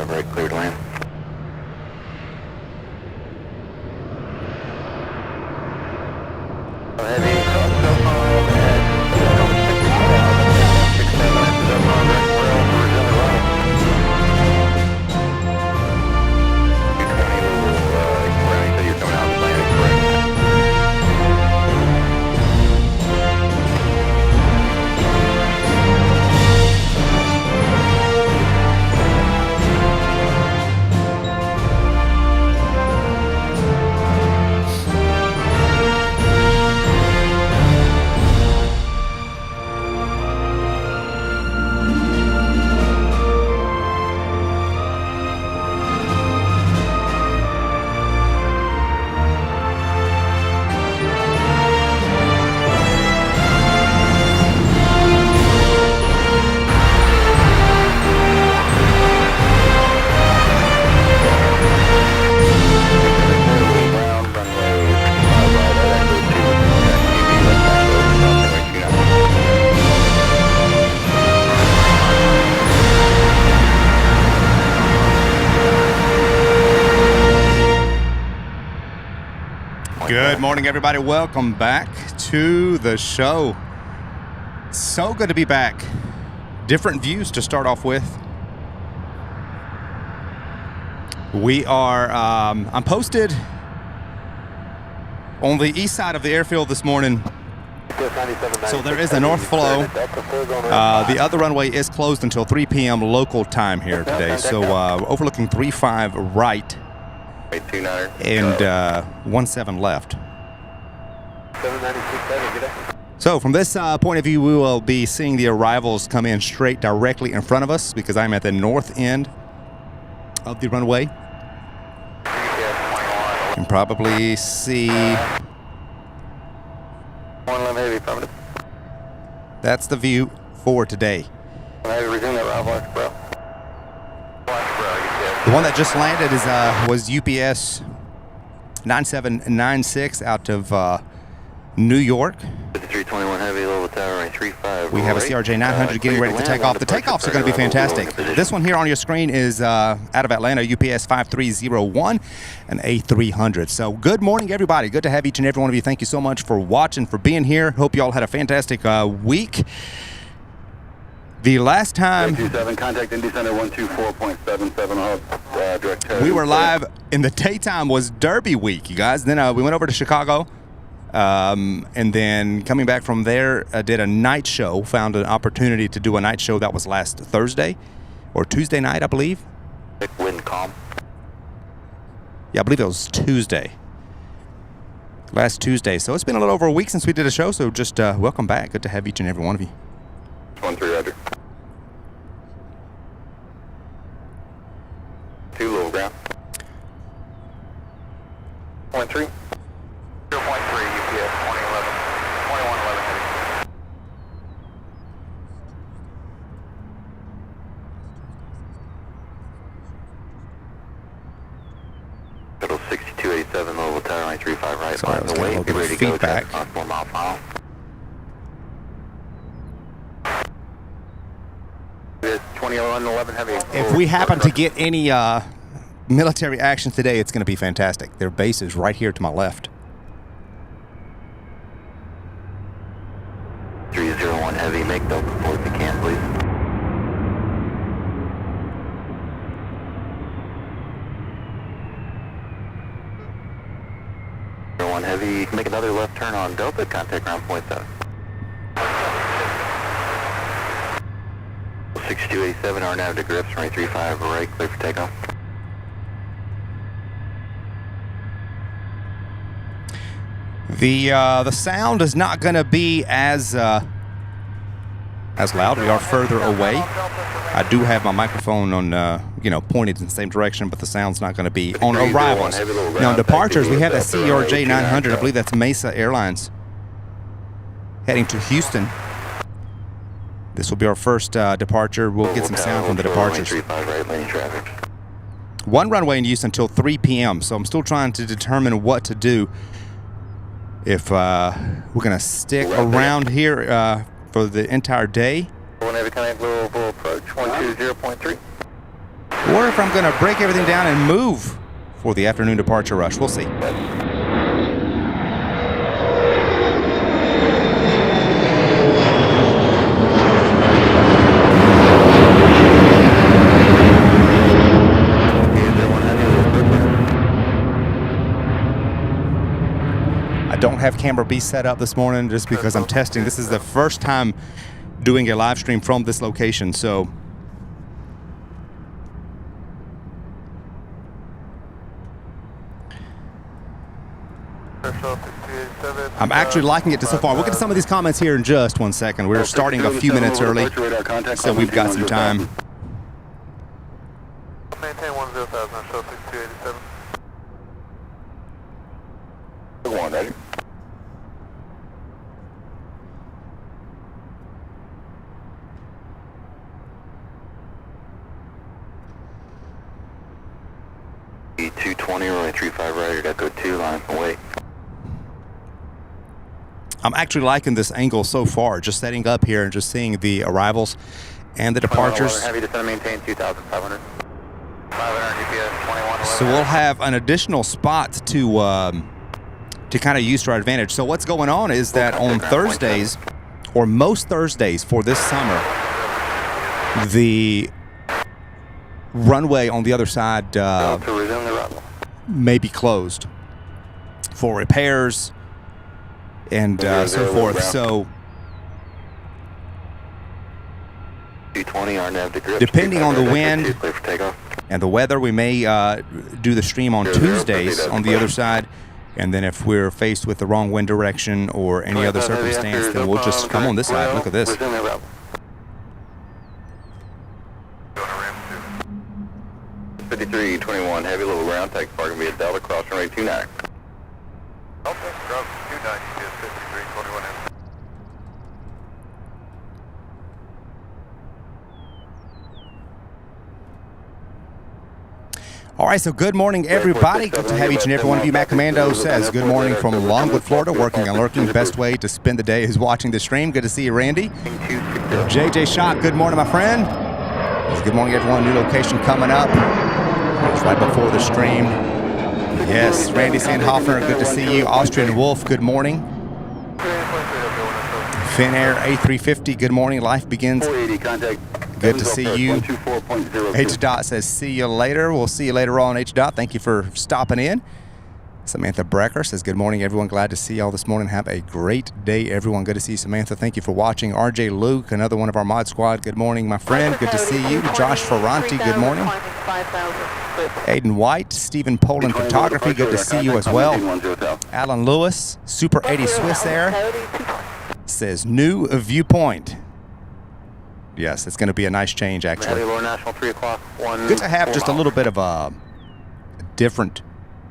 3-5, right, clear to land. Heavy, cell phone at 67 inches up on right rail, originally running. 220 will, Brownie said you're coming out of the landing, correct? Good morning, everybody. Welcome back to the show. So good to be back. Different views to start off with. We are, I'm posted on the east side of the airfield this morning. So there is a north flow. The other runway is closed until 3 p.m. local time here today. So overlooking 3-5 right. And 17 left. So from this point of view, we will be seeing the arrivals come in straight directly in front of us because I'm at the north end of the runway. You can probably see that's the view for today. The one that just landed is was UPS 9796 out of New York. 321 heavy, level tower, right 3-5. We have a CRJ 900 getting ready to take off. The takeoffs are going to be fantastic. This one here on your screen is out of Atlanta, UPS 5301 and A300. So good morning, everybody. Good to have each and every one of you. Thank you so much for watching, for being here. Hope you all had a fantastic week. The last time contact Indy Center 124.77 direct we were live in the daytime was Derby week, you guys. Then we went over to Chicago, and then coming back from there, did a night show. Found an opportunity to do a night show that was last Thursday or Tuesday night, I believe. Wind calm. Yeah, I believe it was Tuesday. Last Tuesday. So it's been a little over a week since we did a show. So just welcome back. Good to have each and every one of you. 13, Roger. 2 low ground. 0.3. 0.3 UPS 2111 heavy. Total 6287 level tower line 35 right. Sorry, I was getting a little bit of feedback. If we happen to get any military action today, it's going to be fantastic. Their base is right here to my left. 301 heavy, make Delta 4 if you can, please. 1 heavy, make another left turn on Delta, contact ground point 7. 6287, RNAV to grips, runway 35 right, clear for takeoff. The sound is not going to be as loud. We are further away. I do have my microphone on, pointed in the same direction, but the sound's not going to be on arrivals. Now, on departures, we have a CRJ 900. I believe that's Mesa Airlines heading to Houston. This will be our first departure. We'll get some sound from the departures. One runway in use until 3 p.m., so I'm still trying to determine what to do. If we're going to stick around here for the entire day, or if I'm going to break everything down and move for the afternoon departure rush. We'll see. I don't have camera B set up this morning just because I'm testing. This is the first time doing a live stream from this location, so I'm actually liking it so far. We'll get to some of these comments here in just 1 second. We're starting a few minutes early, so we've got some time. Maintain 10,000, show 6287. Go on, ready? E220, runway 35 right, Echo 2, line from wait. I'm actually liking this angle so far, just setting up here and just seeing the arrivals and the departures. Heavy descent, maintain 2,500. 500 GPS 21. So we'll have an additional spot to kind of use to our advantage. So what's going on is that on Thursdays, or most Thursdays for this summer, the runway on the other side may be closed for repairs and so forth. So depending on the wind and the weather, we may do the stream on Tuesdays on the other side, and then if we're faced with the wrong wind direction or any other circumstance, then we'll just come on this side. Look at this. 5321, heavy little ground take bar gonna be at Delta cross runway 29. Delta cross 29, GPS 5321. All right, so good morning, everybody. Good to have each and every one of you. Matt Commando says good morning from Longwood, Florida, working and lurking. Best way to spend the day is watching the stream. Good to see you, Randy. JJ Shot, good morning, my friend. Good morning, everyone. New location coming up. It's right before the stream. Yes, Randy Sandhoffner, good to see you. Austrian Wolf, good morning. Finnair A350, good morning. Life begins. Good to see you. H. Dot says, see you later. We'll see you later on, H. Dot. Thank you for stopping in. Samantha Brecker says, good morning, everyone. Glad to see y'all this morning. Have a great day, everyone. Good to see you, Samantha. Thank you for watching. RJ Luke, another one of our mod squad. Good morning, my friend. Good to see you. Josh Ferranti, good morning. Aiden White, Stephen Poland Photography, good to see you as well. Alan Lewis, Super 80 Swiss Air, says, new viewpoint. Yes, it's going to be a nice change, actually. Good to have just a little bit of a different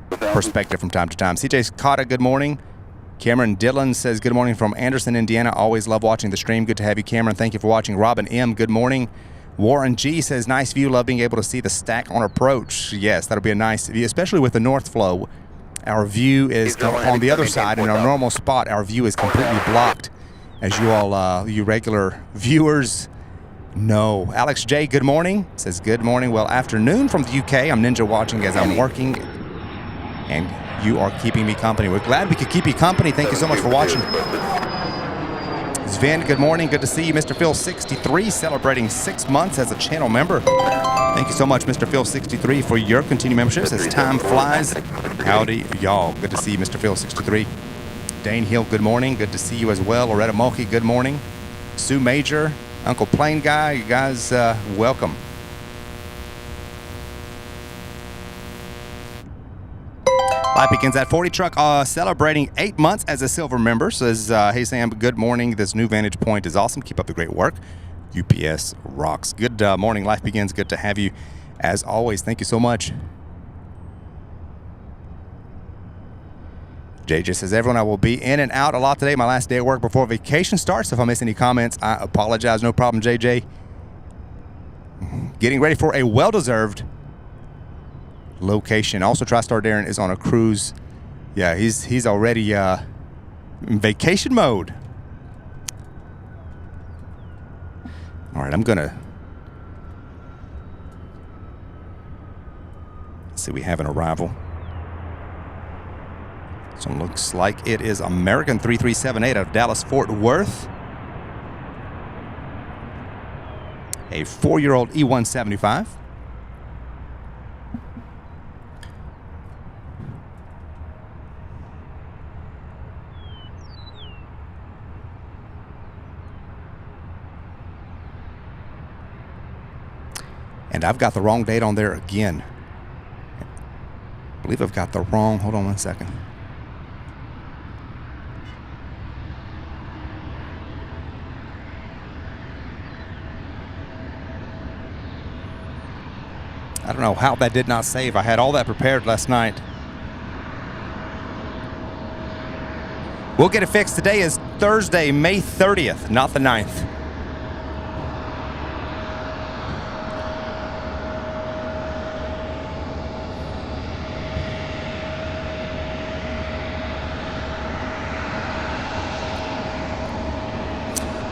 perspective from time to time. CJ Cotta, good morning. Cameron Dillon says, good morning from Anderson, Indiana. Always love watching the stream. Good to have you, Cameron. Thank you for watching. Robin M., good morning. Warren G. says, nice view. Love being able to see the stack on approach. Yes, that'll be a nice view, especially with the north flow. Our view is on the other side. In our normal spot, our view is completely blocked. As you all, you regular viewers know. Alex J., good morning. Says, good morning. Well, afternoon from the UK. I'm ninja watching as I'm working, and you are keeping me company. We're glad we could keep you company. Thank you so much for watching. Sven, good morning. Good to see you. Mr. Phil 63 celebrating 6 months as a channel member. Thank you so much, Mr. Phil 63, for your continued membership. As time flies, howdy, y'all. Good to see you, Mr. Phil 63. Dane Hill, good morning. Good to see you as well. Loretta Mulkey, good morning. Sue Major, Uncle Plain Guy, you guys, welcome. Life begins at 40 truck, celebrating 8 months as a silver member. Says, hey Sam, good morning. This new vantage point is awesome. Keep up the great work. UPS rocks. Good morning. Life begins. Good to have you as always. Thank you so much. JJ says, everyone, I will be in and out a lot today. My last day at work before vacation starts. If I miss any comments, I apologize. No problem, JJ. Getting ready for a well-deserved location. Also, TriStar Darren is on a cruise. Yeah, he's already in vacation mode. All right, I'm gonna Let's see, we have an arrival. So it looks like it is American 3378 out of Dallas Fort Worth. A 4-year-old E175. And I've got the wrong date on there again. I believe I've got the wrong, hold on one second. I don't know how that did not save. I had all that prepared last night. We'll get it fixed. Today is Thursday, May 30th, not the 9th.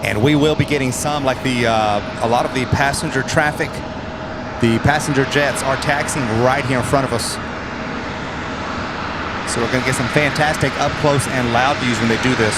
And we will be getting some, like a lot of the passenger traffic. The passenger jets are taxiing right here in front of us. So we're going to get some fantastic up close and loud views when they do this.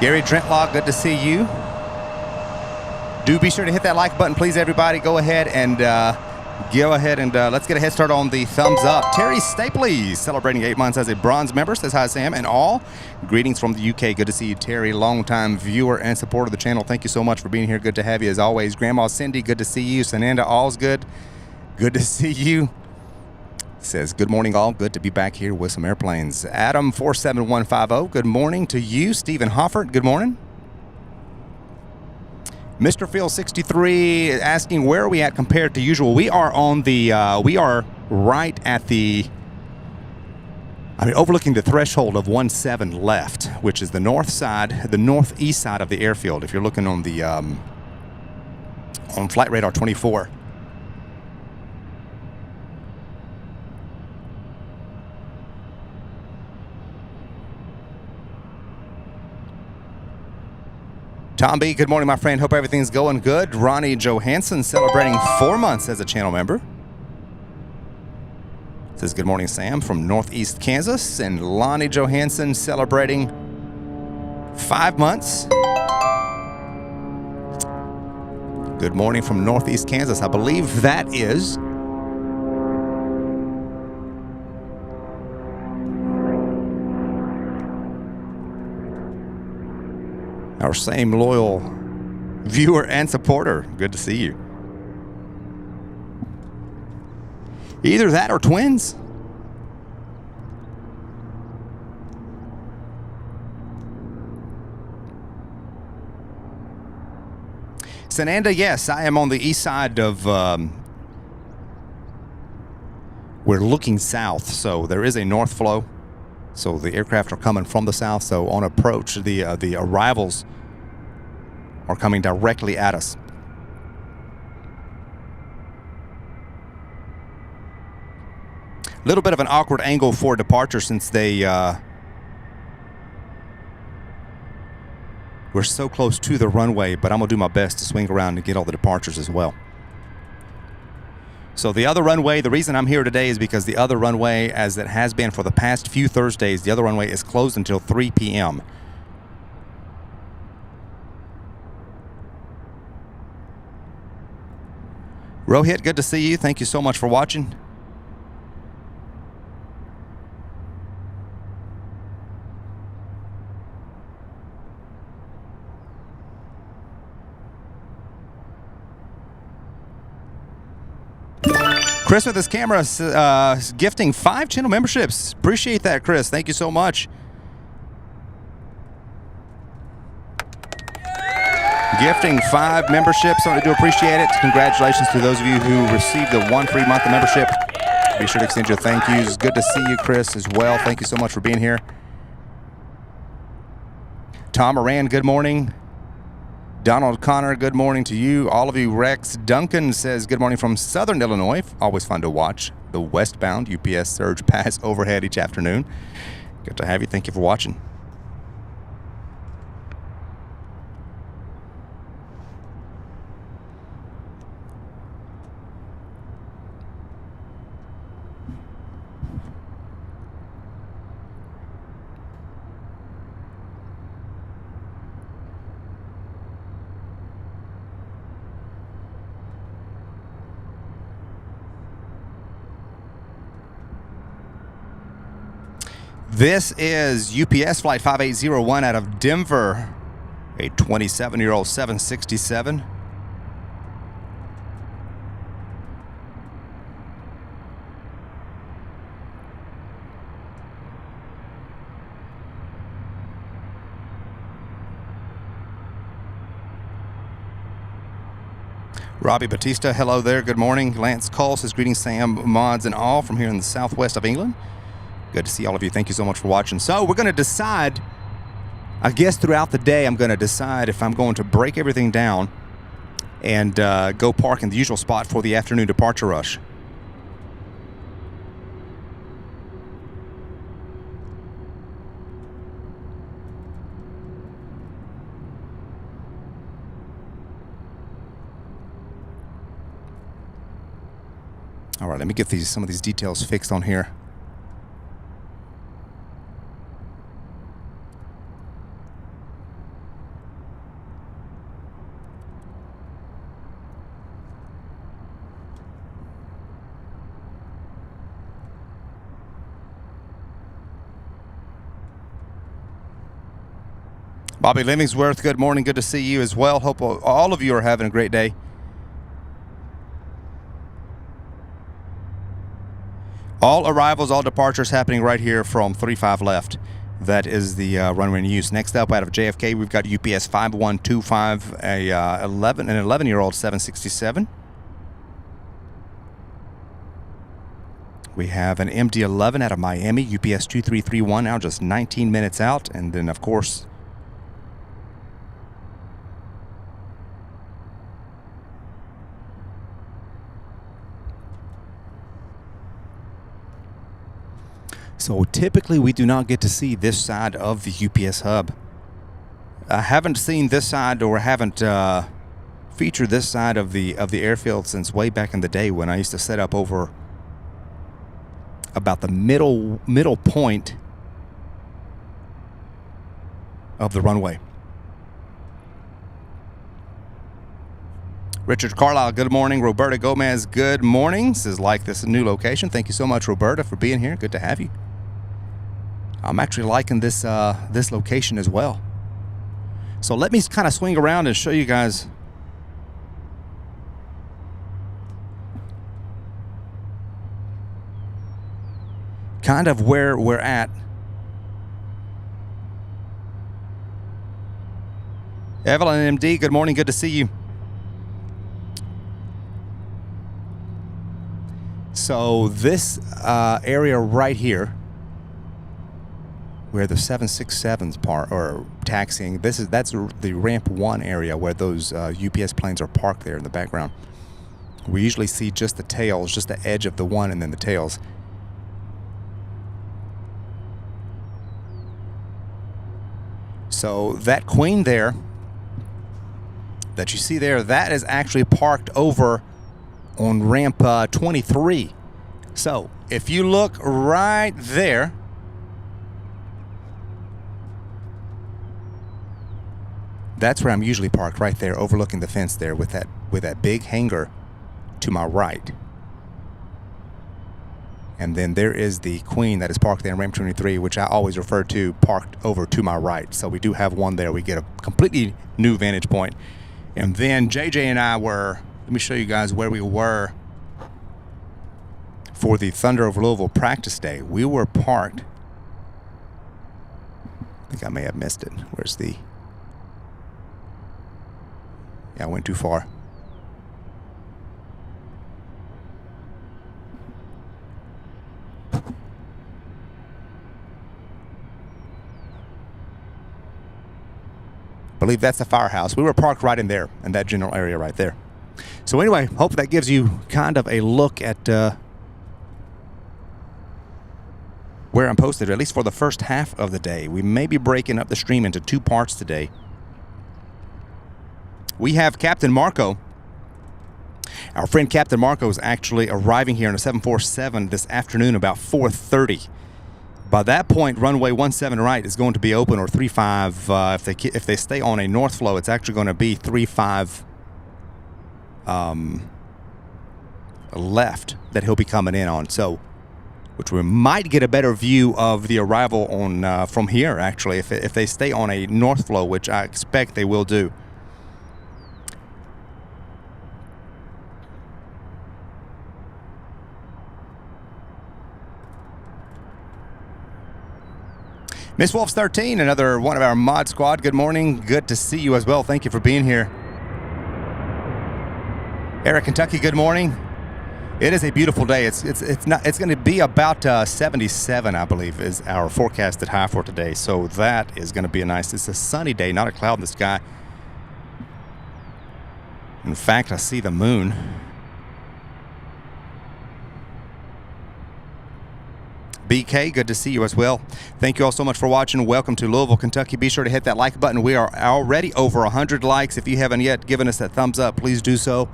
Gary Drentlock, good to see you. Do be sure to hit that like button, please, everybody. Go ahead and let's get a head start on the thumbs up. Terry Stapley, celebrating 8 months as a bronze member, says hi, Sam, and all. Greetings from the UK. Good to see you, Terry, longtime viewer and supporter of the channel. Thank you so much for being here. Good to have you as always. Grandma Cindy, good to see you. Sananda, all's good. Good to see you. Says, good morning, all. Good to be back here with some airplanes. Adam 47150, good morning to you. Stephen Hoffert, good morning. Mr. Phil 63 asking, where are we at compared to usual? We are on the, we are right at the, overlooking the threshold of 17 left, which is the north side, the northeast side of the airfield. If you're looking on the, on Flight Radar 24. Tom B, good morning, my friend. Hope everything's going good. Ronnie Johansson celebrating 4 months as a channel member. Says, good morning, Sam, from Northeast Kansas. And Lonnie Johansson celebrating 5 months. Good morning from Northeast Kansas. I believe that is our same loyal viewer and supporter. Good to see you. Either that or twins. Sananda, yes, I am on the east side of, we're looking south, so there is a north flow. So the aircraft are coming from the south, so on approach, the arrivals are coming directly at us. A little bit of an awkward angle for departure since they we're so close to the runway, but I'm gonna do my best to swing around and get all the departures as well. So the other runway, the reason I'm here today is because the other runway, as it has been for the past few Thursdays, the other runway is closed until 3 p.m. Rohit, good to see you. Thank you so much for watching. Chris with his camera gifting 5 channel memberships. Appreciate that, Chris. Thank you so much. gifting 5 memberships. Certainly do appreciate it. Congratulations to those of you who received the 1 free month of membership. Be sure to extend your thank yous. Good to see you, Chris, as well. Thank you so much for being here. Tom Moran, good morning. Donald Connor, good morning to you. All of you. Rex Duncan says good morning from Southern Illinois. Always fun to watch the westbound UPS surge pass overhead each afternoon. Good to have you. Thank you for watching. This is UPS Flight 5801 out of Denver, a 27-year-old 767. Robbie Batista, hello there, good morning. Lance Cole says greetings, Sam, mods, and all from here in the southwest of England. Good to see all of you. Thank you so much for watching. So we're going to decide, I guess throughout the day, I'm going to decide if I'm going to break everything down and go park in the usual spot for the afternoon departure rush. All right, let me get some of these details fixed on here. Bobby Livingworth, good morning. Good to see you as well. Hope all of you are having a great day. All arrivals, all departures happening right here from 35 left. That is the runway in use. Next up out of JFK, we've got UPS 5125, an 11-year-old 767. We have an MD-11 out of Miami, UPS 2331, now just 19 minutes out. And then, of course, so typically we do not get to see this side of the UPS hub. I haven't seen this side, or haven't featured this side of the airfield since way back in the day when I used to set up over about the middle point of the runway. Richard Carlisle, good morning. Roberta Gomez, good morning. Says like this new location. Thank you so much, Roberta, for being here. Good to have you. I'm actually liking this this location as well. So let me kind of swing around and show you guys kind of where we're at. Evelyn MD, good morning. Good to see you. So this area right here, where the 767s are taxiing, that's the ramp 1 area where those UPS planes are parked there in the background. We usually see just the tails, just the edge of the one and then the tails. So that Queen there that you see there, that is actually parked over on ramp 23. So if you look right there, that's where I'm usually parked, right there, overlooking the fence there with that big hangar to my right. And then there is the Queen that is parked there in ramp 23, which I always refer to parked over to my right. So we do have one there. We get a completely new vantage point. And then JJ and I were, let me show you guys where we were for the Thunder over Louisville practice day. We were parked, I think I may have missed it. Where's the, Yeah, I went too far. I believe that's the firehouse. We were parked right in there, in that general area right there. So anyway, hope that gives you kind of a look at where I'm posted, at least for the first half of the day. We may be breaking up the stream into 2 parts today. We have Captain Marco. Our friend Captain Marco is actually arriving here in a 747 this afternoon about 4:30. By that point, runway 17 right is going to be open, or 35. If they stay on a north flow, it's actually going to be 35 left that he'll be coming in on. So, which we might get a better view of the arrival on from here, actually, if they stay on a north flow, which I expect they will do. Miss Wolf's 13, another one of our mod squad. Good morning. Good to see you as well. Thank you for being here. Eric, Kentucky, good morning. It is a beautiful day. It's going to be about 77, I believe, is our forecasted high for today. So that is going to be it's a sunny day, not a cloud in the sky. In fact, I see the moon. BK, good to see you as well. Thank you all so much for watching. Welcome to Louisville, Kentucky. Be sure to hit that like button. We are already over 100 likes. If you haven't yet given us that thumbs up, please do so.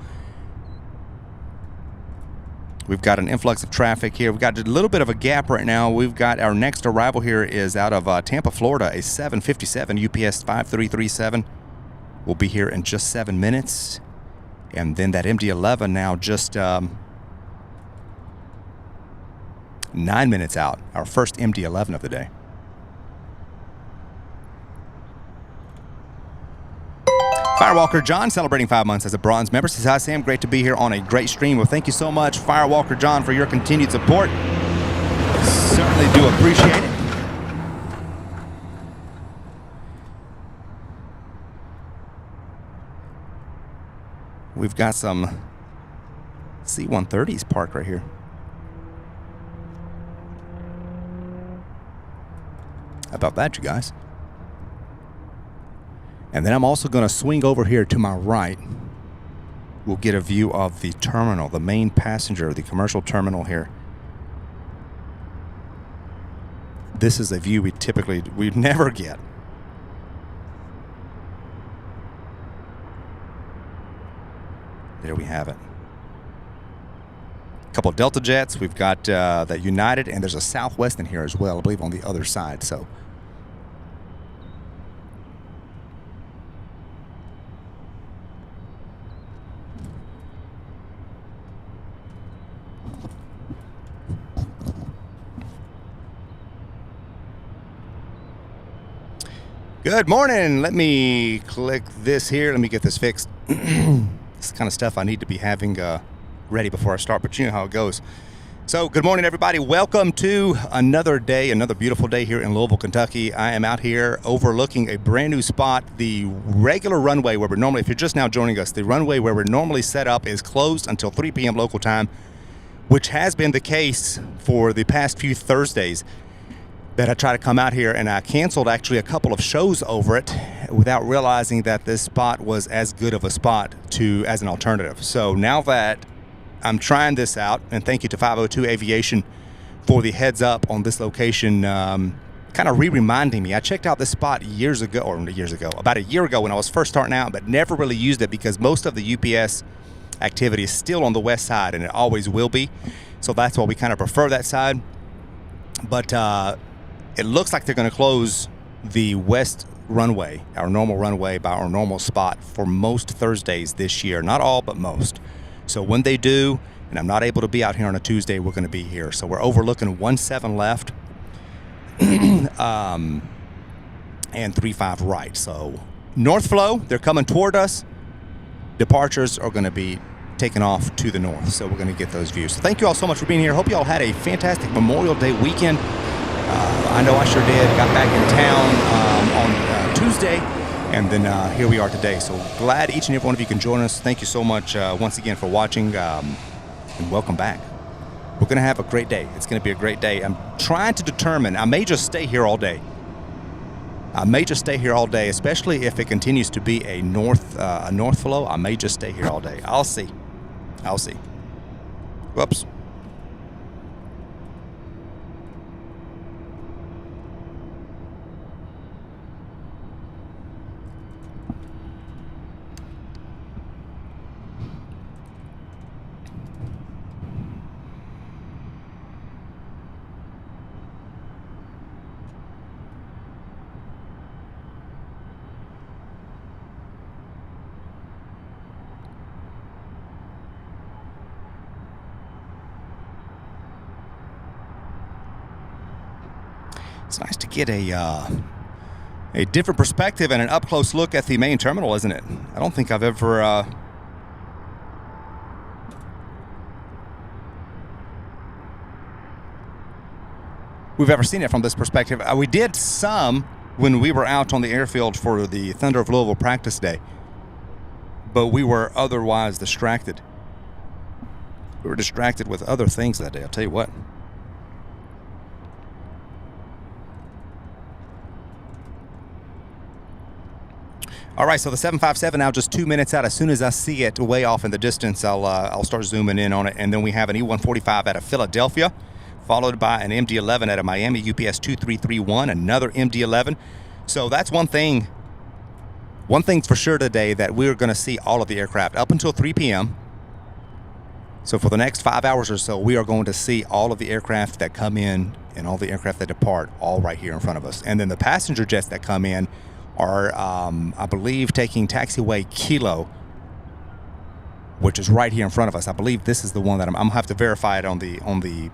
We've got an influx of traffic here. We've got a little bit of a gap right now. We've got our next arrival here is out of Tampa, Florida, a 757 UPS 5337. We'll be here in just 7 minutes. And then that MD-11 now just 9 minutes out, our first MD-11 of the day. Firewalker John celebrating 5 months as a bronze member. Says, hi Sam, great to be here on a great stream. Well, thank you so much, Firewalker John, for your continued support. Certainly do appreciate it. We've got some C-130s parked right here. How about that, you guys? And then I'm also going to swing over here to my right. We'll get a view of the terminal, the main passenger, the commercial terminal here. This is a view we'd never get. There we have it. A couple of Delta jets. We've got that United, and there's a Southwest in here as well, I believe, on the other side. So. Good morning. Let me click this here. Let me get this fixed. This kind of stuff I need to be having ready before I start, but you know how it goes. So good morning, everybody. Welcome to another day, another beautiful day here in Louisville, Kentucky. I am out here overlooking a brand new spot. The regular runway where we're normally, if you're just now joining us, the runway where we're normally set up is closed until 3 p.m. local time, which has been the case for the past few Thursdays that I try to come out here, and I canceled actually a couple of shows over it without realizing that this spot was as good of a spot as an alternative. So now that I'm trying this out, and thank you to 502 Aviation for the heads up on this location, kind of reminding me. I checked out this spot about a year ago when I was first starting out, but never really used it because most of the UPS activity is still on the west side, and it always will be. So that's why we kind of prefer that side. But it looks like they're going to close the west runway, our normal runway, by our normal spot for most Thursdays this year. Not all, but most. So when they do, and I'm not able to be out here on a Tuesday, we're going to be here. So we're overlooking 17 left and 35 right. So north flow, they're coming toward us. Departures are going to be taken off to the north. So we're going to get those views. So thank you all so much for being here. Hope you all had a fantastic Memorial Day weekend. I know I sure did. Got back in town on Tuesday And then here we are today. So glad each and every one of you can join us. Thank you so much once again for watching, and welcome back. We're going to have a great day. It's going to be a great day. I'm trying to determine, I may just stay here all day. I may just stay here all day, especially if it continues to be a north flow. I may just stay here all day. I'll see. I'll see. Whoops. It's nice to get a different perspective and an up-close look at the main terminal, isn't it? I don't think I've ever we've ever seen it from this perspective. We did some when we were out on the airfield for the Thunder of Louisville practice day, but we were otherwise distracted. We were distracted with other things that day, I'll tell you what. All right, so the 757 now just 2 minutes out. As soon as I see it way off in the distance, I'll start zooming in on it. And then we have an E-145 out of Philadelphia, followed by an MD-11 out of Miami, UPS 2331, another MD-11. So that's one thing. One thing's for sure today, that we're going to see all of the aircraft up until 3 p.m. So for the next 5 hours or so, we are going to see all of the aircraft that come in and all the aircraft that depart, all right here in front of us. And then the passenger jets that come in are, I believe, taking taxiway Kilo, which is right here in front of us. I believe this is the one that I'm gonna have to verify it on the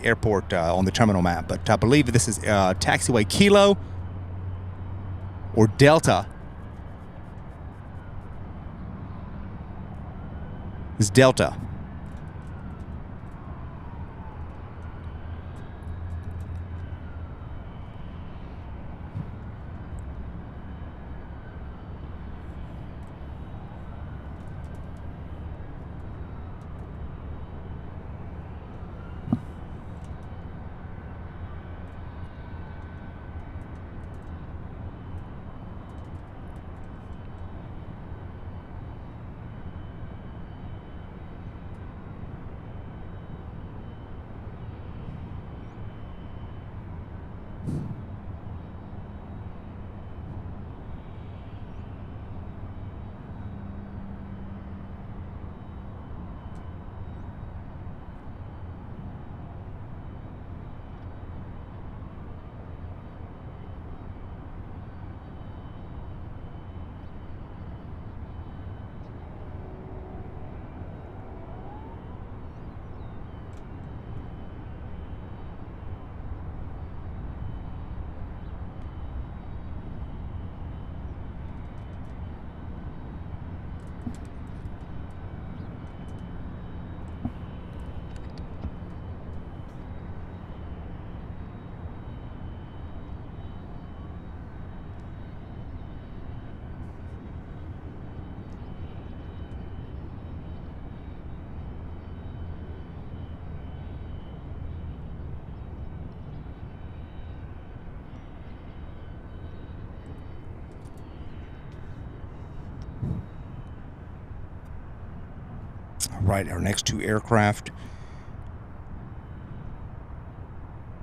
airport on the terminal map. But I believe this is taxiway Kilo or Delta. It's Delta. Right, our next two aircraft.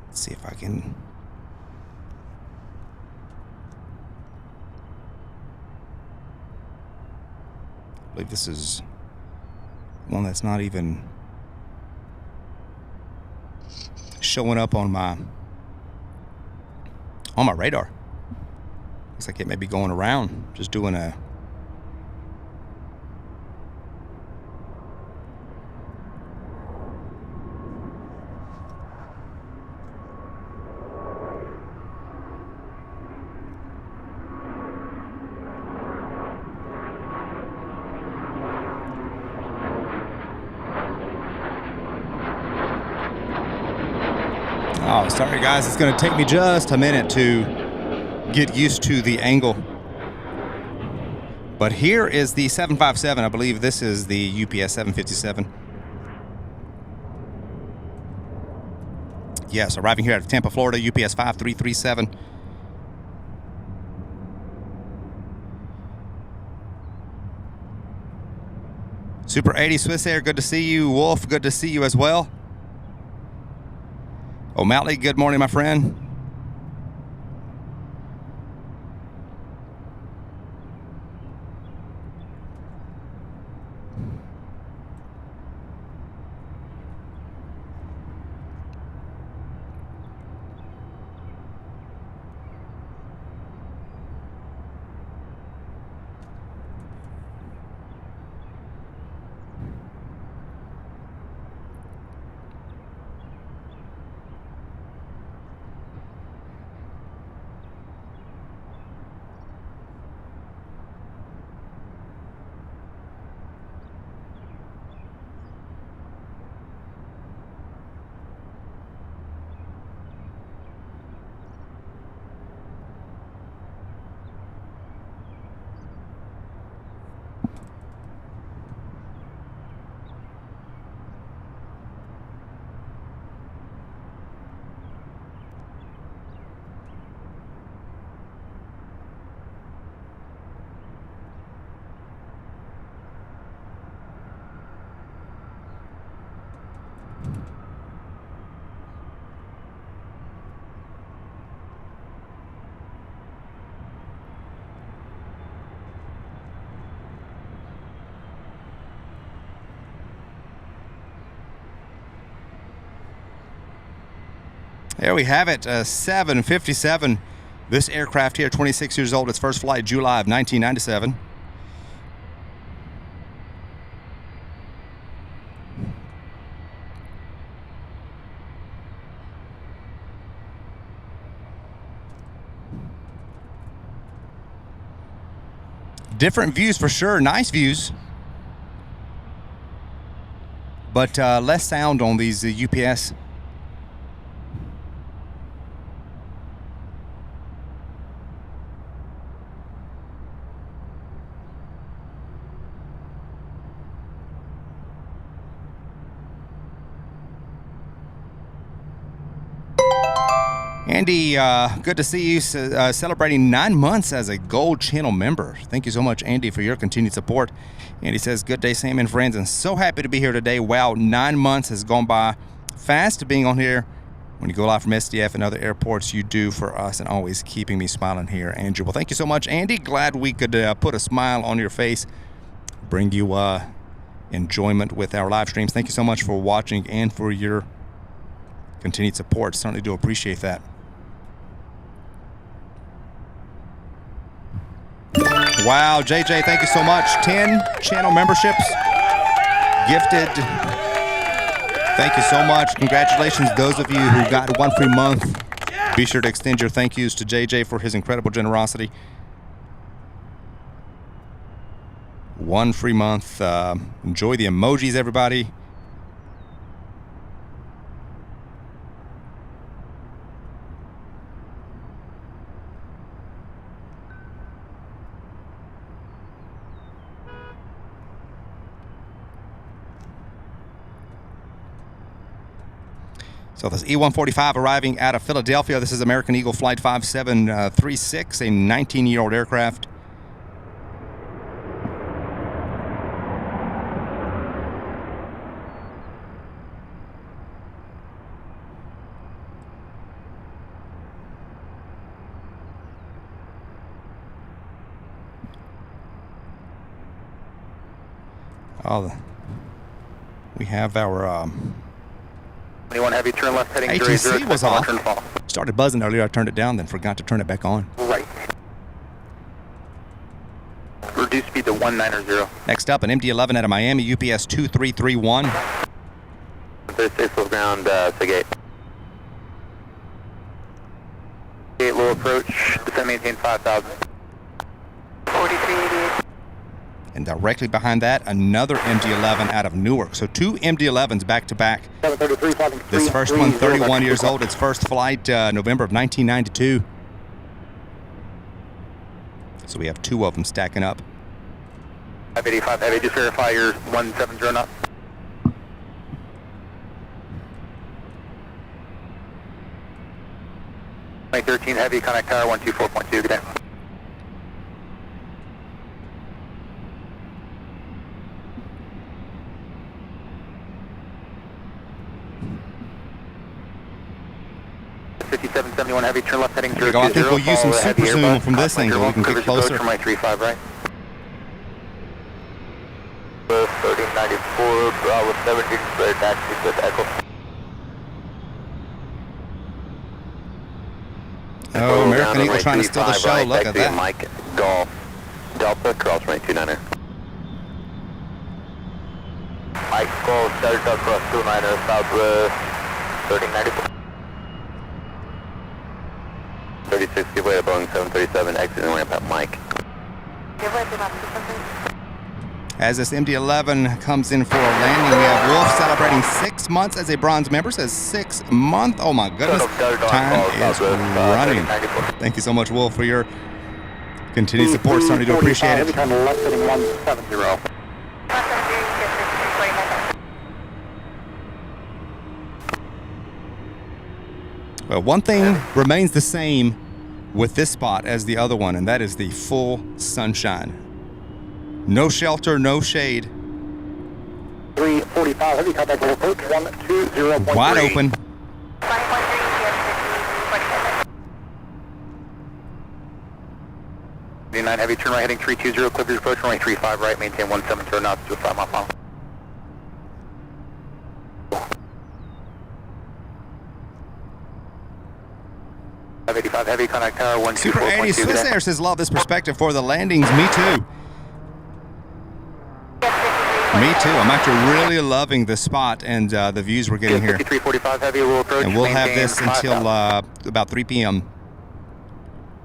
Let's see if I can. I believe this is one that's not even showing up on my radar. Looks like it may be going around, just doing a Oh, sorry guys, it's going to take me just a minute to get used to the angle But here is the 757. I believe this is the UPS 757. Yes, arriving here out of Tampa, Florida, UPS 5337. Super 80 Swiss Air, good to see you. Wolf, good to see you as well. O'Malley, good morning, my friend. There we have it, 757. This aircraft here, 26 years old, its first flight, July of 1997. Different views for sure, nice views. But less sound on these UPS. Andy, good to see you celebrating 9 months as a Gold Channel member. Thank you so much, Andy, for your continued support. Andy says, good day, Sam and friends, and so happy to be here today. Wow, 9 months has gone by fast being on here. When you go live from SDF and other airports, you do for us and always keeping me smiling here, Andrew. Well, thank you so much, Andy. Glad we could put a smile on your face, bring you enjoyment with our live streams. Thank you so much for watching and for your continued support. Certainly do appreciate that. Wow, JJ, thank you so much. 10 channel memberships gifted. Thank you so much. Congratulations, those of you who got 1 free month. Be sure to extend your thank yous to JJ for his incredible generosity. 1 free month. Enjoy the emojis, everybody. So this E-145 arriving out of Philadelphia. This is American Eagle Flight 5736, a 19-year-old aircraft. We have our 21 heavy, turn left heading ATC was off. turn fall. Started buzzing earlier. I turned it down, then forgot to turn it back on. Right. Reduce speed to 190. Next up, an MD-11 out of Miami, UPS 2331. 36 full ground, to gate. Gate low approach, descend maintain 5,000. 4388. And directly behind that, another MD-11 out of Newark. So 2 MD-11s back to back. This first one, 31 years old. Its first flight, November of 1992. So we have 2 of them stacking up. 585 heavy, just verify your 170 knots. Runway 13 heavy, contact tower 124.2, good day. .71 heavy, turn left heading 020. I think we'll use some super zoom from this angle. We can get closer. Runway 35 right. 1394, Bravo 17, square taxi with Echo. Oh, American Eagle trying to steal the show. Right, Look at that. Mike, Golf, Delta, cross runway 29er. Mike, Golf, Delta, cross 29er, southwest, 1394. 36, give way to Boeing 737, exiting ramp at Mike. Give way to that. As this MD-11 comes in for a landing, we have Wolf celebrating 6 months as a bronze member. Says 6 month. Oh my goodness. Time is running. Thank you so much, Wolf, for your continued support. Certainly do appreciate it. Well, one thing remains the same with this spot as the other one, and that is the full sunshine. No shelter, no shade. 345 heavy contact with approach 120.3. Wide open. 9 heavy, turn right heading 320, clear your approach, runway 35 right, maintain 170 knots to a 5 mile final. .585 heavy, contact tower 124.2. Super 80 Swiss Air says, love this perspective for the landings. Me too. Me too. I'm actually really loving the spot and the views we're getting here. 5345 heavy, we'll approach. And we'll have this until about 3 p.m.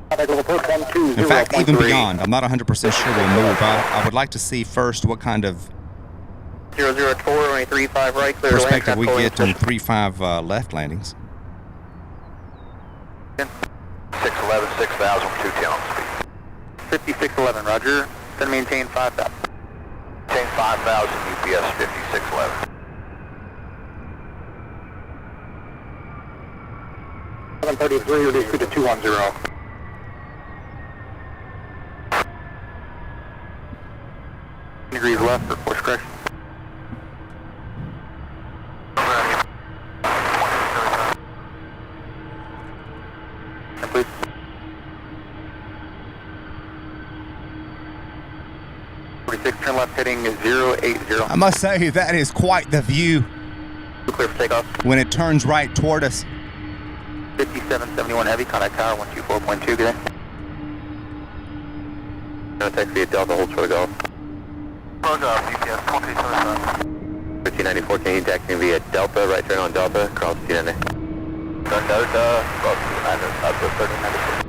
In fact, even beyond. I'm not 100% sure we'll move. I would like to see first what kind of 004, runway 35 right, clear perspective we get on 3-5 left landings. 611, 6000, 210 on speed. 5611, roger. Then maintain 5000. Maintain 5000, UPS 5611. 733, reduce to 210. Degrees left for course correction. Please. 46, turn left heading 080. I must say, that is quite the view Clear for takeoff. when it turns right toward us. 5771 heavy, contact tower 124.2, good day. No text via Delta, hold short of Golf. Roger, UPS 2375. 1394, can you taxiing via Delta, right turn on Delta, cross 290. Turn Delta, cross 290, southwest 1394.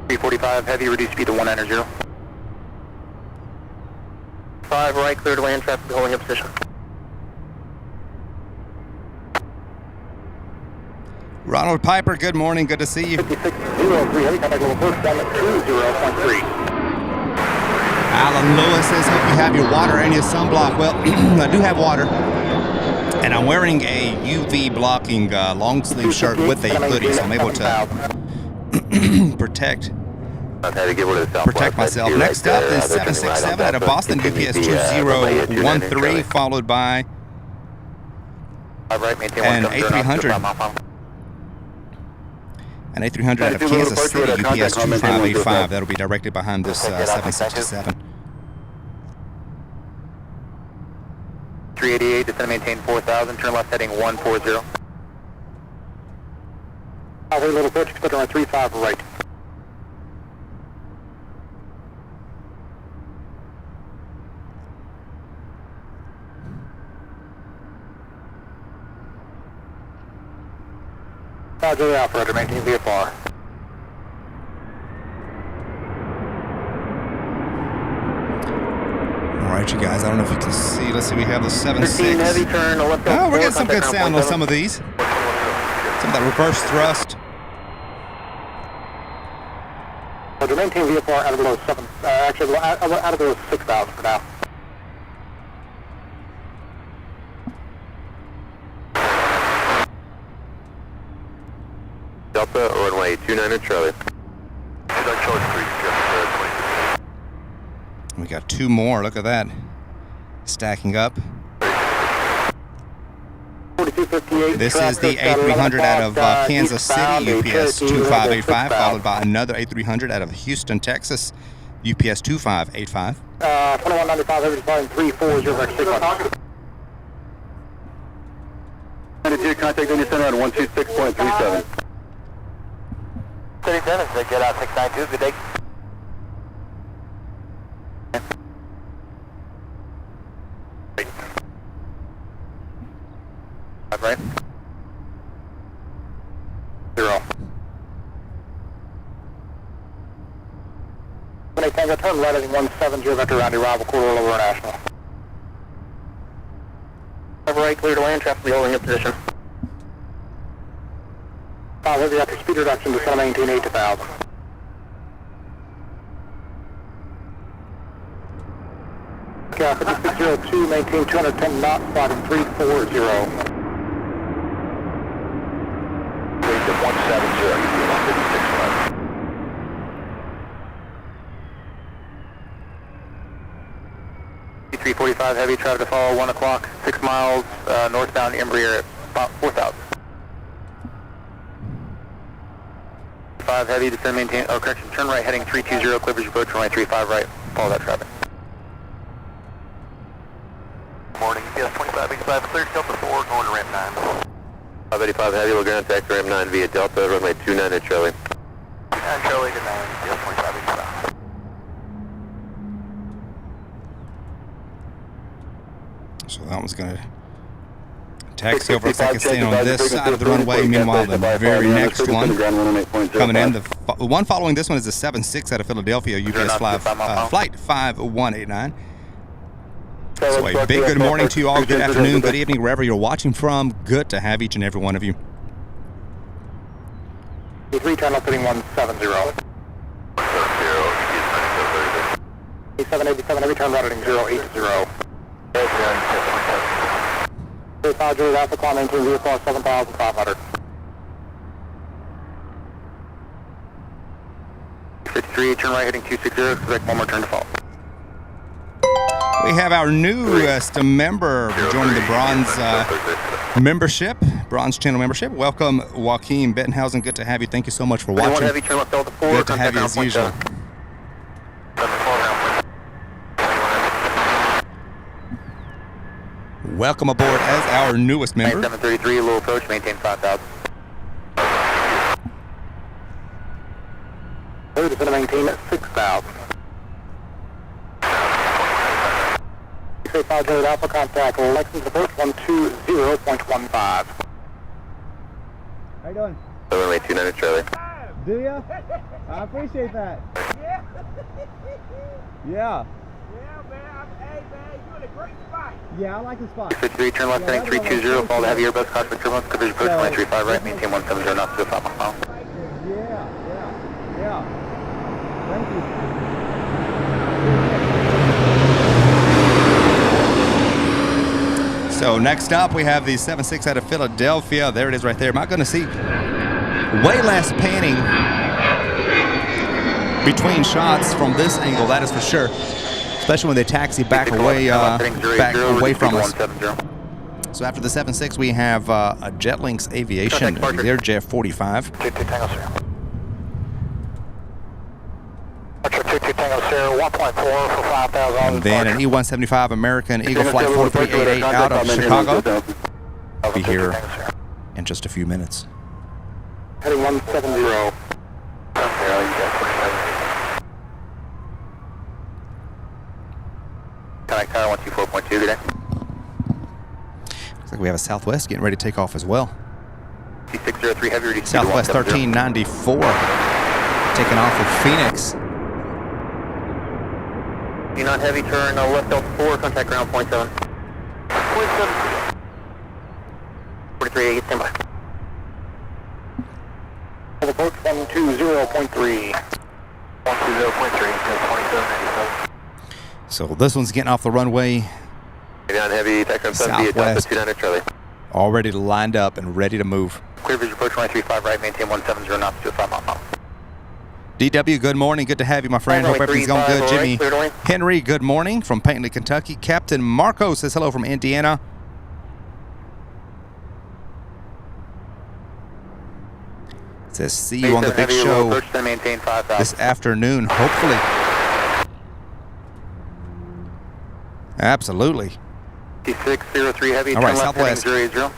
345 heavy, reduce speed to 190. 5 right, clear to land, traffic holding in position. Ronald Piper, good morning. Good to see you. 5603 heavy, contact level approach 120.3. Alan Lewis says, hope you have your water and your sunblock. Well, I do have water. And I'm wearing a UV blocking long sleeve shirt with a hoodie, so I'm able to protect myself. Next up is 767 out of Boston, UPS 2013, followed by an A300. An A300 out of Kansas City, UPS 2585. That'll be directly behind this 767. 388, descend maintain 4000, turn left heading 140. Highway little approach, expect around 35 right. Roger, Alpha, roger, maintain VFR. All right, you guys, I don't know if you can see. Let's see, we have the 7.6. Heavy turn, Oh, we're getting some good sound on some of these. Some of that reverse thrust. Roger, maintain VFR out of below 7, actually out of below 6,000 for now. Delta, runway 29 Charlie. We got 2 more. Look at that. Stacking up. 4258. This is the A300 out of Kansas City, UPS 2585, followed by another A300 out of Houston, Texas, UPS 2585. 2195, heavy flying 340 sequence. Adhere, contact on your center on 126.37. 37, so get out 692, good day. Right. 0. When they tango turn right heading 170 vector round arrival quarter over national. Over 8 clear to land, traffic be holding your position. Heavy after speed reduction to center maintain 8 to 1000. Yeah, 5602, maintain 210 knots, sliding 340. 345 heavy, traffic to follow 1 o'clock, 6 miles northbound Embry at about 4,000. 5 heavy, descend maintain, oh correction, turn right heading 320, clear approach runway 35 right, follow that traffic. Morning, UPS 2585, clear Delta 4, going to ramp 9. 585 heavy, we're going to taxi ramp 9 via Delta, runway 29 Charlie. 9 Charlie to 9, UPS 2585. So that one's going to taxi over a second, staying on this side of the runway. Meanwhile, the very next one coming in, the one following this one is the 76 out of Philadelphia, UPS flight 5189. So a big good morning to you all, good afternoon, good evening, wherever you're watching from. Good to have each and every one of you. 3 turn left heading 170. 8787, every turn right heading 080. 5 Juliet Alpha, climb maintain VFR 7500. 53, turn right heading 260, expect 1 more turn to fall. We have our newest member joining the Bronze membership, Bronze channel membership. Welcome, Joaquin Bettenhausen. Good to have you. Thank you so much for watching. Heavy, turn left Delta 4, good to have you as usual. Welcome aboard as our newest member. 733, low approach, maintain 5,000. Third is going to maintain 6,000. 5 Juliet Alpha, contact Lexington approach 120.15. How you doing? Runway 29 Charlie. Do ya? I appreciate that. Yeah. Yeah. Yeah, man. Hey, man, you're in a great spot. Yeah, I like the spot. 53, turn left heading 320, follow the heavy airbus, cost for 2 months, coverage approach 135 right, maintain 170 knots to 5 miles. Yeah. Thank you. So next up, we have the 76 out of Philadelphia. There it is right there. Am I going to see way less panning between shots from this angle? That is for sure. Especially when they taxi back away from us. So after the 76, we have a Jetlinks Aviation, their Jet 45. 22 Tango Sierra. Archer 22 Tango Sierra, 1.4 for 5,000. And then an E-175 American Eagle Flight 4388 out of Chicago. Be here in just a few minutes. Heading 170. Connect tower 124.2 today. Looks like we have a Southwest getting ready to take off as well. C603 heavy ready. Southwest 1394 taking off with Phoenix. D9 heavy, turn left Delta 4, contact ground 0.7. 0.7. 43, stand by. Approach 120.3. 120.3, 2797. So this one's getting off the runway. On heavy, takeoff 7 via Delta Southwest. 29 Charlie. Already lined up and ready to move. Clear visual approach 135 right, maintain 170 knots to 5 miles. DW, good morning. Good to have you, my friend. Hope everything's going good. Jimmy Henry, good morning from Paintley, Kentucky. Captain Marco says hello from Indiana. Says see you on the big show this afternoon, hopefully. Absolutely. 603 heavy. All right, Southwest. 080.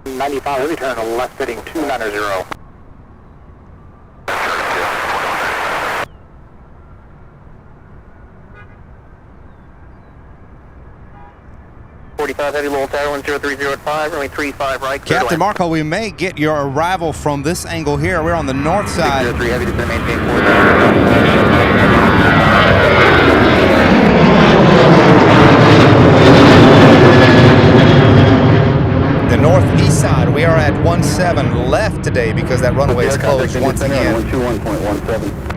'95 heavy turn left heading 290. 45 heavy, Lowell Tower 10305, runway 35 right. Captain Marco, we may get your arrival from this angle here. We're on the north side. 603 heavy, descend maintain 4000. The northeast side, we are at 17 left today because that runway is closed once again. 121.17.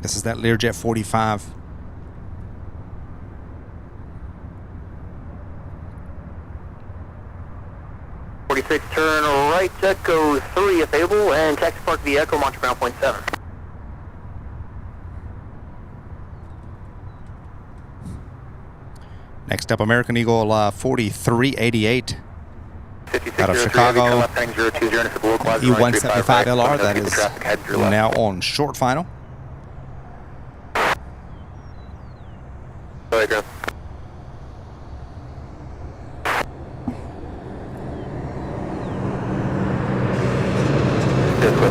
This is that Learjet 45. Turn right, Echo 3 available, and taxi park via Echo, launch ground point 7. Next up, American Eagle 4388 out of Chicago. E175LR, that is now on short final. Go ahead, ground. Yes, sir.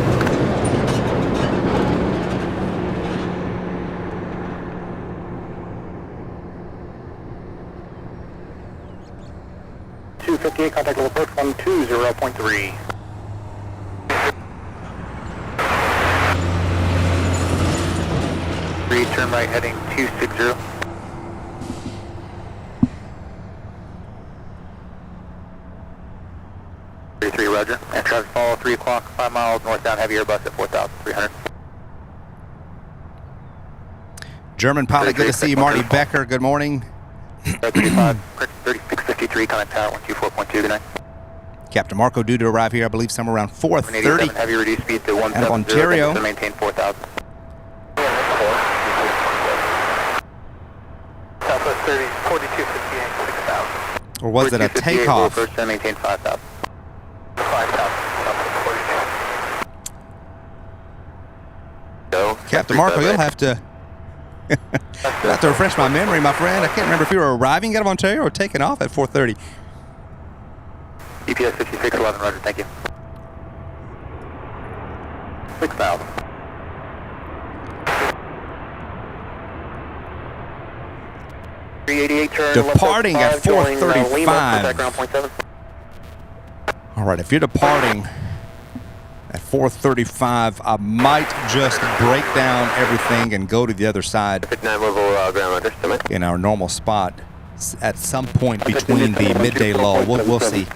258, contact level approach 120.3. Turn right heading 260. Roger. And traffic follow 3 o'clock, 5 miles northbound heavy Airbus at 4,300. German pilot, good to see you. Marty Becker, good morning. 3653, contact tower 124.2, good night. Captain Marco due to arrive here, I believe, somewhere around 4:30 heavy reduced speed to out of 170 Ontario. to maintain 4,000. Southwest 30, 4258, 6,000. Or was it a takeoff? First to maintain 5,000. 5,000, Go. Captain Marco, you'll have to refresh my memory, my friend. I can't remember if you were arriving out of Ontario or taking off at 4:30. EPS 5611, Roger, thank you. 6,000. Departing at 4:35. All right, if you're departing at 4:35, I might just break down everything and go to the other side 59 Louisville ground under. in our normal spot at some point between the midday lull. We'll see.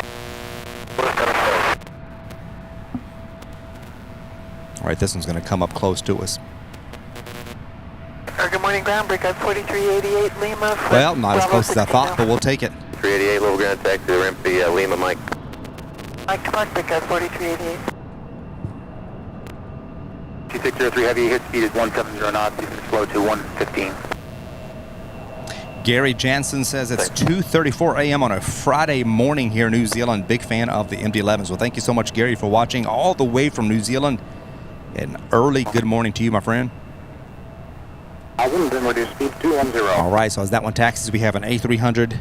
All right, this one's going to come up close to us. Good morning, ground break at 4388 Lima. Well, not as close as I thought, but we'll take it. 388 Louisville ground taxi to ramp via Lima, Mike. Mike to Park break at 4388. 2603 heavy, hit speed is 170 knots, you can slow to 115. Gary Jansen says it's 2:34 a.m. on a Friday morning here in New Zealand. Big fan of the MD-11s. Well, thank you so much, Gary, for watching all the way from New Zealand. An early good morning to you, my friend. I will then reduce speed to 210. All right, so as that one taxis, we have an A300.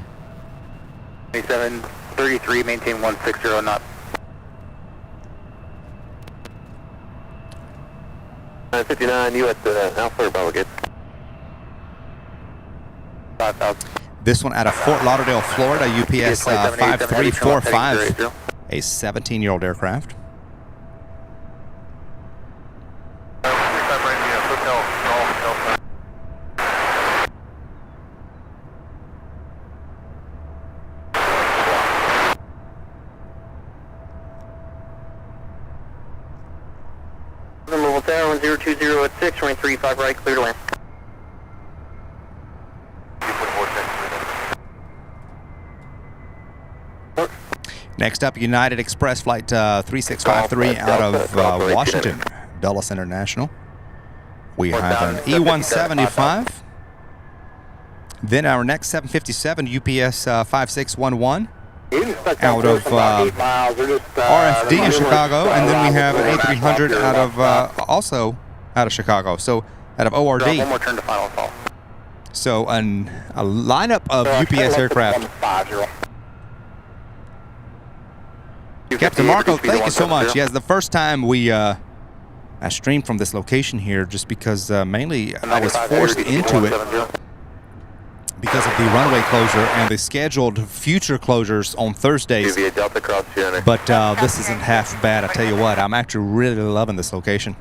2733, maintain 160 knots. 59, you at the Alpha Bravo Gate. 5,000. This one out of Fort Lauderdale, Florida, UPS 5345, a 17-year-old aircraft. 020 at 6, runway 35 right, clear to land. Next up, United Express Flight 3653 out of Washington, Dulles International. We have an E175. Then our next 757 UPS 5611 out of RFD in Chicago, and then we have an A300 out of also out of Chicago. So out of ORD. One more turn to final call. So a lineup of UPS aircraft. Captain Marco, thank you so much. Yes, the first time I streamed from this location here, just because mainly I was forced into it because of the runway closure and the scheduled future closures on Thursdays. But this isn't half bad, I tell you what. I'm actually really loving this location,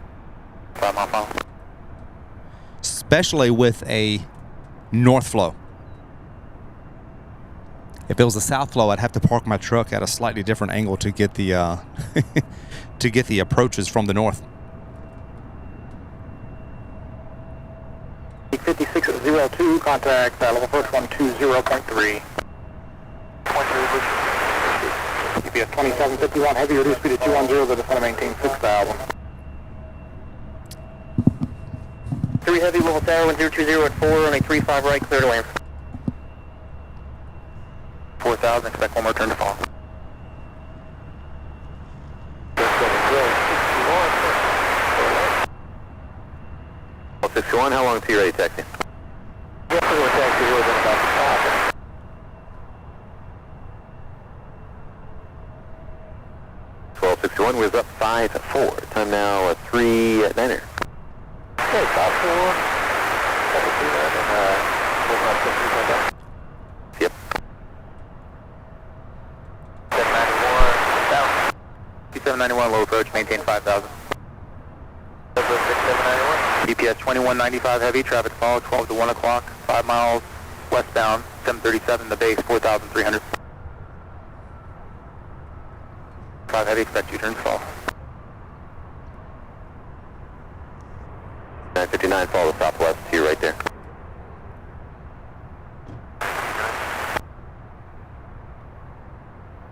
especially with a north flow. If it was a south flow, I'd have to park my truck at a slightly different angle to get the to get the approaches from the north. 5602, contact level approach 120.3. UPS 2751, heavy reduced speed to 210, the descent maintain 6,000. 3 heavy, level tower 1020 at 4, runway 35 right, clear to land. 4,000, expect one more turn to fall. 61, how long to you ready taxi? Yes, sir, we're taxi, we're about to stop. 1261, was up 5-4. Time now 3-9er. Okay, top 4. Yep. 791, down. 2791, low approach, maintain 5,000. 6791. UPS 2195 heavy, traffic follow 12 to 1 o'clock, 5 miles westbound, 737, the base 4,300. 5 heavy, expect 2 turns fall. 959, follow southwest to you right there.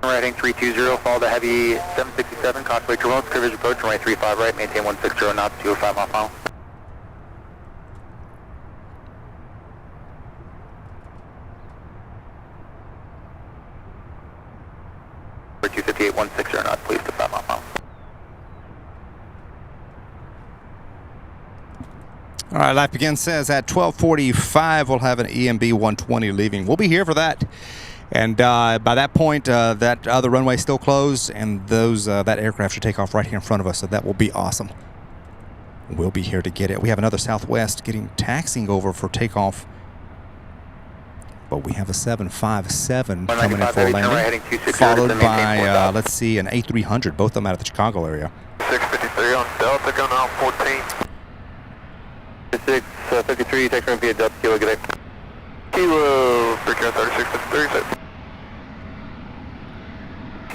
Heading 320, follow the heavy 767, contemplate your roads, curvage approach, runway 35 right, maintain 160 knots, 205 mile final. 258, 160 knots, please, to 5 mile final. All right, lap again says at 12:45 we'll have an EMB 120 leaving. We'll be here for that. And by that point, that other runway is still closed, and that aircraft should take off right here in front of us, so that will be awesome. We'll be here to get it. We have another Southwest taxiing over for takeoff, but we have a 757 coming in for landing, followed by, let's see, an A300, both of them out of the Chicago area. 653 on Delta, going out 14. 653, taxiing via Delta, Kilo, good day. Kilo, freaking 36,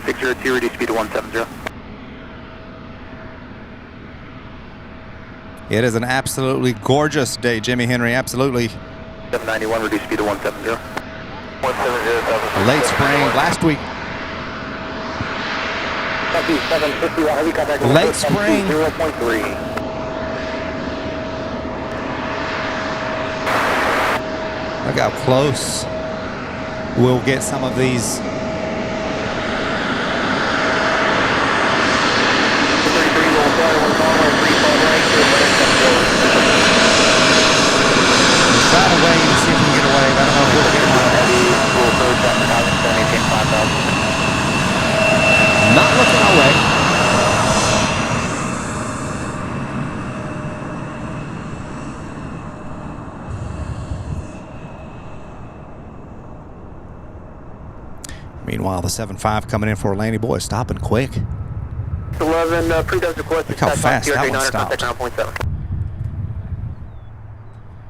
602, reduce speed to 170. It is an absolutely gorgeous day, Jimmy Henry, absolutely. 791, reduce speed to 170. 170, Late spring, last week. Late spring. 0.3. Look how close we'll get some of these. Try to wait and see if we can get away. I don't know if we'll get one. Not looking our way. Meanwhile, the 7.5 coming in for a landing. Boy, stopping quick. 11, pre-does request. Look how fast that one stopped.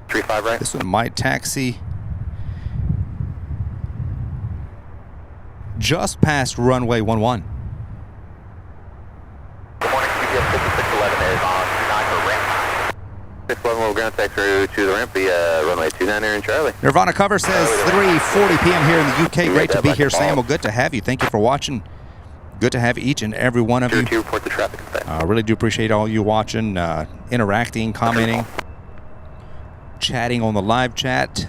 35 right. This one might taxi just past runway 11. Good morning, UPS 5611 is on 9 for ramp. 611 will ground taxi route to the ramp via runway 29 in Charlie. Nirvana Cover says 3:40 p.m. here in the UK. Great to be here, Sam. Well, good to have you. Thank you for watching. Good to have each and every one of you. Report the traffic. I really do appreciate all you watching, interacting, commenting, chatting on the live chat.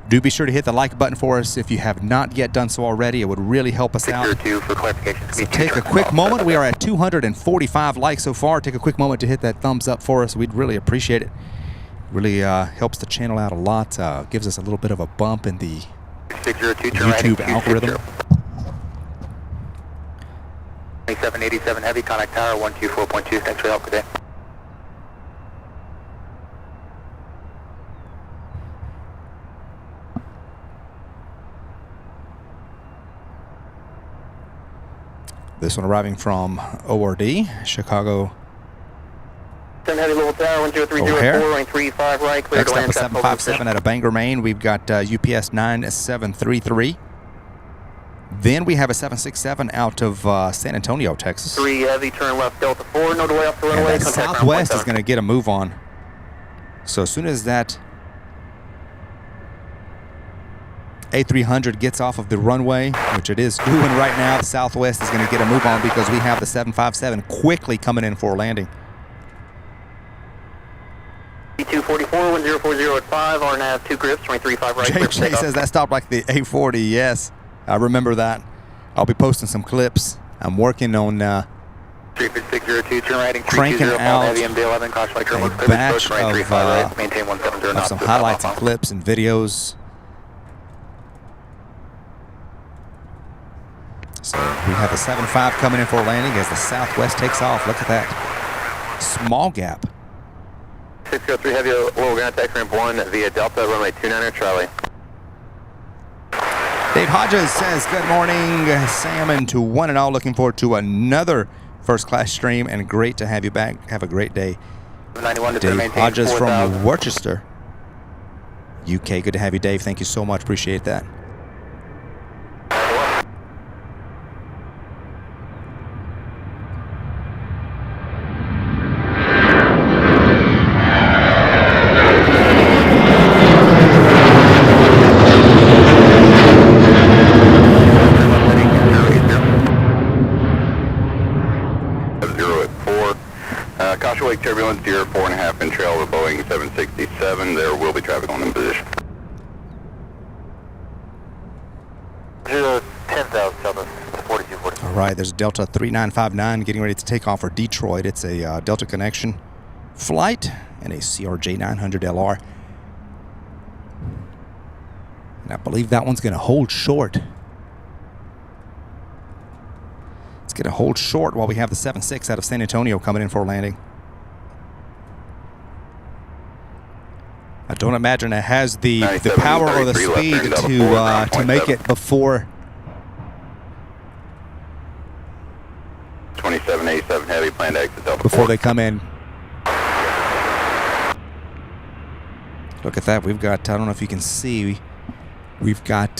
Do be sure to hit the like button for us if you have not yet done so already. It would really help us out. For clarification. So take a quick moment. We are at 245 likes so far. Take a quick moment to hit that thumbs up for us. We'd really appreciate it. Really helps the channel out a lot. Gives us a little bit of a bump in the 602, YouTube algorithm. 2787 heavy, contact tower 124.2. Thanks for your help today. This one arriving from ORD, Chicago. 7 heavy level tower 10304, running 35 right, clear Next to up land. a 757 out of Bangor, Maine. We've got UPS 9733. Then we have a 767 out of San Antonio, Texas. 3 heavy, turn left, Delta 4, no delay off the runway. And that Southwest is going to get a move on. So as soon as that A300 gets off of the runway, which it is doing right now, the Southwest is going to get a move on because we have the 757 quickly coming in for a landing. 244, 1040 at 5, RNAV 2 grips, 23.5 right. JJ says that stopped like the A40, yes. I remember that. I'll be posting some clips. I'm working on 35602, turn right, cranking out heavy MD11, caution light, turn a left, batch right, maintain 170 of knots. some highlights and clips and videos. So we have the 7.5 coming in for a landing as the Southwest takes off. Look at that. Small gap. 603 heavy, low ground taxi ramp 1 via Delta, runway 29 Charlie. Dave Hodges says, good morning, Sam, and to one and all, looking forward to another first-class stream, and great to have you back. Have a great day. 91 to Dave Hodges from Worcester, UK. Good to have you, Dave. Thank you so much. Appreciate that. Turbulence, deer 4.5 inch trail over Boeing 767. There will be traffic on in position. 10,000 Southwest 4240. All right, there's a Delta 3959 getting ready to take off for Detroit. It's a Delta Connection flight and a CRJ 900LR. And I believe that one's going to hold short. It's going to hold short while we have the 7.6 out of San Antonio coming in for a landing. I don't imagine it has the power or the speed to make it before 2787 heavy planned exit Delta before they come in. Look at that. We've got, I don't know if you can see, we've got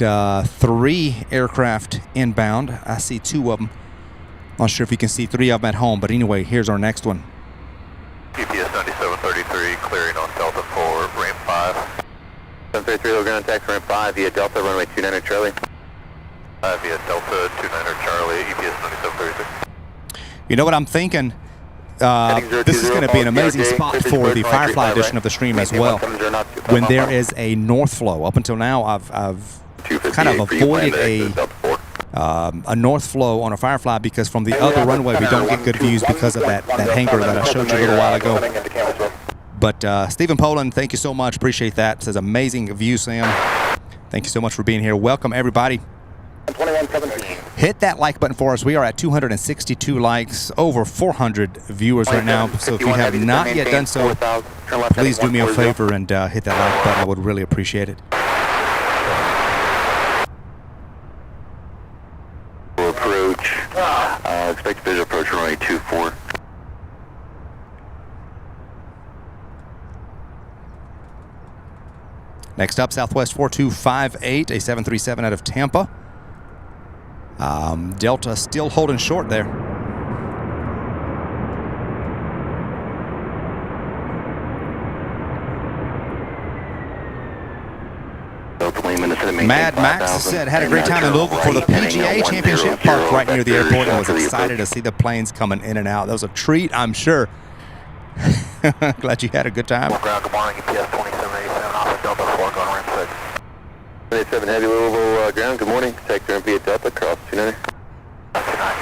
3 aircraft inbound. I see 2 of them. Not sure if you can see 3 of them at home, but anyway, here's our next one. UPS 9733 clearing on Delta 4, ramp 5. 733 low ground taxi ramp 5 via Delta, runway 29 Charlie. Via Delta 29 Charlie, UPS 9733. You know what I'm thinking? This is going to be an amazing spot for the Firefly edition of the stream as well. When there is a north flow. Up until now, I've kind of avoided a north flow on a Firefly because from the other runway we don't get good views because of that hangar that I showed you a little while ago. But Stephen Poland, thank you so much. Appreciate that. It says amazing view, Sam. Thank you so much for being here. Welcome, everybody. 2117. Hit that like button for us. We are at 262 likes, over 400 viewers right now. So if you have not yet done so, please do me a favor and hit that like button. I would really appreciate it. Approach. Expect visual approach runway 24. Next up, Southwest 4258, a 737 out of Tampa. Delta still holding short there. Mad Max said, had a great time in Louisville for the PGA Championship. Parked right near the airport and was excited to see the planes coming in and out. That was a treat, I'm sure. Glad you had a good time. Ground, good morning, UPS 2787, Alpha Delta 4, going ramp 6. 27 Heavy Louisville ground, good morning. Take turn via Delta, cross 29. 29, UPS 2787.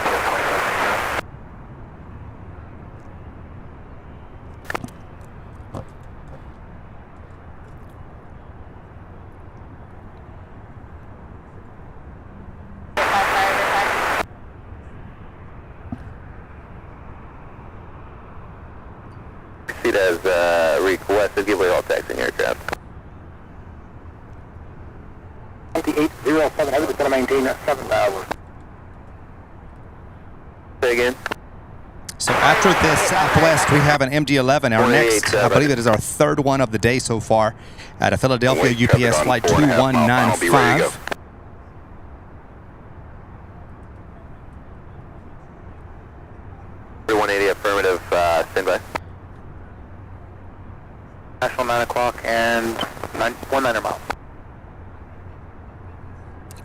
Proceed as requested, give way all taxi in aircraft. 2807, Heavy, going to maintain 7,000. Say again. So after this Southwest, we have an MD-11. Our next, I believe it is our third one of the day so far, at a Philadelphia UPS flight 2195. Affirmative, standby. National 9 o'clock and 1900 miles.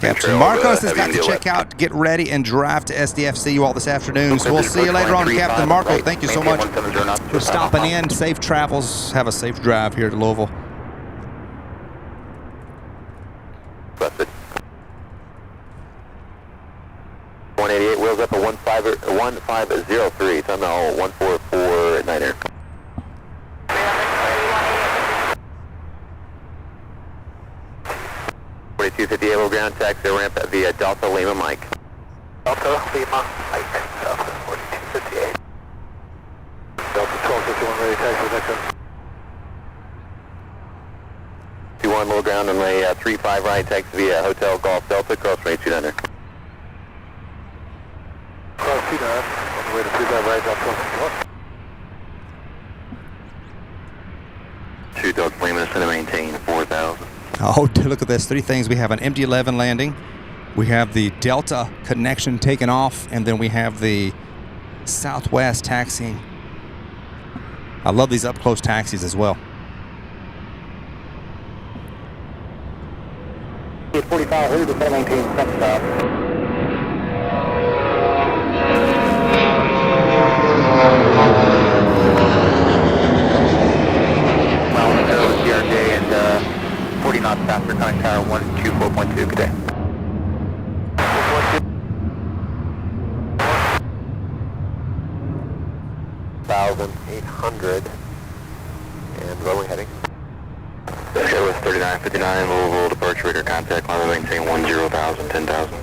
Captain Marcos has got to check out, get ready, and drive to SDF. See you all this afternoon. So we'll see you later on, Captain Marcos. Thank you so much for stopping in. Safe travels. Have a safe drive here to Louisville. Busted. 188, wheels up a 1503. Time now 1449er. 4250 Able ground taxi ramp via Delta Lima Mike. Delta Lima Mike, Delta 4258. Delta 1251, ready to taxi next. 21 low ground on way 35 right, taxi via Hotel Golf Delta, cross range 200. Cross 200, on the way to 35 right, Delta 2 Delta Lima is going to maintain 4,000. Oh, look at this. 3 things. We have an MD-11 landing. We have the Delta connection taken off. And then we have the Southwest taxiing. I love these up-close taxis as well. 45, we're going to maintain 7,000. And 40 knots faster, connect tower 124.2, good day. 1,800 and rolling heading. Airless 3959, Louisville departure radar contact, line maintain 10,000, 10,000.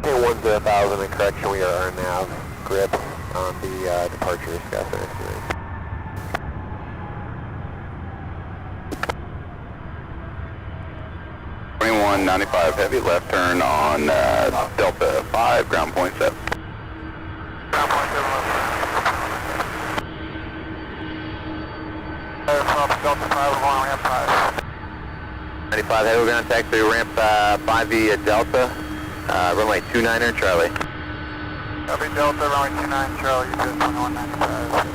10,000 in correction, we are RNAV grip on the departure sky center. 2195 heavy left turn on Delta 5, ground point 7. Ground point 7 left. Delta 5, long ramp 5. 95 heavy ground taxi ramp 5 via Delta, runway 29er Charlie. Copy Delta, runway 29 Charlie, you did 2195.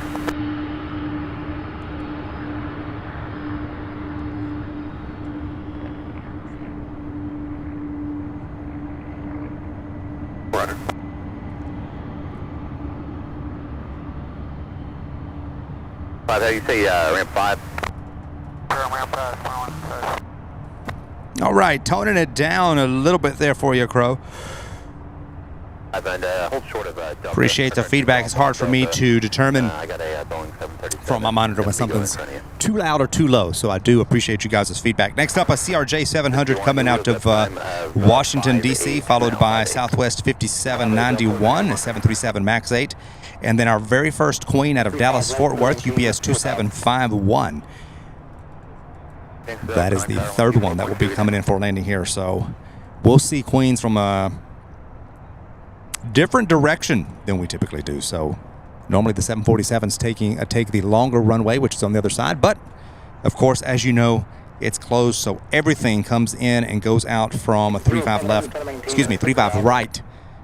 Runner. How do you say ramp 5? Ramp 5, 2195. All right, toning it down a little bit there for you, Crow. And hold short of Delta. Appreciate the feedback. It's hard for me to determine I got a Boeing 737 from my monitor when something's too loud or too low, so I do appreciate you guys' feedback. Next up, a CRJ 700 coming out of Washington, D.C., followed by Southwest 5791, a 737 MAX 8, and then our very first Queen out of Dallas-Fort Worth, UPS 2751. That is the third one that will be coming in for landing here, so we'll see Queens from a different direction than we typically do. So normally the 747s take the longer runway, which is on the other side, but of course, as you know, it's closed, so everything comes in and goes out from a 35 right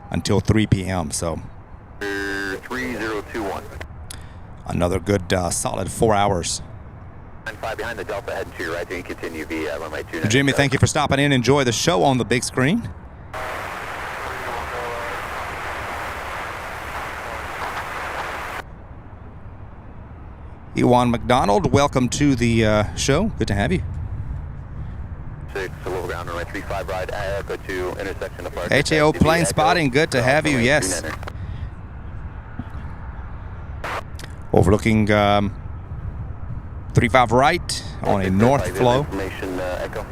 until 3 p.m. So 3021. another good solid 4 hours 95 behind the Delta, heading to your right, and continue via runway 29. Jimmy, thank you for stopping in. Enjoy the show on the big screen. Ewan McDonald, welcome to the show. Good to have you. 6 to Louisville ground, runway 35 right, go to intersection of Park. HAO plane spotting, good to have you, yes. Overlooking 35 right on a north flow. Information, Echo.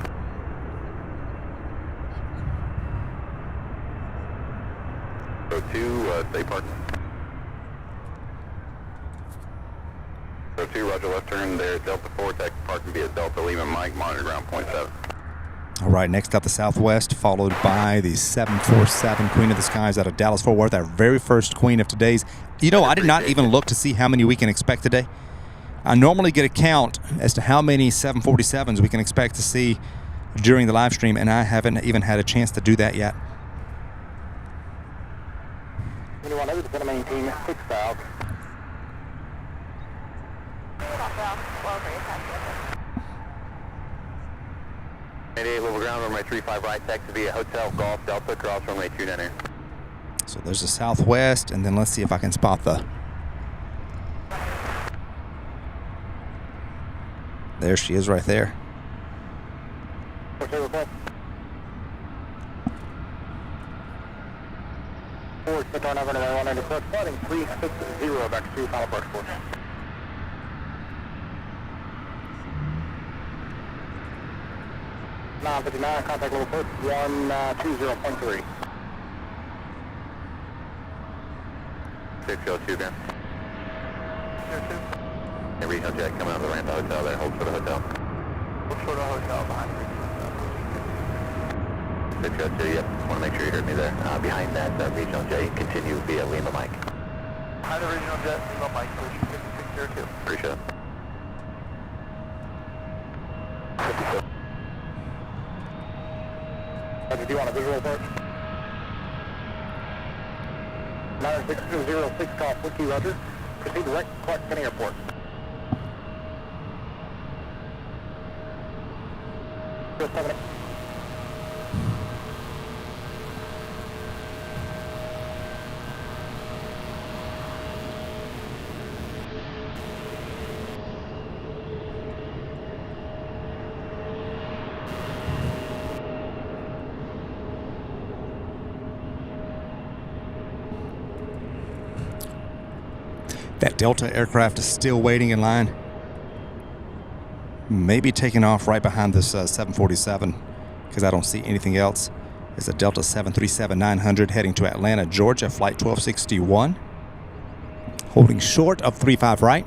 Go to stay parked. Go to Roger left turn there, Delta 4, tech parking via Delta Lima Mike, monitor ground point 7. All right, next up the Southwest, followed by the 747 Queen of the Skies out of Dallas-Fort Worth, our very first Queen of today's. You know, I did not even look to see how many we can expect today. I normally get a count as to how many 747s we can expect to see during the live stream, and I haven't even had a chance to do that yet. 21 over to maintain 6,000. 88 Louisville ground, runway 35 right, taxi via Hotel Golf Delta, cross runway 29. So there's the Southwest, and then let's see if I can spot the... There she is right there. Okay, report. 4, sit on over to 194, spotting 360 back to final park force. 959, contact Worldport 120.3. 602 again. 602. A regional jet coming out of the ramp hotel there, hold for the hotel. Hold for the hotel behind the regional jet. 602, yep, just want to make sure you heard me there. Behind that regional jet, you continue via Lima Mike. Behind the regional jet, Lima Mike, push 5602. Appreciate it. 57. Do you want a visual report? 9606, call Flicky Roger. Proceed direct to Clark County Airport. Just 7. That Delta aircraft is still waiting in line. Maybe taking off right behind this 747 because I don't see anything else. It's a Delta 737-900 heading to Atlanta, Georgia, flight 1261. Holding short of 35 right.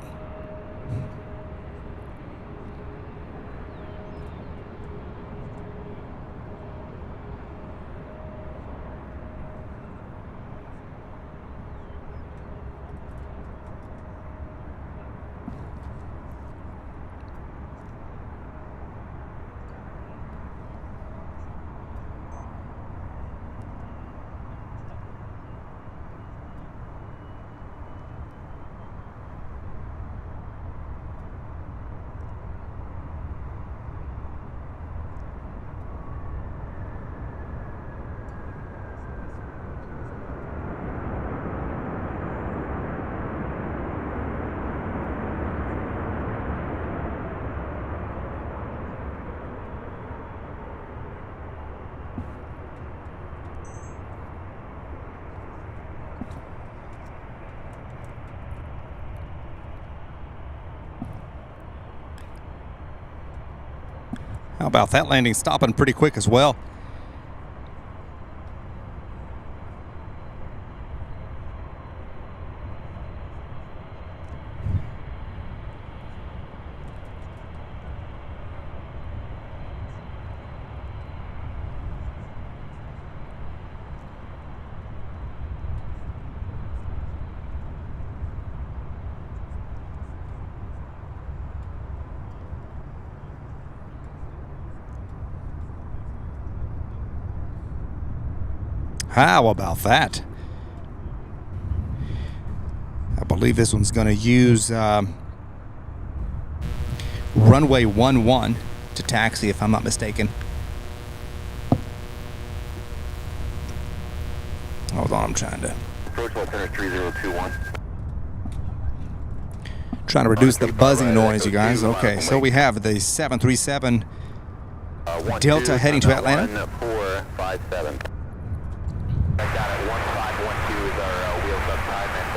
How about that landing stopping pretty quick as well? How about that? I believe this one's going to use runway 11 to taxi, if I'm not mistaken. Hold on, I'm trying to reduce the buzzing noise, you guys. Okay, so we have the 737 Delta heading to Atlanta. 457. I got it. 1512 is our wheels up time and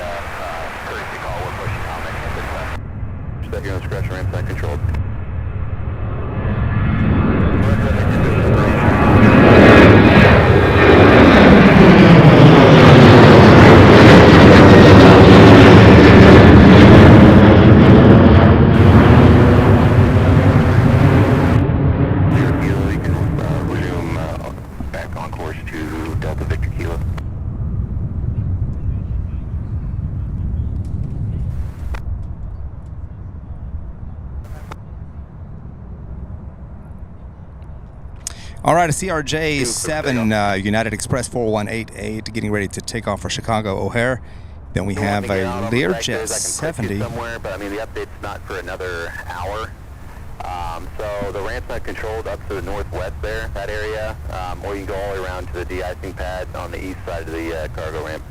courtesy call. We're pushing on that campus left. Set your own scratch ramp side controlled. All right, a CRJ-7 United Express 4188 getting ready to take off for Chicago O'Hare. Then we have a Learjet 70. Somewhere, but I mean the update's not for another hour. So the ramp's not controlled up to the northwest there, that area, or you can go all the way around to the de-icing pad on the east side of the cargo ramp.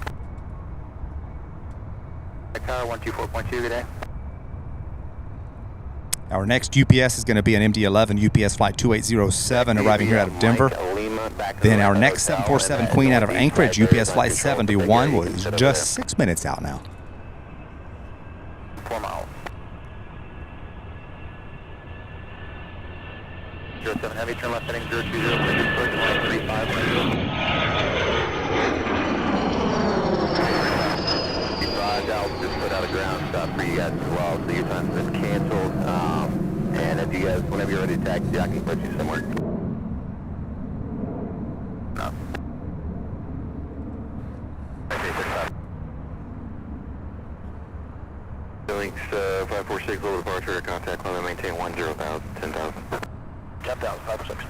Tower 124.2 today. Our next UPS is going to be an MD-11 UPS flight 2807 arriving here out of Denver. Then our next 747 Queen out of Anchorage, UPS flight 71, was just 6 minutes out now. 4 miles. 07 Heavy, turn left heading 020, approach line 3510. 5 dials just put out a ground stop for you guys as well, so your time's been canceled. And if you guys, whenever you're ready to taxi, I can put you somewhere. No. Links 546, low departure, contact limit, maintain 10,000, 10,000. 10,000, 546.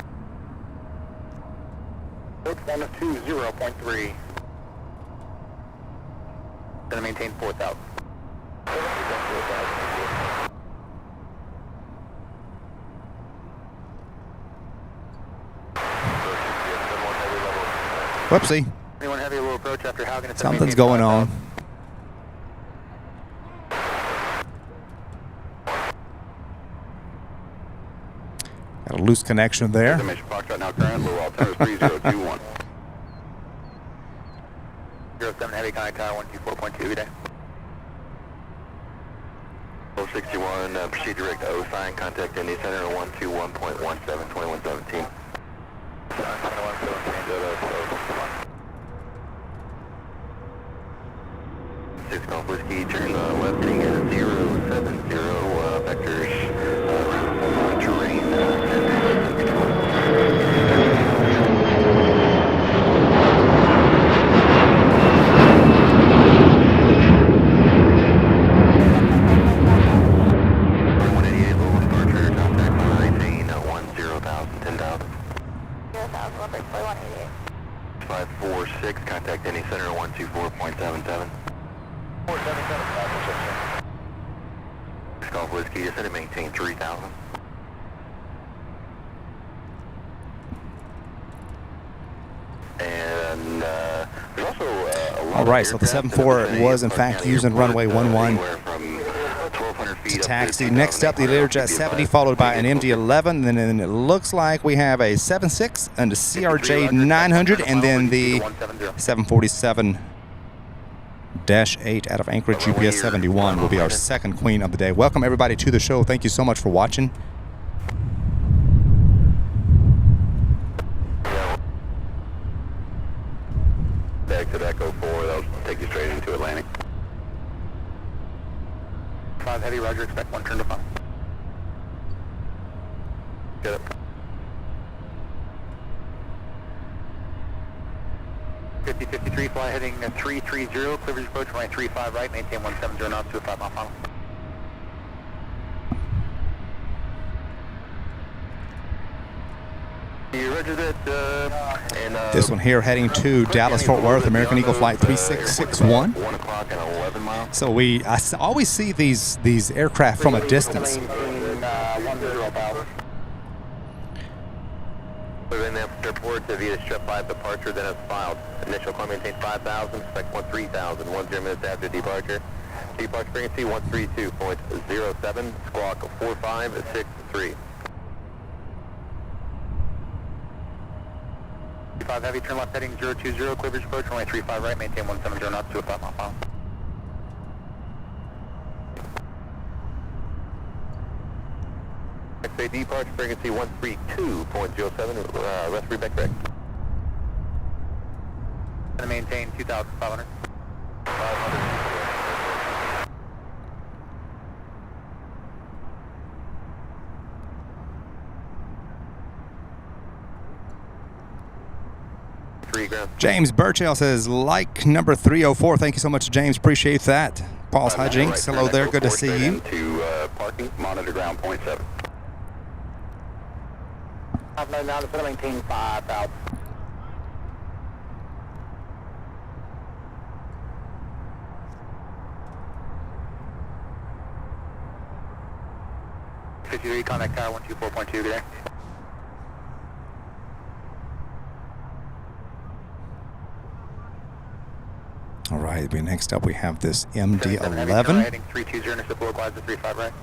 Approach 120.3. Gonna maintain 4,000. Whoopsie. Anyone heavy low approach after Haugen? Something's going on. Got a loose connection there. Foxtrot now current, low altimeter 3021. 07 Heavy, contact tower 124.2 today. 061, proceed direct to O sign, contact Indy Center 121.17, 2117. 6 Golf Whiskey, turn left heading at 070, vectors around terrain, control. Contact any center 124.77. 477. Golf Whiskey, just had to maintain 3,000. And there's also a lot. All right, so the 74 was in fact using runway 11 to taxi. Next up, the Learjet 70, followed by an MD-11. Then it looks like we have a 76 and a CRJ 900, and then the 747-8 out of Anchorage, UPS 71 will be our second Queen of the day. Welcome everybody to the show. Thank you so much for watching. Exit Echo 4, that'll take you straight into Atlantic. 5 Heavy, roger, expect 1 turn to 5. Get it. 5053, fly heading 330, clearance approach runway 35 right, maintain 170 knots to a 5 mile final. This one here heading to Dallas Fort Worth, American Eagle flight 3661. 1 o'clock and 11 miles. So I always see these aircraft from a distance. 10,000. Within the airport to via strip 5 departure, then it's filed. Initial climb maintain 5,000, expect 13,000, 10 minutes after departure. Departure frequency 132.07, squawk 4563. 5 heavy, turn left heading 020, cleavage approach, runway 35 right, maintain 170 knots to a 5 mile final. XA departure frequency 132.07, rest reback correct. And maintain 2,500. 500. James Burchell says, like number 304. Thank you so much, James. Appreciate that. Paul's Hijinks. Hello there. Good to see you. To parking, monitor ground point 7. 599, it's going to maintain 5,000. Contact tower 124.2 there. All right, next up we have this MD-11. Heading 320, intercept localizer 35 right.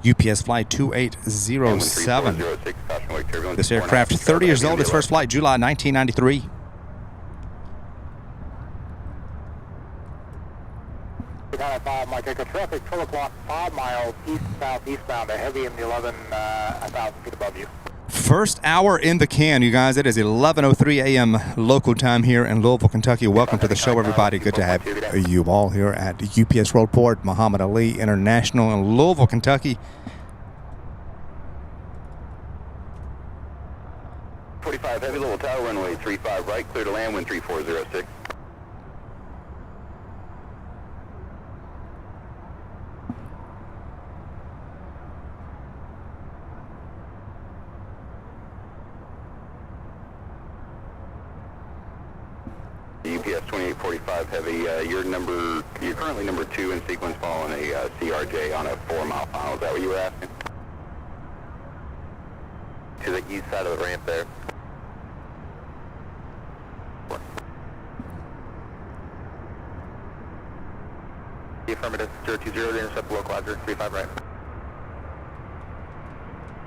UPS flight 2807. This aircraft, 30 years old, its first flight, July 1993. Mike Echo traffic, 12 o'clock, 5 miles east-southeastbound, a heavy MD-11, 1,000 feet above you. First hour in the can, you guys. It is 11:03 a.m. local time here in Louisville, Kentucky. Welcome to the show, everybody. Good to have you all here at UPS Worldport, Muhammad Ali International in Louisville, Kentucky. 45 heavy, level tower, runway 35 right, clear to land, wind 3406. UPS 2845 heavy, you're currently number 2 in sequence following a CRJ on a 4-mile final. Is that what you were asking? To the east side of the ramp there. The affirmative, 020, the intercept localizer 35 right.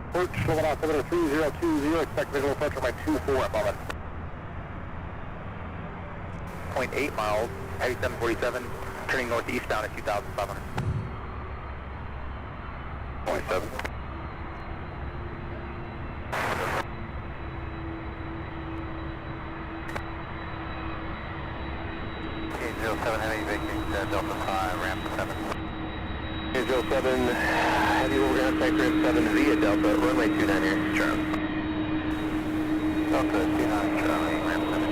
Approach, level altimeter 3020, expect visual approach by 24 at moment. 0.8 miles, heavy 747, turning northeastbound at 2,500. 0.7. Okay, 07 heavy, vacating Delta 5, ramp 7. Okay, 07, heavy, we're going to take ramp 7 via Delta, runway 29 here, Charlie. Delta 29, Charlie, ramp 7.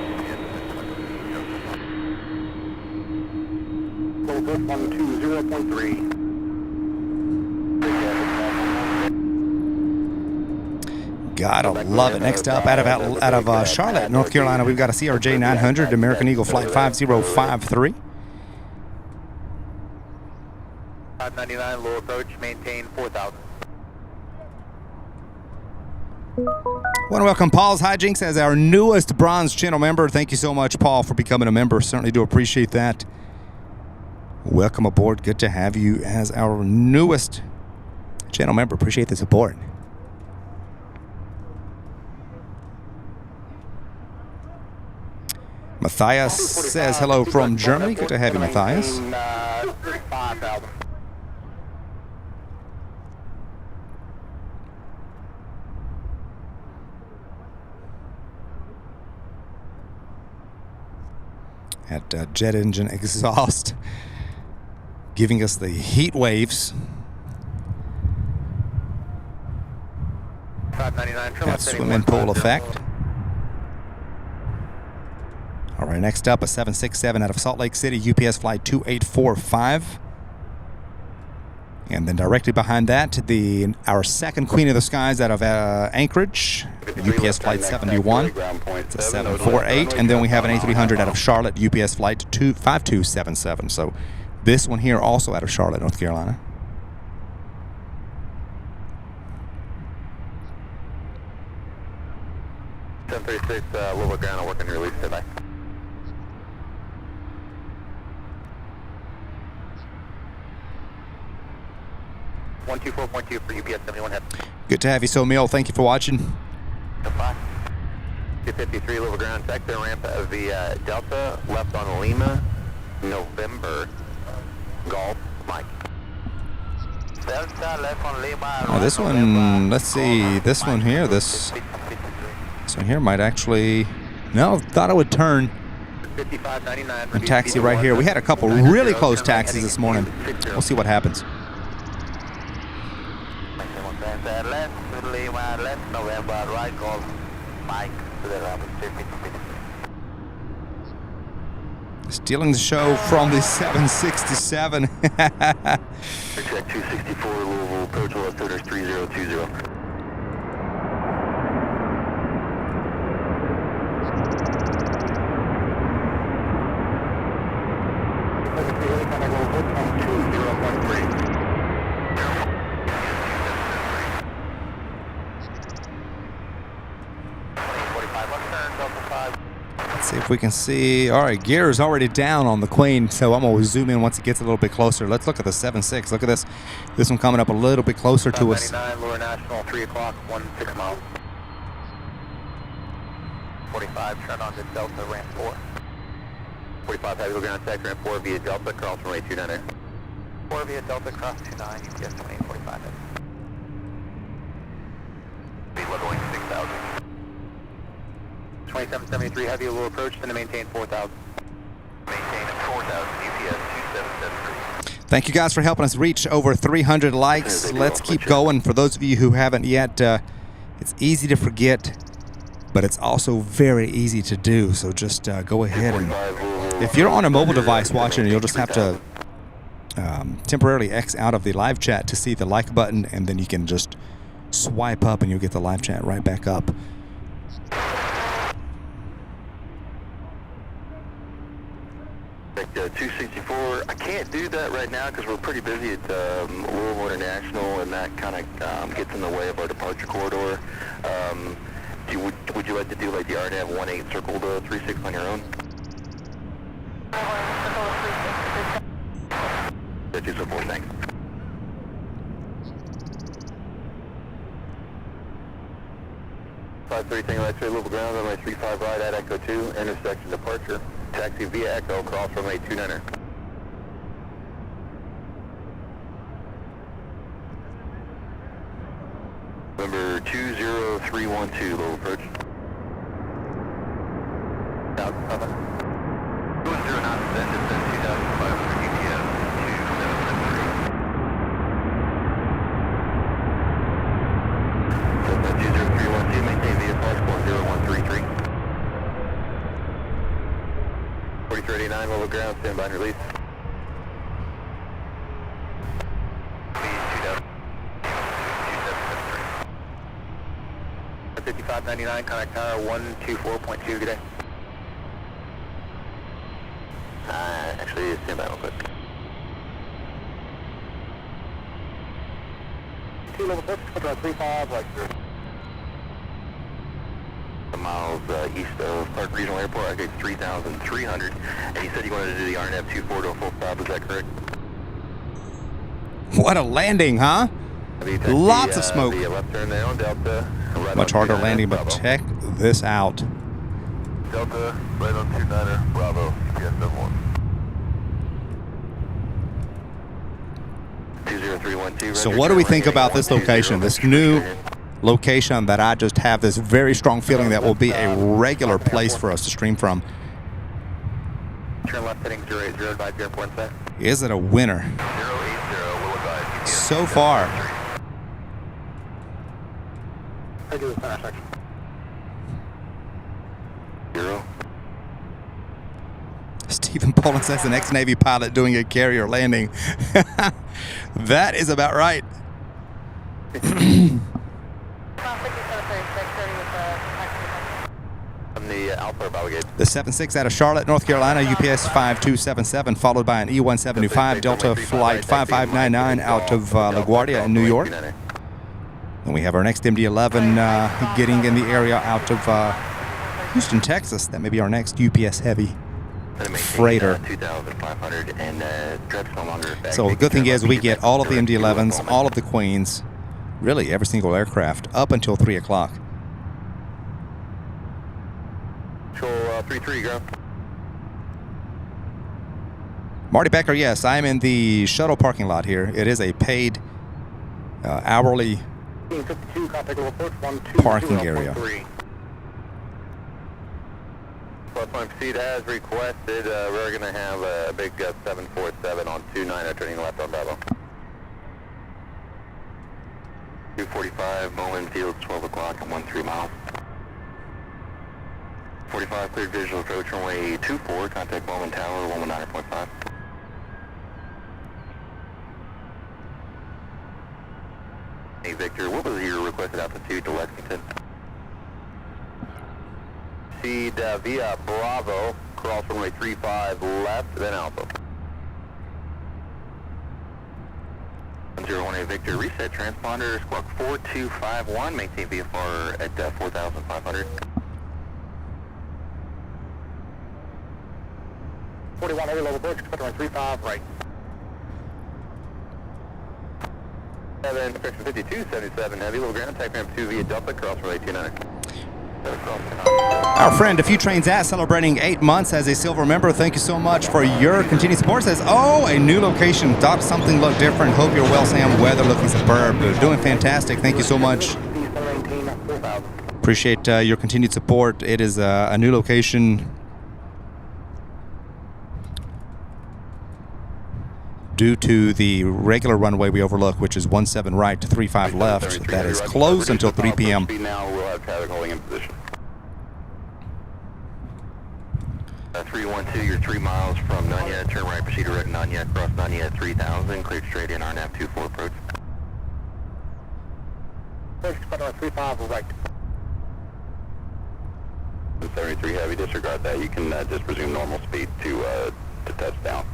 Worldport 120.3. Gotta love it. Next up, out of Charlotte, North Carolina, we've got a CRJ 900, American Eagle Flight 5053. 599, low approach, maintain 4,000. Want to welcome Paul's Hijinks as our newest bronze channel member. Thank you so much, Paul, for becoming a member. Certainly do appreciate that. Welcome aboard. Good to have you as our newest channel member. Appreciate the support. Matthias says hello from Germany. Good to have you, Matthias. 5,000. At jet engine exhaust, giving us the heat waves. 599, That swimming pool effect. All right, next up, a 767 out of Salt Lake City, UPS flight 2845. And then directly behind that, our second Queen of the Skies out of Anchorage, UPS flight 71. It's a 748. And then we have an A300 out of Charlotte, UPS flight 5277. So this one here also out of Charlotte, North Carolina. 736, Louisville ground, I'll work on your release, bye. One 24.2 for UPS 71 head. Good to have you, so Emil. Thank you for watching. 253 Louisville ground, sector ramp of the Delta, left on Lima, November, Golf, Mike. Delta, left on Lima. Now this one, let's see, this one here, this one here might actually, no, thought it would turn 5599 and taxi right here. We had a couple really close taxis this morning. We'll see what happens. Left Lima, left November, right Golf, Mike to the ramp. Stealing the show from the 767. Check 264 Louisville, approach left owners 3020. Let's see if we can see. All right, gear is already down on the Queen, so I'm going to zoom in once it gets a little bit closer. Let's look at the 7.6. Look at this. This one coming up a little bit closer to us. 99 Lower National, 3 o'clock, 16 miles. 45, turn on to Delta, ramp 4. 45, heavy look ground, sector ramp 4 via Delta, cross runway 29. 4 via Delta, cross 29, UPS 2845. Speed level 6000. 2773 heavy, low approach, and to maintain 4000. Maintain at 4000, UPS 2773. Thank you guys for helping us reach over 300 likes. Let's keep going. For those of you who haven't yet, it's easy to forget, but it's also very easy to do. So just go ahead and, if you're on a mobile device watching, you'll just have to temporarily X out of the live chat to see the like button, and then you can just swipe up and you'll get the live chat right back up. Check 264. I can't do that right now because we're pretty busy at Louisville International, and that kind of gets in the way of our departure corridor. Would you like to do like the RNAV 18 circle to 36 on your own? Yeah, 264, thanks. Five 3 Tango X-ray, Louisville ground, runway 35 right at Echo 2, intersection departure. Taxi via Echo, cross runway 29er. Number 20312, low approach. South 7. 209, descend 2500 UPS 2773. 20312, maintain VFR score 0133. 4389, level ground, stand by and release. Please, 5599, contact tower 124.2, good day. Actually, stand by real quick. 2 level 6, 35, like miles east of Park Regional Airport. I get 3,300, and you said you wanted to do the RNF 24 to a full stop, is that correct? What a landing, huh? Lots of smoke. Left turn there on Delta. Right Much harder landing, but check this out. Delta, right on 29er, Bravo, UPS 71. 20312. So what do we think about this location, this new location that I just have this very strong feeling that will be a regular place for us to stream from? Turn left heading 080, advise airport set. Is it a winner? 080, will advise. So far. I do the fast section. 0. Stephen Poland says an ex-Navy pilot doing a carrier landing. That is about right. From the Alpha Avgeks. The 7.6 out of Charlotte, North Carolina, UPS 5277, followed by an E175 Delta Flight 5599 out of LaGuardia in New York. And we have our next MD-11 getting in the area out of Houston, Texas. That may be our next UPS heavy freighter. 2,500 and straps no longer effective. So the good thing is we get all of the MD-11s, all of the Queens, really every single aircraft up until 3 o'clock. Control 3-3, go. Marty Becker, yes, I'm in the shuttle parking lot here. It is a paid hourly 52, contact report, parking area. Platform seat as requested. We're going to have a big 747 on 29 turning left on Bravo. 245, Bowman Field, 12 o'clock and 13 miles. 45, cleared visual approach runway 24, contact Bowman Tower, 119.5. Hey Victor, what was your requested altitude to Lexington? Proceed via Bravo, cross runway 35 left, then Alpha. 101A Victor, reset transponder, squawk 4251, maintain VFR at 4,500. 41 heavy level approach, expect runway 35 right. 5277 heavy, level ground, type ramp 2 via Delta, cross runway 29. Our friend, a few trains at, celebrating 8 months as a silver member. Thank you so much for your continued support. Says, oh, a new location. Thought something looked different. Hope you're well, Sam. Weather looking superb. You're doing fantastic. Thank you so much. Appreciate your continued support. It is a new location due to the regular runway we overlook, which is 17 right to 35 left. That is closed until 3 p.m. Now we'll have traffic holding in position. 312, you're 3 miles from Nanya. Turn right, proceed direct Nanya. Cross Nanya at 3000. Cleared straight in RNAV 24 approach. Expect on 35 right. 73 heavy, disregard that. You can just resume normal speed to touchdown.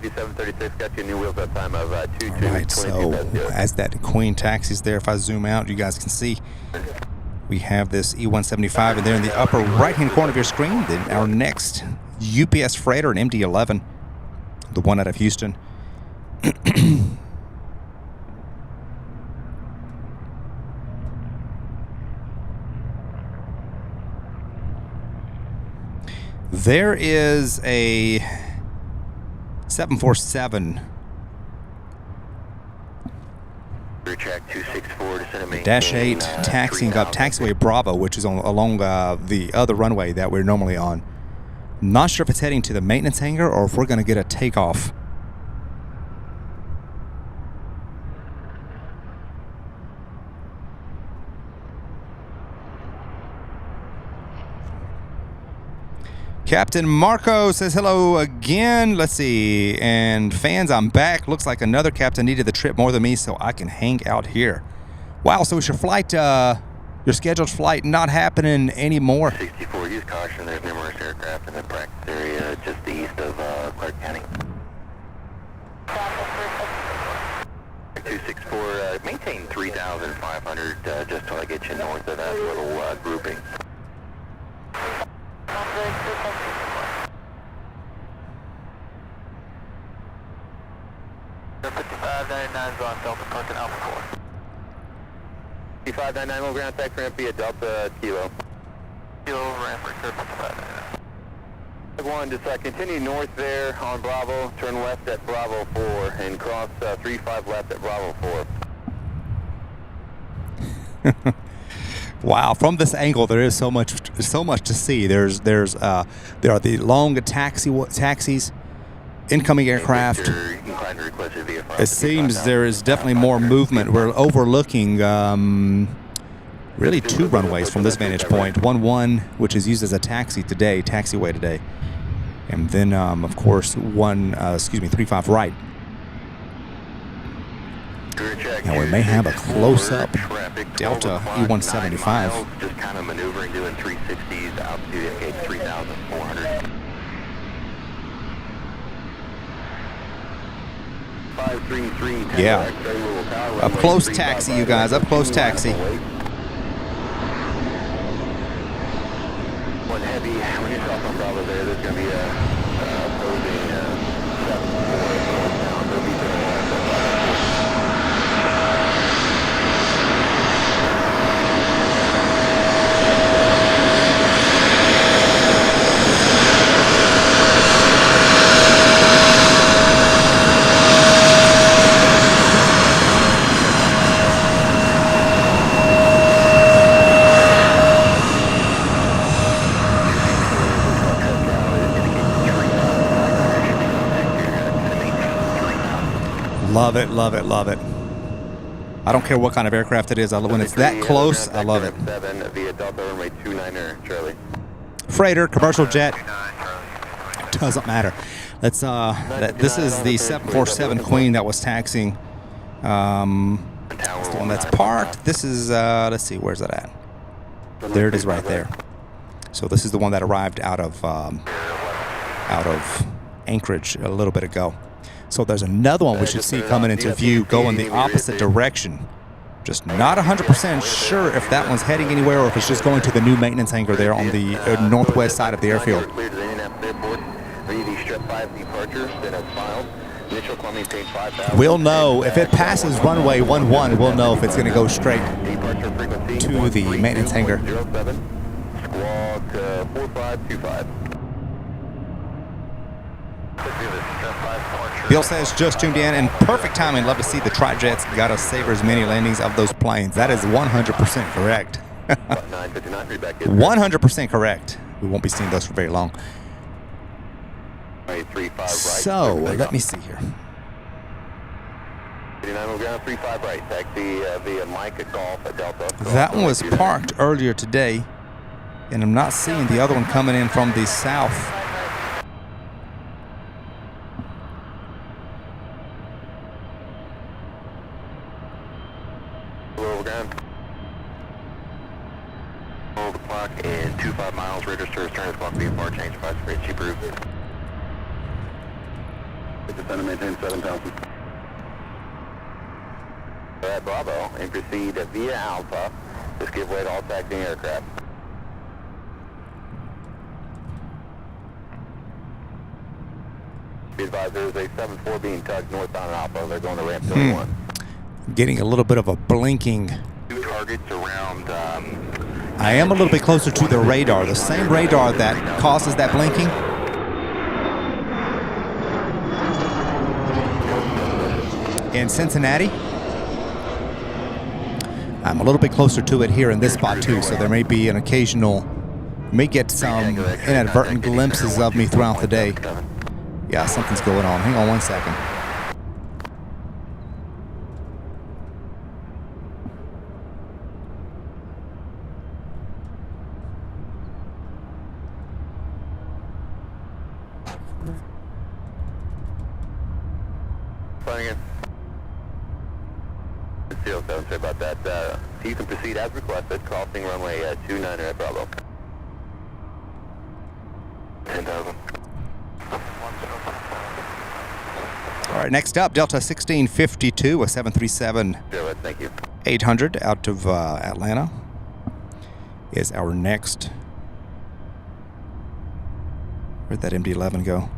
736 got you a new wheels that time of 22. All right, so as that Queen taxis there, if I zoom out, you guys can see we have this E175, and there in the upper right-hand corner of your screen, then our next UPS freighter, an MD-11, the one out of Houston. There is a 747 Dash 8 taxiing up taxiway Bravo, which is along the other runway that we're normally on. Not sure if it's heading to the maintenance hangar or if we're going to get a takeoff. Captain Marco says hello again. Let's see. And fans, I'm back. Looks like another captain needed the trip more than me, so I can hang out here. Wow, so is your flight, your scheduled flight not happening anymore? 64, use caution. There's numerous aircraft in the practice area just east of Clark County. 264, maintain 3,500 just till I get you north of that little grouping. 5599's on Delta Park and Alpha 4. 5599 will ground tax ramp via Delta Kilo. Kilo ramp for 5599. 1, just continue north there on Bravo, turn left at Bravo 4, and cross 35 left at Bravo 4. Wow, from this angle there is so much to see. There are the long taxis, incoming aircraft. It seems there is definitely more movement. We're overlooking really 2 runways from this vantage point. 1-1, which is used as a taxiway today, and then of course 35 right. Now we may have a close-up Delta E175. Just kind of maneuvering, doing 360s, altitude indicate 3,400. 533. Yeah. Up close taxi, you guys. Up close taxi. One heavy, when you're south on Bravo there, there's going to be a opposing 7-4 down. There'll be Love it, love it, love it. I don't care what kind of aircraft it is. When it's that close, I love it. 7 via Delta runway 29er, Charlie. Freighter, commercial jet, doesn't matter. Let's this is the 747 Queen that was taxiing. It's the one that's parked. This is let's see, where's that at? There it is, right there. So this is the one that arrived out of Anchorage a little bit ago. So there's another one we should see coming into view going the opposite direction. Just not 100% sure if that one's heading anywhere or if it's just going to the new maintenance hangar there on the northwest side of the airfield. We'll know if it passes runway 11, we'll know if it's going to go straight to the maintenance hangar. Squawk 4525. Bill says just tuned in and perfect timing. Love to see the tri-jets. Got to savor as many landings of those planes. That is 100% correct. 100% correct. We won't be seeing those for very long. So let me see here. 35 right, taxi via Mike Golf at Delta. That one was parked earlier today, and I'm not seeing the other one coming in from the south. Hold the clock and 25 miles, register, turn the clock, VFR, change price, rate, cheap route. Descend and maintain 7,000. At Bravo, and proceed via Alpha. Just give way to all taxiing aircraft. Be advised, there is a 7-4 being tugged northbound Alpha. They're going to ramp 31. Getting a little bit of a blinking. Two targets around. I am a little bit closer to the radar. The same radar that causes that blinking. In Cincinnati. I'm a little bit closer to it here in this spot too, so there may be an occasional, may get some inadvertent glimpses of me throughout the day. Yeah, something's going on. Hang on one second. Sorry about that. You can proceed as requested, crossing runway 29er at Bravo. 10,000. All right, next up, Delta 1652, a 737 Thank you. 800 out of Atlanta is our next. Where'd that MD-11 go?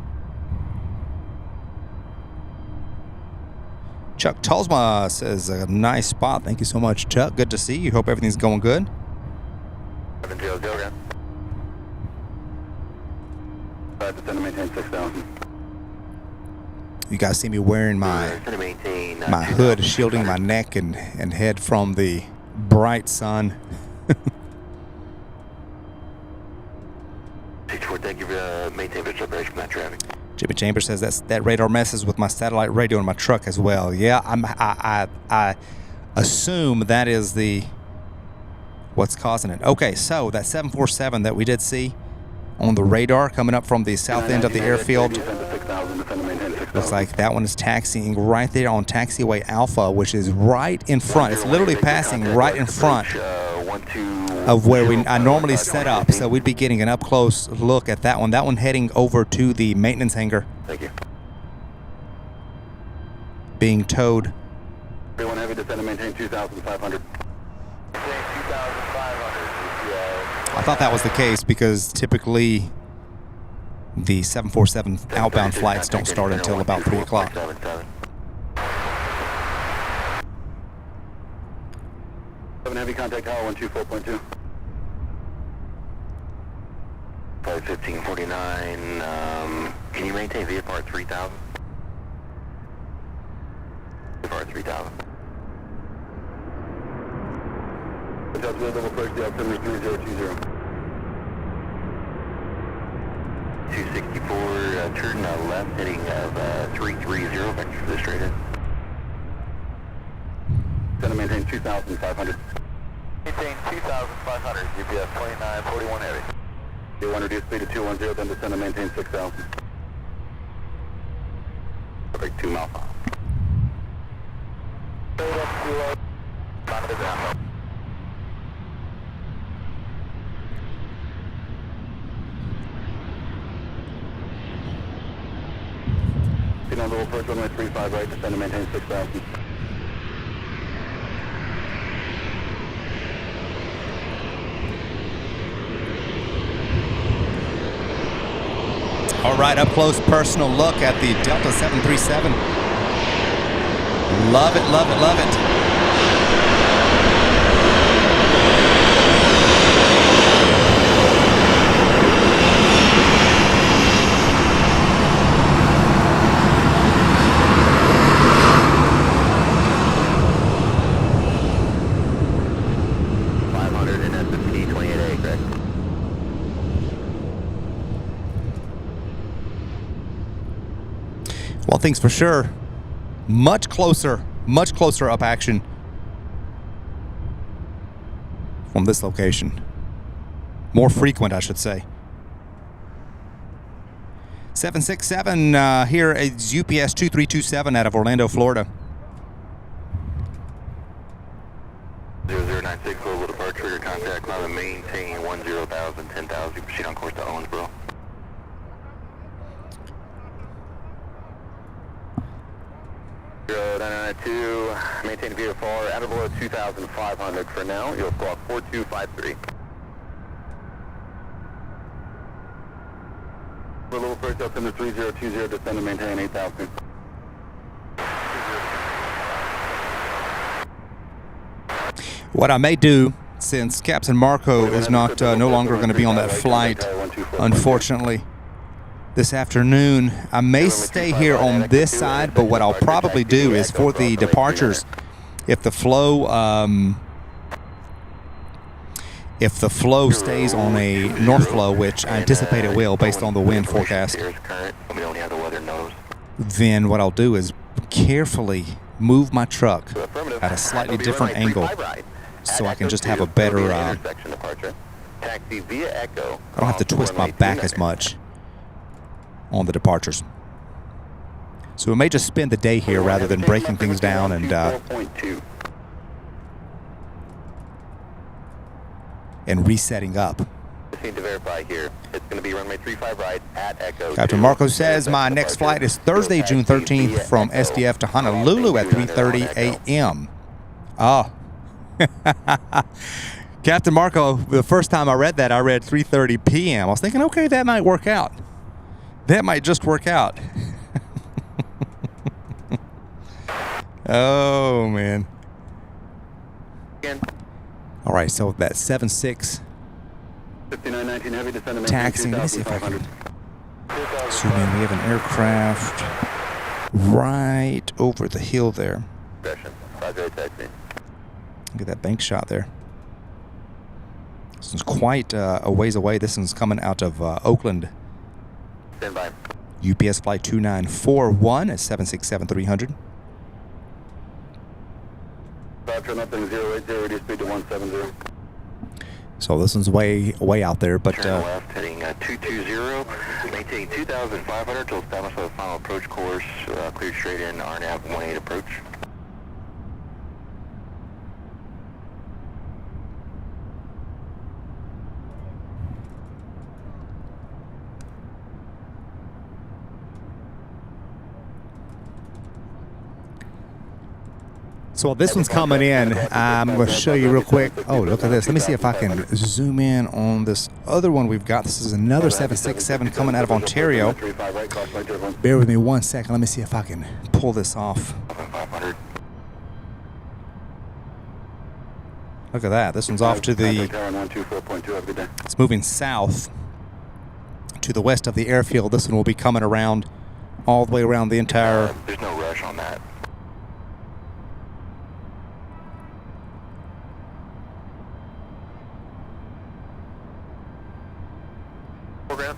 Chuck Tolsma says a nice spot. Thank you so much, Chuck. Good to see you. Hope everything's going good. 7-0, descend and maintain 6,000. You guys see me wearing my hood, shielding my neck and head from the bright sun. Thank you for maintaining visual separation from that traffic. Jimmy Chambers says that radar messes with my satellite radio in my truck as well. Yeah, I assume that is what's causing it. Okay, so that 747 that we did see on the radar coming up from the south end of the airfield, looks like that one is taxiing right there on taxiway Alpha, which is right in front. It's literally passing right in front of where I normally set up, so we'd be getting an up-close look at that one. That one heading over to the maintenance hangar. Thank you. being towed. 31 heavy, descend and maintain 2,500. I thought that was the case because typically the 747 outbound flights don't start until about 3 o'clock. 7 heavy, contact tower 124.2. Flight 1549, can you maintain VFR 3000? VFR 3000. Delta level first, the altimeter 3020. 264, turn left, heading of 330, vector for the straight in. Gonna maintain 2,500. Maintain 2,500, UPS 2941 heavy. D1 reduce speed to 210, then descend and maintain 6,000. Perfect, 2 miles off. Straight up to bottom of the ground. Speed on level first, runway 35 right, descend and maintain 6,000. All right, up close personal look at the Delta 737. Love it, love it, love it. Well, things for sure, much closer up action from this location. More frequent, I should say. 767 here is UPS 2327 out of Orlando, Florida. 0096, global departure, your contact, climb and maintain 10,000, 10,000, proceed on course to Owensboro. Maintain VFR at or below 2,500 for now. You'll squawk 4253. For level first, altimeter 3020, descend and maintain 8,000. What I may do, since Captain Marco is not no longer going to be on that flight, unfortunately, this afternoon, I may stay here on this side, but what I'll probably do is for the departures, if the flow stays on a north flow, which I anticipate it will based on the wind forecast, then what I'll do is carefully move my truck at a slightly different angle so I can just have a better, I don't have to twist my back as much on the departures. So we may just spend the day here rather than breaking things down and resetting up. Just need to verify here. It's going to be runway 35 right at Echo. Captain Marco says my next flight is Thursday, June 13th from SDF to Honolulu at 3:30 a.m. Oh. Captain Marco, the first time I read that, I read 3:30 p.m. I was thinking, okay, that might work out. That might just work out. Oh, man. All right, so that 76 taxi. Let me see if I can zoom in. We have an aircraft right over the hill there. Look at that bank shot there. This is quite a ways away. This one's coming out of Oakland. Stand by. UPS flight 2941 at 767-300. Nothing 080, reduce speed to 170. So this one's way out there, but turn left, heading 220, maintain 2,500 to establish the final approach course, clear straight in, RNAV 18 approach. So while this one's coming in, I'm going to show you real quick. Oh, look at this. Let me see if I can zoom in on this other one we've got. This is another 767 coming out of Ontario. Bear with me 1 second. Let me see if I can pull this off. Look at that. This one's off to the... It's moving south to the west of the airfield. This one will be coming around all the way around the entire... There's no rush on that. Program.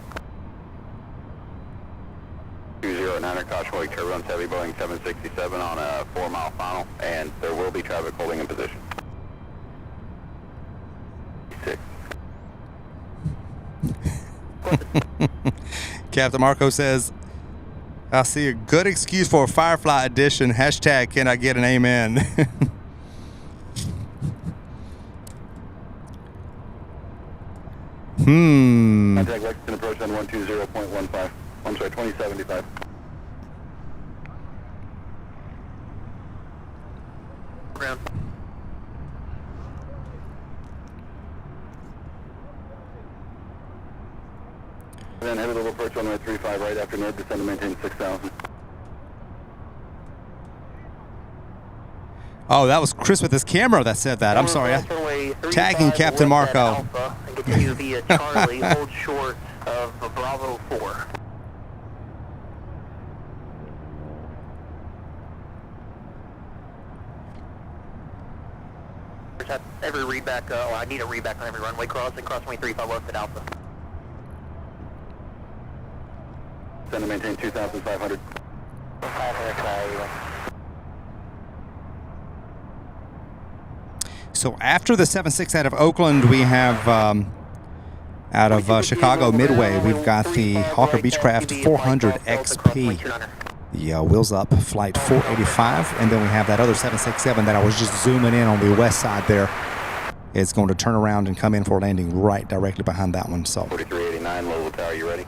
209er caution wake turbulence heavy Boeing 767 on a 4-mile final, and there will be traffic holding in position. 6. Captain Marco says, I see a good excuse for a Firefly edition. Hashtag, can I get an amen? Contact Lexington approach on 120.15. I'm sorry, 2075. Program. Then heavy level approach runway 35 right after north, descend to maintain 6,000. Oh, that was Chris with his camera that said that. I'm sorry. Tagging Captain Marco. And continue via Charlie, hold short of Bravo 4. Every readback, I need a readback on every runway crossing, crossway 35 left at Alpha. Descend to maintain 2,500. 500, So after the 76 out of Oakland, we have out of Chicago Midway, we've got the Hawker Beechcraft 400 XP. Yeah, wheels up, flight 485, and then we have that other 767 that I was just zooming in on the west side there. It's going to turn around and come in for a landing right directly behind that one. So 4389, Louisville Tower, you ready?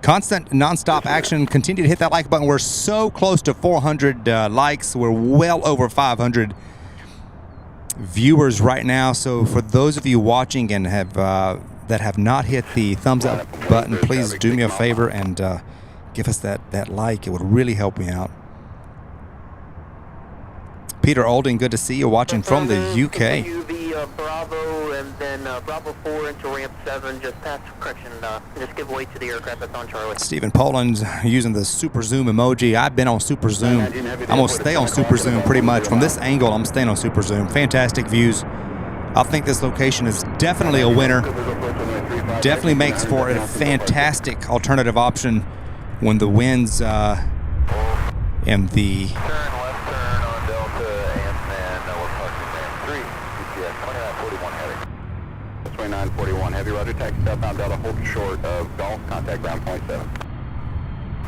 constant non-stop action. Continue to hit that like button. We're so close to 400 likes. We're well over 500 viewers right now. So for those of you watching and have that have not hit the thumbs up button, please do me a favor and give us that like. It would really help me out. Peter Olding, good to see you watching from the UK. Bravo and then Bravo 4 into ramp 7, just past correction, just give way to the aircraft that's on Charlie. Stephen Poland using the super zoom emoji. I've been on super zoom. I'm gonna stay on super zoom pretty much. From this angle, I'm staying on super zoom. Fantastic views. I think this location is definitely a winner. Definitely makes for a fantastic alternative option when the winds and the Runway 941 heavy, roger, taxi southbound Delta, hold short of Golf, contact ground point 7.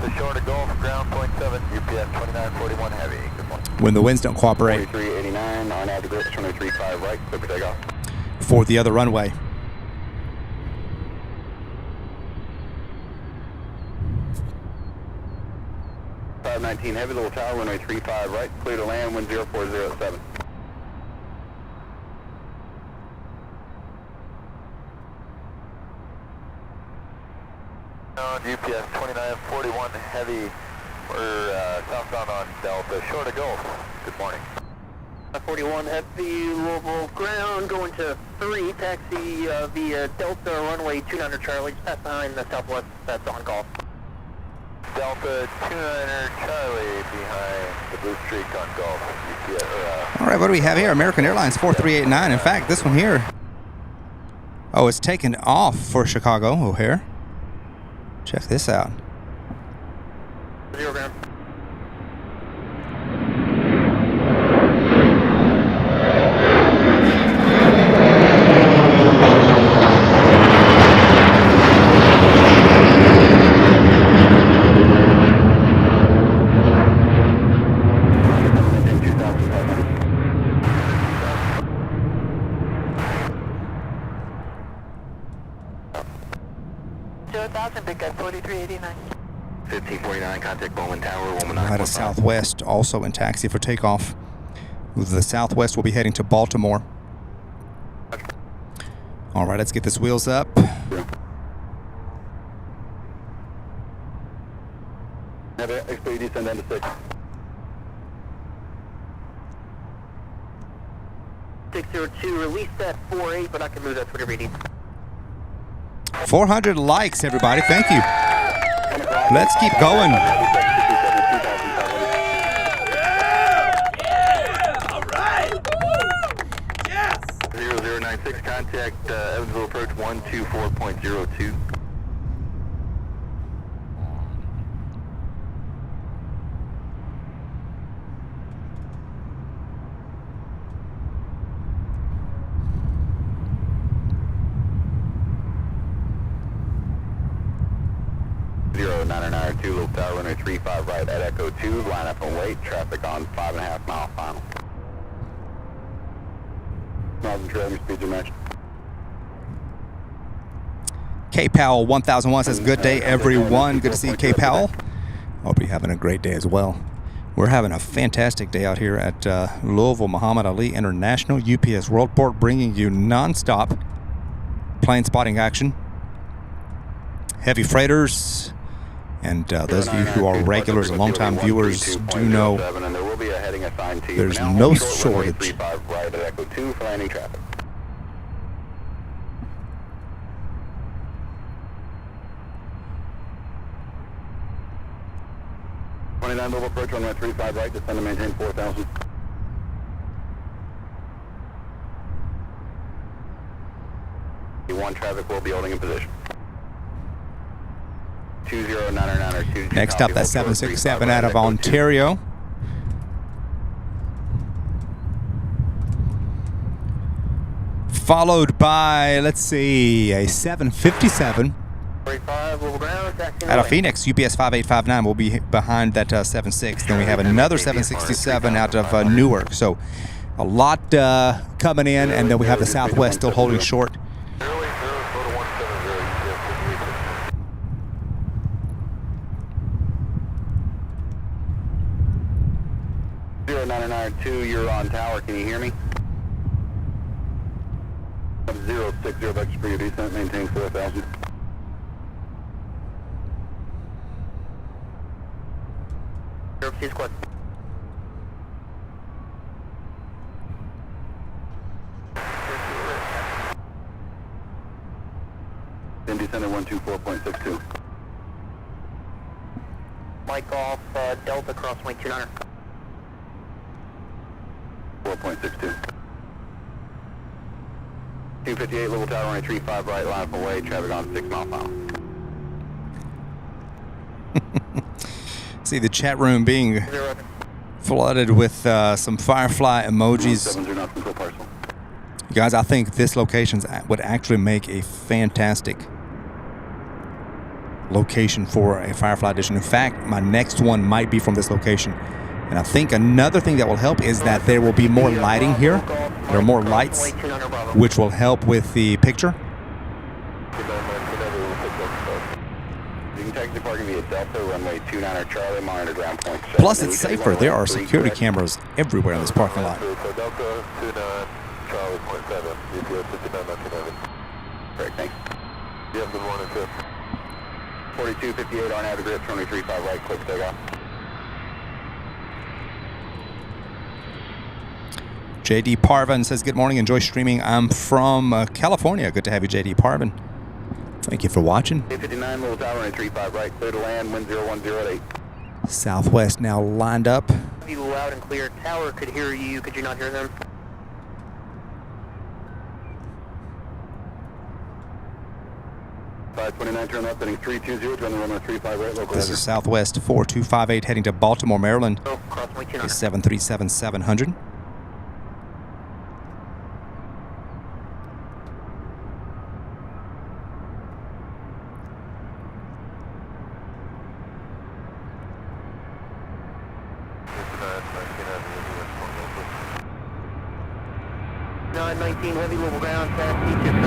The short of Golf, ground point 7, UPS 2941 heavy, good morning. when the winds don't cooperate. 4389, on adhere, runway 35 right, clear for takeoff. For the other runway. .519 heavy, little tower, runway 35 right, clear to land, wind 0407. UPS 2941 heavy, we're southbound on Delta, short of Gulf. Good morning. 41 heavy, Louisville ground, going to 3, taxi via Delta, runway 29 Charlie, just past behind the southwest, that's on call. Delta 29 Charlie behind the blue streak on Gulf. UPS, All right, what do we have here? American Airlines 4389. In fact, this one here. Oh, it's taken off for Chicago O'Hare. Check this out. 0 ground. Big guy 4389. 1549, contact Bowman Tower, woman Right of Southwest, also in taxi for takeoff. The Southwest will be heading to Baltimore. All right, let's get this wheels up. Have an expedient descend into 6. 602, release that 48, but I can move that to whatever you need. 400 likes, everybody. Thank you. Let's keep going. All right. Yes. 0096, contact Evansville approach 124.02. Loop Tower, runway 35 right at Echo 2, line up and wait, traffic on 5.5 mile final. Miles and trailing speeds are matched. K Powell 1001 says, good day, everyone. Good to see you, K Powell. Hope you're having a great day as well. We're having a fantastic day out here at Louisville Muhammad Ali International, UPS Worldport, bringing you non-stop plane spotting action. Heavy freighters. And those of you who are regulars and longtime viewers do know there's no shortage. Level approach on runway 35 right, descend and maintain 4,000. One traffic will be holding in position. 20992. Next up, that's 767 out of Ontario. Followed by, let's see, a 757 out of Phoenix. UPS 5859 will be behind that 76. Then we have another 767 out of Newark. So a lot coming in, and then we have the Southwest still holding short. 0992, you're on tower, can you hear me? 060 vectors for your descent, maintain 4,000. Squad. Then descend at 124.62. Mike off, Delta crossway 29er. 4.62. 258 level tower, runway 35 right, line up away, traffic on 6 mile final. See the chat room being flooded with some Firefly emojis. You guys, I think this location would actually make a fantastic location for a Firefly edition. In fact, my next one might be from this location. And I think another thing that will help is that there will be more lighting here. There are more lights, which will help with the picture. Plus, it's safer. There are security cameras everywhere in this parking lot. Great, thanks. You have good morning, sir. 4258 on adhere, 23.5 right, quick takeoff. JD Parvin says, good morning, enjoy streaming. I'm from California. Good to have you, JD Parvin. Thank you for watching. 59, little tower, runway 35 right, clear to land, wind 010 at 8. Southwest now lined up. You loud and clear. Tower could hear you. Could you not hear them? Turn left, heading 320, join the runway 35 right, local. This is Southwest 4258 heading to Baltimore, Maryland. Oh, crossway 29er. 737-700. Heavy level ground, fast feature 3.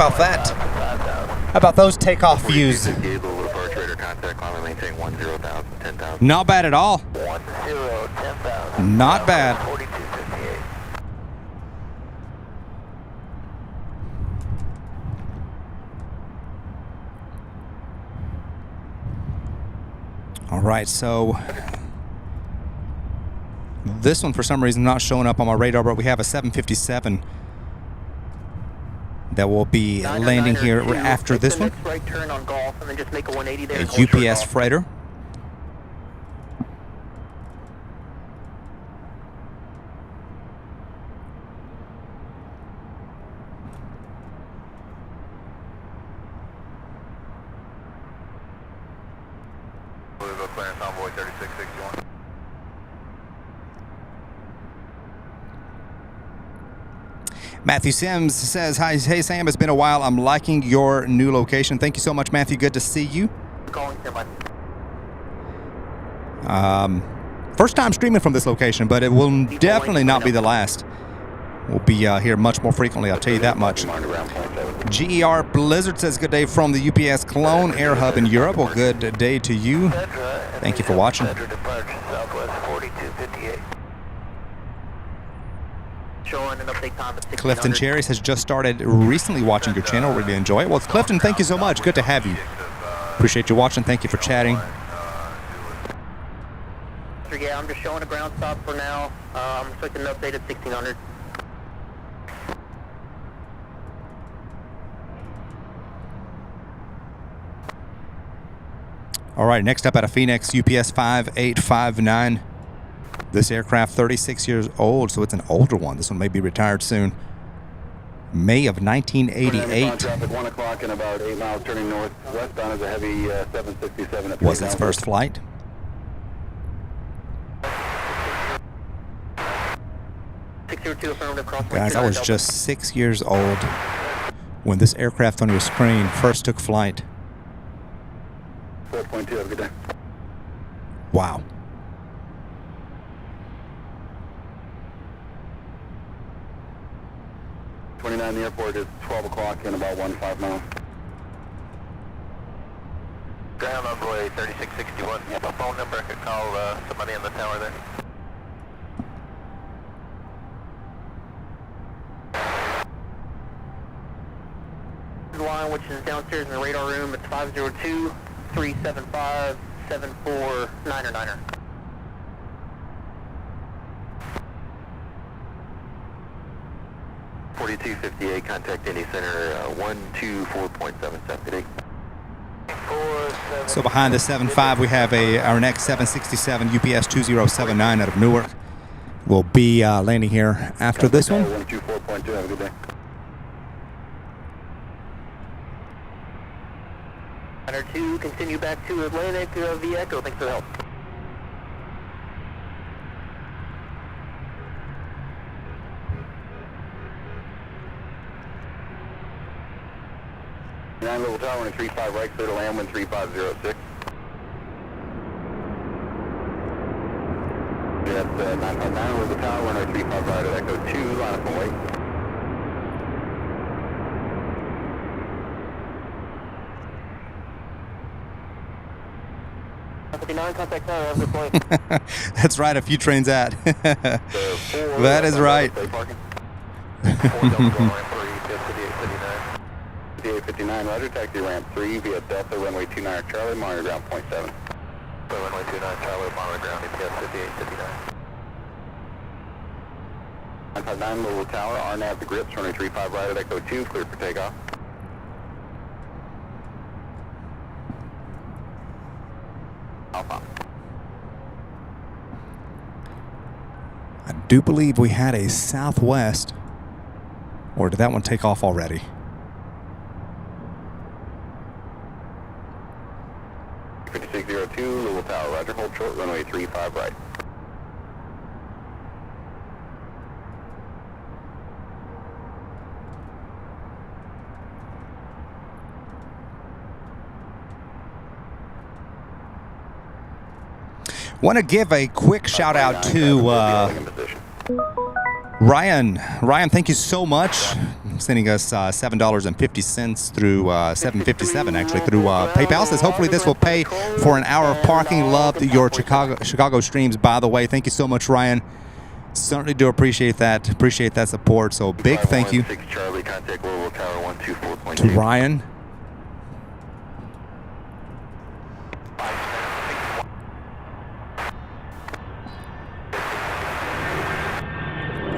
about that? How about those takeoff views? Not bad at all. 10,000. Not bad. 4258. All right, so this one for some reason not showing up on my radar, but we have a 757 that will be landing here after this one. Right turn on Golf and then just make a 180 there. A UPS freighter. Louisville clearance envoy 3661. Matthew Sims says, "Hi, hey Sam, it's been a while. I'm liking your new location." Thank you so much, Matthew. Good to see you. Calling standby. First time streaming from this location, but it will definitely not be the last. We'll be here much more frequently, I'll tell you that much. GER Blizzard says, "Good day from the UPS Cologne Air Hub in Europe." Well, good day to you. Thank you for watching. Southwest 4258. Showing an update time at 1600. Clifton Cherries has just started recently watching your channel. Really enjoy it. Well, Clifton, thank you so much. Good to have you. Appreciate you watching. Thank you for chatting. Yeah, I'm just showing a ground stop for now. I'm expecting an update at 1600. All right, next up out of Phoenix, UPS 5859. This aircraft, 36 years old, so it's an older one. This one may be retired soon. May of 1988. Traffic 1 o'clock and about 8 miles turning northwestbound is a heavy 767. Was its first flight. Guys, I was just 6 years old when this aircraft on your screen first took flight. 4.2, have a good day. Wow. The airport is 12 o'clock and about 1.5 miles. Ground envoy 3661. You have a phone number? I could call somebody in the tower there. Line, which is downstairs in the radar room. It's 502-375-7499er. .58, contact any center 124.77. So behind the 75, we have our next 767 UPS 2079 out of Newark. We'll be landing here after this one. 124.2, have a good day. Center 2, continue back to Atlantic via Echo. Thanks for the help. Louisville Tower, 35 right, clear to land, wind 3506. That's 959 Louisville Tower, runway 35 right at Echo 2, line up and wait. Contact tower, have a good flight. That's right, a few trains at. That is right. 5859, Roger, taxi ramp 3 via Delta, runway 29 Charlie, monitor ground .7. So runway 29 Charlie, monitor ground, EPS 5859. 959 Louisville Tower, RNAV the grips, runway 35 right at Echo 2, clear for takeoff. Alpha. I do believe we had a Southwest, or did that one take off already? Louisville Tower, Roger, hold short, runway 35 right. Want to give a quick shout out to Ryan, thank you so much. Sending us $7.50 through 757 actually through PayPal. Says hopefully this will pay for an hour of parking. Loved your Chicago streams, by the way. Thank you so much, Ryan. Certainly do appreciate that. Appreciate that support. So big thank you Charlie, contact Louisville Tower 124.2. to Ryan.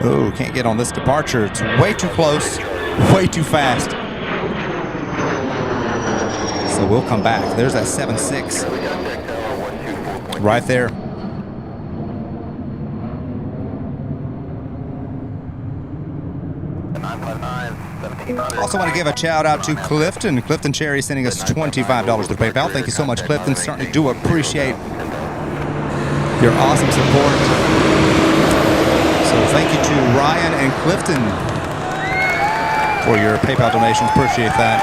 Oh, can't get on this departure. It's way too close, way too fast. So we'll come back. There's that 7.6 right there. Also want to give a shout out to Clifton. Clifton Cherry sending us $25 through PayPal. Thank you so much, Clifton. Certainly do appreciate your awesome support. So thank you to Ryan and Clifton for your PayPal donations. Appreciate that.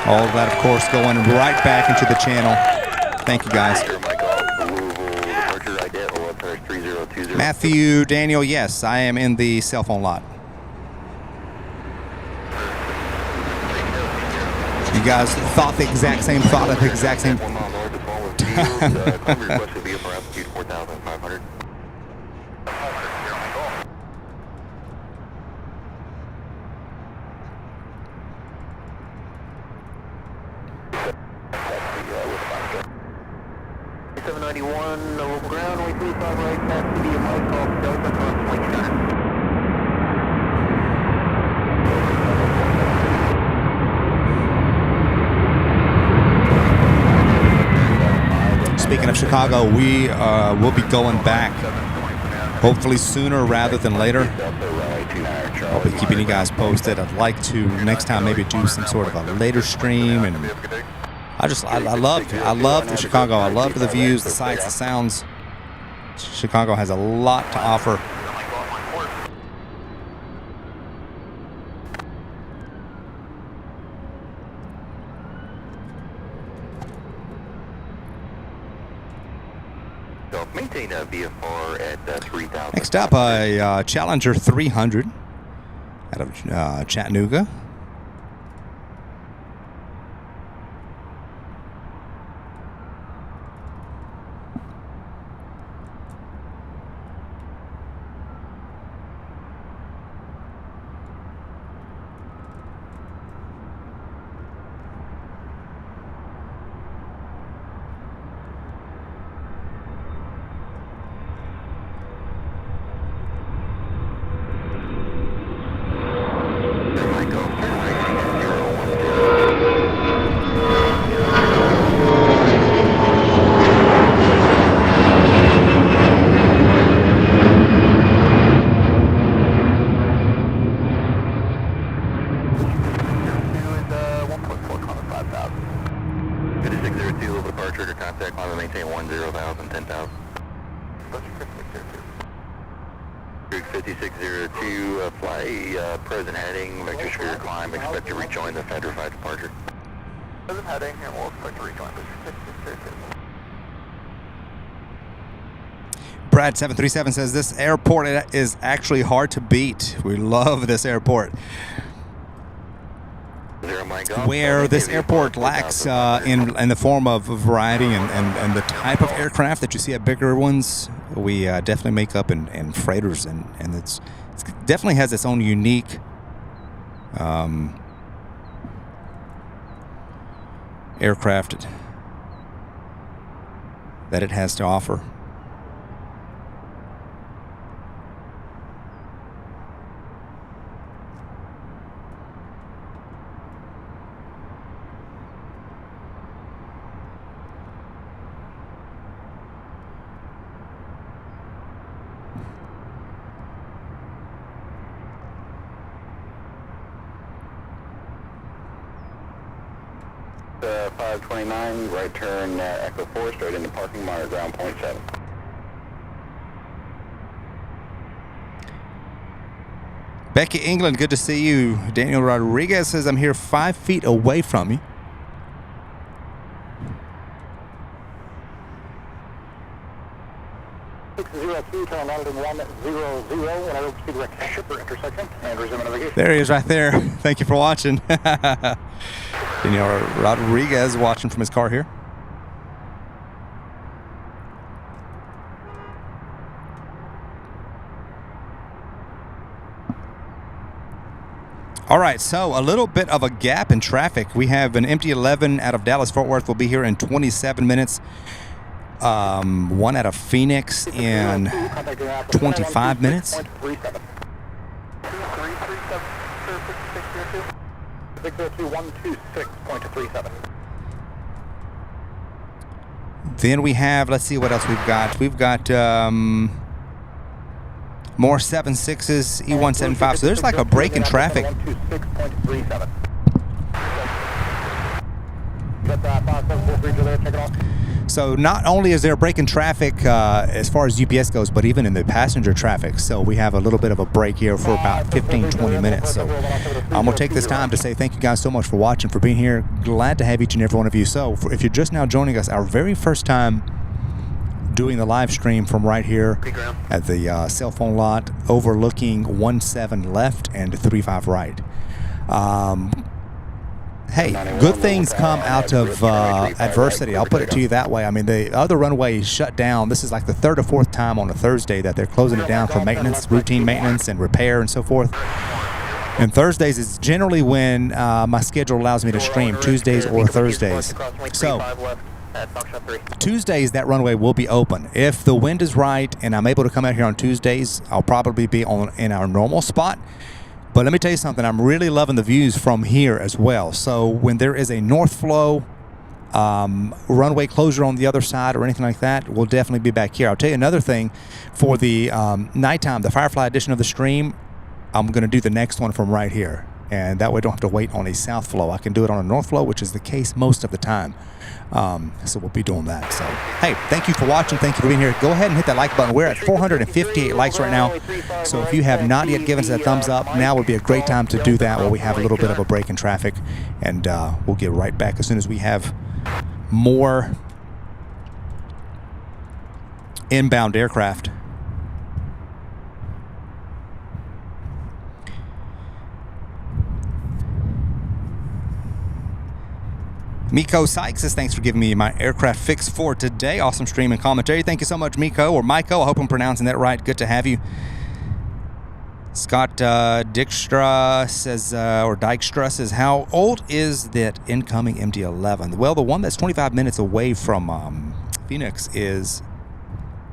All of that, of course, going right back into the channel. Thank you, guys. Matthew, Daniel, yes, I am in the cell phone lot. You guys thought the exact same thought at the exact same time. Louisville ground, way 35 right, past CDF Mike off Delta, cross 29. Speaking of Chicago, we will be going back hopefully sooner rather than later. I'll be keeping you guys posted. I'd like to next time maybe do some sort of a later stream, and I loved Chicago. I loved the views, the sights, the sounds. Chicago has a lot to offer. Maintain a VFR at 3,000. Next up, a Challenger 300 out of Chattanooga. Brad 737 says this airport is actually hard to beat. We love this airport. Where this airport lacks in the form of variety and the type of aircraft that you see at bigger ones, we definitely make up in freighters, and it definitely has its own unique aircraft that it has to offer. Delta 529, right turn Echo 4, straight into parking, monitor ground point 7. Becky England, good to see you. Daniel Rodriguez says, I'm here 5 feet away from you. 602, turn London 100, and I will proceed direct shipper intersection and resume navigation. There he is right there. Thank you for watching. Daniel Rodriguez watching from his car here. All right, so a little bit of a gap in traffic. We have an empty 11 out of Dallas-Fort Worth. Will be here in 27 minutes. One out of Phoenix in 25 minutes. 602-126.37. Then we have, let's see what else we've got. We've got more 7.6s, E175. So there's like a break in traffic. 126.37. Got that 5743 there, check it off. So not only is there a break in traffic as far as UPS goes, but even in the passenger traffic. So we have a little bit of a break here for about 15-20 minutes. So I'm going to take this time to say thank you guys so much for watching, for being here. Glad to have each and every one of you. So if you're just now joining us, our very first time doing the live stream from right here at the cell phone lot overlooking 17 left and 35 right. Hey, good things come out of adversity. I'll put it to you that way. I mean, the other runway shut down. This is like the third or fourth time on a Thursday that they're closing it down for maintenance, routine maintenance and repair and so forth. And Thursdays is generally when my schedule allows me to stream, Tuesdays or Thursdays. So Tuesdays, that runway will be open. If the wind is right and I'm able to come out here on Tuesdays, I'll probably be in our normal spot. But let me tell you something, I'm really loving the views from here as well. So when there is a north flow, runway closure on the other side or anything like that, we'll definitely be back here. I'll tell you another thing, for the nighttime, the Firefly edition of the stream, I'm going to do the next one from right here. And that way I don't have to wait on a south flow. I can do it on a north flow, which is the case most of the time. So we'll be doing that. So, hey, thank you for watching. Thank you for being here. Go ahead and hit that like button. We're at 458 likes right now. So if you have not yet given us that thumbs up, now would be a great time to do that while we have a little bit of a break in traffic. And we'll get right back as soon as we have more inbound aircraft. Miko Sykes says, thanks for giving me my aircraft fix for today. Awesome stream and commentary. Thank you so much, Miko, or Miko. I hope I'm pronouncing that right. Good to have you. Scott Dykstra says, or Dykstra says, how old is that incoming MD-11? Well, the one that's 25 minutes away from Phoenix is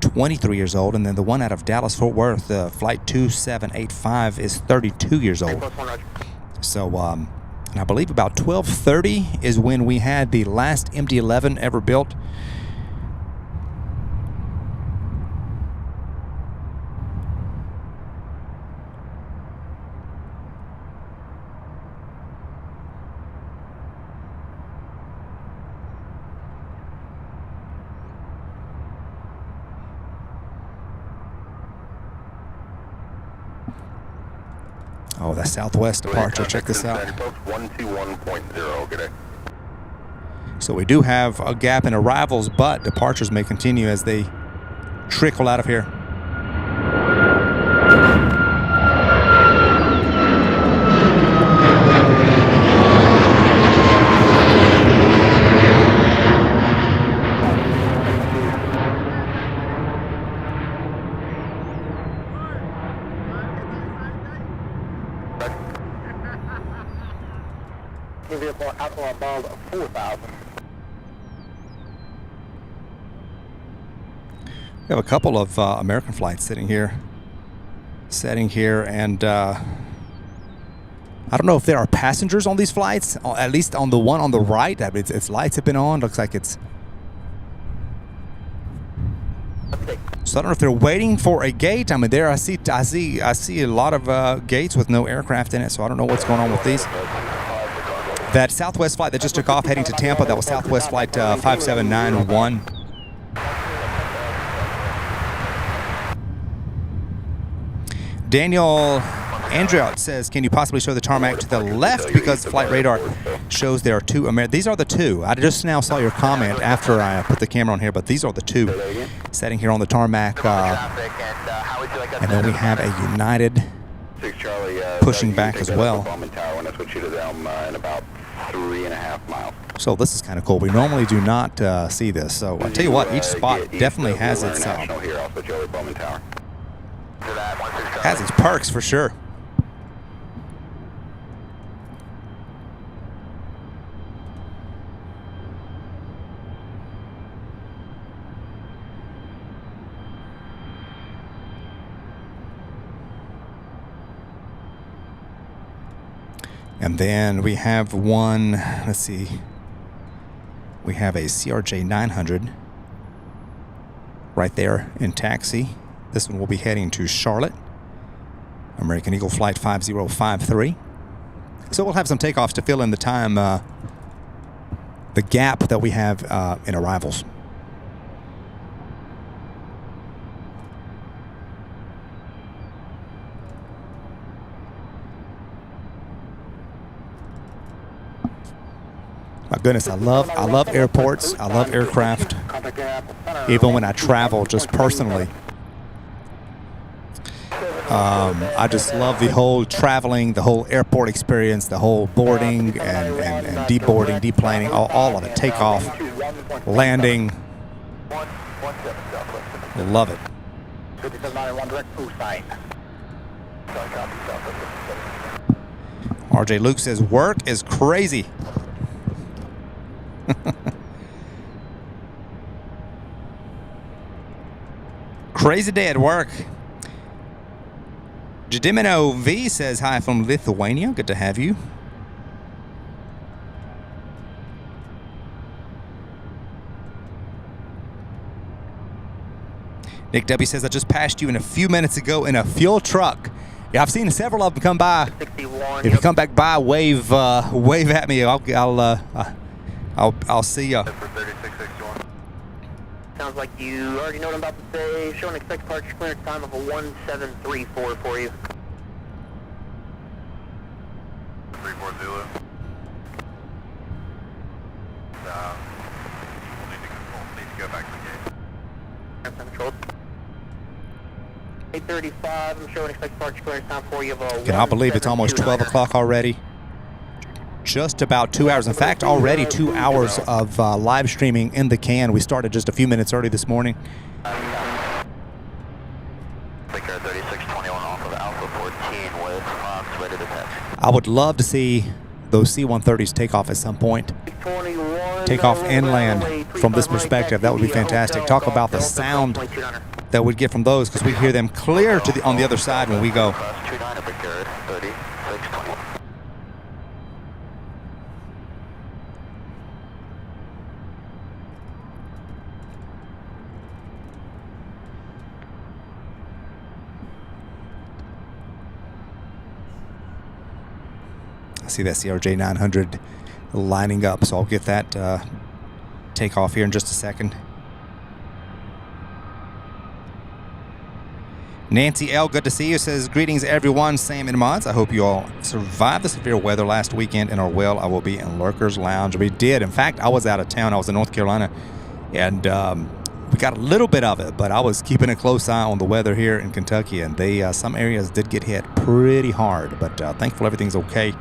23 years old, and then the one out of Dallas-Fort Worth, flight 2785, is 32 years old. So, and I believe about 12:30 is when we had the last MD-11 ever built. Oh, that Southwest departure. Check this out. 121.0, good day. So we do have a gap in arrivals, but departures may continue as they trickle out of here. Above 4,000. We have a couple of American flights sitting here, and I don't know if there are passengers on these flights, at least on the one on the right. Its lights have been on. Looks like it's. So I don't know if they're waiting for a gate. I mean, there I see a lot of gates with no aircraft in it. So I don't know what's going on with these. That Southwest flight that just took off heading to Tampa, that was Southwest flight 5791. Daniel Andrea says, can you possibly show the tarmac to the left because flight radar shows there are two These are the two. I just now saw your comment after I put the camera on here, but these are the two setting here on the tarmac. And then we have a United pushing back as well. So this is kind of cool. We normally do not see this. So I tell you what, each spot definitely has its perks for sure. And then we have one, let's see, we have a CRJ 900 right there in taxi. This one will be heading to Charlotte, American Eagle Flight 5053. So we'll have some takeoffs to fill in the time, the gap that we have in arrivals. My goodness, I love airports. I love aircraft. Even when I travel, just personally, I just love the whole traveling, the whole airport experience, the whole boarding and deboarding, deplaning, all of it. Takeoff, landing. Love it. RJ Luke says work is crazy. Crazy day at work. Jadimino V says hi from Lithuania. Good to have you. Nick W says I just passed you in a few minutes ago in a fuel truck. Yeah, I've seen several of them come by. If you come back by, wave at me. I'll see ya. Sounds like you already know what I'm about to say. Showing expected departure clearance time of a 1734 for you. 340. We'll need to go back to the gate. Control. 835. I'm showing expected departure clearance time for you of a. Can I believe it's almost 12 o'clock already? Just about 2 hours. In fact, already 2 hours of live streaming in the can. We started just a few minutes early this morning. Take care 3621 off of Alpha 14 with Fox ready to test. I would love to see those C-130s take off at some point. Take off and land from this perspective. That would be fantastic. Talk about the sound that we'd get from those, because we hear them clear to on the other side when we go. I see that CRJ 900 lining up, so I'll get that takeoff here in just a second. Nancy L, good to see you, says greetings everyone, Sam and Mods. I hope you all survived the severe weather last weekend and are well. I will be in Lurkers Lounge. We did. In fact, I was out of town. I was in North Carolina, and we got a little bit of it, but I was keeping a close eye on the weather here in Kentucky, and they some areas did get hit pretty hard, but thankful everything's okay.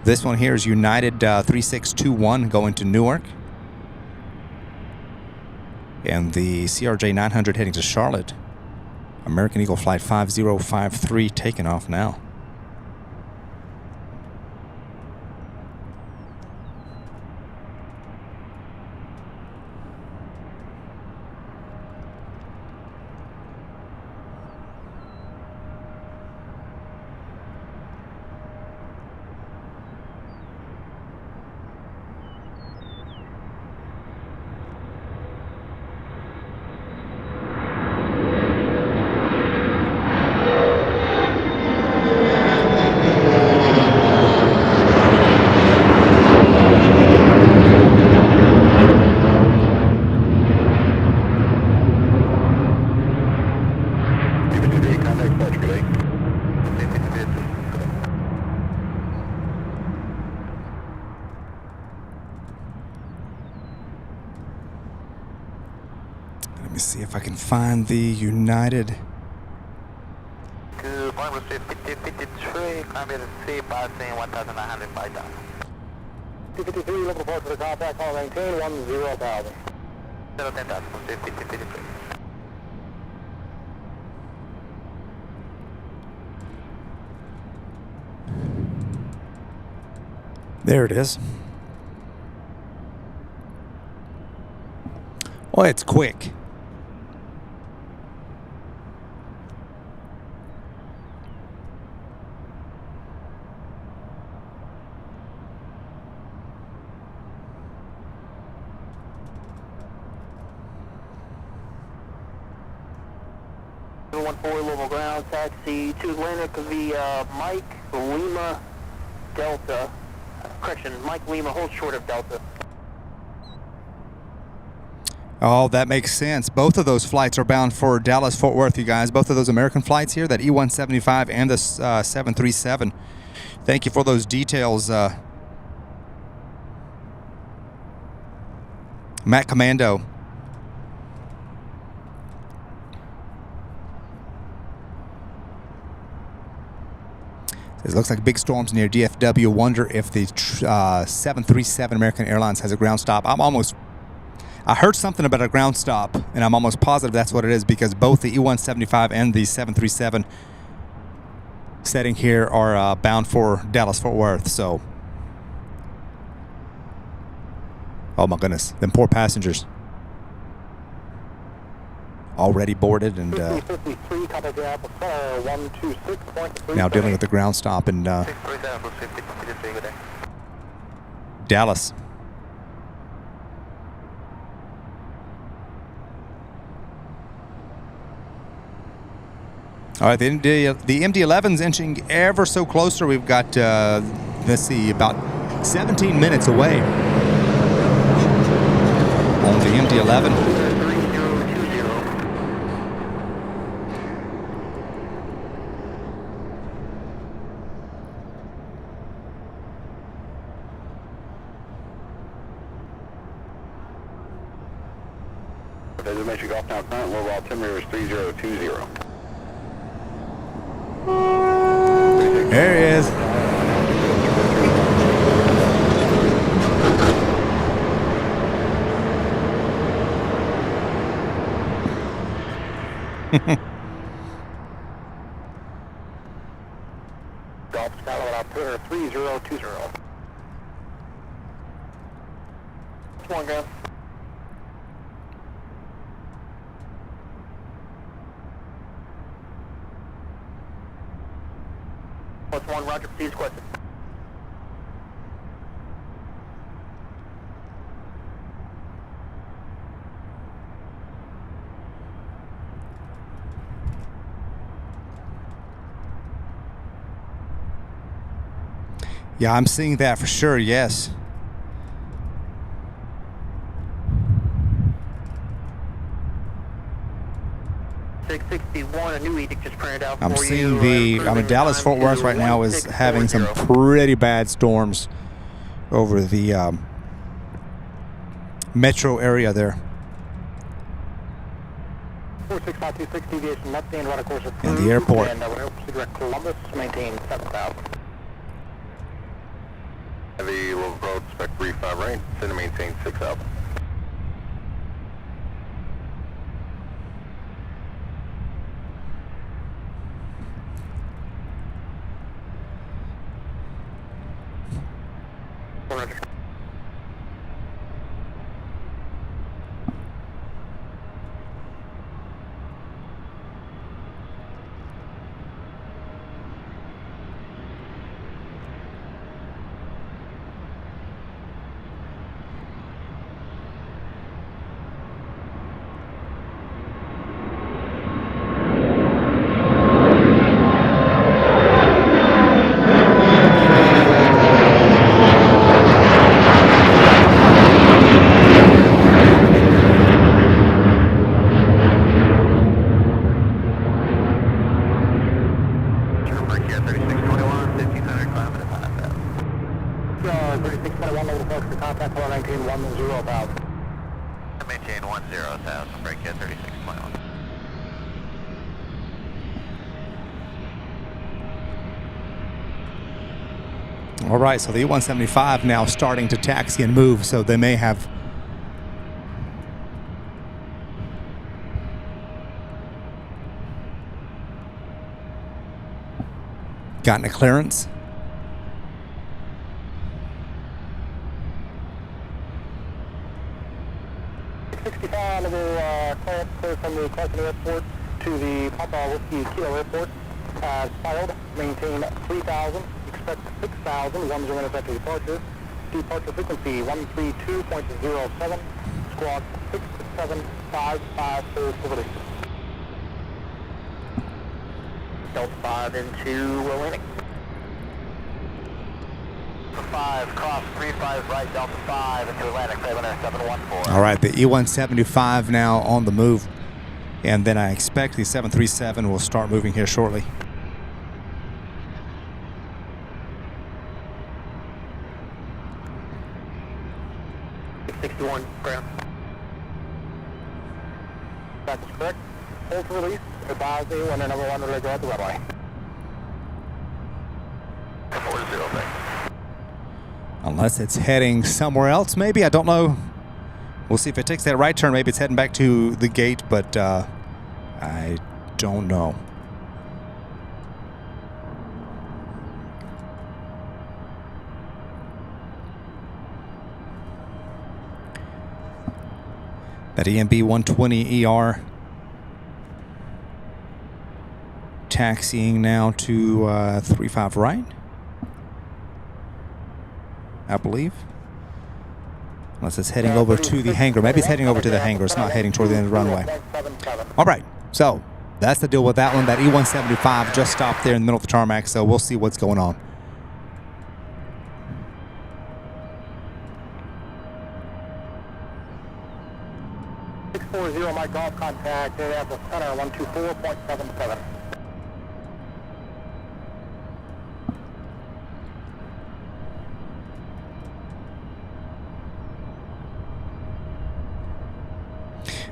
This one here is United 3621 going to Newark. And the CRJ 900 heading to Charlotte. American Eagle Flight 5053 taking off now. Let me see if I can find the United. Good morning, 53, climb to sea, passing 1,900, 5,000. 253, local port for the contact, call maintain, 10,000. 10,000, 53. There it is. Well, it's quick. Louisville ground, taxi to Atlantic via Mike Lima Delta. Correction, Mike Lima, hold short of Delta. Oh, that makes sense. Both of those flights are bound for Dallas, Fort Worth, you guys. Both of those American flights here, that E-175 and the 737. Thank you for those details, Matt Commando. It looks like big storms near DFW. Wonder if the 737 American Airlines has a ground stop. I heard something about a ground stop, and I'm almost positive that's what it is, because both the E-175 and the 737 setting here are bound for Dallas, Fort Worth. So, oh my goodness, them poor passengers. Already boarded and now dealing with the ground stop in Dallas. All right, the MD-11's inching ever so closer. We've got, let's see, about 17 minutes away on the MD-11. Designation Golf now current, low altimeter is 3020. There he is. Golf Skyline altimeter 3020. Come on, guys. +1, Roger, please question. Yeah, I'm seeing that for sure, yes. A new edict just printed out I'm for seeing you. Dallas Fort Worth right now is having some pretty bad storms over the metro area there. 46526 deviation left hand, run a course of In the airport. And direct Columbus, maintain 7,000. Heavy Louisville Road, spec 35 right, send to maintain 6,000. Roger. 1 level departure, contact 119, 10,000. Maintain 10,000, break at 36.1. All right, so the E-175 now starting to taxi and move, so they may have gotten a clearance. Clearance clear from the Carson Airport to the Papa Whiskey Kilo Airport. Filed, maintain 3,000, expect 6,000, 10 minutes after departure. Departure frequency 132.07, squawk 67554 for release. Delta 5 into landing. 5, cross 35 right, Delta 5 into Atlantic 714. All right, the E-175 now on the move, and then I expect the 737 will start moving here shortly. Ground. That is correct. Hold for release. Advise you when the number 1 relay go out the runway. 40, thanks. Unless it's heading somewhere else, maybe. I don't know. We'll see if it takes that right turn. Maybe it's heading back to the gate, but I don't know. That EMB 120ER taxiing now to 35 right, I believe. Unless it's heading over to the hangar. Maybe it's heading over to the hangar. It's not heading toward the end of the runway. All right, so that's the deal with that one. That E-175 just stopped there in the middle of the tarmac, so we'll see what's going on. My golf contact at the center 124.77.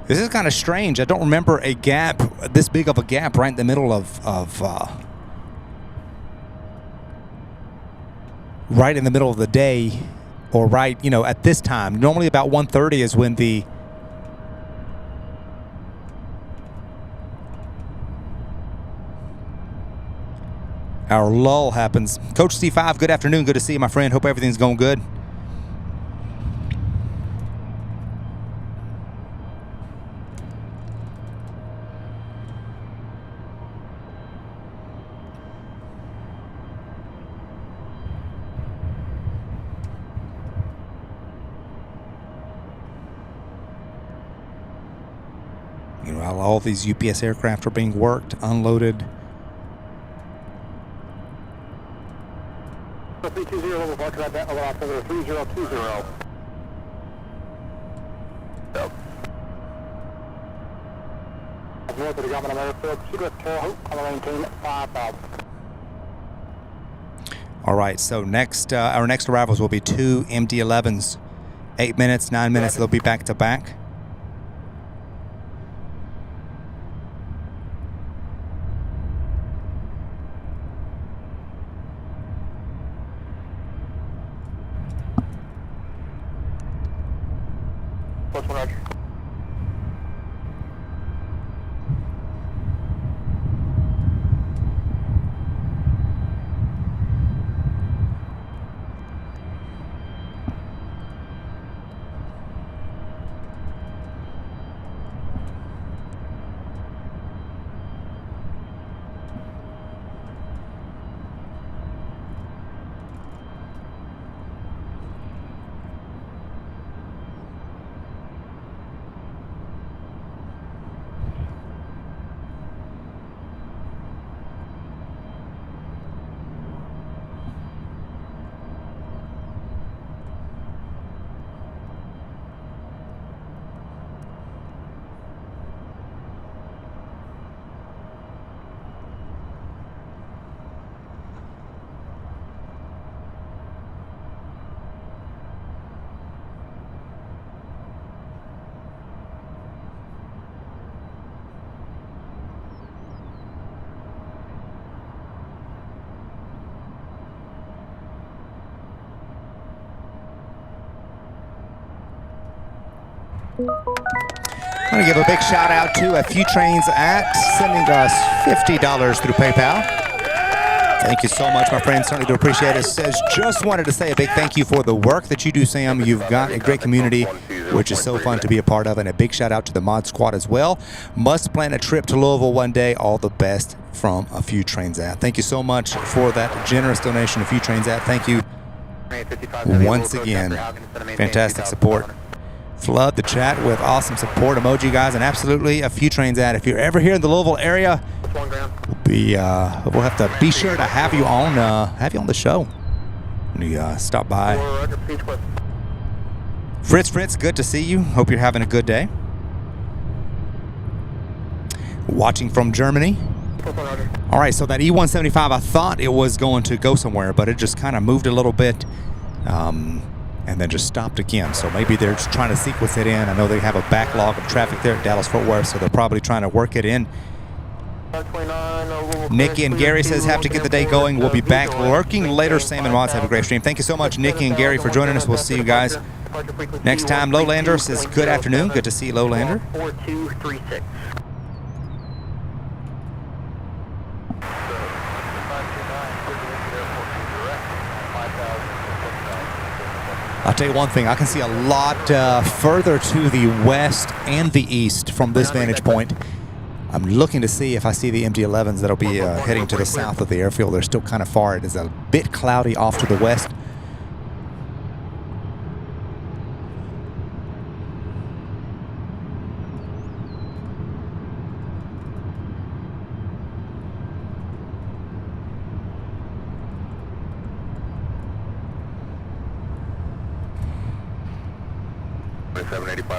This is kind of strange. I don't remember a gap, this big of a gap right in the middle right in the middle of the day, or right, you know, at this time. Normally about 1:30 is when our lull happens. Coach C5, good afternoon. Good to see you, my friend. Hope everything's going good. You know, while all these UPS aircraft are being worked, unloaded. 320 level park at that level after 3020. North of the Government Airfield, Secret Tail, I'll maintain 5,000. All right, so next, our next arrivals will be 2 MD-11s. 8 minutes, 9 minutes, they'll be back to back. Roger. I want to give a big shout out to a few trains at sending us $50 through PayPal. Thank you so much, my friends. Certainly do appreciate it. Says, just wanted to say a big thank you for the work that you do, Sam. You've got a great community, which is so fun to be a part of, and a big shout out to the Mod Squad as well. Must plan a trip to Louisville one day. All the best from a few trains at. Thank you so much for that generous donation, a few trains at. Thank you once again. Fantastic support. Flood the chat with awesome support emoji, guys, and absolutely a few trains at. If you're ever here in the Louisville area, we'll have to be sure to have you on the show when you stop by. Fritz, good to see you. Hope you're having a good day. Watching from Germany. All right, so that E175, I thought it was going to go somewhere, but it just kind of moved a little bit. And then just stopped again. So maybe they're just trying to sequence it in. I know they have a backlog of traffic there at Dallas-Fort Worth, so they're probably trying to work it in. Nikki and Gary says, have to get the day going. We'll be back lurking later. Sam and Watts, have a great stream. Thank you so much, Nikki and Gary, for joining us. We'll see you guys next time. Lowlander says, good afternoon. Good to see you, Lowlander. 4236. I'll tell you one thing, I can see a lot further to the west and the east from this vantage point. I'm looking to see if I see the MD-11s that'll be heading to the south of the airfield. They're still kind of far. It is a bit cloudy off to the west.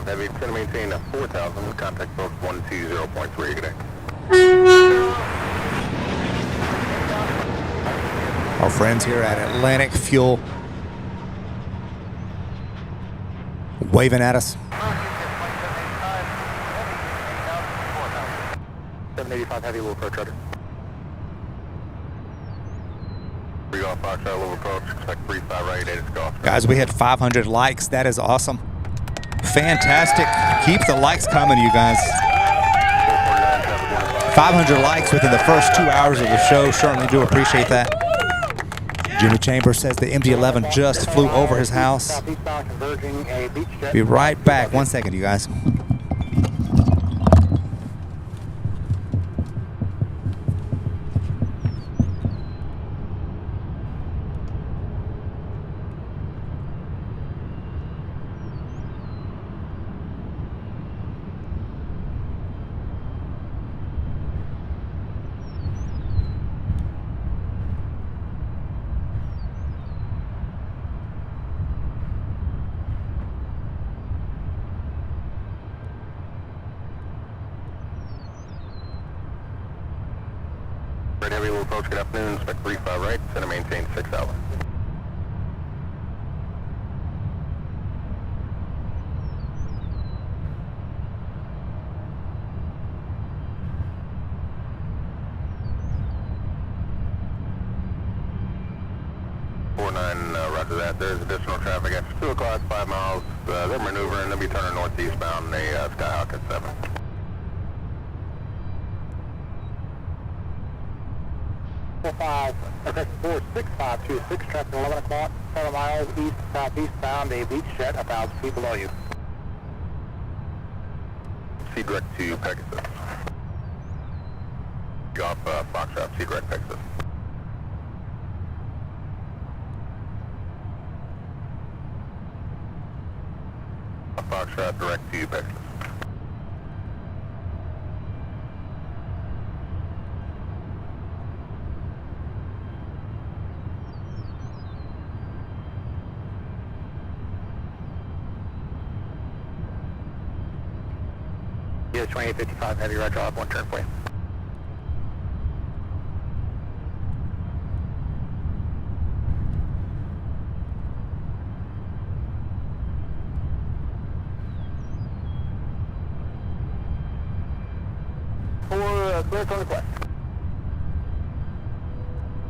Heavy, it's going to maintain 4,000. Contact folks 120.3 today. Our friends here at Atlantic Fuel waving at us. 785 heavy, Louisville approach, Roger. 3 Golf Foxtrot, Louisville approach, expect 35 right, 8 Golf. Guys, we had 500 likes. That is awesome. Fantastic. Keep the likes coming, you guys. 500 likes within the first 2 hours of the show. Certainly do appreciate that. Jimmy Chambers says the MD-11 just flew over his house. Be right back. 1 second, you guys. Heavy, Louisville approach, good afternoon, expect 35 right, center maintain 6,000. Roger that. There's additional traffic after 2 o'clock, 5 miles. They're maneuvering. They'll be turning northeast bound. The Skyhawk at 7. 46526, traffic 11 o'clock, 7 miles east southeast bound, a beach jet 1,000 feet below you. Sea direct to Pegasus. Golf Foxtrot, sea direct Pegasus. Foxtrot direct to Pegasus. Yeah, 2855 heavy, roger, I'll have 1 turn for you. Clear on the quest.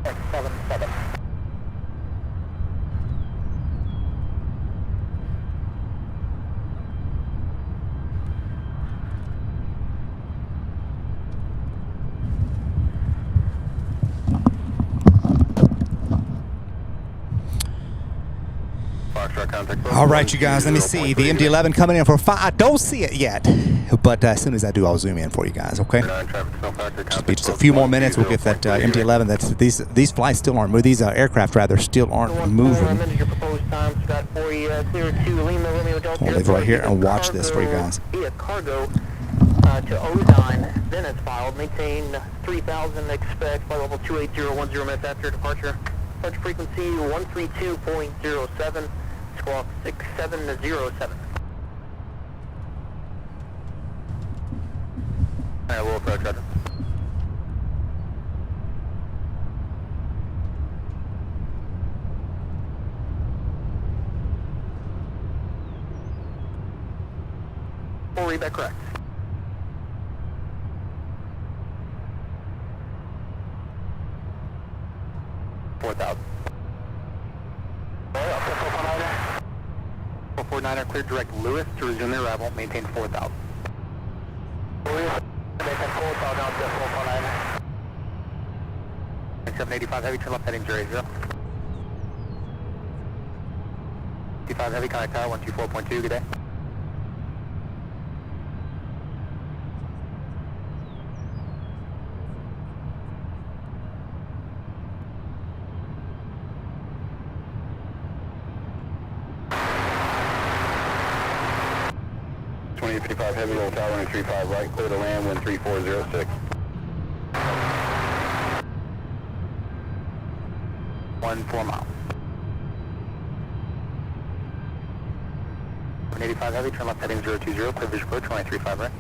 X77. All right, you guys, let me see. The MD-11 coming in for 5. I don't see it yet, but as soon as I do, I'll zoom in for you guys, okay? Just be just a few more minutes. We'll get that MD-11. That's these flights still aren't moving. These aircraft, rather, still aren't moving. We'll live right here and watch this for you guys. Cargo to Ozine, then it's filed. Maintain 3000, expect flight level 28010 minutes after departure. Departure frequency 132.07, squawk 6707. Alright, we'll approach, Roger. We'll read that correct. $4,000. 449er cleared direct Lewis to resume their arrival. Maintain 4,000. Lewis, maintain 4,000 now, just 449. 785 heavy, turn left heading 00. 55 heavy, contact tower 124.2, good day. Heavy, roll tower 135 right, clear to land, wind 3406. 14 miles. 185 heavy, turn left heading 020, clear visual approach 135 right.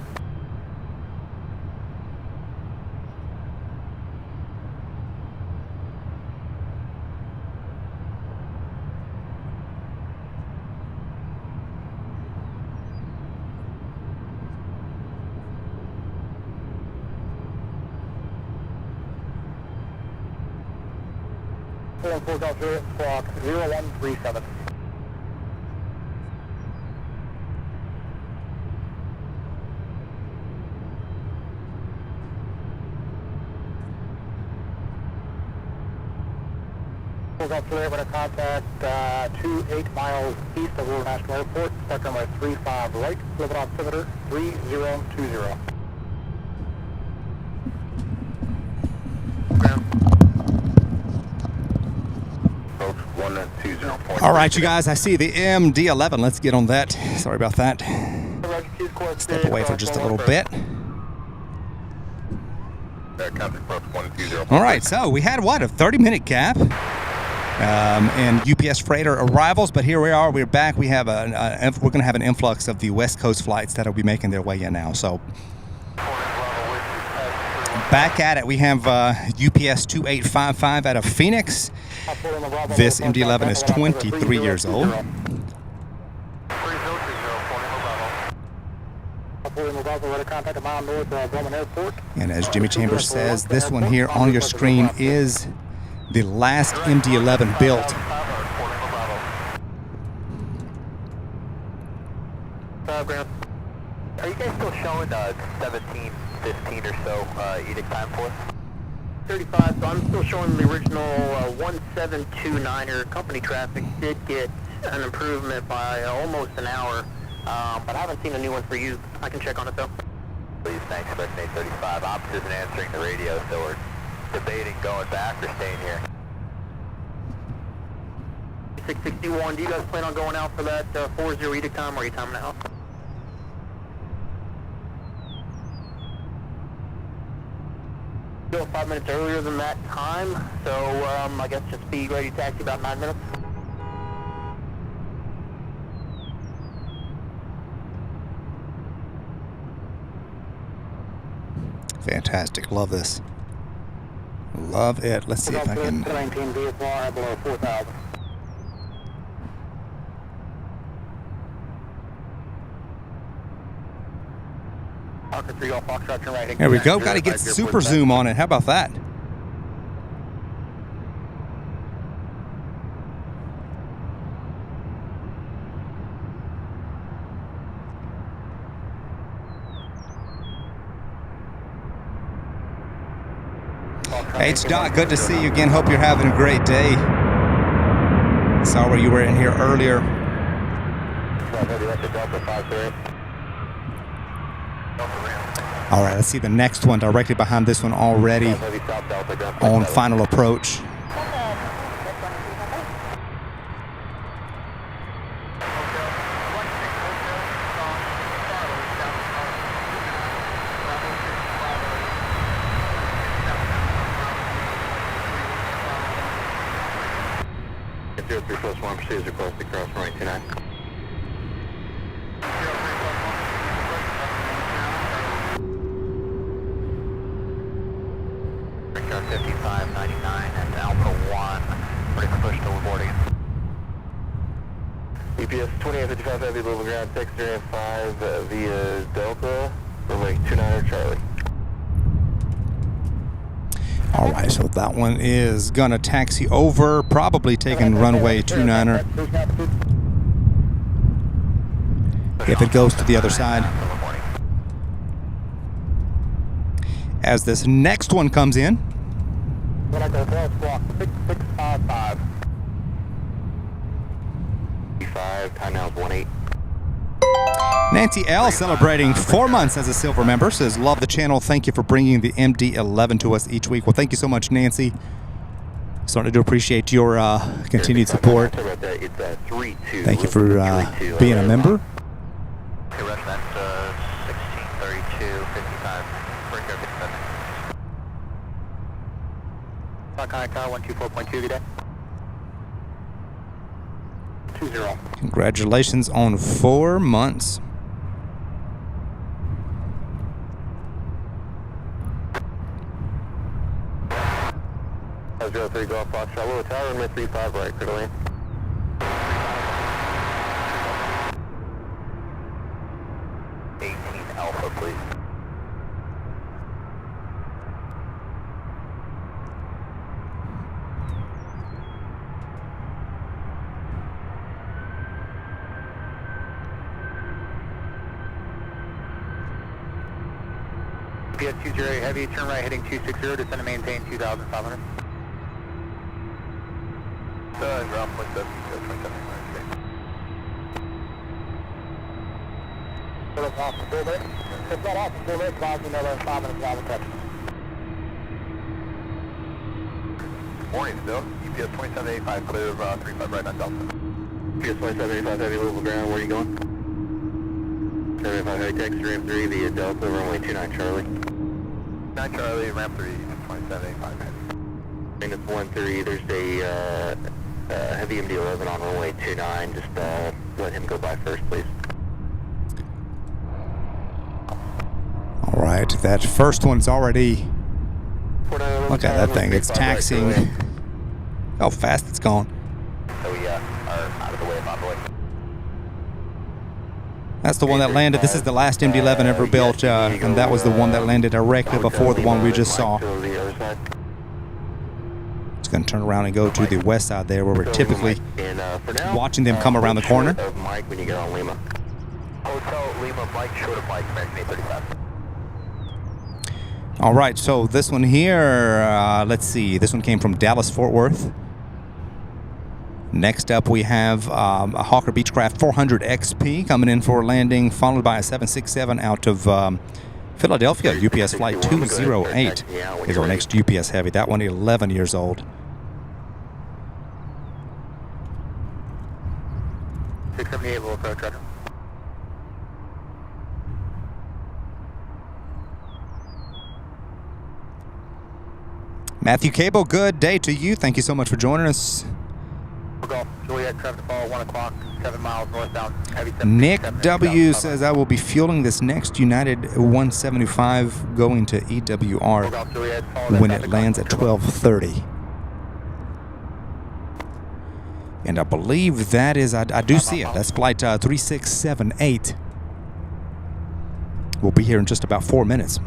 Squawk 0137. We're going to contact 28 miles east of Louisville National Airport, start runway 35 right, limit altimeter 3020. All right, you guys, I see the MD-11. Let's get on that. Sorry about that. Step away for just a little bit. All right, so we had, what, a 30-minute gap in UPS freighter arrivals, but here we are. We're back. We have we're going to have an influx of the West Coast flights that will be making their way in now. So back at it. We have UPS 2855 out of Phoenix. This MD-11 is 23 years old. And as Jimmy Chambers says, this one here on your screen is the last MD-11 built. Are you guys still showing 17:15 or so edict time for us? 35, so I'm still showing the original 1729er. Company traffic did get an improvement by almost an hour, but I haven't seen a new one for you. I can check on it though. Please, thanks, Express 835. Ops isn't answering the radio, so we're debating going back or staying here. 661, do you guys plan on going out for that 40 edict time, or are you timing out? Still 5 minutes earlier than that time, so I guess just be ready to taxi about 9 minutes. Fantastic. Love this. Love it. Let's see if I can. 19 VFR below 4,000. There we go. Got to get super zoom on it. How about that? Hey, it's Doc. Good to see you again. Hope you're having a great day. Sorry you were in here earlier. All right, let's see the next one directly behind this one already on final approach. Proceeds across the cross runway 29. Car 5599 and Alpha 1, ready for push to boarding. UPS 2855 heavy, Louisville ground, text area 5 via Delta, runway 29 Charlie. All right, so that one is gonna taxi over, probably taking runway 29er. If it goes to the other side. As this next one comes in. When I go 12 block 6655. 5, time now is 18. Nancy L. celebrating 4 months as a silver member says, love the channel. Thank you for bringing the MD-11 to us each week. Well, thank you so much, Nancy. Certainly do appreciate your continued support. Thank you for being a member. Okay, rest that's 1632, 55, break over 57. Contact car 124.2, good day. 20. Congratulations on 4 months. That's 03 Golf Foxtrot, Willow Tower, runway 35 right, clear to land. Alpha, please. PS20 heavy, turn right heading 260, descend and maintain 2,500. Ground point 7, 27. It's off the full bit. It's not off the full bit, advise me another 5 minutes drive and touch. Morning still, UPS 2785, clear 35 right on Delta. UPS 2785 heavy, Louisville ground, where are you going? 75 heavy, text ramp 3 via Delta, runway 29 Charlie. 9 Charlie, ramp 3, 2785 heavy. Minutes 1-3, there's a heavy MD-11 on runway 29, just let him go by first, please. All right, that first one's already, look at that thing, it's taxiing. How fast it's gone. So we are out of the way, by the way. That's the one that landed. This is the last MD-11 ever built, and that was the one that landed directly before the one we just saw. It's going to turn around and go to the west side there, where we're typically watching them come around the corner. Mike, when you get on Lima. Hotel Lima, Mike, short of Mike, American 835. All right, so this one here, let's see. This one came from Dallas, Fort Worth. Next up, we have a Hawker Beechcraft 400 XP coming in for landing, followed by a 767 out of Philadelphia. UPS Flight 208 is our next UPS Heavy. That one 11 years old. 678 will approach, Roger. Matthew Cable, good day to you. Thank you so much for joining us. Golf, Juliet, traffic to follow, 1 o'clock, 7 miles northbound, heavy 767. Nick W says, I will be fueling this next United 175 going to EWR when it lands at 12:30. And I believe that is, I do see it. That's flight 3678. We'll be here in just about 4 minutes.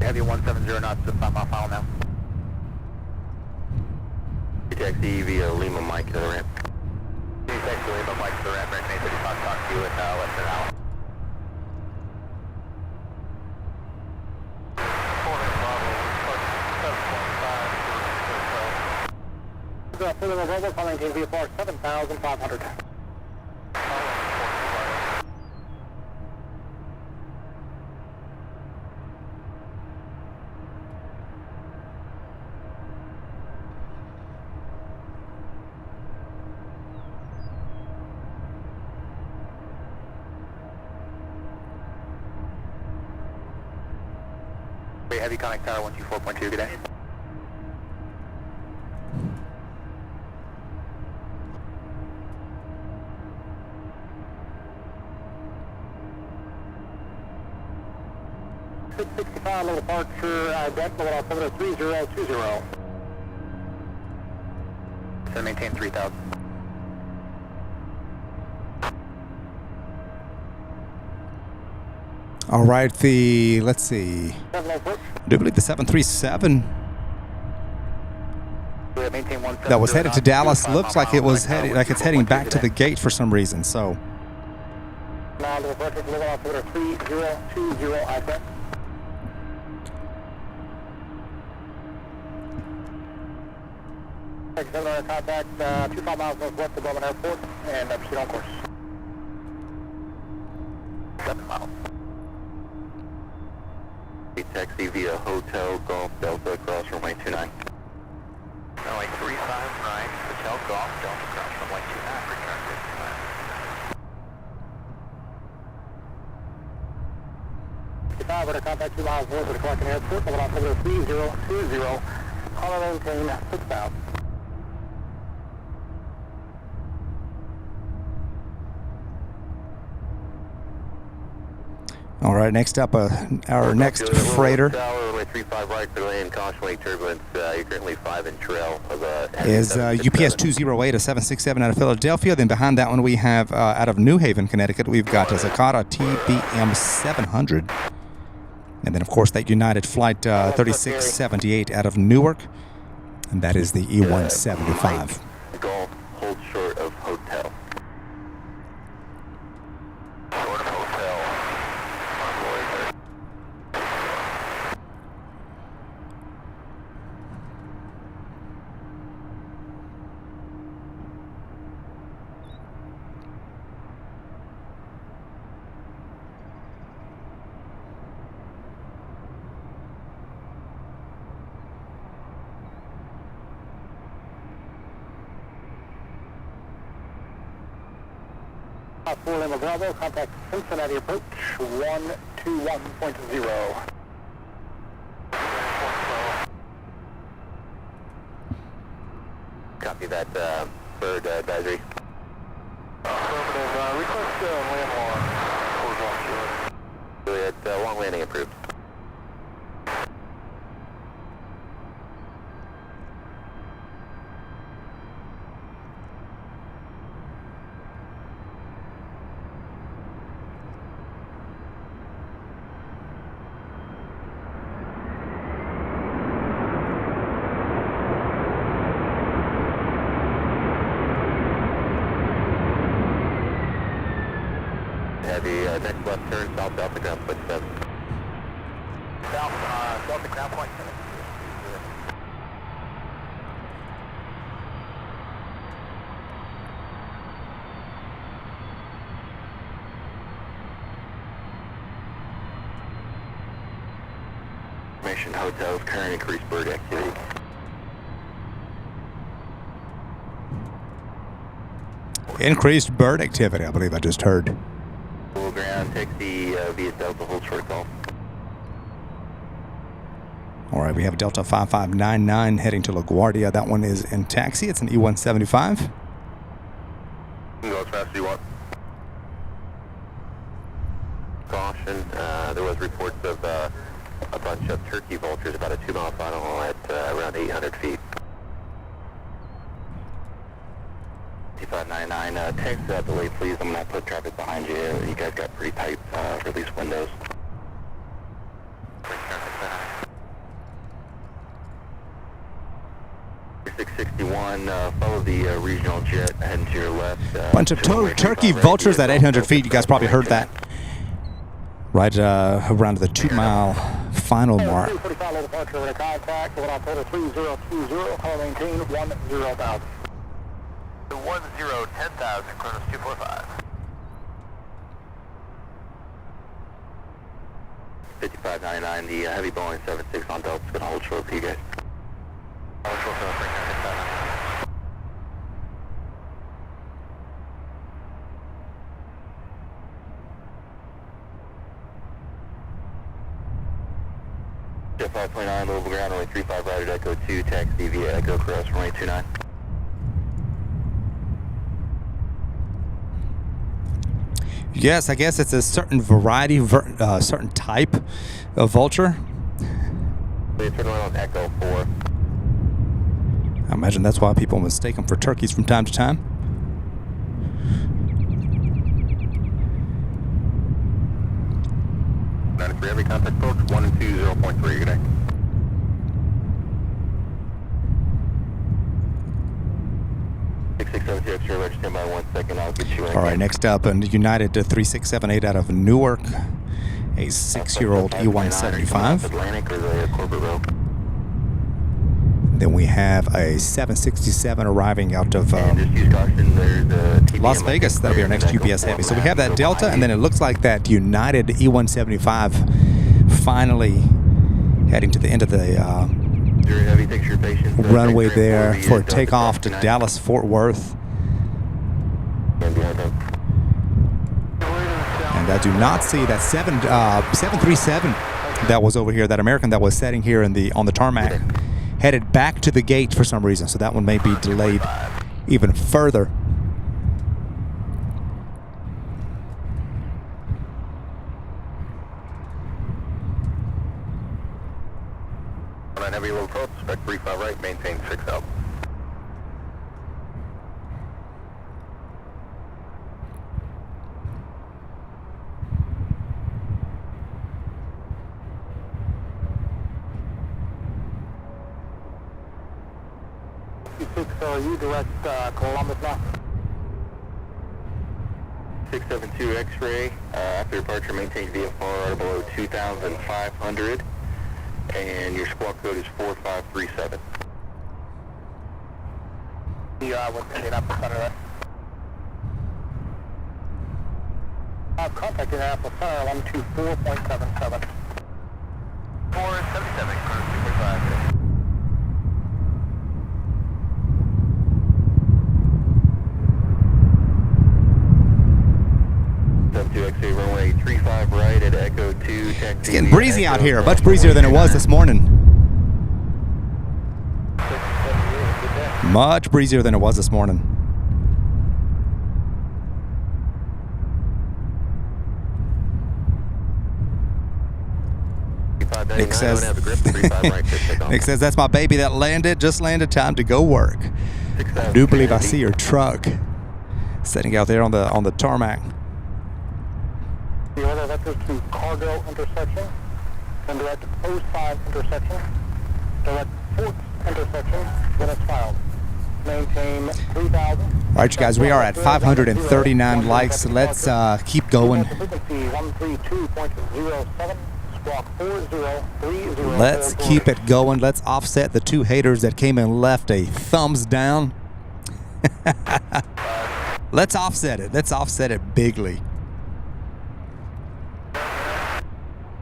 Heavy 170 knots, just 5 mile final now. Taxi via Lima Mike to the ramp. Taxi Lima Mike to the ramp, American 835, talk to you in less than an hour. 400 Bravo, fully available, call maintain VFR 7,500. Heavy connect tower 124.2, good day. Level departure, deck level altimeter 3020. So maintain 3,000. All right, let's see. I do believe the 737 that was headed to Dallas looks like it was headed, like it's heading back to the gate for some reason. So. Now level departure, level altimeter 3020, IFF. Contact 25 miles northwest of Dublin Airport and proceed on course. 7 miles. Taxi via Hotel Golf Delta across runway 29. Runway 35 right, Hotel Golf Delta across runway 29, return 59. 55, we're to contact 2 miles north of the Clarkin Airport, level altimeter 3020, call and maintain 6,000. All right, next up, our next freighter Runway 35 right, delay and cautionary turbulence. You're currently 5 in trail of is UPS 208, a 767 out of Philadelphia. Then behind that one, we have out of New Haven, Connecticut, we've got a Zakata TBM 700. And then, of course, that United Flight 3678 out of Newark. And that is the E175. Golf, hold short of hotel. Short of hotel. Full Lima Bravo, contact Cincinnati approach 121.0. Copy that, bird advisory. Affirmative, request landmark. Juliet, long landing approved. Heavy, next left turn, south Delta ground point 7. South, Delta ground point 7. Information hotels, current increased bird activity. Increased bird activity, I believe I just heard. Full ground, taxi via Delta, hold short call. All right, we have Delta 5599 heading to LaGuardia. That one is in taxi. It's an E175. You can go as fast as you want. Caution, there was reports of a bunch of turkey vultures about a 2-mile final at around 800 feet. 5599, text that delay please. I'm going to put traffic behind you. You guys got pretty tight release windows. 661, follow the regional jet, heading to your left. Bunch of turkey vultures at 800 feet. You guys probably heard that. Right around the 2-mile final mark. 45 departure, contact, 3020, maintain 10,000. 10,000, Kronos 245. 5599, the heavy Boeing 76 on Delta is going to hold short for you guys. Hold short for the 529, Louisville ground, runway 35 right at Echo 2, taxi via Echo Cross, runway 29. Yes, I guess it's a certain variety, certain type of vulture. Turn around on Echo 4. I imagine that's why people mistake them for turkeys from time to time. For every contact approach, 1 and 2, 0.3, good day. Extra alert, stand by 1 second, I'll get you in. All right, next up, and United 3678 out of Newark, a 6-year-old E175. Atlantic or the corporate row? Then we have a 767 arriving out of And just use caution, there's a TBM Las Vegas. That'll be our next UPS Heavy. So we have that Delta, and then it looks like that United E175 finally heading to the end of the runway there for takeoff to Dallas Fort Worth. And I do not see that 737 that was over here, that American that was sitting here in on the tarmac, headed back to the gate for some reason. So that one may be delayed even further. On heavy low approach, spec 35 right, maintain 6 out. You direct Columbus now. 672 X-ray, after departure maintain VFR right below 2,500, and your squawk code is 4537. What's the Apple Center there? Contact in Apple Center, 124.77. 477, Kronos 245. 72XA runway 35 right at Echo 2, taxi. It's getting breezy out here, much breezier than it was this morning. Much breezier than it was this morning. Nick says, Nick says, that's my baby that landed, just landed, time to go work. I do believe I see your truck sitting out there on the tarmac. The order vectors to Cargill intersection, and direct Post 5 intersection, direct Fort intersection, then it's filed. Maintain 3,000. All right, you guys, we are at 539 likes. Let's keep going. Frequency 132.07, squawk 4030. Let's keep it going. Let's offset the two haters that came and left a thumbs down. Let's offset it. Let's offset it bigly.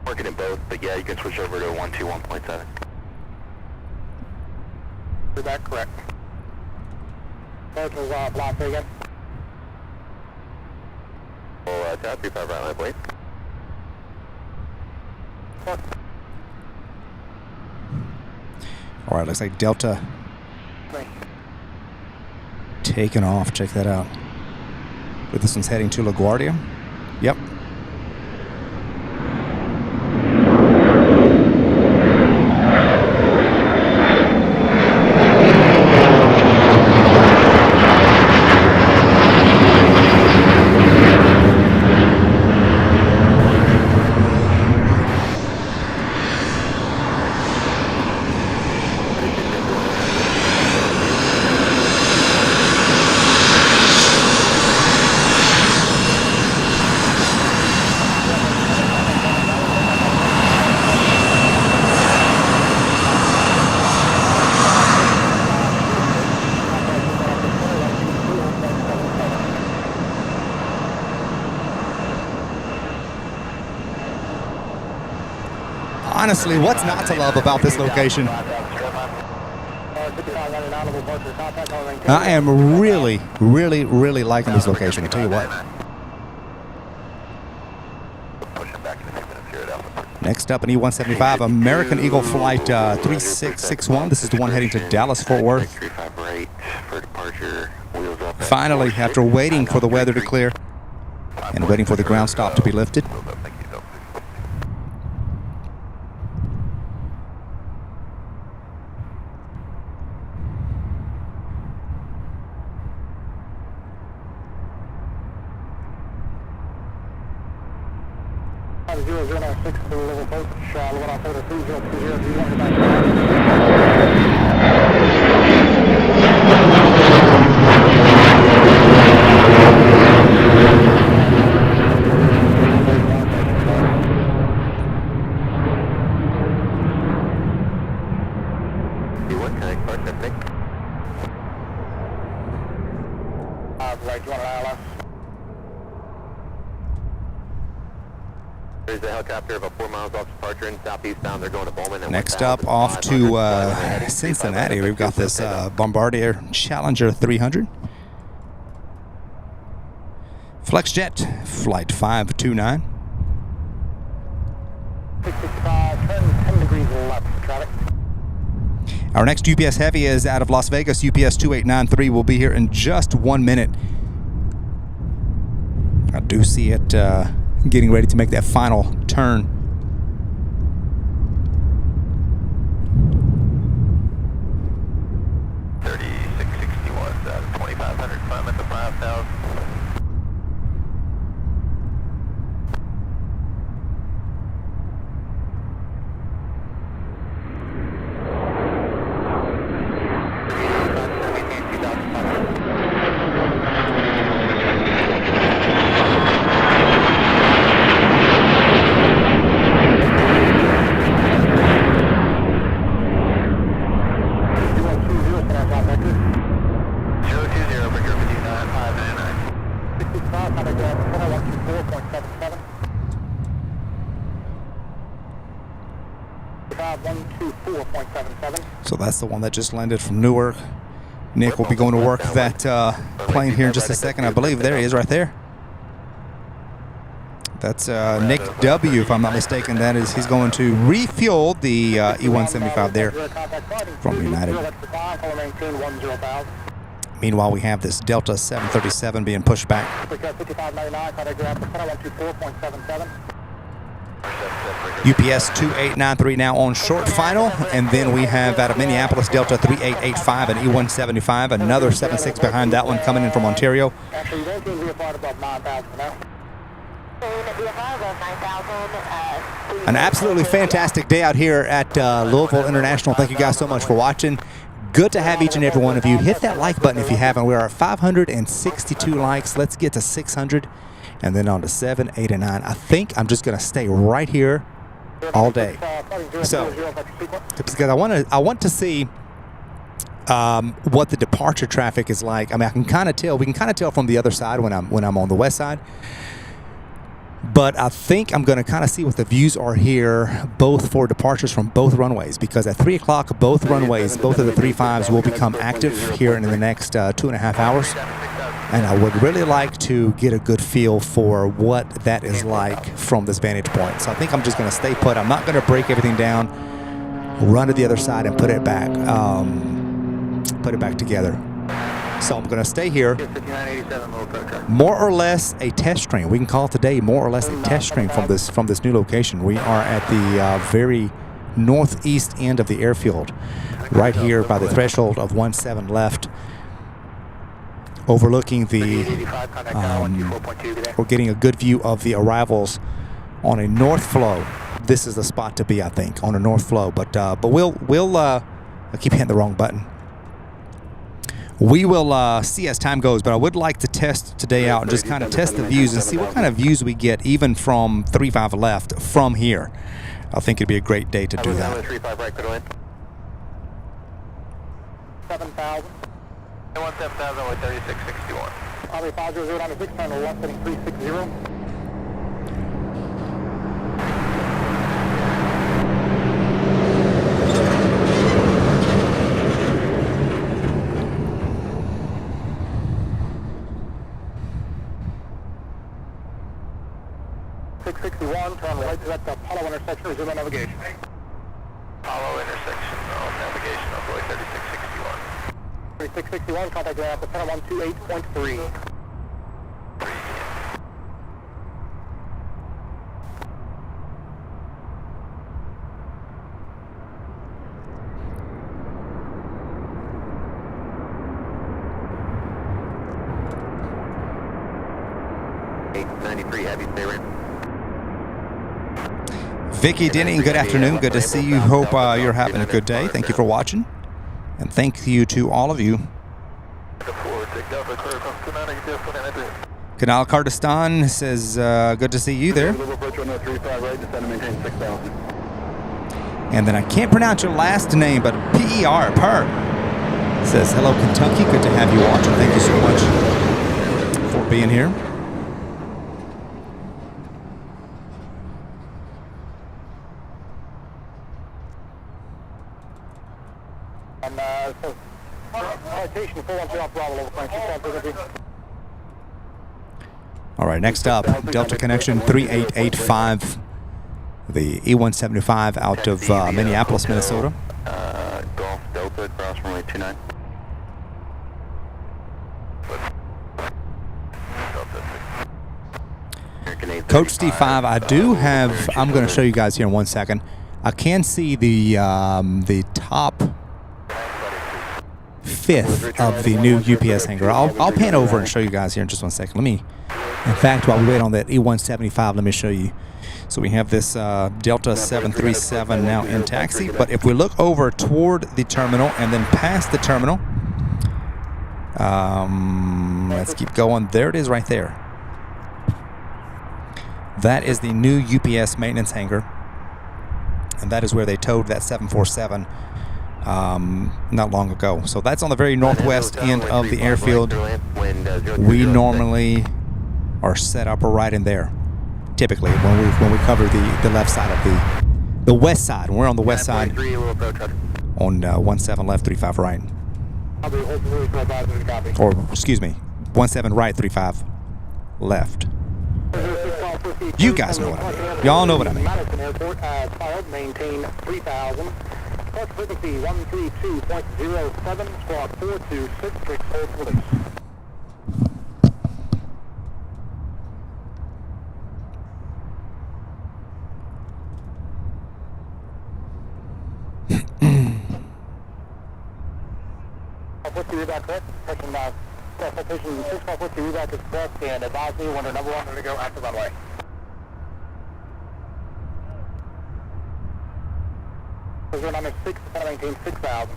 Working in both, but yeah, you can switch over to 121.7. Is that correct? That was block again. Well, tap 35 right line, please. All right, looks like Delta taking off. Check that out. But this one's heading to LaGuardia. Yep. Honestly, what's not to love about this location? I am really, really, really liking this location. I'll tell you what. Next up, an E-175 American Eagle Flight 3661. This is the one heading to Dallas-Fort Worth. Finally, after waiting for the weather to clear and waiting for the ground stop to be lifted. There's a helicopter about 4 miles off departure and southeastbound. They're going to Bowman. Next up, off to Cincinnati, we've got this Bombardier Challenger 300. FlexJet, Flight 529. 665, turn 10 degrees left, traffic. Our next UPS Heavy is out of Las Vegas. UPS 2893 will be here in just 1 minute. I do see it getting ready to make that final turn. So that's the one that just landed from Newark. Nick will be going to work that plane here in just a second. I believe there he is right there. That's Nick W, if I'm not mistaken. That is, he's going to refuel the E-175 there from United. Meanwhile, we have this Delta 737 being pushed back. UPS 2893 now on short final, and then we have out of Minneapolis Delta 3885 and E-175, another 76 behind that one coming in from Ontario. An absolutely fantastic day out here at Louisville International. Thank you guys so much for watching. Good to have each and every one of you. Hit that like button if you haven't. We are at 562 likes. Let's get to 600 and then on to 7, 8, and 9. I think I'm just going to stay right here all day. So, because I want to see what the departure traffic is like. I mean, I can kind of tell. We can kind of tell from the other side when I'm on the west side. But I think I'm going to kind of see what the views are here, both for departures from both runways, because at 3 o'clock, both runways, both of the 35s will become active here in the next 2.5 hours. And I would really like to get a good feel for what that is like from this vantage point. So I think I'm just going to stay put. I'm not going to break everything down, run to the other side, and put it back together. So I'm going to stay here. More or less a test stream. We can call it today more or less a test stream from this new location. We are at the very northeast end of the airfield, right here by the threshold of 17 left, overlooking the. We're getting a good view of the arrivals on a north flow. This is the spot to be, I think, on a north flow. But we'll. I keep hitting the wrong button. We will see as time goes, but I would like to test today out and just kind of test the views and see what kind of views we get even from 35 left from here. I think it'd be a great day to do that. 35 right, good win. 7,000. 17,000 with 3661. Army 50096, turn left heading 360. 3661, turn right to that Apollo intersection, resume on navigation. Apollo intersection on navigation on Boy 3661. 3661, contact ground for 128.3. Vicky Denny, good afternoon. Good to see you. Hope you're having a good day. Thank you for watching. And thank you to all of you. Kanal Kurdistan says, good to see you there. And then I can't pronounce your last name, but PER, Per, says, hello, Kentucky. Good to have you watching. Thank you so much for being here. All right, next up, Delta Connection 3885, the E175 out of Minneapolis, Minnesota. Golf Delta, cross runway 29. Coach Steve 5, I do have, I'm going to show you guys here in 1 second. I can see the top fifth of the new UPS hangar. I'll pan over and show you guys here in just 1 second. Let me, in fact, while we wait on that E175, let me show you. So we have this Delta 737 now in taxi, but if we look over toward the terminal and then past the terminal, let's keep going. There it is right there. That is the new UPS maintenance hangar, and that is where they towed that 747 not long ago. So that's on the very northwest end of the airfield. We normally are set up right in there, typically when we cover the left side of the west side. When we're on the west side on 17 left, 35 right, or excuse me, 17 right, 35 left. You guys know what I mean. Y'all know what I mean. Madison Airport, filed, maintain 3000. Approach frequency 132.07, squawk 426, strict hold release. Reback correct, pushing position 6.42, reback is correct, and advise me when number 1 to go active runway. Position number 6, maintain 6000.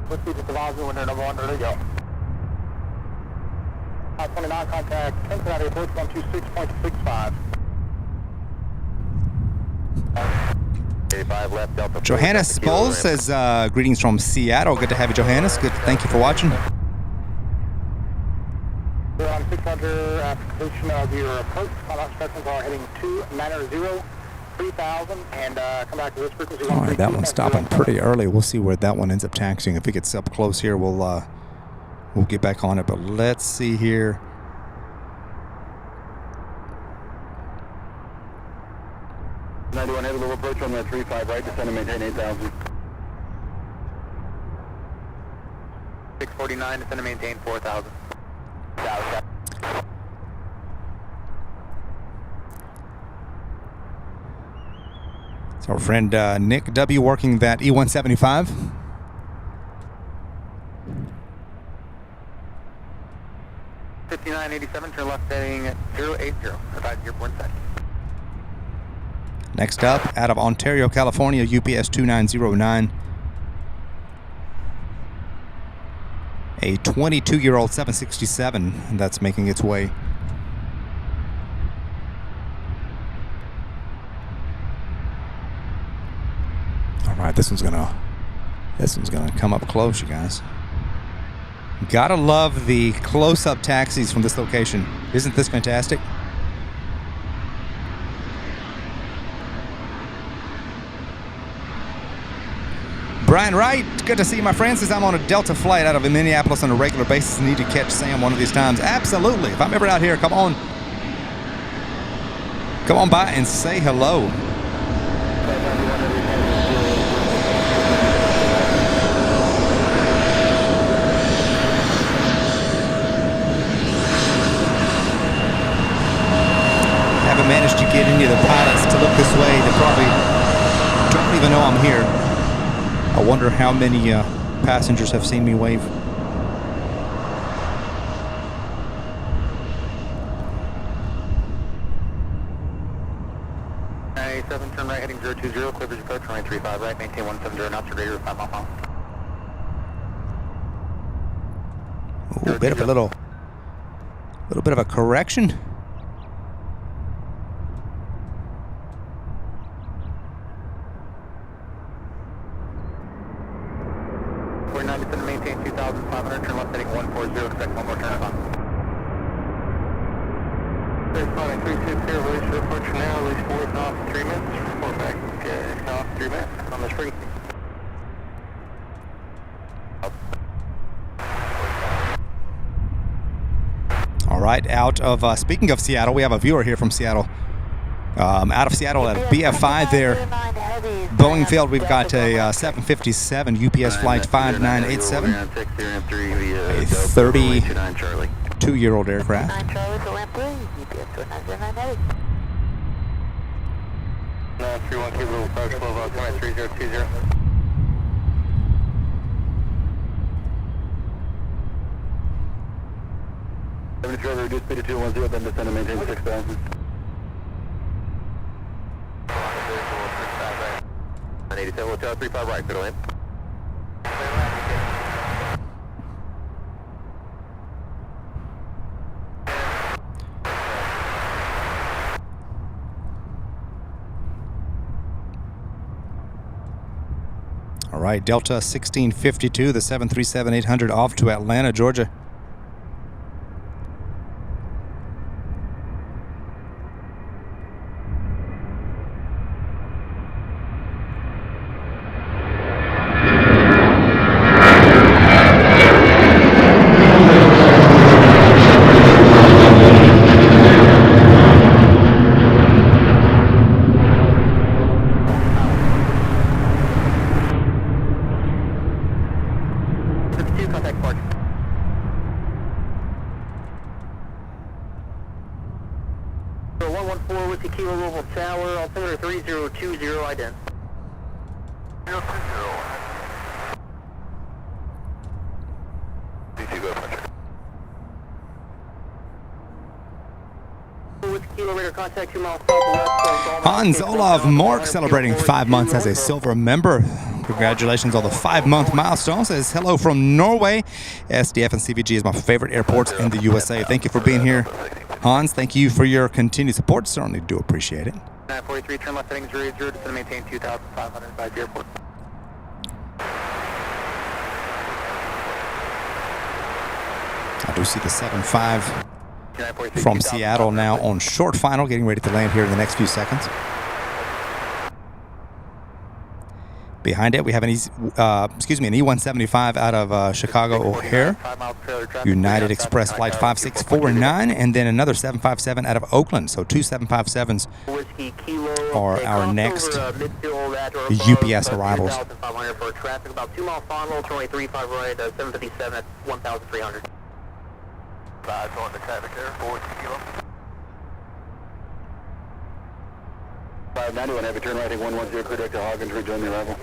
Let's see, just advise me when number 1 to go. 29 contact, Cincinnati Airport 126.65. Johannes Bowles says, greetings from Seattle. Good to have you, Johannes. Good. Thank you for watching. We're on 600 after completion of your approach. Call-out instructions are heading 290, 3000, and come back to this frequency. All right, that one's stopping pretty early. We'll see where that one ends up taxiing. If it gets up close here, we'll get back on it. But let's see here. Heavy low approach on that 35 right, descend and maintain 8,000. 649, descend and maintain 4,000. So our friend Nick W working that E175. $59.87, turn left heading 080, advise airport inside. Next up, out of Ontario, California, UPS 2909. A 22-year-old 767 that's making its way. All right, this one's gonna come up close, you guys. Gotta love the close-up taxis from this location. Isn't this fantastic? Brian Wright, good to see you, my friend. Says I'm on a Delta flight out of Minneapolis on a regular basis and need to catch Sam one of these times. Absolutely. If I'm ever out here, come on. Come on by and say hello. Haven't managed to get any of the pilots to look this way. They probably don't even know I'm here. I wonder how many passengers have seen me wave. A7, turn right heading 020, clear bridge approach, runway 35 right, maintain 170 knots, or greater 5 miles. Ooh, bit of a little bit of a correction. We're 97 to maintain 2,500, turn left heading 140, expect one more turn on. 360, release report for now, release 4 off 3 minutes, report back, off 3 minutes on this frequency. All right, out of, speaking of Seattle, we have a viewer here from Seattle. Out of Seattle at BF5 there, Boeing field, we've got a 757 UPS flight 5987, a 32-year-old aircraft. 931, keep a little approach, low come at 3020. Driver, reduce speed to 210, then descend and maintain 6,000. 987, hotel 35 right, good land. All right, Delta 1652, the 737-800 off to Atlanta, Georgia. Louisville Tower, altimeter 3020, ident. 020. D2 go puncher. With kilometer contact 2 miles southwest. Hans Olav Mork celebrating 5 months as a silver member. Congratulations on the 5-month milestone. Says hello from Norway. SDF and CVG is my favorite airports in the USA. Thank you for being here, Hans. Thank you for your continued support. Certainly do appreciate it. 943, turn left heading 00, just to maintain 2,500 by the airport. I do see the 7.5 from Seattle now on short final, getting ready to land here in the next few seconds. Behind it, we have an E175 out of Chicago O'Hare, United Express Flight 5649, and then another 757 out of Oakland. So 2 757s are our next UPS arrivals. Traffic about 2 miles final, 235 right, 757 at 1,300. 5 on the traffic there, 40 kilo. 591, have a turn right, 110, clear deck to Hoggins, rejoin the arrival.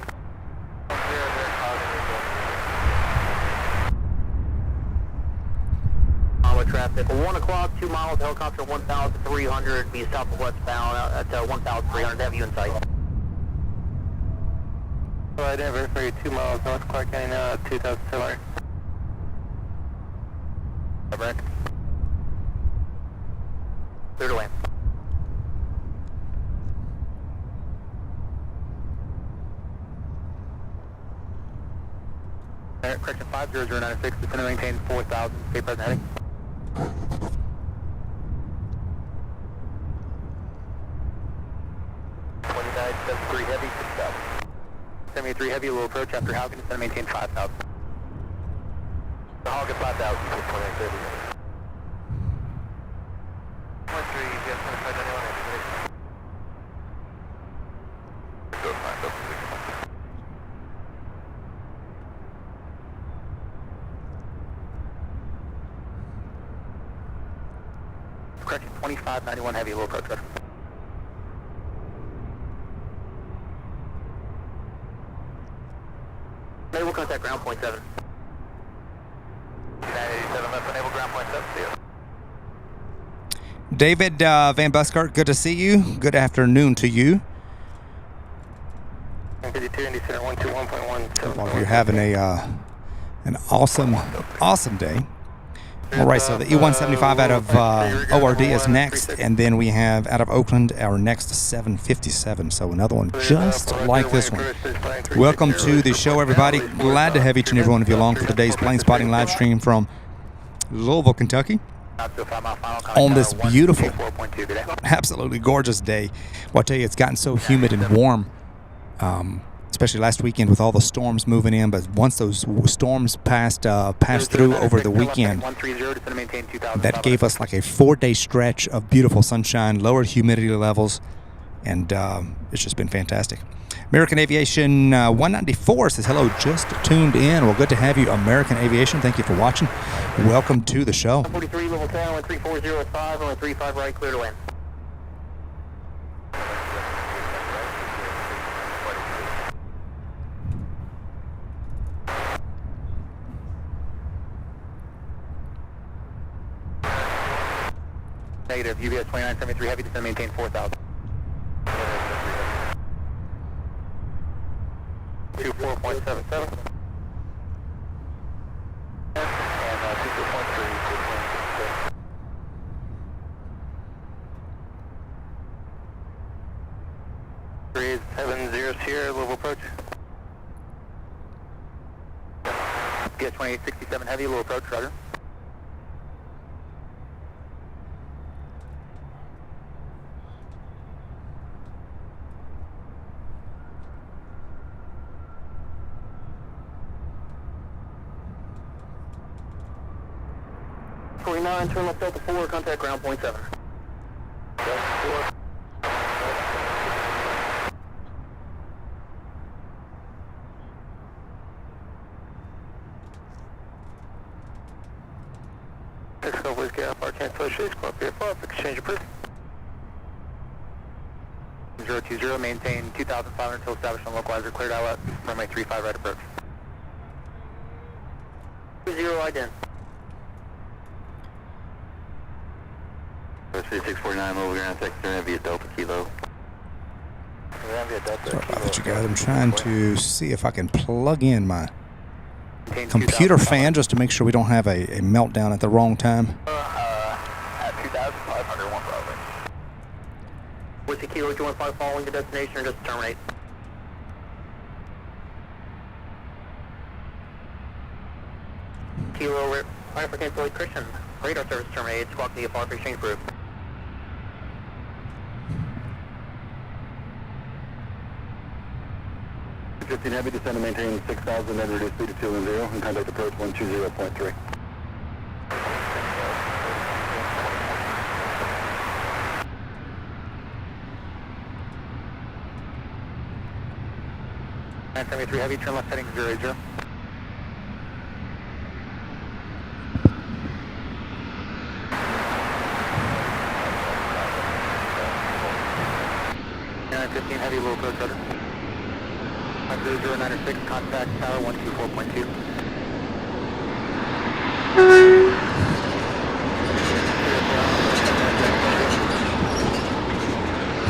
Traffic, 1 o'clock, 2 miles, helicopter 1,300, be southwestbound at 1,300, have you in sight. I didn't verify you 2 miles, North Clark County now at 2,700. Correct. Clear to land. Correction 50096, it's going to maintain 4,000, stay present heading. 2973 heavy, 6,000. 73 heavy will approach after Haugen, it's going to maintain 5,000. The Haugen 5,000, 2930. 1-3, yes, 2591, direction 2591 heavy, low approach rudder. Enable contact ground point 7. 987 left, enable ground point 7, see you. David Van Buskart, good to see you. Good afternoon to you. 52 Indy Center 121.1. Hope you're having an awesome day. All right, so the E175 out of ORD is next, and then we have out of Oakland our next 757. So another one just like this one. Welcome to the show, everybody. Glad to have each and every one of you along for today's plane spotting live stream from Louisville, Kentucky, on this beautiful, absolutely gorgeous day. Well, I tell you, it's gotten so humid and warm, especially last weekend with all the storms moving in. But once those storms passed through over the weekend, that gave us like a 4-day stretch of beautiful sunshine, lower humidity levels, and it's just been fantastic. American Aviation 194 says, hello, just tuned in. Well, good to have you, American Aviation. Thank you for watching. Welcome to the show. 43, level 10, 13405, only 35 right, clear to land. Negative, UBS 2973 heavy, descend maintain 4000. 24.77. And 24.3. 3870 Sierra, Louisville approach. UBS 2867 heavy, Louisville approach, roger. Turn left Delta 4, contact ground point 7. Delta 4. Next up, please get off our cancellation, squad PF off, exchange approved. 020, maintain 2,500 until established on localizer, cleared outlet, runway 35 right approach. 20 ident. 3649 over ground, sector via Delta Kilo. Sorry about that, you guys. I'm trying to see if I can plug in my computer fan just to make sure we don't have a meltdown at the wrong time. At 2,500, one probably. What's the Kilo 215 following the destination or just terminate? Kilo, right for cancel Christian. Radar service terminated, squawk the FR for exchange group. Heavy descend and maintain 6,000 and reduce speed to 2 and 0 and contact approach 120.3. .973 heavy, turn left heading 080. Heavy, low approach rudder. 096, contact tower 124.2.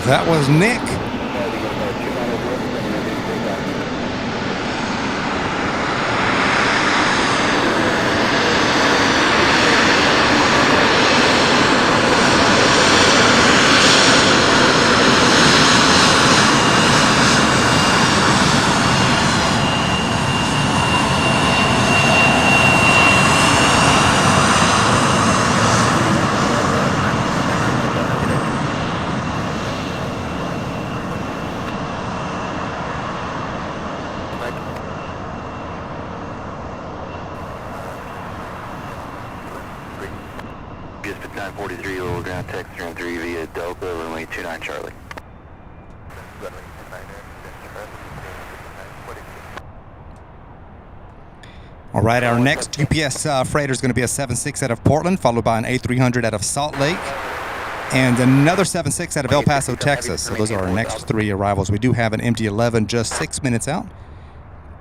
That was Nick. Just 943 lower ground, text 3 via Delta, runway 29 Charlie. All right, our next UPS freighter is going to be a 76 out of Portland, followed by an A300 out of Salt Lake. And another 7-6 out of El Paso, Texas. So those are our next 3 arrivals. We do have an MD-11 just 6 minutes out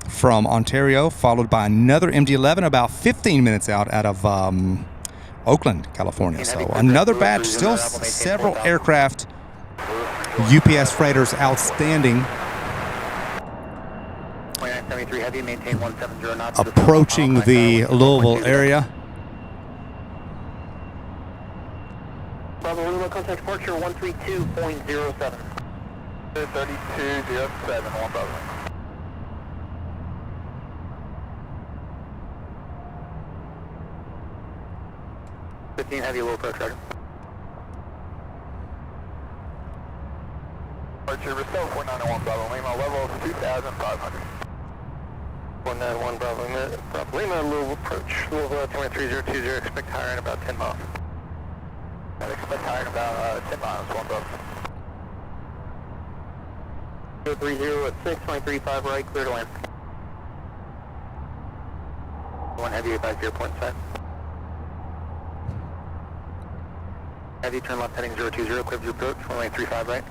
from Ontario, followed by another MD-11 about 15 minutes out of Oakland, California. So another batch, still several aircraft, UPS freighters outstanding, approaching the Louisville area. Bravo Lima, contact departure 132.07. 3207, one Bravo. Heavy low approach, roger. Departure, Restore 491 Bravo Lima, level 2,500. 191 Bravo Lima, Louisville approach, Louisville 23020, expect higher in about 10 miles. I'd expect higher in about 10 miles, one Bravo. 030 at 6.35 right, clear to land. One heavy advise your point set. Heavy turn left heading 020, clear to approach, 1.35 right.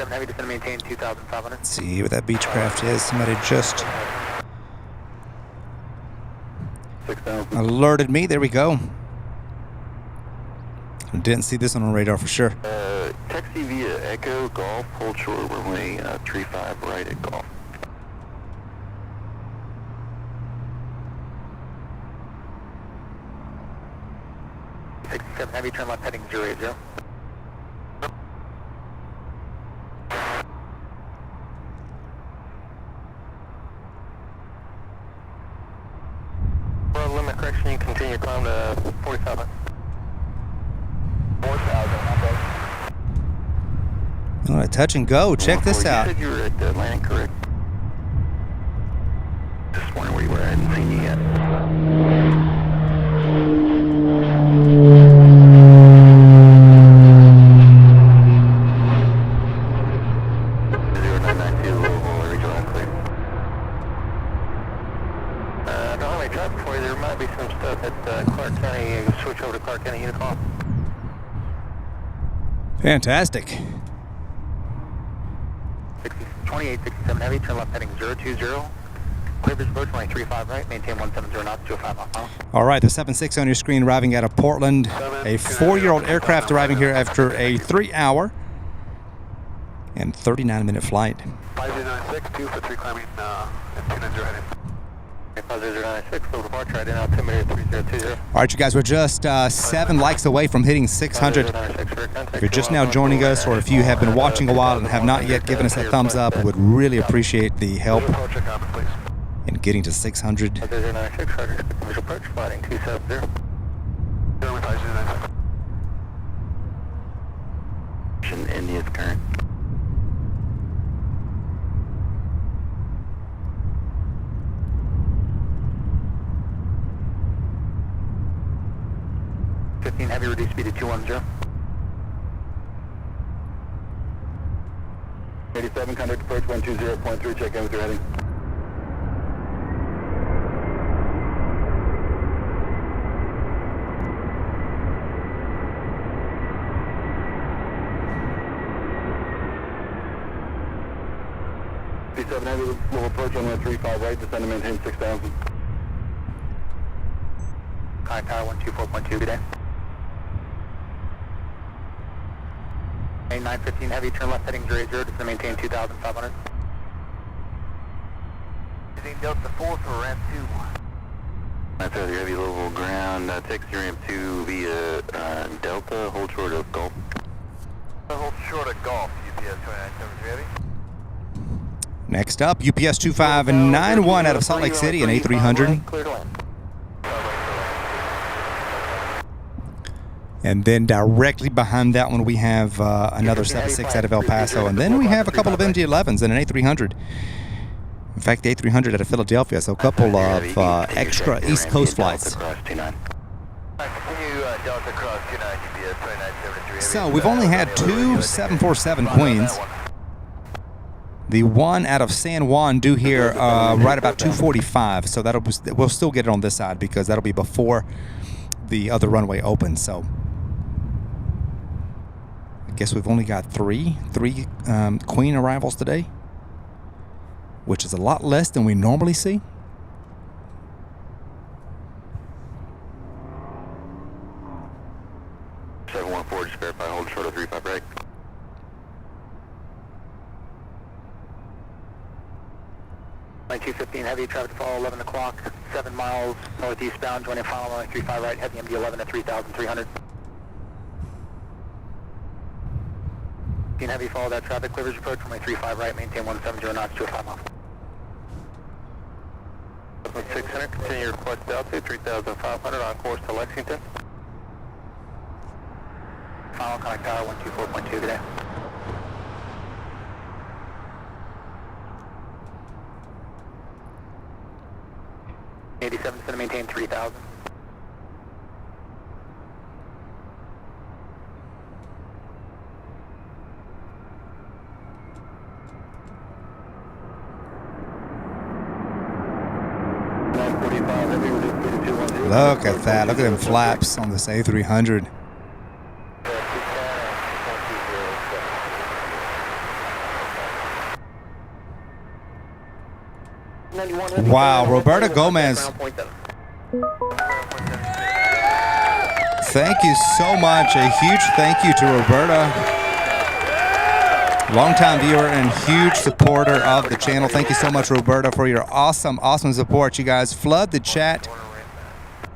Heavy descend maintain 2,500. Let's see what that Beechcraft is. Somebody just alerted me. There we go. I didn't see this on the radar for sure. Taxi via Echo Golf, hold short runway 35 right at Golf. 67 heavy turn left heading 080. Limit correction, you continue climb to 40,000. 4,000, All right, touch and go. Check this out. You said you were at the landing, correct? Just wondering where you were. I hadn't seen you yet. Fantastic. 2867 heavy, turn left heading 020. Clear bridge approach, runway 35 right, maintain 170 knots, 205 miles. All right, the 7-6 on your screen arriving out of Portland. A 4-year-old aircraft arriving here after a 3-hour and 39-minute flight. 5096, 2 for 3 climbing, and 290 heading. 5096, full departure, right in altimeter 3020. All right, you guys, we're just 7 likes away from hitting 600. If you're just now joining us, or if you have been watching a while and have not yet given us a thumbs up, we would really appreciate the help in getting to 600. 5096, roger, visual approach, flying 270. India's current. Heavy reduced speed to 210. 87, contact approach 120.3, check in with your heading. Heavy, level approach on 135 right, descend and maintain 6,000. Contact tower 124.2, good day. 915 heavy, turn left heading 080, just to maintain 2,500. Using Delta 4 for ramp 2. That's your heavy Louisville ground, text your ramp 2 via Delta, hold short of Golf. Hold short of Golf, UPS 2973 heavy. Next up, UPS 2591 out of Salt Lake City, an A300. Clear to land. And then directly behind that one, we have another 76 out of El Paso. And then we have a couple of MD-11s and an A300. In fact, the A300 out of Philadelphia. So a couple of extra East Coast flights. So we've only had two 747 Queens. The one out of San Juan due here right about 2:45. So we'll still get it on this side because that'll be before the other runway opens. So I guess we've only got three Queen arrivals today, which is a lot less than we normally see. Just verify, hold short of 35 right. Line 215 heavy, traffic follow 11 o'clock, 7 miles northeastbound, joining final runway 35 right, heavy MD-11 at 3,300. Heavy, follow that traffic, clearance approach from my 35 right, maintain 170 knots to a 5 mile. 600, continue your request altitude 3,500 on course to Lexington. Final connect tower 124.2 today. 87 is going to maintain 3,000. Look at that. Look at them flaps on this A300. Wow, Roberta Gomez. Thank you so much. A huge thank you to Roberta. Longtime viewer and huge supporter of the channel. Thank you so much, Roberta, for your awesome support. You guys flood the chat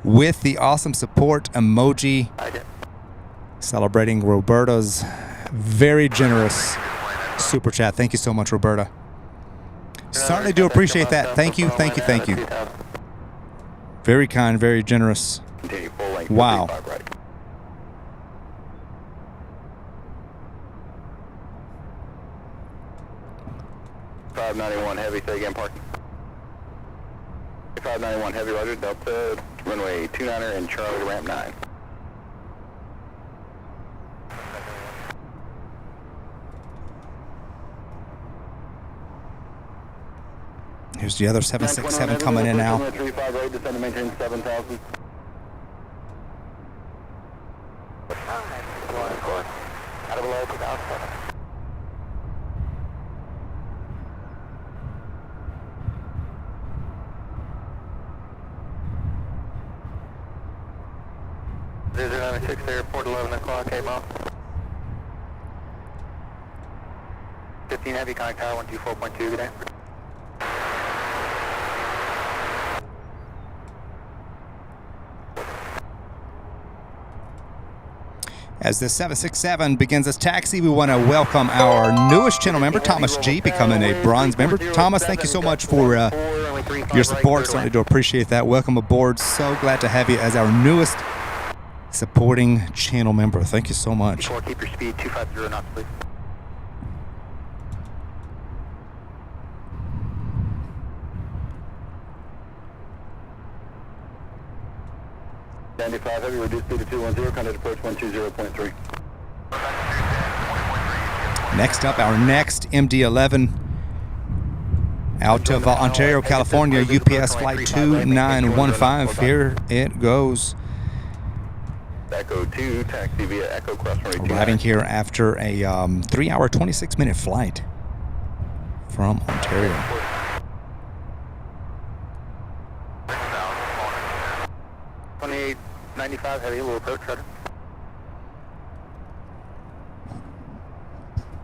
with the awesome support emoji, celebrating Roberta's very generous super chat. Thank you so much, Roberta. Certainly do appreciate that. Thank you, thank you, thank you. Very kind, very generous. Wow. 591 heavy, say again, parking. 591 heavy, roger, Delta, runway 29er and Charlie to ramp 9. Here's the other 767 coming in now. 35 right, descend to maintain 7,000. Out of below 2,000. There's 96 airport, 11 o'clock, 8 mile. 15 heavy, connect tower, 124.2 today. As the 767 begins its taxi, we want to welcome our newest channel member, Thomas G, becoming a bronze member. Thomas, thank you so much for your support. Certainly do appreciate that. Welcome aboard. So glad to have you as our newest supporting channel member. Thank you so much. Keep your speed 250 knots, please. Heavy, reduced speed to 210, contact approach 120.3. Next up, our next MD-11 out of Ontario, California, UPS flight 2915. Here it goes. Echo 2, taxi via Echo Cross Runway 2. Arriving here after a 3-hour, 26-minute flight from Ontario. 95 heavy, little approach, rudder.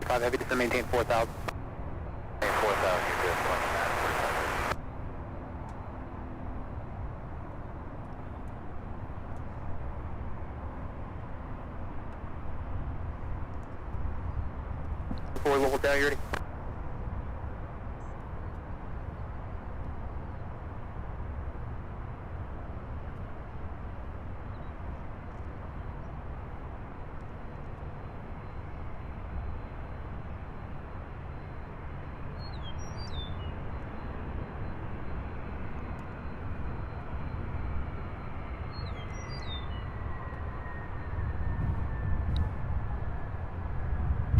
5 heavy, to maintain 4,000. 4,000, you're good. Four level down, you ready?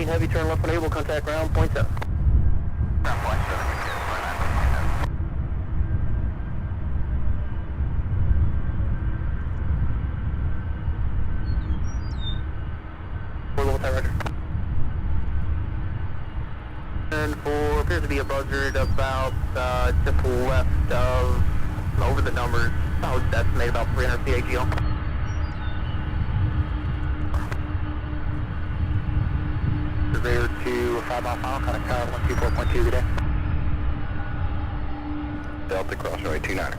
19 heavy, turn left enable, contact ground, point 7. Ground point 7, And for appears to be a buzzard about just left of over the numbers. I would estimate about 300 CAGL. Surveyor to 5 mile final, kind of car 124.2 today. Delta cross runway 29er.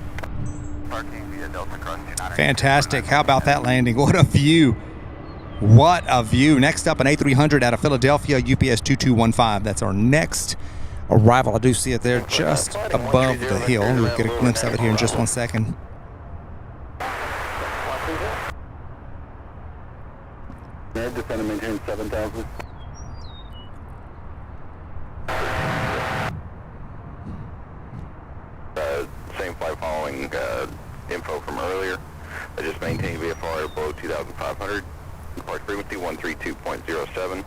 Parking via Delta cross 29er. Fantastic. How about that landing? What a view. What a view. Next up, an A300 out of Philadelphia, UPS 2215. That's our next arrival. I do see it there just above the hill. We'll get a glimpse of it here in just 1 second. Descend and maintain 7,000. Same flight following info from earlier. I just maintained VFR below 2,500. Depart frequency 132.07.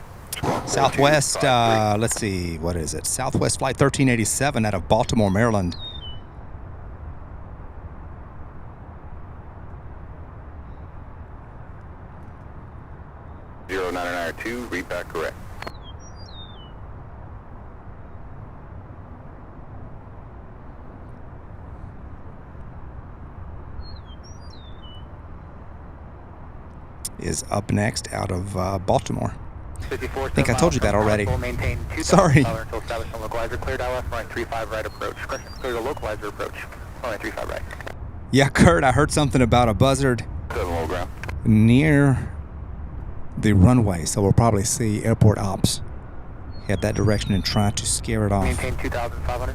Southwest, let's see, what is it? Southwest Flight 1387 out of Baltimore, Maryland. Zero 992, read back correct. Is up next out of Baltimore. 54, I think I told you that already. Maintain 2,000 Sorry. until established on localizer. Cleared ILS, running 35 right approach. Clear the localizer approach, running 35 right. Yeah, Kurt, I heard something about a buzzard 7 low ground. near the runway, so we'll probably see airport ops head that direction and try to scare it off. Maintain 2,500.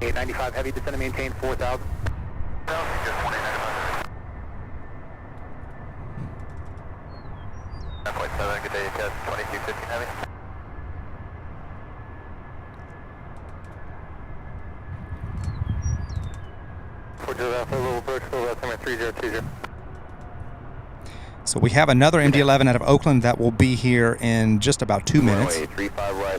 895 heavy, descend and maintain 4,000. No, just 2,900. 9.7, good day, test 2215 heavy. So we have another MD-11 out of Oakland that will be here in just about 2 minutes.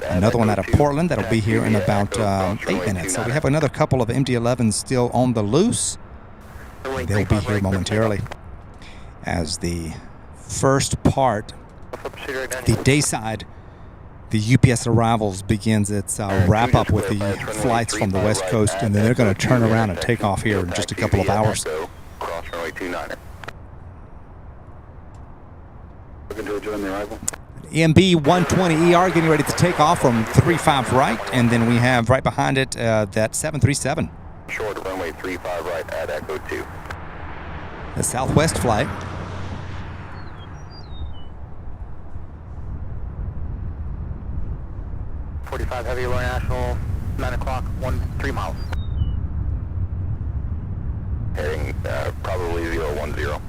Another one out of Portland that'll be here in about 8 minutes. So we have another couple of MD-11s still on the loose. They'll be here momentarily. As the first part, the day side, the UPS arrivals begins its wrap up with the flights from the West Coast, and then they're going to turn around and take off here in just a couple of hours. Cross runway 29er. Looking to join the arrival. EMB 120ER getting ready to take off from 35 right, and then we have right behind it that 737. Short runway 35 right at Echo 2. The Southwest flight. .45 heavy, Lower National, 9 o'clock, 3 miles. Heading probably 010.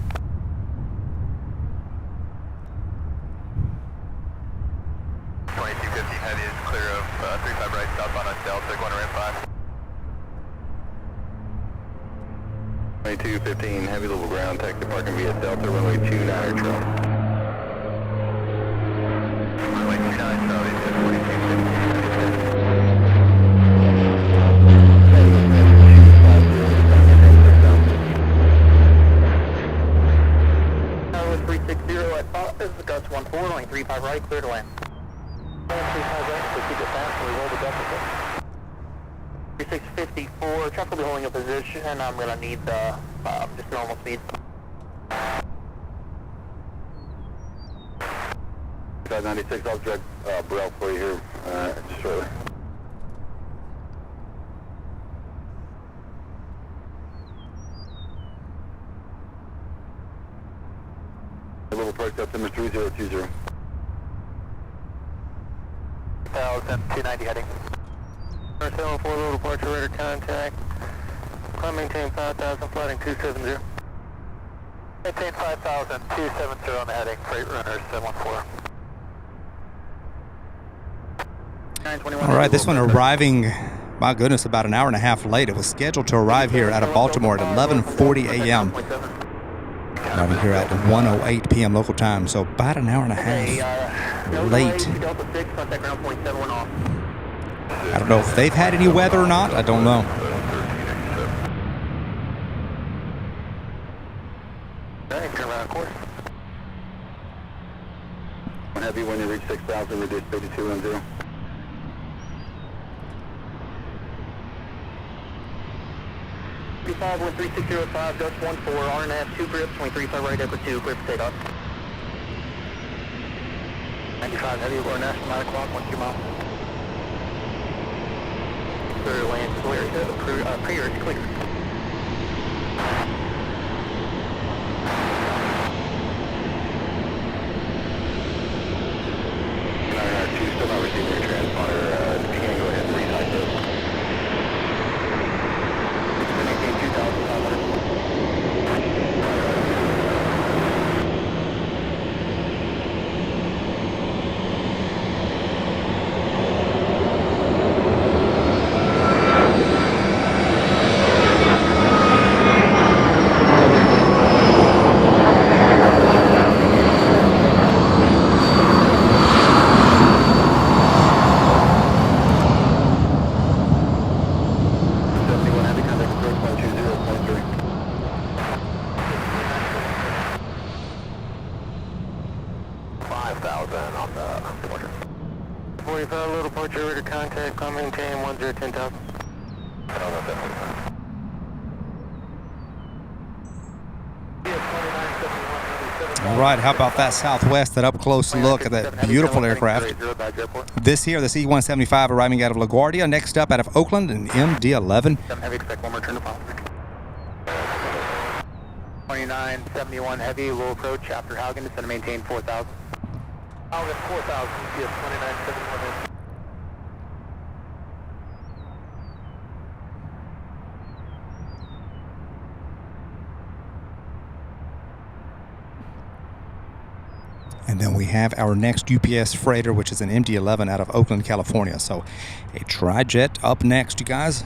2250 heavy is clear of 35 right, southbound on Delta, going to ramp 5. 2215 heavy level ground, tech departing via Delta, runway 29er trail. Runway 29 trail, is 2215 Tower 360 at 5, this is Gus 14, only 35 right, clear to land. 35 right, so keep it fast and we roll the deficit. 3654, truck will be holding a position, and I'm going to need the just normal speed. 596, I'll direct Burrell for you here shortly. A little approach up to Mr. 3020. 290 heading. 74 low departure radar contact. Climb maintain 5,000, flighting 270. Maintain 5,000, 270 on the heading, freight runner 714. All right, this one arriving, my goodness, about an hour and a half late. It was scheduled to arrive here out of Baltimore at 11:40 a.m. Arriving here at 1:08 p.m. local time, so about an hour and a half late. Delta 6, contact ground point 71 off. I don't know if they've had any weather or not. I don't know. Alright, turn around course. Heavy when you reach 6,000, reduce 3210. Five 13605, Dutch 14, R&F, 2 grips, 23.5 right, upper 2, clear for takeoff. 95 heavy, we're national 9 o'clock, 12 miles. Clear land, clear, clear, it's clear. Still not receiving your transponder, if you can go ahead and retype this. Maintain 2,500. Contact, climb maintain 10,000. I don't know if that's All right, how about that Southwest, that up close look at that beautiful aircraft. This here, the C-175 arriving out of LaGuardia. Next up out of Oakland, an MD-11. Heavy, expect one more turn to follow. 2971 heavy, low approach after Haugen, descend to maintain 4,000. Haugen 4,000, yes, 2971 heavy. And then we have our next UPS freighter, which is an MD-11 out of Oakland, California. So a tri-jet up next, you guys.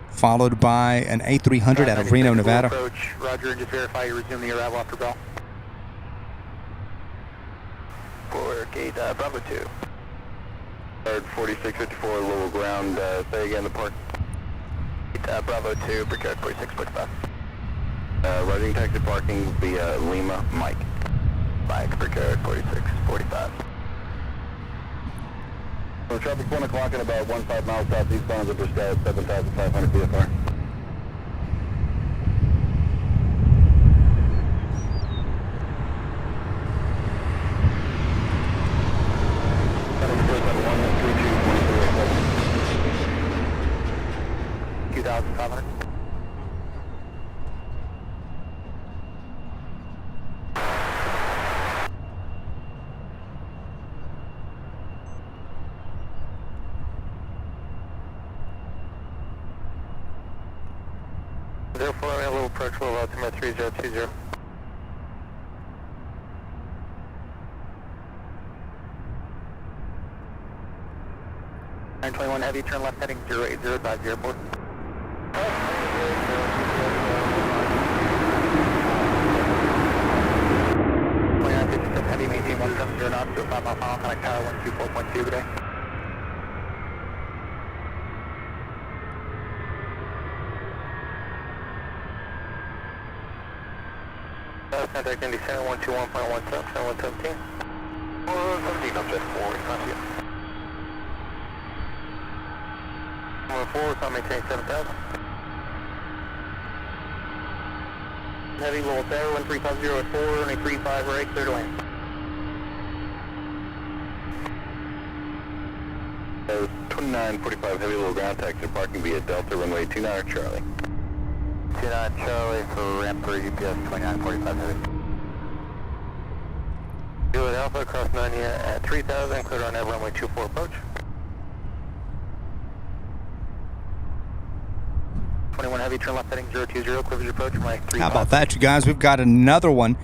Followed by an A300 out of Reno, Nevada. Approach, Roger, and just verify you resume the arrival after bell. For gate Bravo 2. 4654, lower ground, say again the park. Bravo 2, prepare 4645. Rising taxi parking via Lima, Mike. Mike, prepare 4645. So traffic 1 o'clock and about 15 miles southeastbound of the stat, 7,500 VFR. Therefore, a little approach will altimeter 3020. 921 heavy, turn left heading 080 advise the airport. Heavy, maintain 170 knots to a 5 mile final, connect tower 124.2 today. Contact Indy Center 121.17, 117. 417, I'm just 4, not you. 4, so I'm maintaining 7,000. Heavy, low there, 1350 at 4, only 35 right, clear to land. 2945 heavy, low ground taxi parking via Delta, runway 29 Charlie. 29 Charlie for ramp 3 UPS 2945 heavy. Good Alpha across 9 here at 3000, cleared on that runway 24 approach. 21 heavy, turn left heading 020, clear your approach, runway 35. How about that, you guys? We've got another one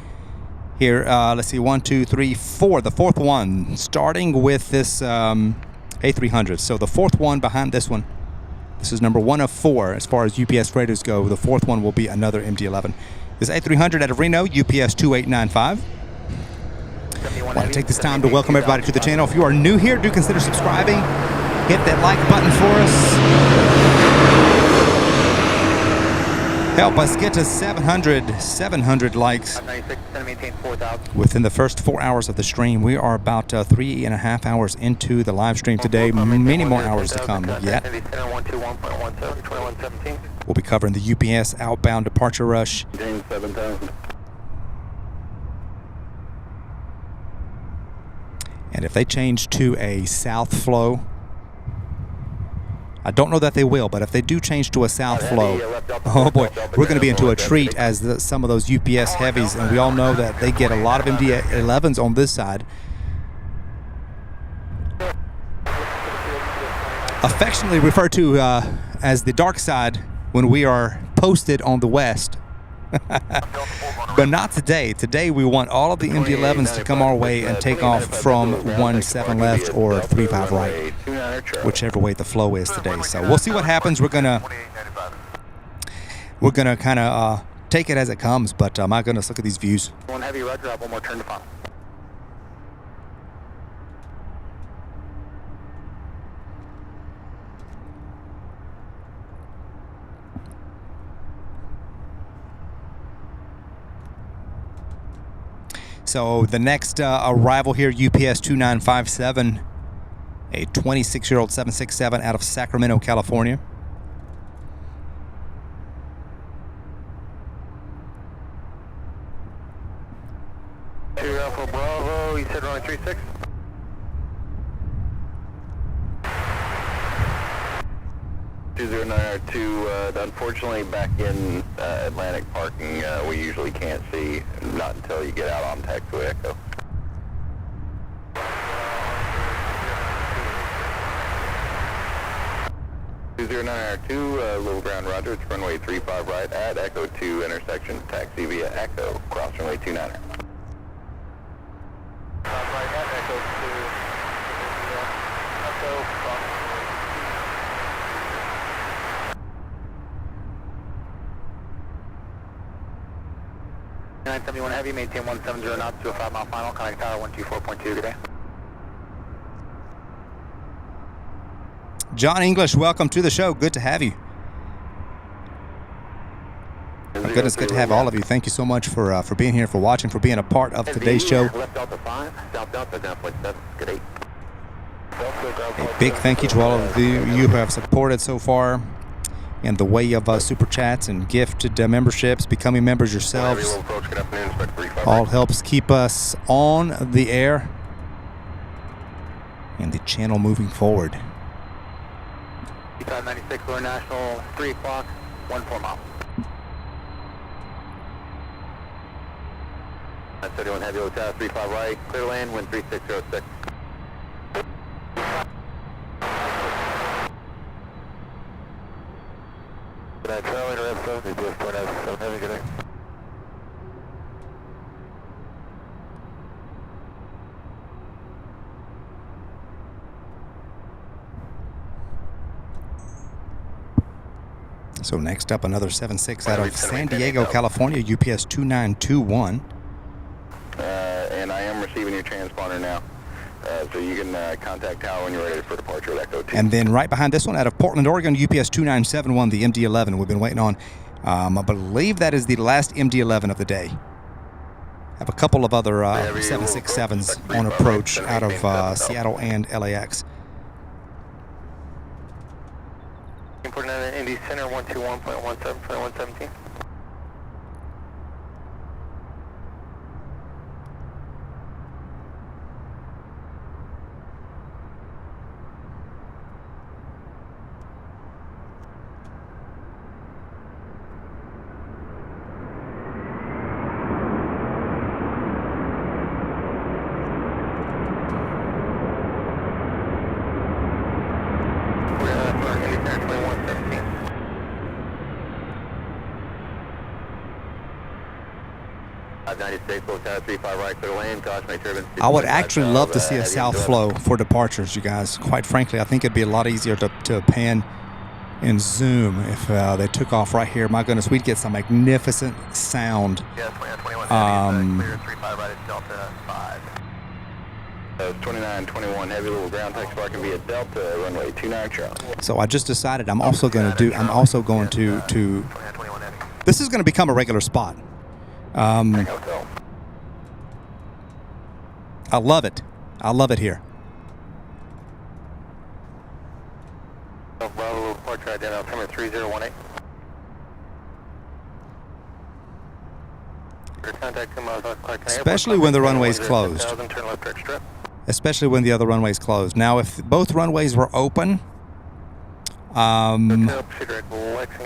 here. Let's see, 1, 2, 3, 4. The fourth one, starting with this A300. So the fourth one behind this one. This is number 1 of 4 as far as UPS radios go. The 4th one will be another MD-11. This is A300 out of Reno, UPS 2895. I want to take this time to welcome everybody to the channel. If you are new here, do consider subscribing. Hit that like button for us. Help us get to 700 likes. Within the first 4 hours of the stream. We are about 3.5 hours into the live stream today. Many more hours to come yet. We'll be covering the UPS outbound departure rush. And if they change to a south flow, I don't know that they will, but if they do change to a south flow, oh boy, we're going to be into a treat as some of those UPS heavies, and we all know that they get a lot of MD-11s on this side. Affectionately referred to as the dark side when we are posted on the west. But not today. Today we want all of the MD-11s to come our way and take off from 17 left or 35 right, whichever way the flow is today. So we'll see what happens. We're gonna kind of take it as it comes. But my goodness, look at these views. One heavy, roger, one more turn to final. So the next arrival here, UPS 2957, a 26-year-old 767 out of Sacramento, California. Alpha Bravo, you said runway 36. Unfortunately, back in Atlantic parking, we usually can't see, not until you get out on taxiway Echo. Little ground, roger, it's runway 35 right at Echo 2 intersection, taxi via Echo, cross runway 29er. Right at Echo 2, Echo, cross. 971 heavy, maintain 170 knots to a 5-mile final, connect tower 124.2, good day. John English, welcome to the show. Good to have you. My goodness, good to have all of you. Thank you so much for being here, for watching, for being a part of today's show. Left Delta 5, South Delta 9.7, good day. A big thank you to all of you who have supported so far in the way of super chats and gifted memberships, becoming members yourselves. All helps keep us on the air and the channel moving forward. 96 Lower National, 3 o'clock, 14 miles. 971 heavy, hotel 35 right, clear lane, wind 3606. So next up, another 7.6 out of San Diego, California, UPS 2921. And I am receiving your transponder now. So you can contact tower when you're ready for departure at Echo 2. And then right behind this one, out of Portland, Oregon, UPS 2971, the MD-11 we've been waiting on. I believe that is the last MD-11 of the day. Have a couple of other 767s on approach out of Seattle and LAX. Important Indy Center 121.17 for 117. I would actually love to see a south flow for departures, you guys. Quite frankly, I think it'd be a lot easier to pan in zoom. If they took off right here, my goodness, we'd get some magnificent sound. Yeah, 21 clear 35 right at Delta 5. 2921 heavy little ground taxi parking via Delta runway 29 Charlie. So I just decided I'm also going to this is going to become a regular spot. I love it. I love it here. Bravo, departure identified, coming 3018. Contact 2 miles west Clark County Especially when the runway's closed. Turn left direct strip. Especially when the other runway's closed. Now, if both runways were open,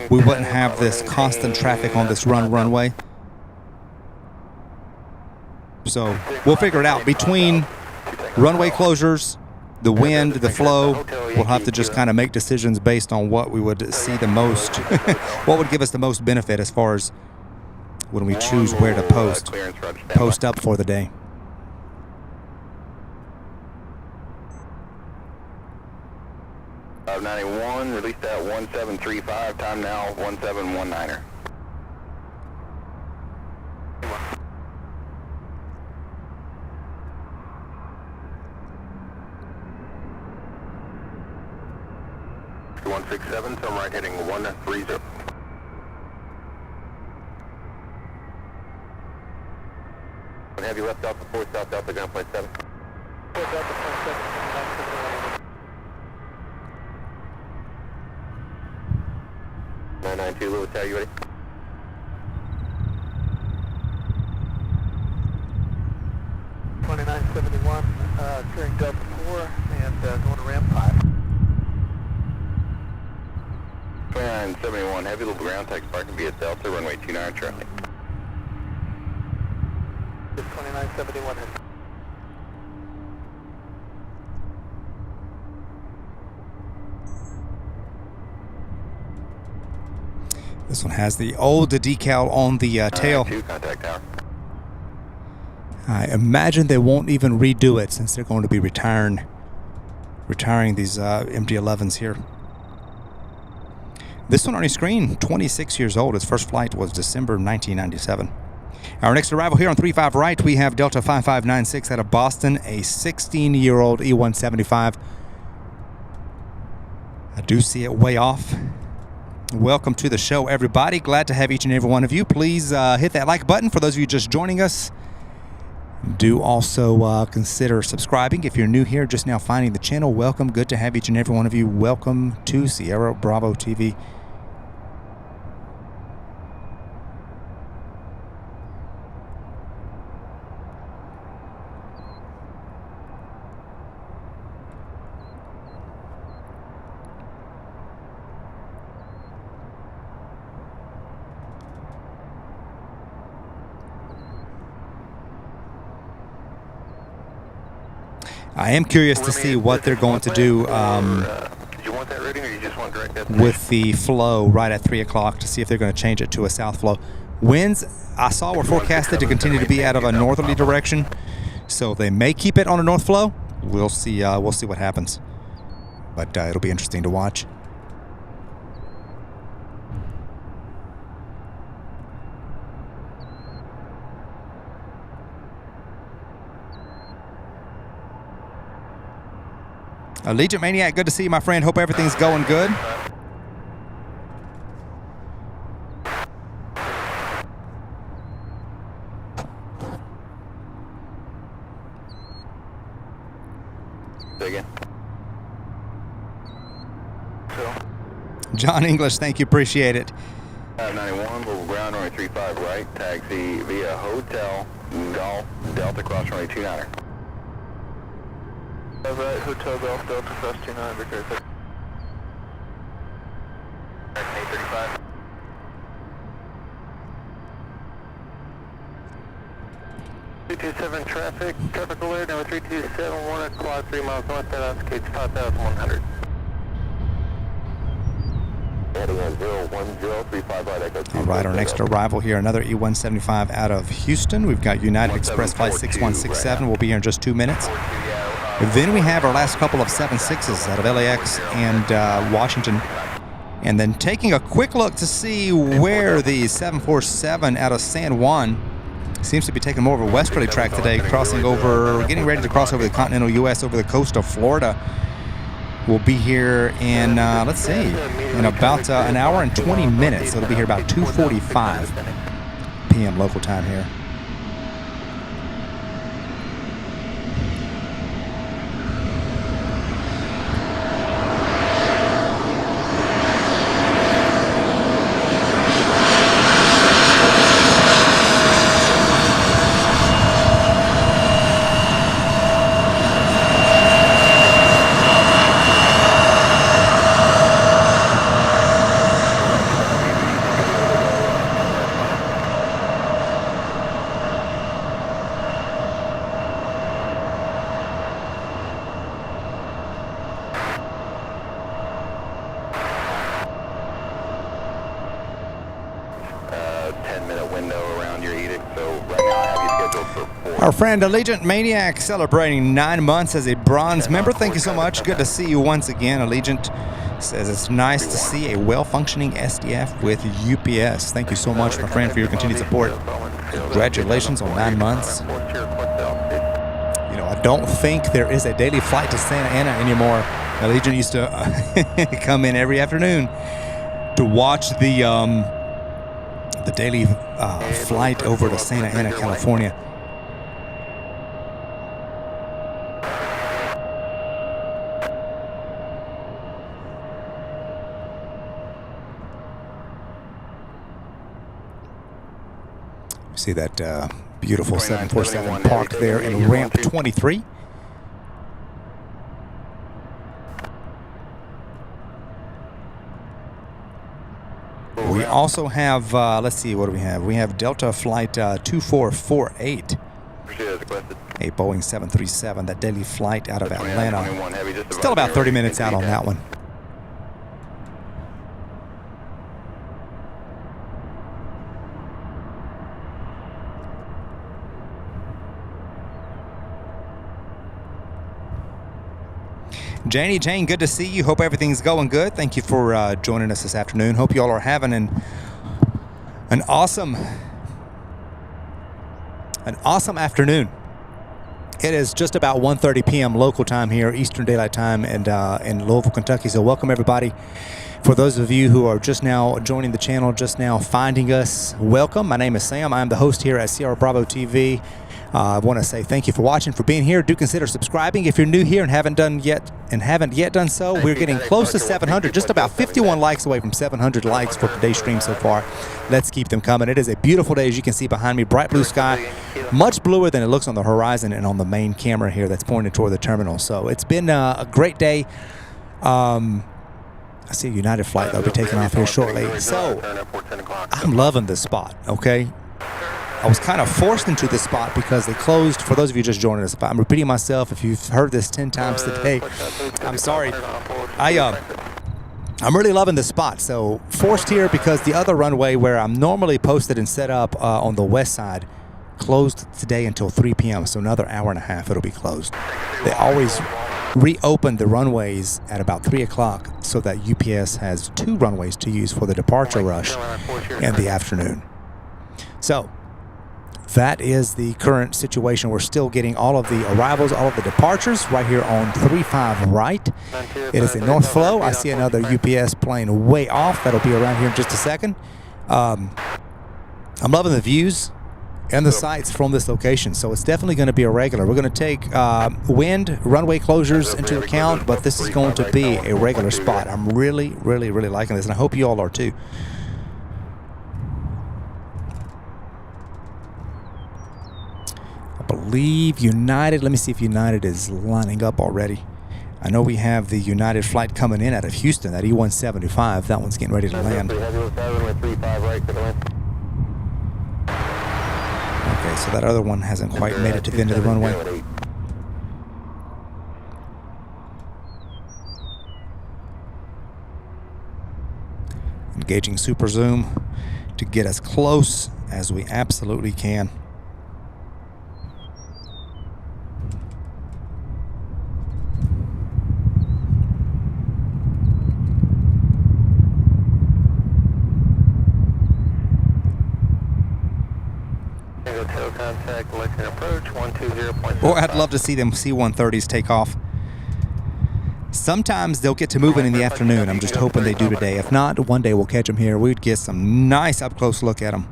we wouldn't have this constant traffic on this runway. So we'll figure it out. Between runway closures, the wind, the flow, we'll have to just kind of make decisions based on what we would see the most, what would give us the most benefit as far as when we choose where to post up for the day. Of 91, released at 1735, time now 1719er. To 167, so right heading 130. Have you left Delta 4 South Delta ground point 7? 4 Delta point 7, 992 Louisville, are you ready? Clearing Delta 4 and going to ramp 5. 2971, heavy little ground taxi parking via Delta, runway 29 Charlie. 2971. This one has the old decal on the tail. Contact tower. I imagine they won't even redo it since they're going to be retiring these MD-11s here. This one on your screen, 26 years old. Its first flight was December 1997. Our next arrival here on 35 right, we have Delta 5596 out of Boston, a 16-year-old E175. I do see it way off. Welcome to the show, everybody. Glad to have each and every one of you. Please hit that like button for those of you just joining us. Do also consider subscribing if you're new here, just now finding the channel. Welcome. Good to have each and every one of you. Welcome to Sierra Bravo TV. I am curious to see what they're going to do with the flow right at 3 o'clock to see if they're going to change it to a south flow. Winds, I saw, were forecasted to continue to be out of a northerly direction, so they may keep it on a north flow. We'll see what happens, but it'll be interesting to watch. Allegiant Maniac, good to see you, my friend. Hope everything's going good. Again. John English, thank you, appreciate it. 91, Louisville ground, runway 35 right, taxi via Hotel Golf Delta cross runway 29er. Right, Hotel Golf Delta cross 29, record 835. Traffic alert, number 327, 1 o'clock, 3 miles north, that outskirts 5,100. Heading on 01035 right, echo 2. All right, our next arrival here, another E175 out of Houston. We've got United Express Flight 6167. We'll be here in just 2 minutes. Then we have our last couple of 76s out of LAX and Washington. And then taking a quick look to see where the 747 out of San Juan seems to be taking more of a westerly track today, crossing over, getting ready to cross over the continental U.S. over the coast of Florida. We'll be here in, let's see, in about an hour and 20 minutes. So it'll be here about 2:45 p.m. local time here. Our friend Allegiant Maniac celebrating 9 months as a bronze member. Thank you so much. Good to see you once again. Allegiant says it's nice to see a well-functioning SDF with UPS. Thank you so much, my friend, for your continued support. Congratulations on 9 months. You know, I don't think there is a daily flight to Santa Ana anymore. Allegiant used to come in every afternoon to watch the daily flight over to Santa Ana, California. See that beautiful 747 parked there in ramp 23. We also have, let's see, what do we have? We have Delta Flight 2448, a Boeing 737, that daily flight out of Atlanta. Still about 30 minutes out on that one. Janie, good to see you. Hope everything's going good. Thank you for joining us this afternoon. Hope you all are having an awesome afternoon. It is just about 1:30 p.m. local time here, Eastern Daylight Time, and in Louisville, Kentucky. So welcome everybody. For those of you who are just now joining the channel, just now finding us, welcome. My name is Sam. I'm the host here at Sierra Bravo TV. I want to say thank you for watching, for being here. Do consider subscribing if you're new here and haven't yet done so. We're getting close to 700, just about 51 likes away from 700 likes for today's stream so far. Let's keep them coming. It is a beautiful day, as you can see behind me. Bright blue sky, much bluer than it looks on the horizon and on the main camera here that's pointed toward the terminal. So it's been a great day. I see a United flight that'll be taking off here shortly. So I'm loving this spot, okay? I was kind of forced into this spot because they closed. For those of you just joining us, I'm repeating myself. If you've heard this 10 times today, I'm sorry. I'm really loving this spot. So forced here because the other runway where I'm normally posted and set up on the west side closed today until 3 p.m. So another hour and a half it'll be closed. They always reopen the runways at about 3 o'clock so that UPS has 2 runways to use for the departure rush in the afternoon. So that is the current situation. We're still getting all of the arrivals, all of the departures right here on 35 right. It is a north flow. I see another UPS plane way off. That'll be around here in just a second. I'm loving the views and the sights from this location, so it's definitely going to be a regular. We're going to take wind, runway closures into account, but this is going to be a regular spot. I'm really liking this, and I hope you all are too. I believe United, let me see if United is lining up already. I know we have the United flight coming in out of Houston, that E-175. That one's getting ready to land. Okay, so that other one hasn't quite made it to the end of the runway. Engaging super zoom to get as close as we absolutely can. Tango tail contact, Lexington approach, 120.75. Or I'd love to see them C-130s take off. Sometimes they'll get to moving in the afternoon. I'm just hoping they do today. If not, one day we'll catch them here. We'd get some nice up-close look at them.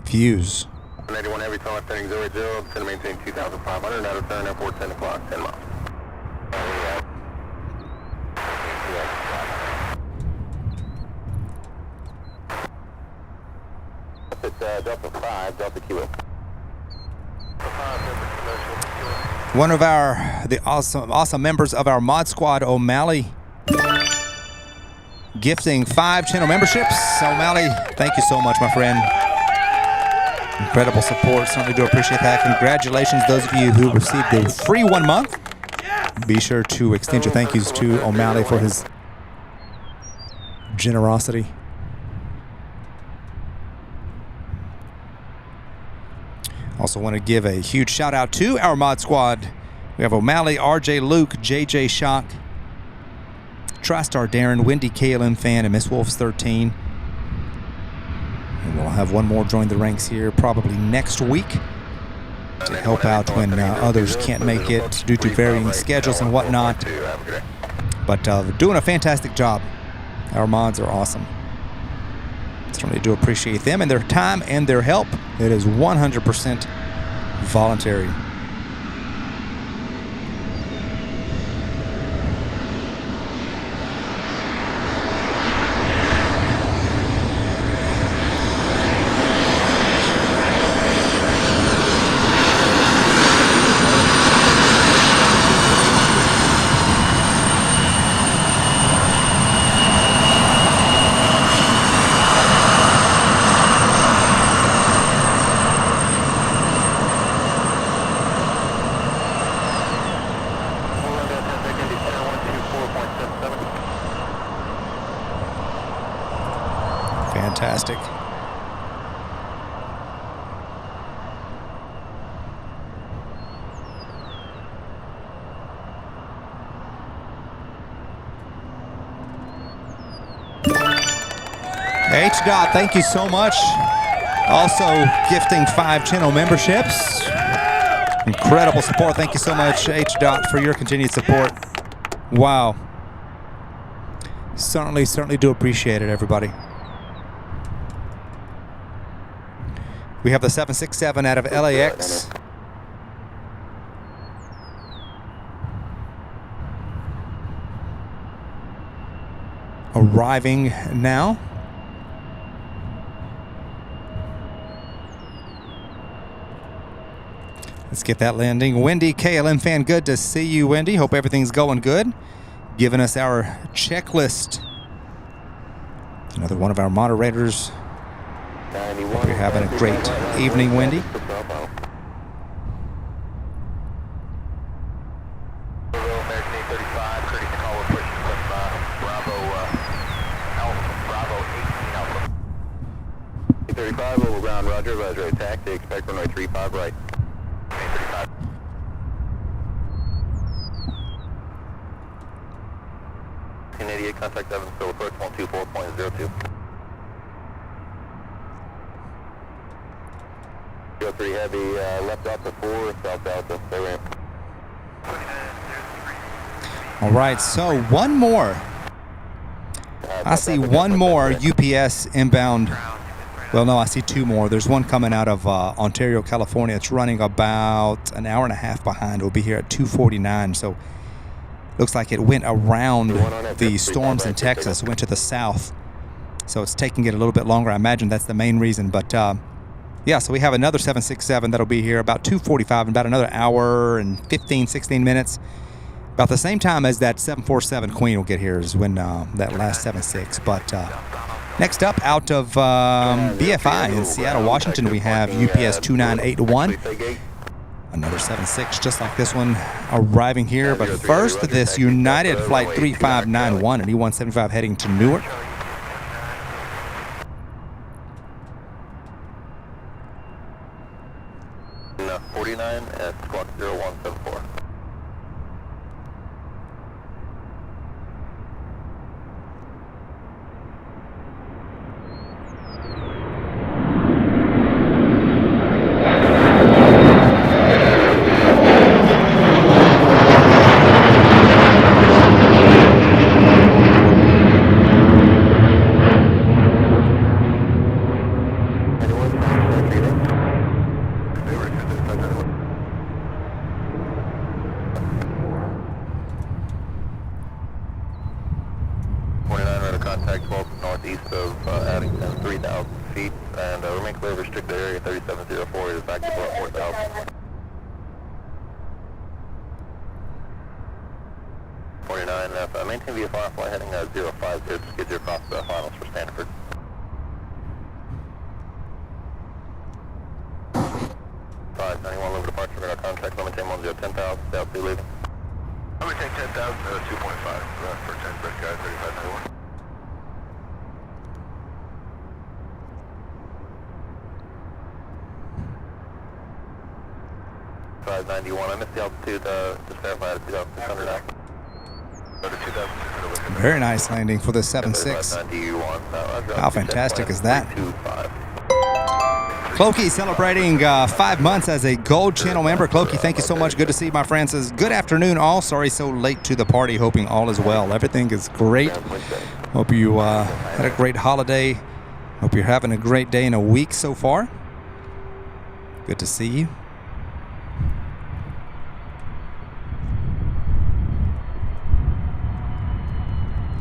Views. 91 Heavy, Tower, turning 080, going to maintain 2,500, now return airport 10 o'clock, 10 miles. It's Delta 5, Delta Kilo. One of the awesome members of our mod squad, O'Malley, gifting 5 channel memberships. O'Malley, thank you so much, my friend. Incredible support. Certainly do appreciate that. Congratulations, those of you who received the free 1 month. Be sure to extend your thank yous to O'Malley for his generosity. Also want to give a huge shout out to our mod squad. We have O'Malley, RJ Luke, JJ Shock, TriStar Darren, Wendy KLM Fan, and Miss Wolves 13. And we'll have one more join the ranks here probably next week to help out when others can't make it due to varying schedules and whatnot. But doing a fantastic job. Our mods are awesome. Certainly do appreciate them and their time and their help. It is 100% voluntary. Fantastic. H-Dot, thank you so much. Also gifting 5 channel memberships. Incredible support. Thank you so much, H-Dot, for your continued support. Wow. Certainly do appreciate it, everybody. We have the 767 out of LAX. Arriving now. Let's get that landing. Wendy, KLM Fan, good to see you, Wendy. Hope everything's going good. Giving us our checklist. Another one of our moderators. Hope you're having a great evening, Wendy. Over ground, Roger, Roger, attack, they expect runway 35 right. 35. Canadian contact 7, still approach 124.02. 03 heavy, left Delta 4, south Delta, stay ramp. All right, so one more. I see one more UPS inbound. Well, no, I see 2 more. There's one coming out of Ontario, California. It's running about an hour and a half behind. It'll be here at 2:49. So looks like it went around the storms in Texas, went to the south. So it's taking it a little bit longer. I imagine that's the main reason. But yeah, so we have another 767 that'll be here about 2:45, in about another hour and 15, 16 minutes. About the same time as that 747 Queen will get here is when that last 76. But next up, out of BFI in Seattle, Washington, we have UPS 2981. Another 76 just like this one arriving here. But first, this United Flight 3591 and E175 heading to Newark. No, 49 at squawk 0174. east of Addington, 3,000 feet, and remain clear of restricted area 3704 is back to 4,000. 49, maintain VFR flight heading 050 to skid you across the finals for Stanford. Five 91 over departure, radar contact, limit 10,000, South 2 leaving. Limit 10,000, 2.5, for 10, break guy, 3591. 591, I missed the altitude, just verify at 2,600 now. Very nice landing for the 7.6. How fantastic is that? Clokey celebrating 5 months as a Gold Channel member. Clokey, thank you so much. Good to see you, my friend. Says, good afternoon all. Sorry so late to the party. Hoping all is well. Everything is great. Hope you had a great holiday. Hope you're having a great day and a week so far. Good to see you.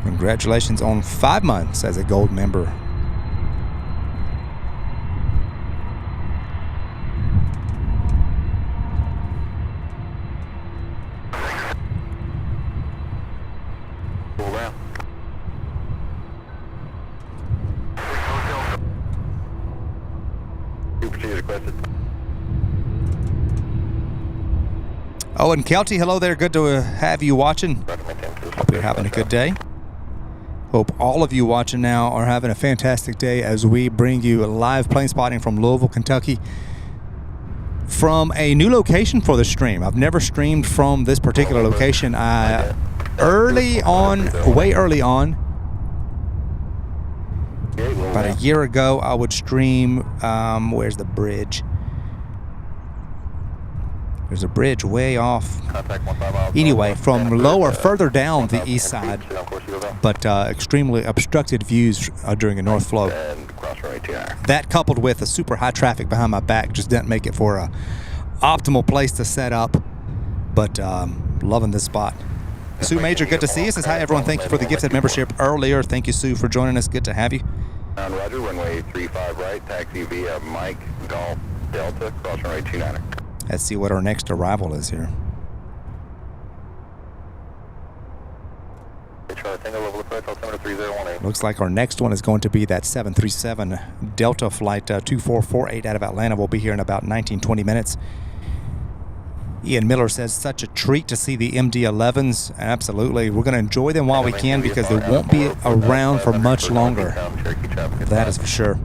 Congratulations on 5 months as a Gold member. Oh, and Kelty, hello there. Good to have you watching. Hope you're having a good day. Hope all of you watching now are having a fantastic day as we bring you live plane spotting from Louisville, Kentucky, from a new location for the stream. I've never streamed from this particular location. Way early on, about a year ago, I would stream, where's the bridge? There's a bridge way off. Anyway, from lower, further down the east side, but extremely obstructed views during a north flow. That coupled with a super high traffic behind my back just didn't make it for a optimal place to set up, but loving this spot. Sue Major, good to see you. Says, hi everyone, thank you for the gifted membership earlier. Thank you, Sue, for joining us. Good to have you. Roger, runway 35 right, taxi via Mike, Golf, Delta, cross runway 29er. Let's see what our next arrival is here. Looks like our next one is going to be that 737 Delta flight 2448 out of Atlanta. We'll be here in about 19-20 minutes. Ian Miller says, such a treat to see the MD-11s. Absolutely. We're going to enjoy them while we can because they won't be around for much longer. That is for sure.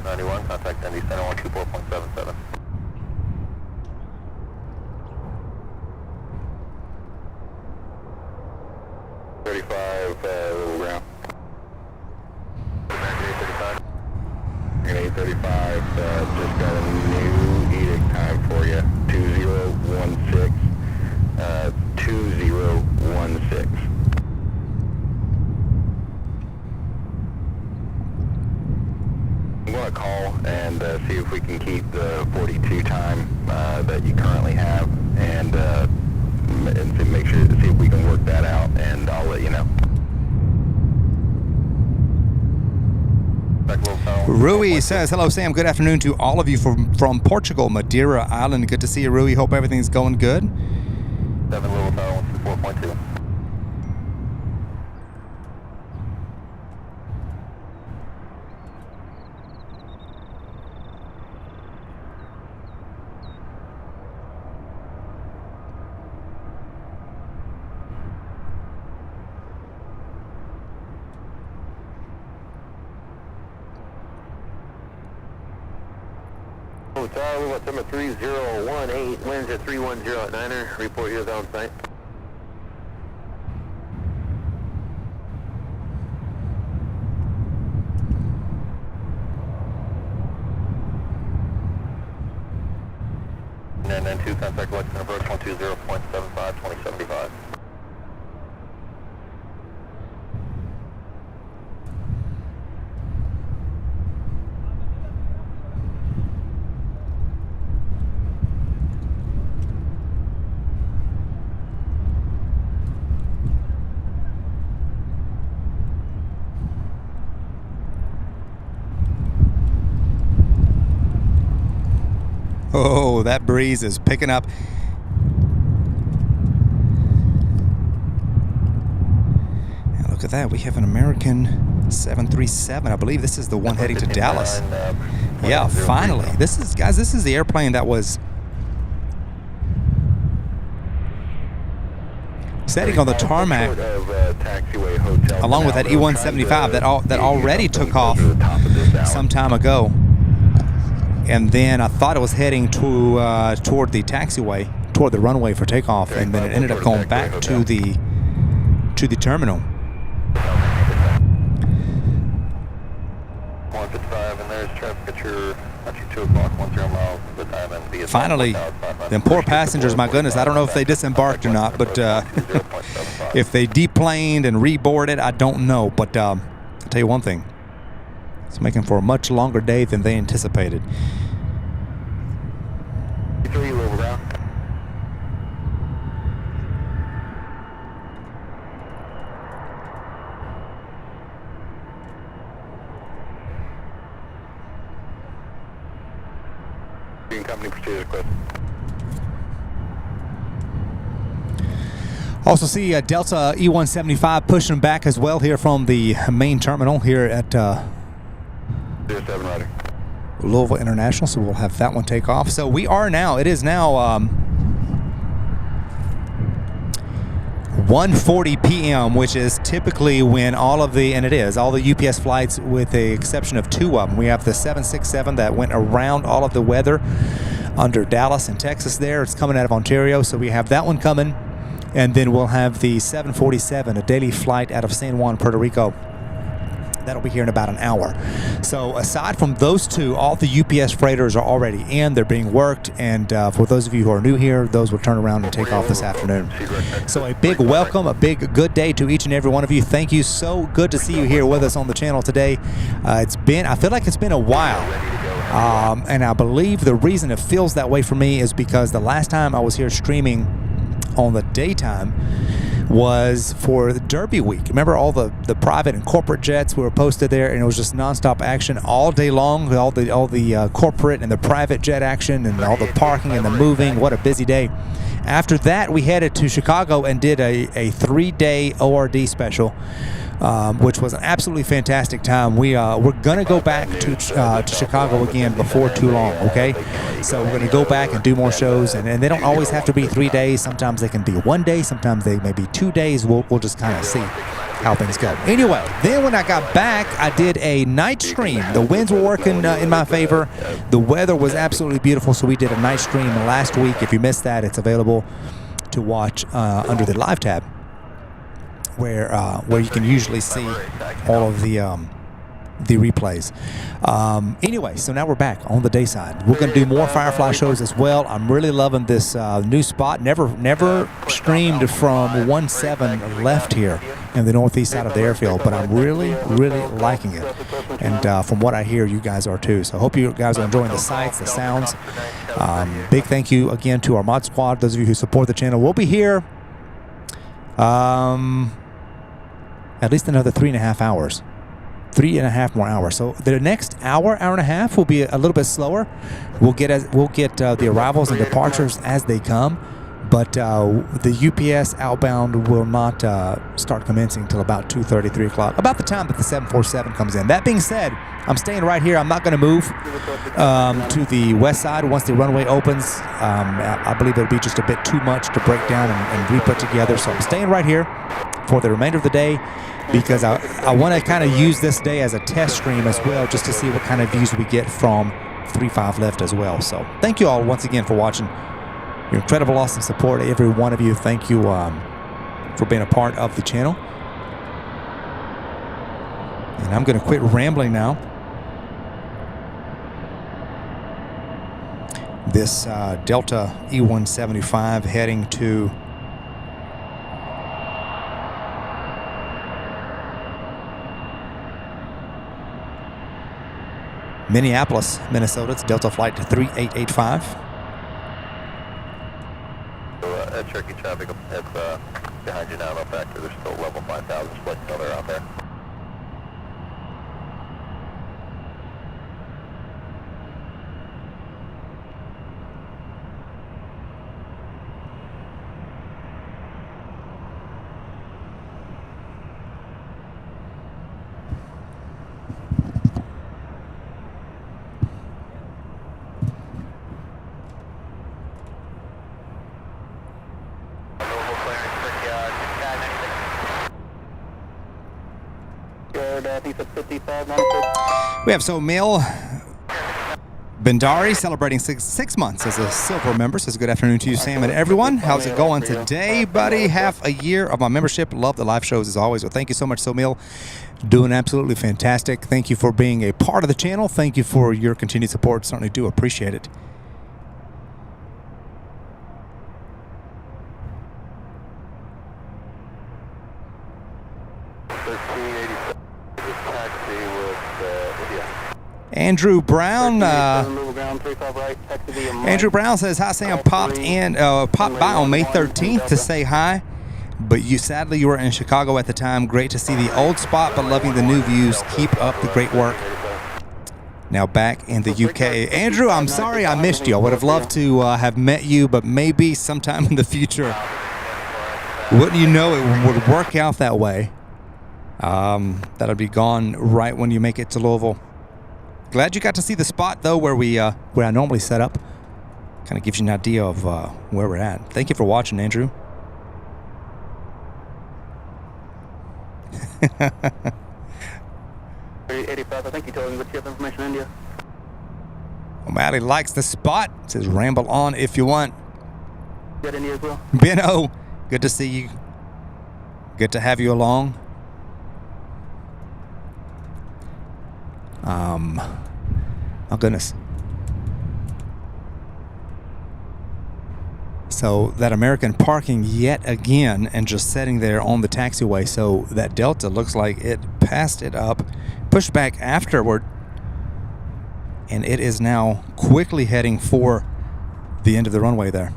91, contact ND Center 124.77. Little ground. 835, just got a new edict time for you. 2016. 2016. I'm going to call and see if we can keep the 42 time that you currently have, and make sure to see if we can work that out, and I'll let you know. Rui says, hello Sam, good afternoon to all of you from Portugal, Madeira Island. Good to see you, Rui. Hope everything's going good. 7 Louisville Tower 4.2. Tower, Louisville, number 3018, winds at 310 at Niner. Report you on site. And then 2 contact Lexington approach 120.75, 2075. Oh, that breeze is picking up. And look at that. We have an American 737. I believe this is the one heading to Dallas. Yeah, finally. This is, guys, this is the airplane that was setting on the tarmac along with that E-175 that already took off some time ago. And then I thought it was heading to toward the taxiway, toward the runway for takeoff, and then it ended up going back to the terminal. 155, and there's traffic at your 2 o'clock, 10 miles the time, and Finally, them poor passengers, my goodness, I don't know if they disembarked or not, but if they deplaned and reboarded, I don't know. But I'll tell you one thing, it's making for a much longer day than they anticipated. 3 Louisville down. Company proceed request. Also see Delta E-175 pushing back as well here from the main terminal here at 07 rider. Louisville International, so we'll have that one take off. So we are now, it is now 1:40 p.m., which is typically when all of the, and it is, all the UPS flights with the exception of 2 of them. We have the 767 that went around all of the weather under Dallas and Texas there. It's coming out of Ontario, so we have that one coming. And then we'll have the 747, a daily flight out of San Juan, Puerto Rico. That'll be here in about an hour. So aside from those two, all the UPS freighters are already in. They're being worked. And for those of you who are new here, those will turn around and take off this afternoon. So a big welcome, a big good day to each and every one of you. Thank you. So good to see you here with us on the channel today. I feel like it's been a while. And I believe the reason it feels that way for me is because the last time I was here streaming on the daytime was for the Derby week. Remember all the private and corporate jets were posted there, and it was just nonstop action all day long. All the corporate and the private jet action and all the parking and the moving. What a busy day. After that, we headed to Chicago and did a 3-day ORD special, which was an absolutely fantastic time. We're gonna go back to Chicago again before too long. Okay, so we're gonna go back and do more shows, and they don't always have to be 3 days. Sometimes they can be 1 day. Sometimes they may be 2 days. We'll just kind of see how things go. Anyway, then when I got back, I did a night stream. The winds were working in my favor. The weather was absolutely beautiful, so we did a night stream last week. If you missed that, it's available to watch under the live tab, where you can usually see all of the replays. Anyway, so now we're back on the day side. We're going to do more Firefly shows as well. I'm really loving this new spot. Never streamed from 17 left here in the northeast side of the airfield, but I'm really liking it. And from what I hear, you guys are too. So I hope you guys are enjoying the sights, the sounds. Big thank you again to our mod squad, those of you who support the channel. We'll be here at least another 3.5 hours. 3.5 more hours. So the next hour and a half will be a little bit slower. We'll get the arrivals and departures as they come, but the UPS outbound will not start commencing until about 2:30, 3 o'clock, about the time that the 747 comes in. That being said, I'm staying right here. I'm not going to move to the west side once the runway opens. I believe it'll be just a bit too much to break down and re-put together. So I'm staying right here for the remainder of the day, because I want to kind of use this day as a test stream as well, just to see what kind of views we get from 3-5 left as well. So thank you all once again for watching. Your incredible, awesome support, every one of you. Thank you for being a part of the channel. And I'm going to quit rambling now. This Delta E-175 heading to Minneapolis, Minnesota. It's Delta Flight 3885. So, Cherokee traffic, it's behind you now, no factor. There's still level 5000 split color out there. We have Somil Bendari celebrating six months as a silver member. Says good afternoon to you, Sam, and everyone. How's it going today, buddy? Half a year of my membership. Love the live shows as always. Well, thank you so much, Somil. Doing absolutely fantastic. Thank you for being a part of the channel. Thank you for your continued support. Certainly do appreciate it. Andrew Brown. Andrew Brown says, "Hi Sam, popped by on May 13th to say hi, but sadly you were in Chicago at the time. Great to see the old spot, but loving the new views. Keep up the great work." Now back in the UK. Andrew, I'm sorry I missed you. I would have loved to have met you, but maybe sometime in the future. Wouldn't you know it would work out that way? That'll be gone right when you make it to Louisville. Glad you got to see the spot though, where I normally set up. Kind of gives you an idea of where we're at. Thank you for watching, Andrew. I think you told me what you have information in India. O'Malley likes the spot. Says ramble on if you want. Got India as well? Benno, good to see you. Good to have you along. Oh goodness. So that American parking yet again and just sitting there on the taxiway. So that Delta looks like it passed it up, pushed back afterward, and it is now quickly heading for the end of the runway there.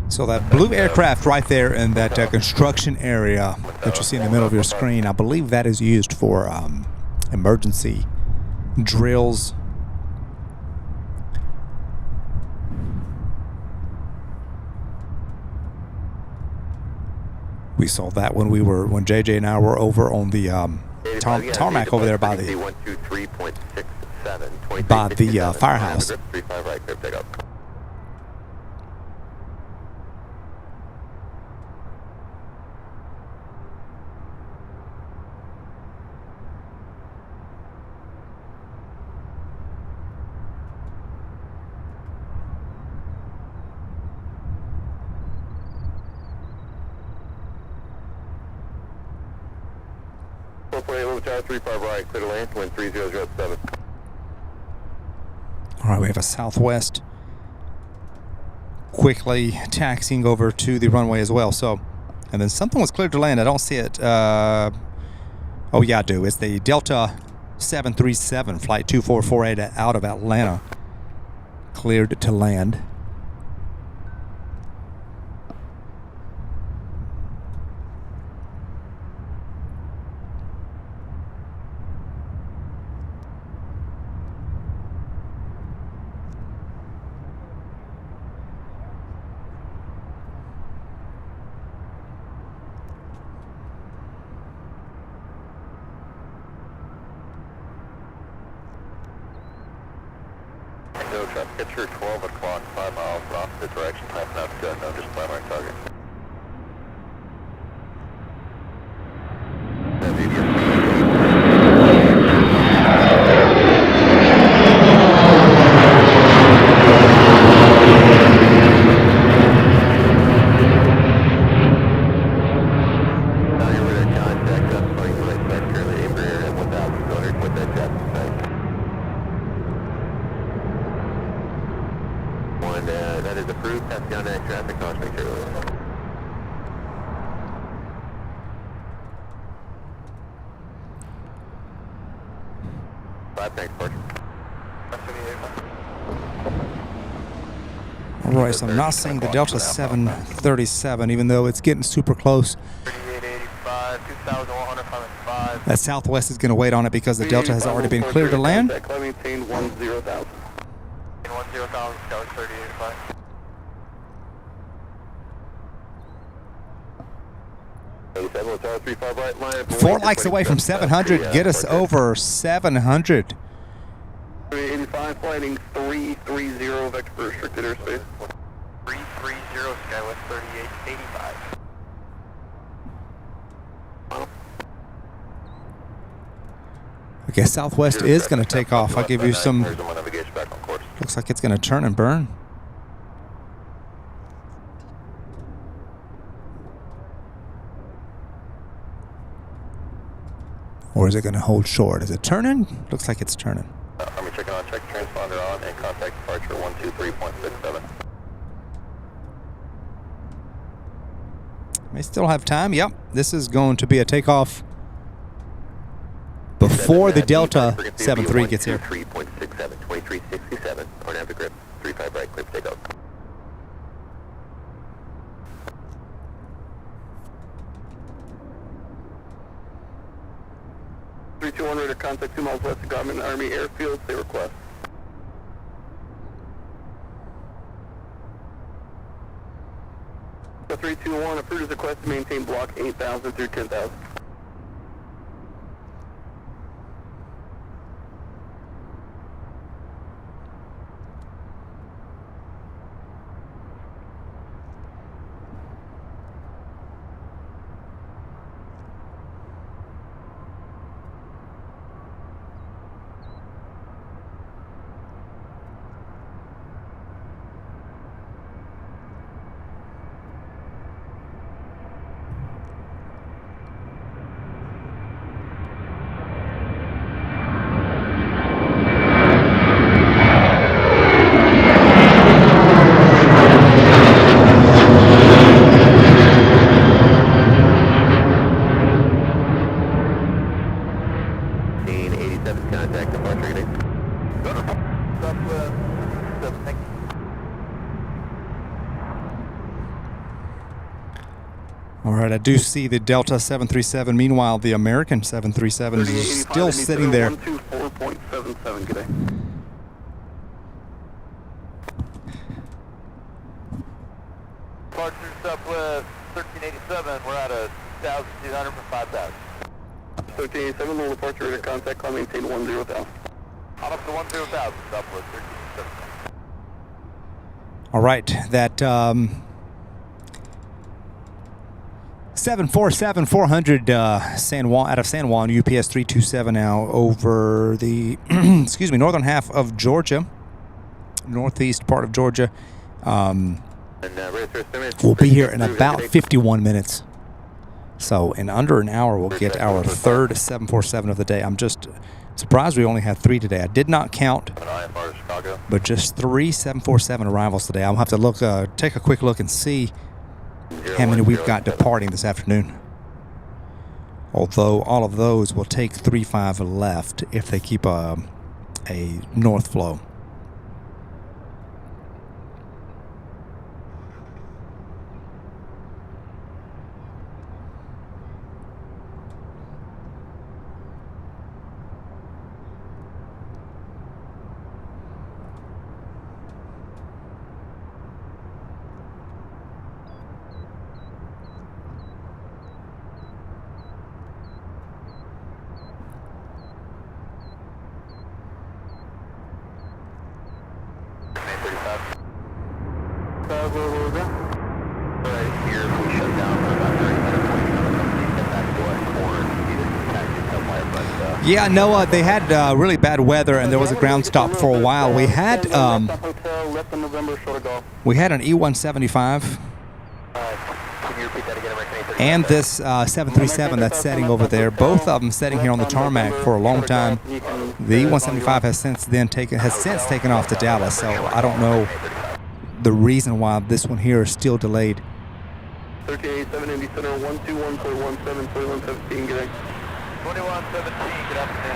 So that blue aircraft right there in that construction area that you see in the middle of your screen, I believe that is used for emergency drills. We saw that when JJ and I were over on the tarmac over there by the firehouse. All right, we have a Southwest quickly taxiing over to the runway as well. So, and then something was cleared to land. I don't see it. Oh yeah, I do. It's the Delta 737 flight 2448 out of Atlanta, cleared to land. Picture 12 o'clock, 5 miles in opposite direction, passing out to unknown, just primary target. 1, that is approved. Passing on that traffic, caution material. 5, thanks, Park. All right, so I'm not seeing the Delta 737, even though it's getting super close. 3885, 2105. That Southwest is going to wait on it because the Delta has already been cleared to land. Climb maintain 10,000. 10,000, Scout 3885. 35 right line. 4 likes away from 700. Get us over 700. 85, flighting 330, vector for restricted airspace. 330, Skywest 3885. Okay, Southwest is going to take off. I'll give you some. Looks like it's going to turn and burn. Or is it going to hold short? Is it turning? Looks like it's turning. Army checking on, check transponder on, and contact departure 123.67. May still have time. Yep, this is going to be a takeoff before the Delta 73 gets here. 3.67, 2367, or nav to grip, 35 right, clear for takeoff. Radar contact 2 miles west of Government Army Airfield, say request. So 321, approved as request to maintain block 8,000 through 10,000. All right, I do see the Delta 737. Meanwhile, the American 737 is still sitting there. 124.77, good day. Departure Southwest 1387, we're at 1,200 for 5,000. 1387, low departure radar contact, call maintain 10,000. On up to 10,000, Southwest 1387. All right, that 747-400 San Juan, out of San Juan, UPS 327 now over the excuse me, northern half of Georgia, northeast part of Georgia. We'll be here in about 51 minutes. So in under an hour, we'll get our third 747 of the day. I'm just surprised we only had 3 today. I did not count, but just 3 747 arrivals today. I'll have to look, take a quick look and see how many we've got departing this afternoon. Although all of those will take 3-5 left if they keep a north flow. Yeah, Noah, they had really bad weather and there was a ground stop for a while. We had an E-175 and this 737 that's setting over there. Both of them sitting here on the tarmac for a long time. The E-175 has since taken off to Dallas, so I don't know the reason why this one here is still delayed. 1387 Indy Center 121.17, 2117, get out. 2117, good afternoon,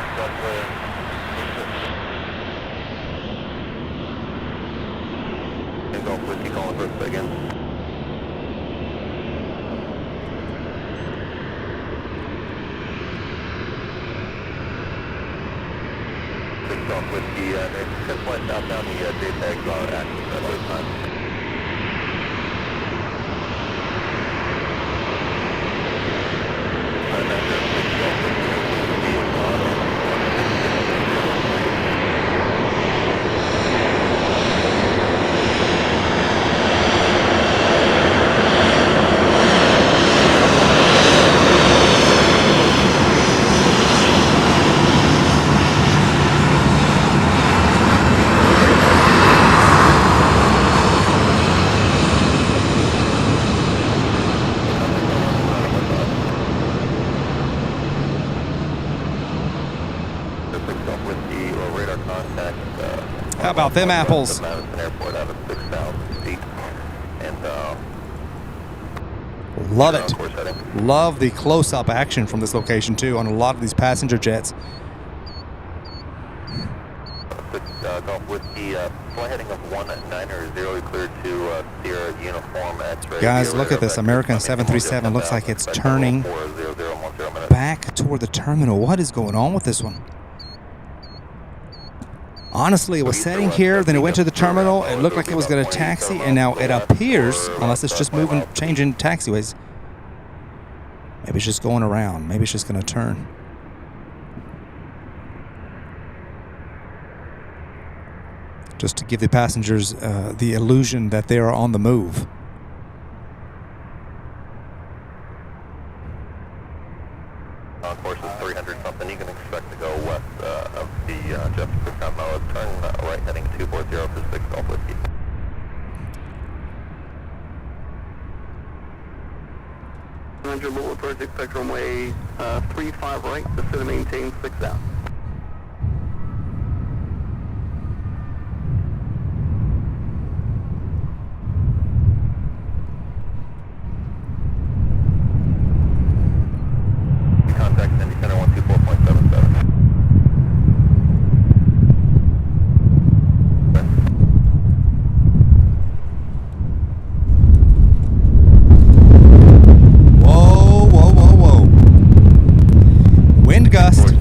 Golf Whiskey calling for a second. Golf Whiskey, they're 10 flights outbound, the JPEGs are active at this time. How about them apples? Airport out of 6,000 feet. And, love it. Love the close-up action from this location too on a lot of these passenger jets. Golf Whiskey, flight heading of 190, cleared to Sierra Uniform X-ray. Guys, look at this. American 737 looks like it's turning back toward the terminal. What is going on with this one? Honestly, it was setting here, then it went to the terminal. It looked like it was going to taxi, and now it appears, unless it's just moving, changing taxiways, maybe it's just going around. Maybe it's just going to turn. Just to give the passengers the illusion that they are on the move. On course is 300 something. You can expect to go west of the Jefferson Mode. Turn right heading 240 for 6 Golf Whiskey. Louisville, expect runway 35 right. The center maintains 6 out. Contact Indy Center 124.77. Whoa, whoa, whoa, whoa. Wind gust. For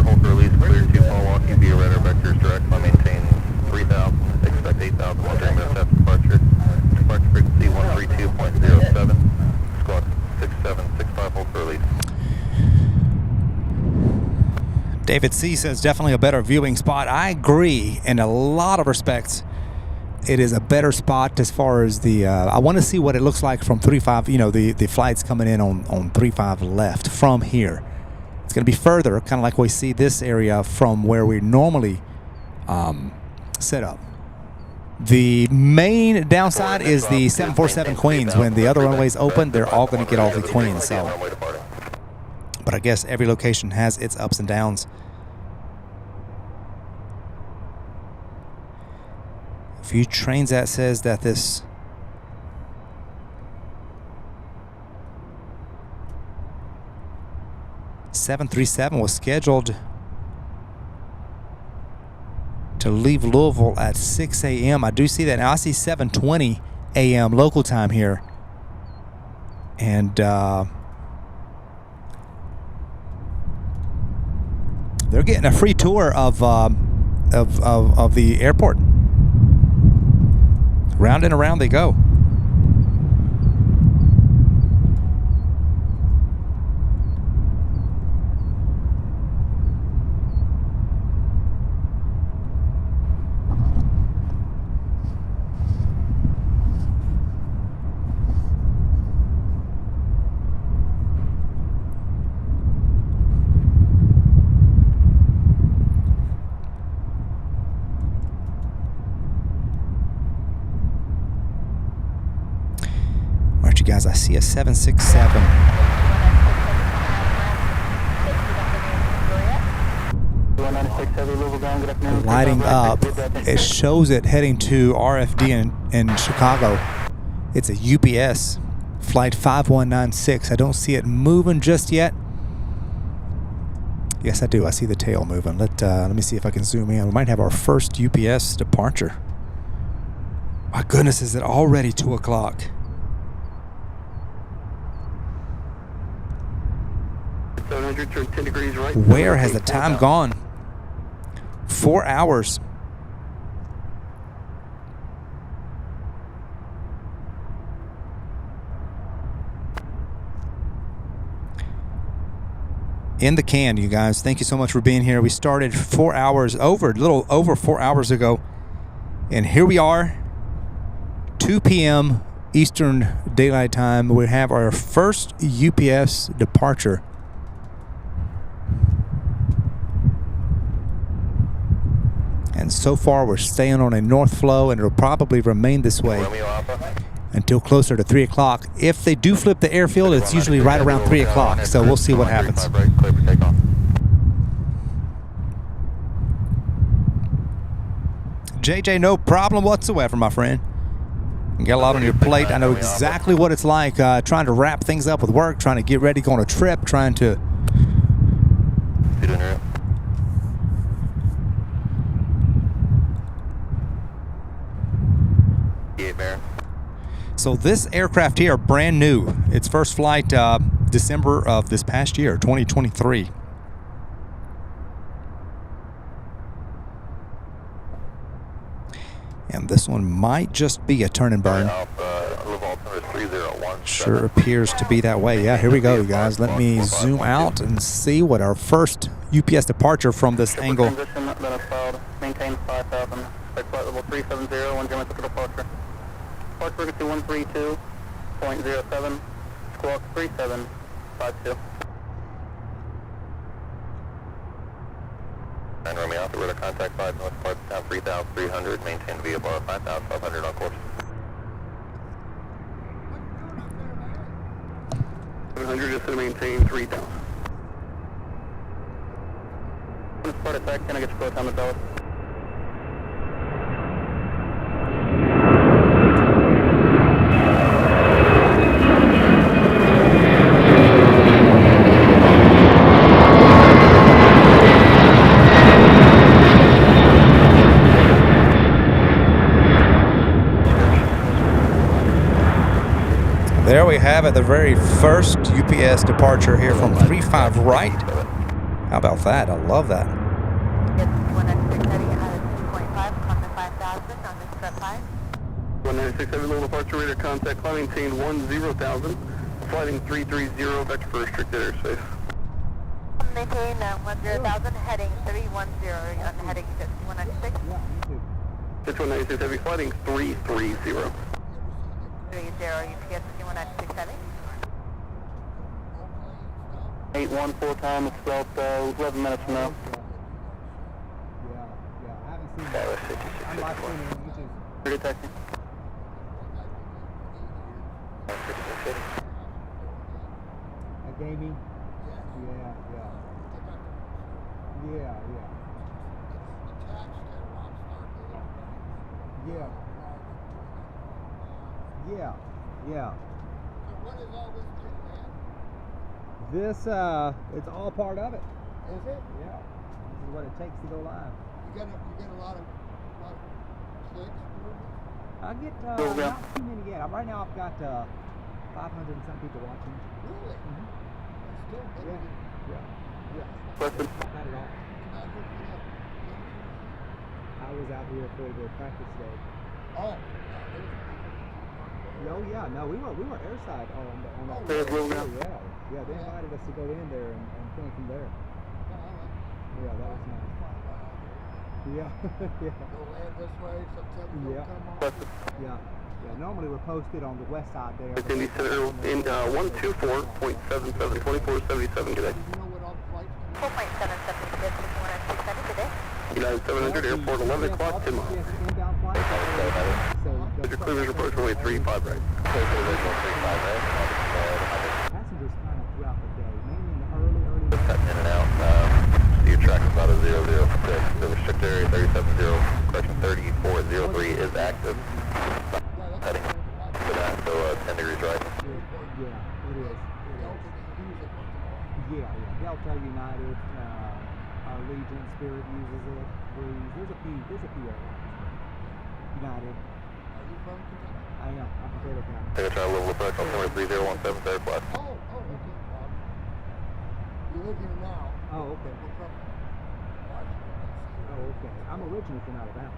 hold release, clear to Milwaukee via radar vectors direct. Maintain 3,000. Expect 8,000. 1 minutes after departure. Departure frequency 132.07. Squawk 6765, hold for release. David C says definitely a better viewing spot. I agree in a lot of respects. It is a better spot as far as the I want to see what it looks like from 35, you know, the flights coming in on 35 left from here. It's going to be further, kind of like we see this area from where we normally set up. The main downside is the 747 Queens. When the other runways open, they're all going to get all the Queens. So, but I guess every location has its ups and downs. View Transat says that this .737 was scheduled to leave Louisville at 6 a.m. I do see that. Now I see 7:20 a.m. local time here. And they're getting a free tour of the airport. Round and around they go. Guys, I see a 767. 196 Heavy Louisville lighting up. It shows it heading to RFD in Chicago. It's a UPS flight 5196. I don't see it moving just yet. Yes, I do. I see the tail moving. Let me see if I can zoom in. We might have our first UPS departure. My goodness, is it already 2 o'clock? Where has the time gone? 4 hours. In the can, you guys. Thank you so much for being here. We started 4 hours over, a little over 4 hours ago. And here we are, 2 p.m. Eastern Daylight Time. We have our first UPS departure. And so far, we're staying on a north flow, and it'll probably remain this way until closer to 3 o'clock. If they do flip the airfield, it's usually right around 3 o'clock, so we'll see what happens. JJ, no problem whatsoever, my friend. You got a lot on your plate. I know exactly what it's like trying to wrap things up with work, trying to get ready, go on a trip, trying to... So this aircraft here, brand new. Its first flight December of this past year, 2023. And this one might just be a turn and burn. Sure appears to be that way. Yeah, here we go, you guys. Let me zoom out and see what our first UPS departure from this angle. Maintain 5,000. Flight level 370, 1 German departure. Departure to 132.07, squawk 3752. And Romeo, the route of contact 5 north part down 3,300, maintain VFR 5,500 on course. 700 just to maintain 3,000. Start attack, can I get your quote on the belt? There we have it, the very first UPS departure here from 35 right. How about that? I love that. It's 196 out of 2.5, come to 5,000 on this strip 5. 196 heavy little departure radar contact, climb maintain 10,000, flighting 330, vector for restricted airspace. Maintain 10,000, heading 310 on heading 196. 196 heavy, flighting 330. 30 UPS 196 heading. 8-1 full time, it's about 11 minutes from now. Yeah, I haven't seen that. I'm live streaming on YouTube. Good taxi. At gaming? Yeah. This, it's all part of it. Is it? Yeah. This is what it takes to go live. You get a lot of clicks through it? I get, not too many yet. Right now I've got, 500 and some people watching. Really? Mm-hmm. That's still better than Question. Not at all. I was out here for the practice day. Oh. Oh yeah, no, we were airside on that. There's day. room now. Yeah, they invited us to go in there and film from there. Yeah, that was nice. Yeah. Go land this way, September Yeah. come on. Yeah. Normally we're posted on the west side there. It's Indy Center in 124.77, 2477 today. Do you know what all the flights 4.77 UPS 196 heading today. United 700, airport 11 o'clock, 10 miles. Yes, inbound flight. Your clearance report runway 35 right. Passengers kind of throughout the day, mainly in the early Cutting in and out. track about a 006. The restricted area 370, correction 3403 is active. Heading to that, so 10 degrees right. Yeah, it is. Yeah. Delta, United, Allegiant, Spirit uses it. Breeze. There's a few airlines. United. Are you from Kentucky? I am. I'm from Taylor County. Take a try Louisville approach on number 3017 third plus. Oh, okay. You live here now. Oh, okay. You're from Washington. Oh, okay. I'm originally from Alabama.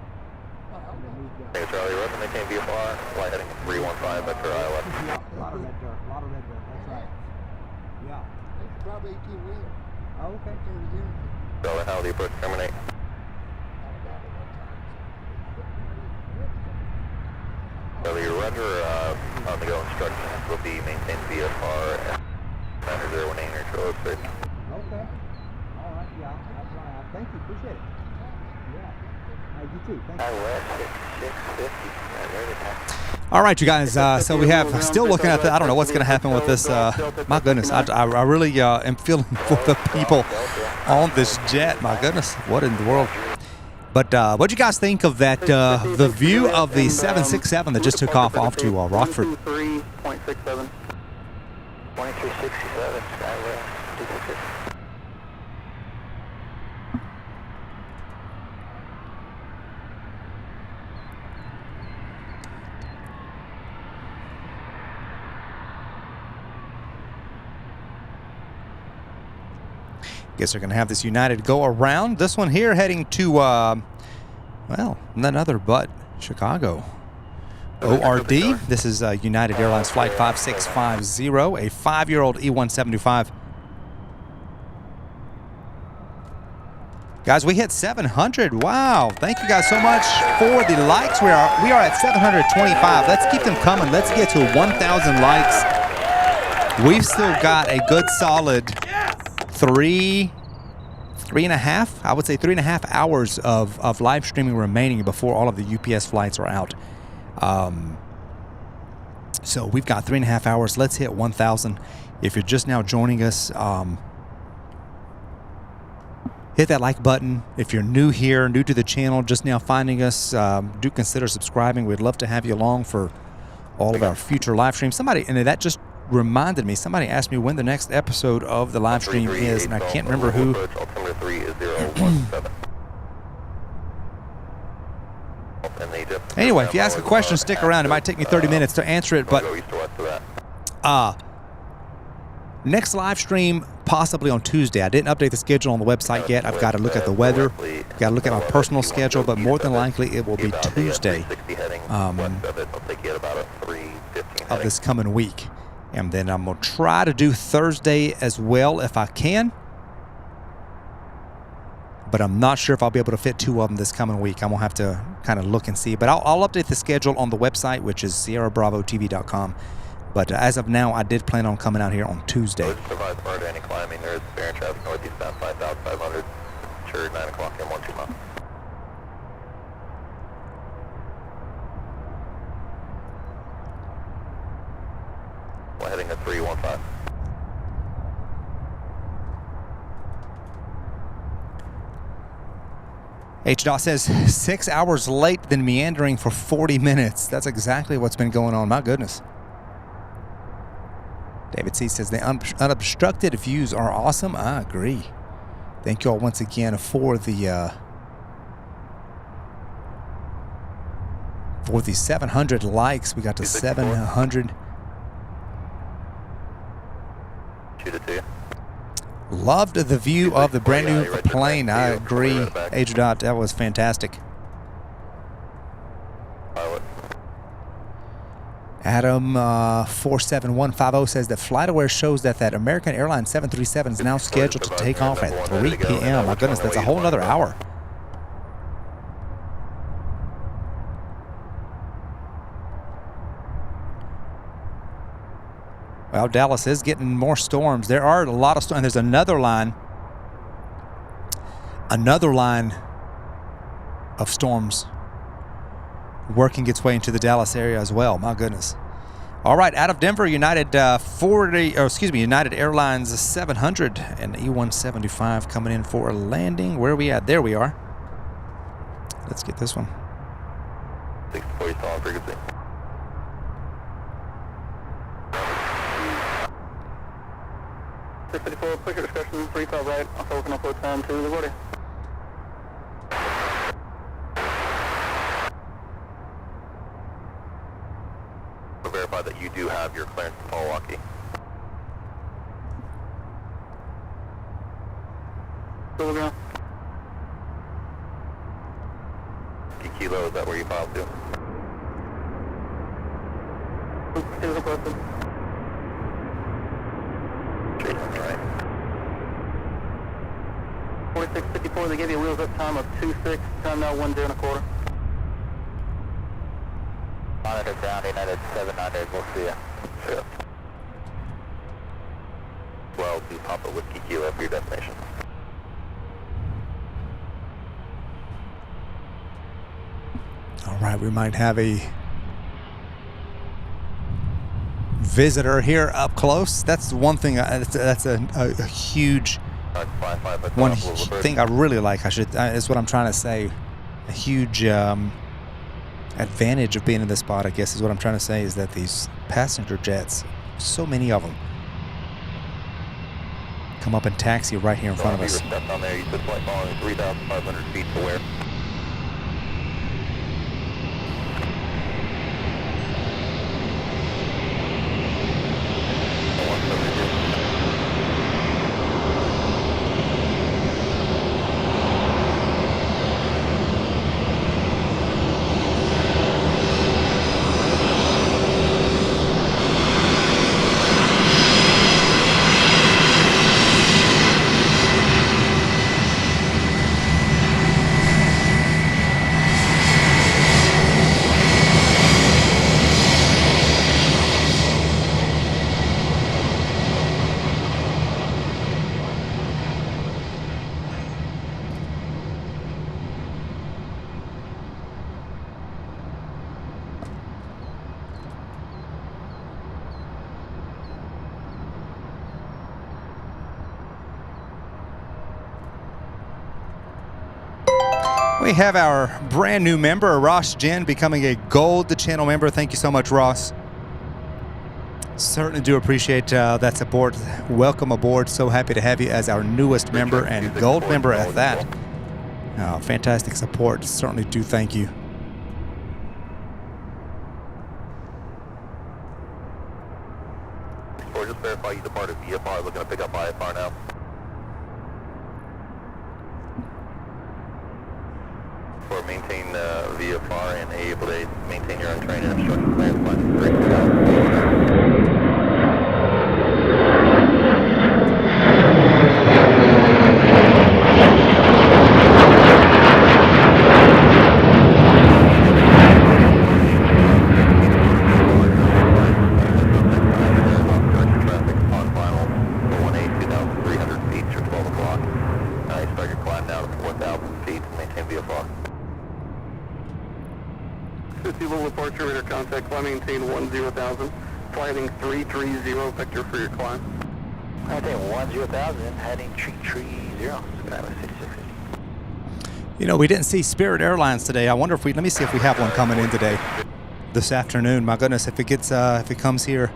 And then moved down. Take a Charlie, Russian, they came VFR, flight heading 315 Vector ILS. Yeah, a lot of red dirt. That's right. Yeah. It's probably 18-wheeler. Oh, okay. 30 years. Delta, how the approach terminate? So your rudder on the go instructions will be maintain VFR and 901 neutral space. Okay. All right. Yeah. That's right. Thank you. Appreciate it. Yeah. You too. Thank you. West 6650. All right, you guys. So we have still looking at the. I don't know what's going to happen with this. My goodness, I really am feeling for the people on this jet. My goodness, what in the world? But what do you guys think of that? The view of the 767 that just took off to Rockford. 3.67. 2367 Skywest 266. Guess they're going to have this United go around. This one here heading to, well, none other but Chicago. ORD. This is United Airlines Flight 5650, a 5-year-old E175. Guys, we hit 700. Wow. Thank you guys so much for the likes. We are at 725. Let's keep them coming. Let's get to 1,000 likes. We've still got a good solid three and a half, I would say 3.5 hours of live streaming remaining before all of the UPS flights are out. So we've got 3.5 hours. Let's hit 1,000. If you're just now joining us, hit that like button. If you're new here, new to the channel, just now finding us, do consider subscribing. We'd love to have you along for all of our future live streams. Somebody, and that just reminded me, somebody asked me when the next episode of the live stream is, and I can't remember who. Anyway, if you ask a question, stick around. It might take me 30 minutes to answer it, but next live stream possibly on Tuesday. I didn't update the schedule on the website yet. I've got to look at the weather. Got to look at my personal schedule, but more than likely it will be Tuesday of this coming week. And then I'm going to try to do Thursday as well if I can. But I'm not sure if I'll be able to fit 2 of them this coming week. I'm going to have to kind of look and see. But I'll update the schedule on the website, which is SierraBravoTV.com. But as of now, I did plan on coming out here on Tuesday. Provide prior to any climbing. There is bearing traffic northeastbound 5,500. Sure, 9 o'clock in 1-2 miles. We're heading to 315. H-Dot says 6 hours late, then meandering for 40 minutes. That's exactly what's been going on. My goodness. David C says the unobstructed views are awesome. I agree. Thank you all once again for the 700 likes. We got to 700. Shoot it to you. Loved the view of the brand new plane. I agree, H-Dot. That was fantastic. Adam 47150 says that FlightAware shows that American Airlines 737 is now scheduled to take off at 3 p.m. My goodness, that's a whole another hour. Well, Dallas is getting more storms. There are a lot of storms. And there's another line of storms working its way into the Dallas area as well. My goodness. All right, out of Denver, United United Airlines 700 and E175 coming in for a landing. Where are we at? There we are. Let's get this one. 640 stall frequency. Quick discussion, 35 right, also looking up time to the body. Verify that you do have your clearance to Milwaukee. Still going. Kilo, is that where you filed to? Here's a question. Straight on the right. 4654, they gave you a wheels up time of 2.6, time now 10.25. Monitor ground, United 700, we'll see ya. Sure. 12, do Papa Whiskey Kilo for your destination. All right, we might have a visitor here up close. That's one thing. That's a huge one thing I really like. Is what I'm trying to say. A huge advantage of being in this spot, I guess, is what I'm trying to say, is that these passenger jets, so many of them, come up and taxi right here in front of us. On there, you said flight following 3,500 feet to where? We have our brand new member, Ross Jen, becoming a Gold Channel member. Thank you so much, Ross. Certainly do appreciate that support. Welcome aboard. So happy to have you as our newest member and Gold member at that. Fantastic support. Certainly do thank you. Or just verify you departed VFR. Looking to pick up IFR now. Or maintain VFR and able to maintain your own training and instruction plans. Line 3,000. Departure radar contact, climb maintain 10,000, flighting 330 vector for your climb. Maintain 10,000, heading 330, You know, we didn't see Spirit Airlines today. I wonder if let me see if we have one coming in today, this afternoon. My goodness, if it comes here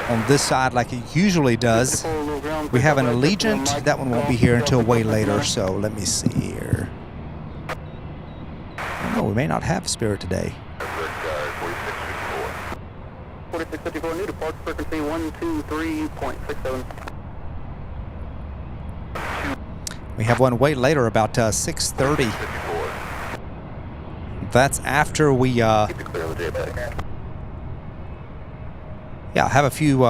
on this side like it usually does. We have an Allegiant. That one won't be here until way later, so let me see here. No, we may not have Spirit today. 4654, new departure frequency 123.67. We have one way later, about 6:30. That's after we yeah, I have a few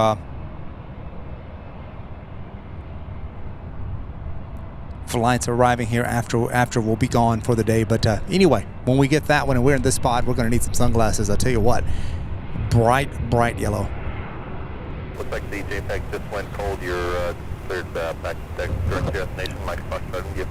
flights arriving here after we'll be gone for the day. But anyway, when we get that one and we're in this spot, we're going to need some sunglasses. I'll tell you what, bright yellow. Looks like the JPEG just went cold. You're cleared back to deck during destination. Microphone starting you.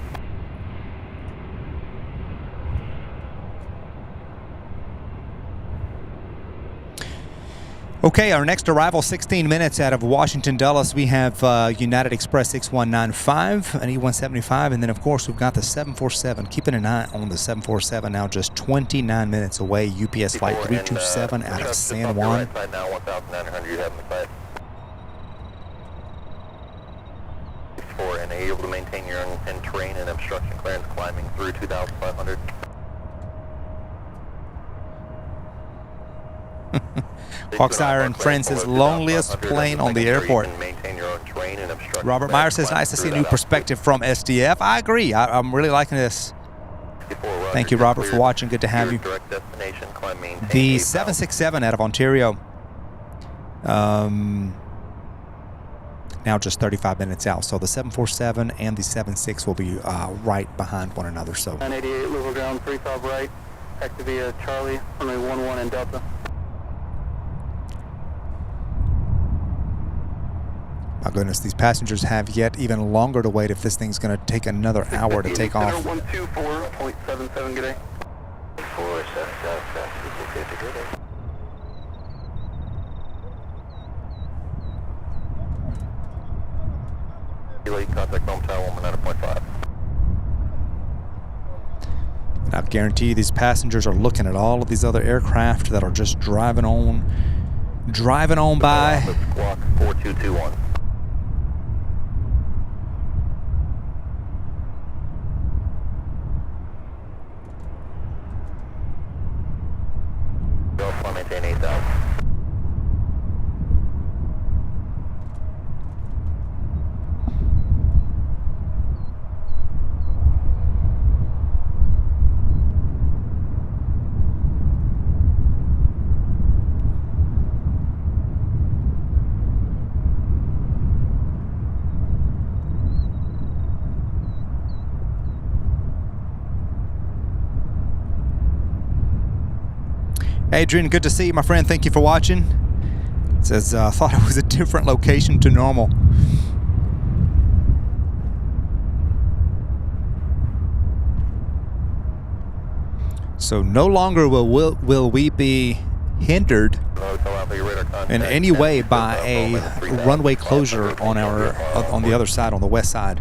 Okay, our next arrival, 16 minutes out of Washington Dulles. We have United Express 6195, an E175, and then of course we've got the 747. Keeping an eye on the 747 now, just 29 minutes away. UPS flight 327 out of San Juan. Right now, 1,900, you have in the flight. 4, and are you able to maintain your in terrain and obstruction clearance climbing through 2,500? Hawksire and Friends' loneliest plane on the airport. Robert Meyer says, nice to see a new perspective from SDF. I agree. I'm really liking this. Thank you, Robert, for watching. Good to have you. The 767 out of Ontario. Now just 35 minutes out. So the 747 and the 76 will be right behind one another. So 988 Louisville ground, 35 right. Activate Charlie, runway 11 in Delta. My goodness, these passengers have yet even longer to wait if this thing's going to take another hour to take off. 124.77, good day. 477, good day. Contact home tower 119.5. And I guarantee you these passengers are looking at all of these other aircraft that are just driving on by. Squawk 4221. Go maintain 8,000. Adrian, good to see you, my friend. Thank you for watching. It says, thought it was a different location to normal. So no longer will we be hindered in any way by a runway closure on the other side, on the west side.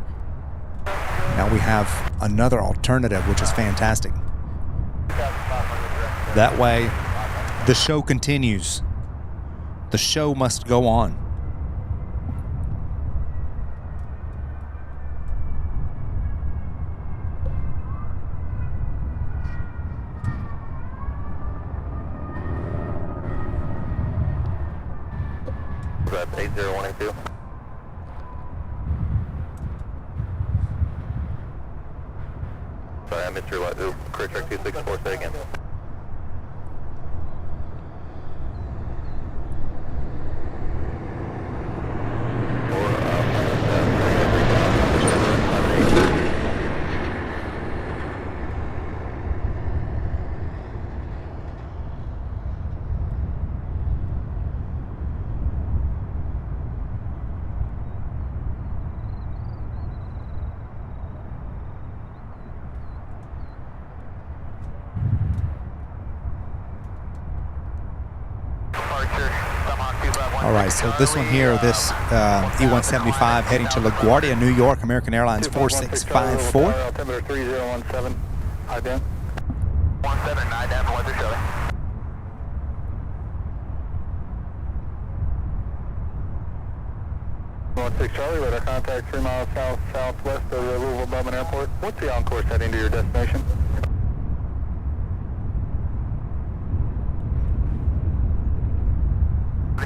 Now we have another alternative, which is fantastic. That way, the show continues. The show must go on. That's 80182. Sorry, I missed your light. Career track 264, say again. All right, so this one here, this E175 heading to LaGuardia, New York, American Airlines 4654. Altimeter 3017, high band. 179 down, weather Charlie. Charlie, radar contact 3 miles southwest of the Louisville Bowman Airport. What's the on-course heading to your destination?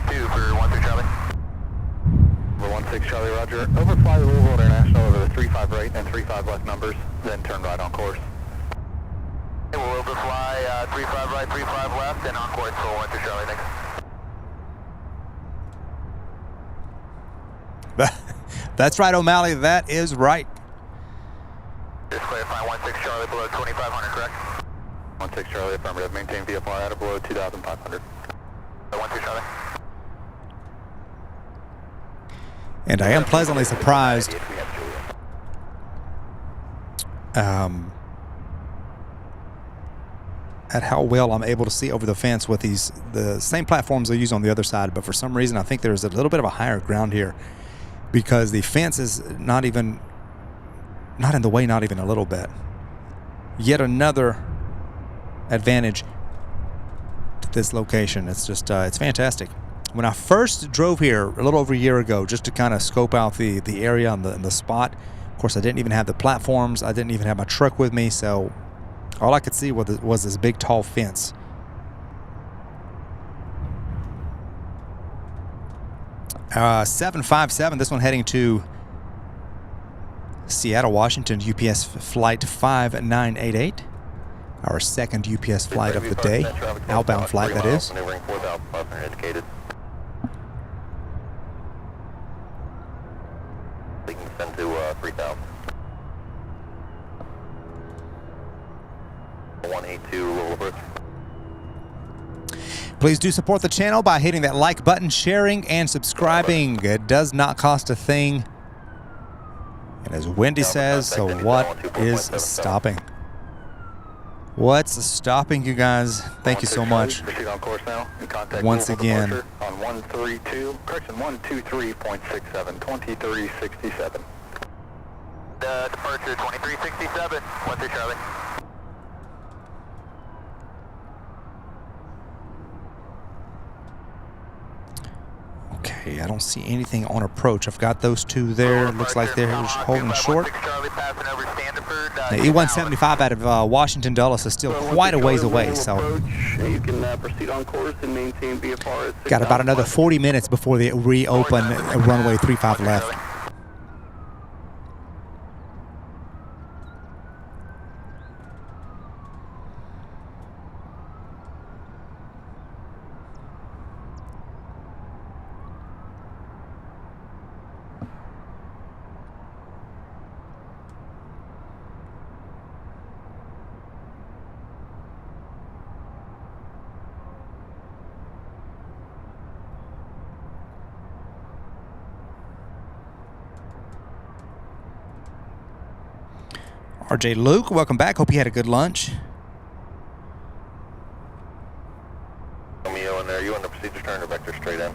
2 for 13 Charlie. Over 16 Charlie, roger. Overfly Louisville International over the 35 right and 35 left numbers, then turn right on course. We'll overfly 35 right, 35 left, and on course for 13 Charlie, thanks. That's right, O'Malley. That is right. Just clarify 16 Charlie below 2,500, correct? 16 Charlie, affirmative. Maintain VFR at or below 2,500. 13 Charlie. And I am pleasantly surprised. at how well I'm able to see over the fence with the same platforms I use on the other side, but for some reason I think there's a little bit of a higher ground here because the fence is not in the way, not even a little bit. Yet another advantage to this location. It's just it's fantastic. When I first drove here a little over a year ago, just to kind of scope out the area and the spot, of course I didn't even have the platforms, I didn't even have my truck with me, so all I could see was this big tall fence. Uh, 757, this one heading to Seattle, Washington, UPS flight 5988. Our second UPS flight of the day, outbound flight that is. We can send to 3000. 182 Louisville. Please do support the channel by hitting that like button, sharing, and subscribing. It does not cost a thing. And as Wendy says, so what is stopping? What's stopping you guys? Thank you so much. Once again. On 132, correction, 123.67, 2367. Departure 2367, 13 Charlie. Okay, I don't see anything on approach. I've got those two there. Looks like they're holding short. The E-175 out of Washington Dulles is still quite a ways away, so you can proceed on course and maintain VFR. Got about another 40 minutes before they reopen runway 35 left. RJ Luke, welcome back. Hope you had a good lunch. Romeo in there. You on the procedure turn or vector straight in?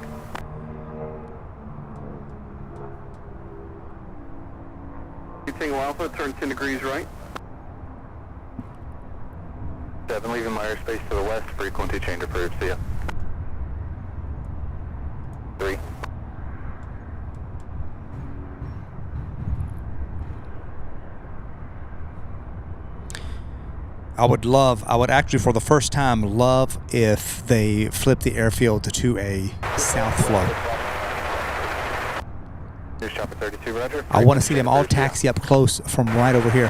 You Tango Alpha, turn 10 degrees right. 7, leaving my airspace to the west. Frequency change approved. See ya. 3. I would actually for the first time love if they flip the airfield to a south flow. Here's chopper 32, roger. I want to see them all taxi up close from right over here.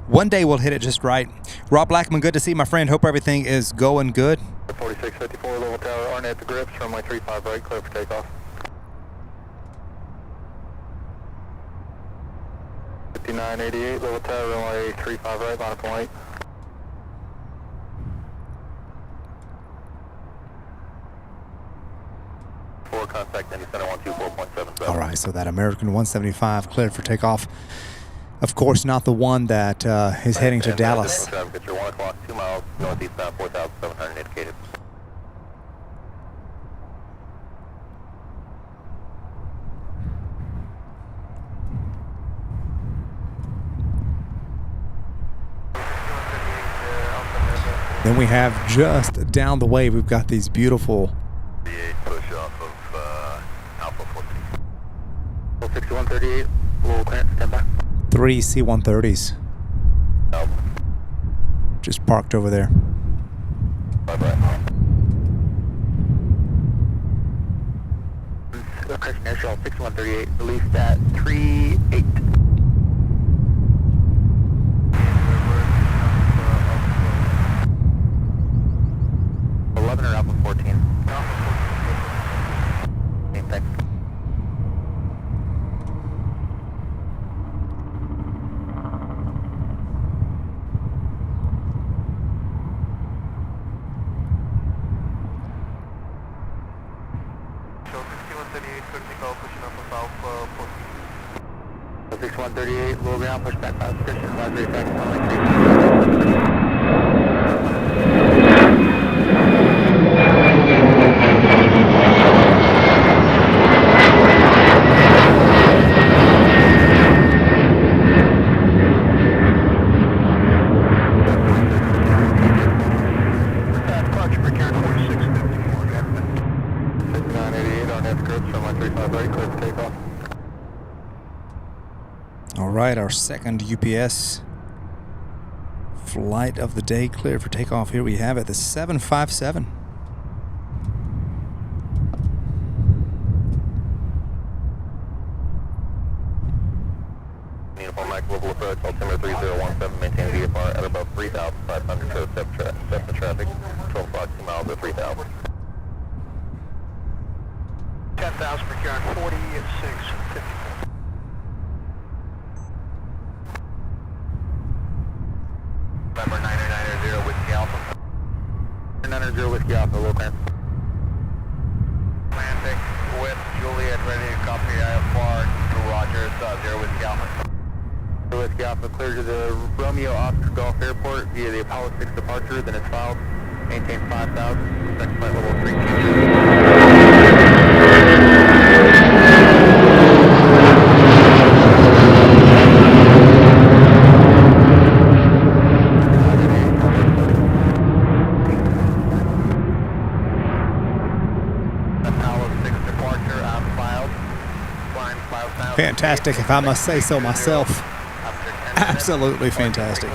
One day we'll hit it just right. Rob Blackman, good to see you, my friend. Hope everything is going good. 4654 Louisville Tower, Arnett the grips, runway 35 right, clear for takeoff. 5988 Louisville Tower, runway 35 right, line up and wait. For contact Indy Center 124.77. All right, so that American 175 cleared for takeoff. Of course, not the one that is heading to Dallas. Get your 1 o'clock, 2 miles northeast bound, 4,700 indicated. Then we have just down the way, we've got these beautiful push off of Alpha 46138, little clearance, stand by. 3 C-130s Alpha. just parked over there. Bye-bye. Correction, Airshow 6138, released at 3-8. Or Alpha 14. Okay, thanks. Show 6138, critical, pushing up of Alpha 14. 1038, low ground, pushback 5 description, advisory effect, runway 3. Departure procured 4654, Captain. 6988 on escort, runway 35 right, clear for takeoff. All right, our second UPS flight of the day clear for takeoff. Here we have it, the 757. Uniform Mike, global approach, altimeter 3017, maintain VFR at above 3,500, show step the traffic, 12 o'clock, 2 miles at 3,000. 10,000 procured 4654. November 990 Whiskey Alpha. 990 Whiskey Alpha, low clear. Atlantic with Juliet ready to copy IFR to Rogers, 0 Whiskey Alpha. 0 Whiskey Alpha clear to the Romeo Oscar Golf Airport via the Apollo 6 departure, then it's filed. Maintain 5,000, expect flight level 3. Fantastic, if I must say so myself. Absolutely fantastic.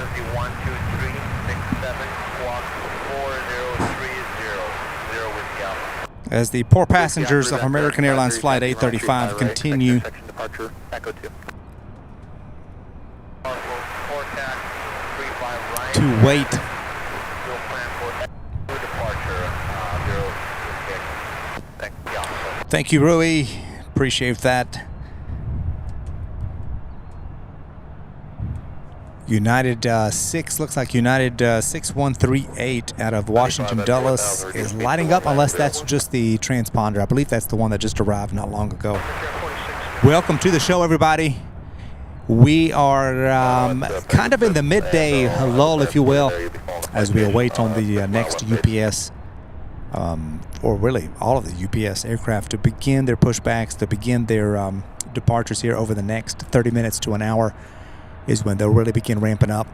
As the poor passengers of American Airlines Flight 835 continue to wait. Thank you, Rui. Appreciate that. United 6, looks like United 6138 out of Washington Dulles is lighting up, unless that's just the transponder. I believe that's the one that just arrived not long ago. Welcome to the show, everybody. We are kind of in the midday lull, if you will, as we await on the next UPS, or really all of the UPS aircraft to begin their pushbacks, to begin their departures here over the next 30 minutes to an hour. Is when they'll really begin ramping up.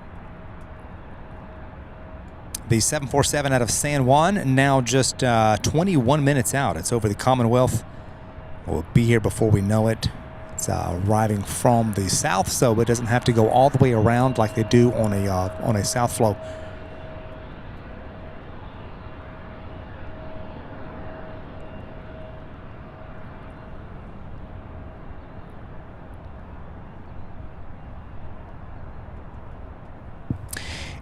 The 747 out of San Juan, now just 21 minutes out. It's over the Commonwealth. We'll be here before we know it. It's arriving from the south, so it doesn't have to go all the way around like they do on a south flow.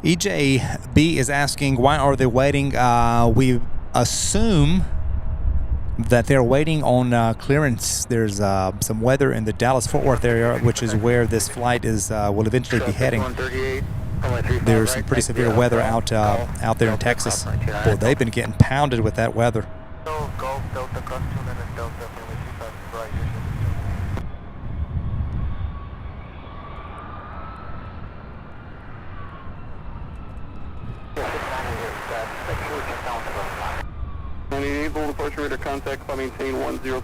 EJB is asking, why are they waiting? We assume that they're waiting on clearance. There's some weather in the Dallas-Fort Worth area, which is where this flight is will eventually be heading. There's some pretty severe weather out there in Texas. Boy, they've been getting pounded with that weather. Departure radar contact, maintain 10,000.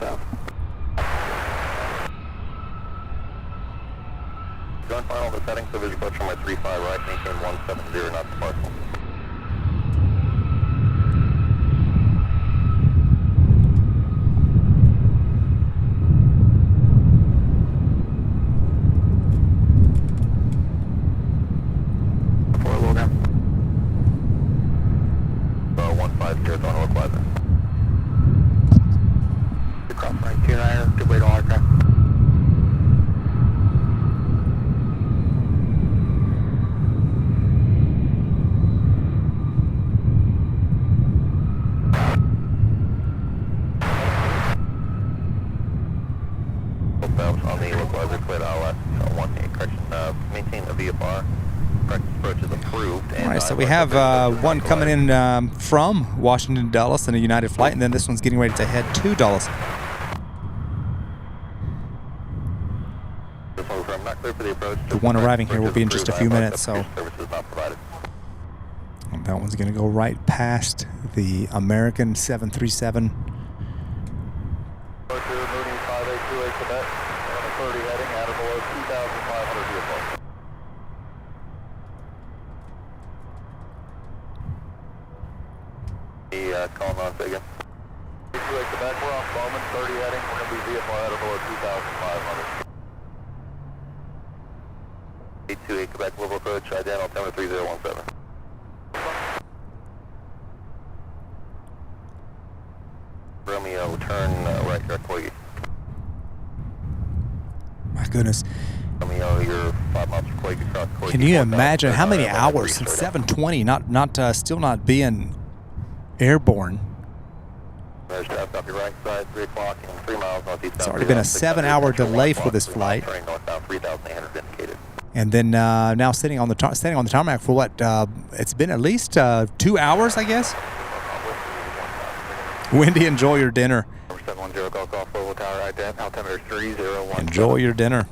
Gun final the settings, so visual approach from my 35 right, maintain 170, not the parcel. Before low down. 150, don't look weather. Cross right, 29, good way to all aircraft. On the localizer, clear to ILS, 18, correction, maintain the VFR. Correct approach is approved. All right, so we have one coming in from Washington Dulles in a United flight, and then this one's getting ready to head to Dulles. clear for the approach. The one arriving here will be in just a few minutes, so Services not provided. and that one's going to go right past the American 737. Moving 5828 Quebec, on a 30 heading out of below 2,500 vehicle. Calling on again. 58 Quebec, we're on Bowman, 30 heading, we're going to be VFR out of below 2,500. 828 Quebec, Louisville approach, identical altimeter 3017. Romeo, turn right here at Koigi. My goodness. Romeo, you're 5 miles from Koigi, across Koigi. Can you imagine how many hours since 720 still not being airborne? There's traffic off your right side, 3 o'clock and 3 miles northeast. It's already been a 7-hour delay for this flight. Turning northbound 3,800 indicated. And then now sitting on the tarmac for what? It's been at least 2 hours, I guess. Wendy, enjoy your dinner. 710 Golf Golf Louisville Tower, altimeter 3017. Enjoy your dinner.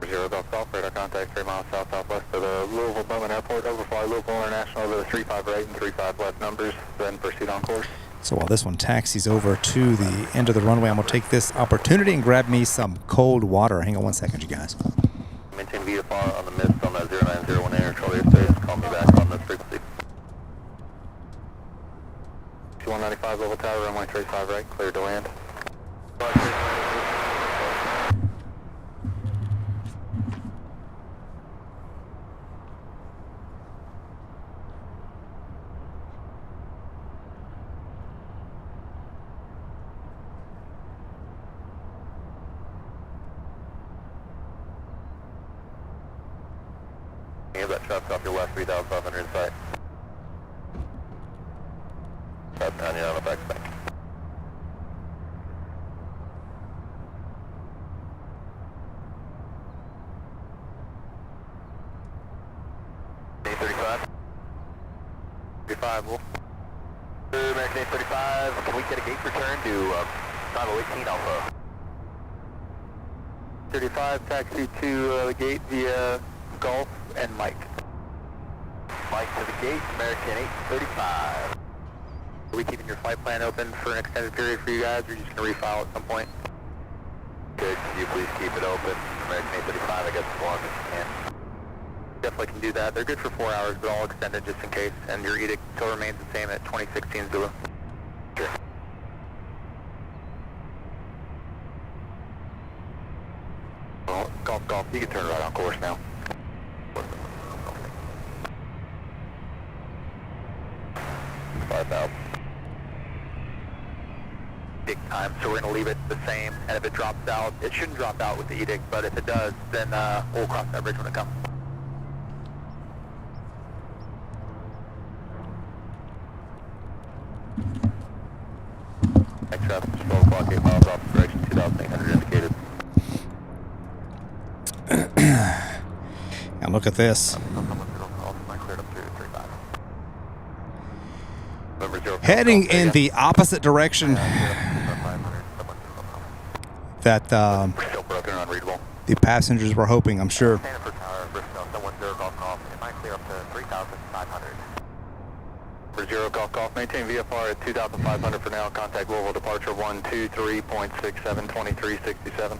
0 Golf Golf, radar contact 3 miles south-southwest of the Louisville Bowman Airport. Overfly Louisville International to the 358 and 35 left numbers, then proceed on course. So while this one taxis over to the end of the runway, I'm going to take this opportunity and grab me some cold water. Hang on 1 second, you guys. Maintain VFR on the mist on that 0901 air control airspace. Call me back on this frequency. 2195 Louisville Tower, runway 35 right, clear to land. You have that traffic off your west 3,500 in sight. That's 90 on the back bank. A35. 35, Wolf. American A35, can we get a gate return to Bravo 18 Alpha? 35, taxi to the gate via Golf and Mike. Mike to the gate, American 835. Are we keeping your flight plan open for an extended period for you guys, or are you just going to refile at some point? Good, could you please keep it open? American 835, I guess, as long as you can. Definitely can do that. They're good for 4 hours, but all extended just in case, and your edict still remains the same at 2016 Zulu. Sure. Well, Golf, you can turn right on course now. 5,000. Big time, so we're going to leave it the same, and if it drops out, it shouldn't drop out with the edict, but if it does, then we'll cross that bridge when it comes. Next traffic is 12 o'clock, 8 miles off direction, 2,800 indicated. And look at this. Heading in the opposite direction that the passengers were hoping, I'm sure. For 0 Golf, maintain VFR at 2,500 for now. Contact Louisville departure 123.67, 2367.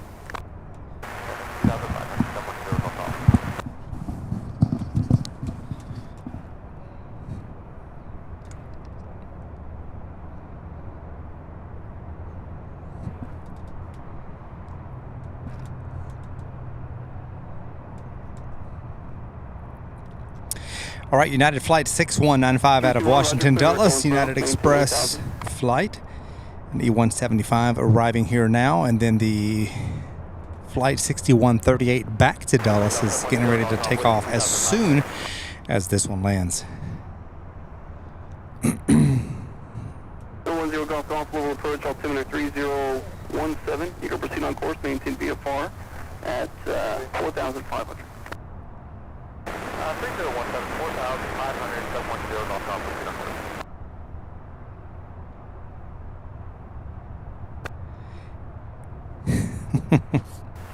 All right, United Flight 6195 out of Washington Dulles, United Express flight, an E175 arriving here now, and then the Flight 6138 back to Dulles is getting ready to take off as soon as this one lands. 10 Golf Golf, Louisville approach, altimeter 3017. You can proceed on course, maintain VFR at 4,500. 3017, 4,500, 710 Golf Golf, proceed on course.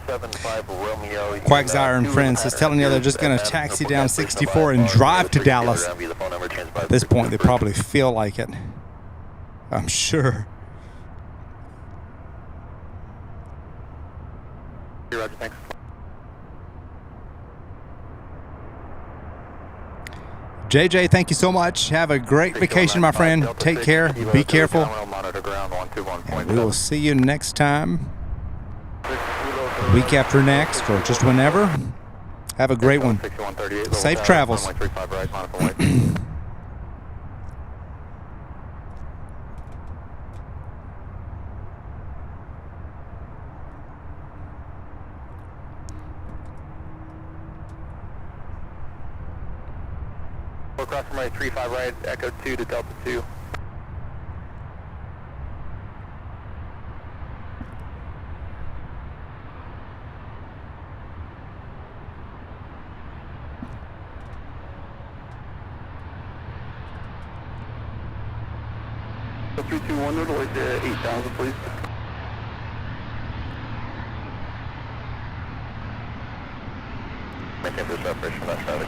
75 Romeo. Quagsire and Friends is telling you they're just going to taxi down 64 and drive to Dallas. At this point, they probably feel like it. I'm sure. Roger, thanks. JJ, thank you so much. Have a great vacation, my friend. Take care. Be careful. And we will see you next time. Week after next, or just whenever. Have a great one. Safe travels. Cross from right 35 right, Echo 2 to Delta 2. So 321 North, 8,000 please. Maintain for separation from that traffic.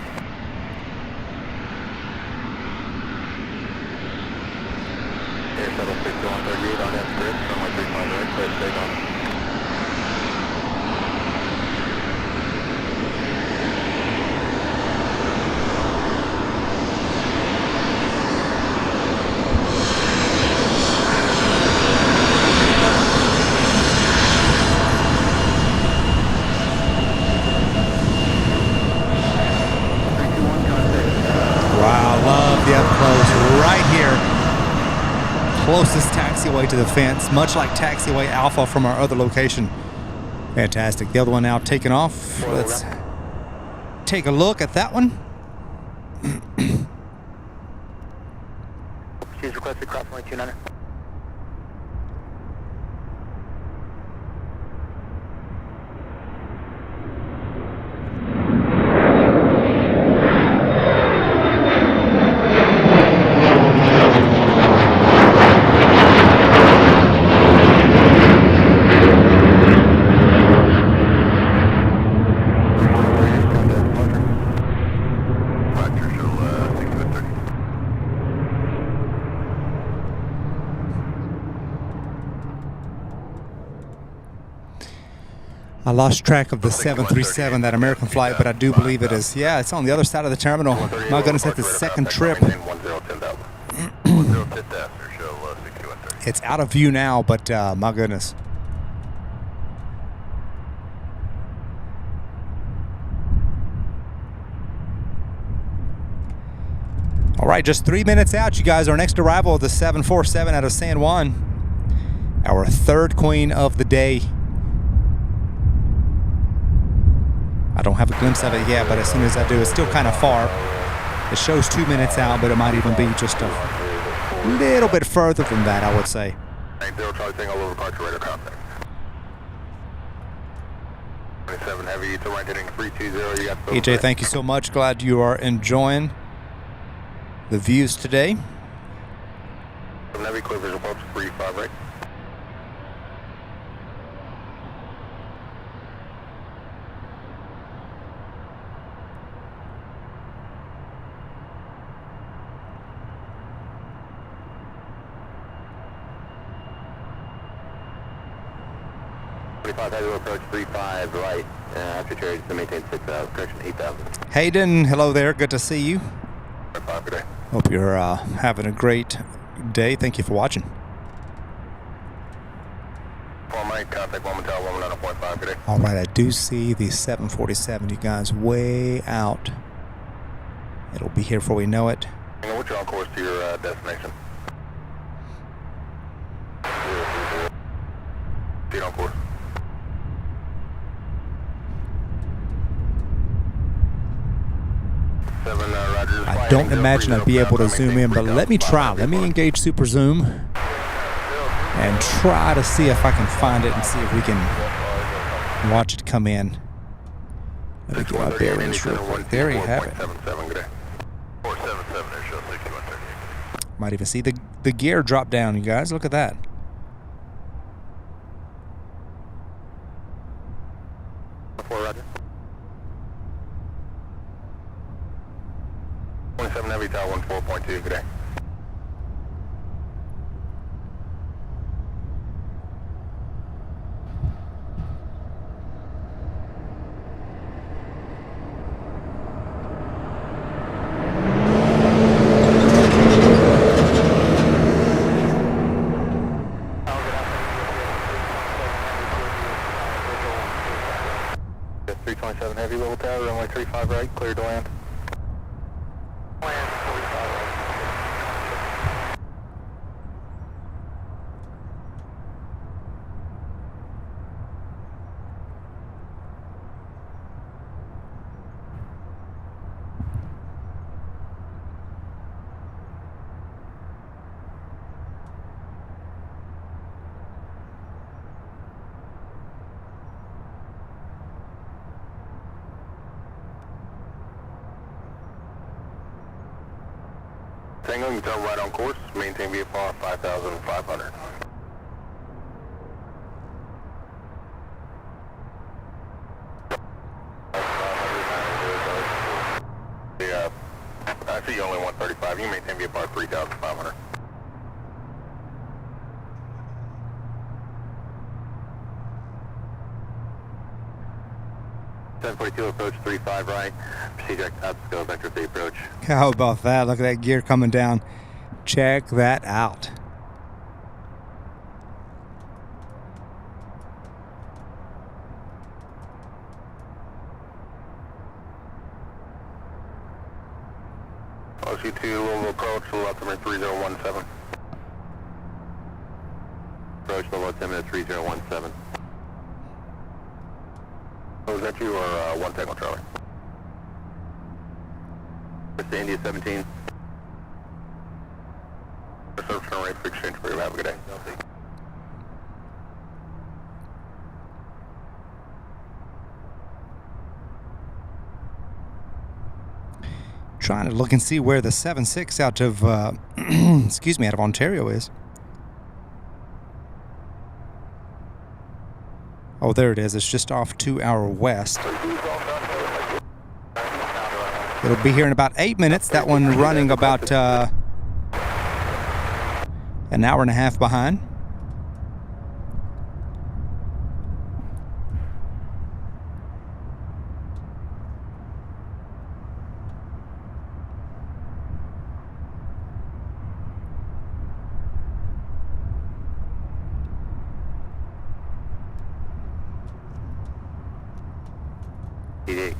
Air Shuttle 6138 on that grid, runway 35 right, clear to take off. Wow, love the up close right here. Closest taxiway to the fence, much like taxiway Alpha from our other location. Fantastic. The other one now taking off. Let's take a look at that one. She's requested cross runway 29. I lost track of the 737, that American flight, but I do believe it is. Yeah, it's on the other side of the terminal. My goodness, that's the second trip. It's out of view now, but my goodness. All right, just 3 minutes out, you guys. Our next arrival of the 747 out of San Juan. Our third queen of the day. I don't have a glimpse of it yet, but as soon as I do, it's still kind of far. It shows 2 minutes out, but it might even be just a little bit further than that, I would say. 0 Charlie Tango, low departure radar contact. 27 heavy to right heading 320. You got EJ, thank you so much. Glad you are enjoying the views today. Heavy clear visual approach 35 right. Approach 35 right, after charge to maintain 6,000, correction 8,000. Hayden, hello there, good to see you. 5 today. Hope you're having a great day. Thank you for watching. Mike, contact 1 Motel 190.5 today. All right, I do see the 747, you guys, way out. It'll be here before we know it. What's your on course to your destination? Speed on course. I don't imagine I'd be able to zoom in, but let me try. Let me engage Super Zoom and try to see if I can find it and see if we can watch it come in. Let me get my bearings real quick. There you have it. Might even see the gear drop down, you guys. Look at that. 4, roger. 27 Heavy, Tower 14.2, good day. Heavy, level tower, runway 35 right, clear to land. Land 45 right. Tango, you can tell right on course, maintain VFR 5,500. Yeah, I see you only 135, you maintain VFR 3,500. Approach 35 right, proceed direct obstacle, vector 3 approach. How about that? Look at that gear coming down. Check that out. OC2 Louisville approach, level altimeter 3017. Approach level altimeter 3017. Was that you or 1 Tango Charlie? Mr. India 17. Service and rate for exchange for you. Have a good day. Trying to look and see where the 7.6 out of, excuse me, out of Ontario is. Oh, there it is. It's just off to our west. It'll be here in about 8 minutes. That one running about an hour and a half behind.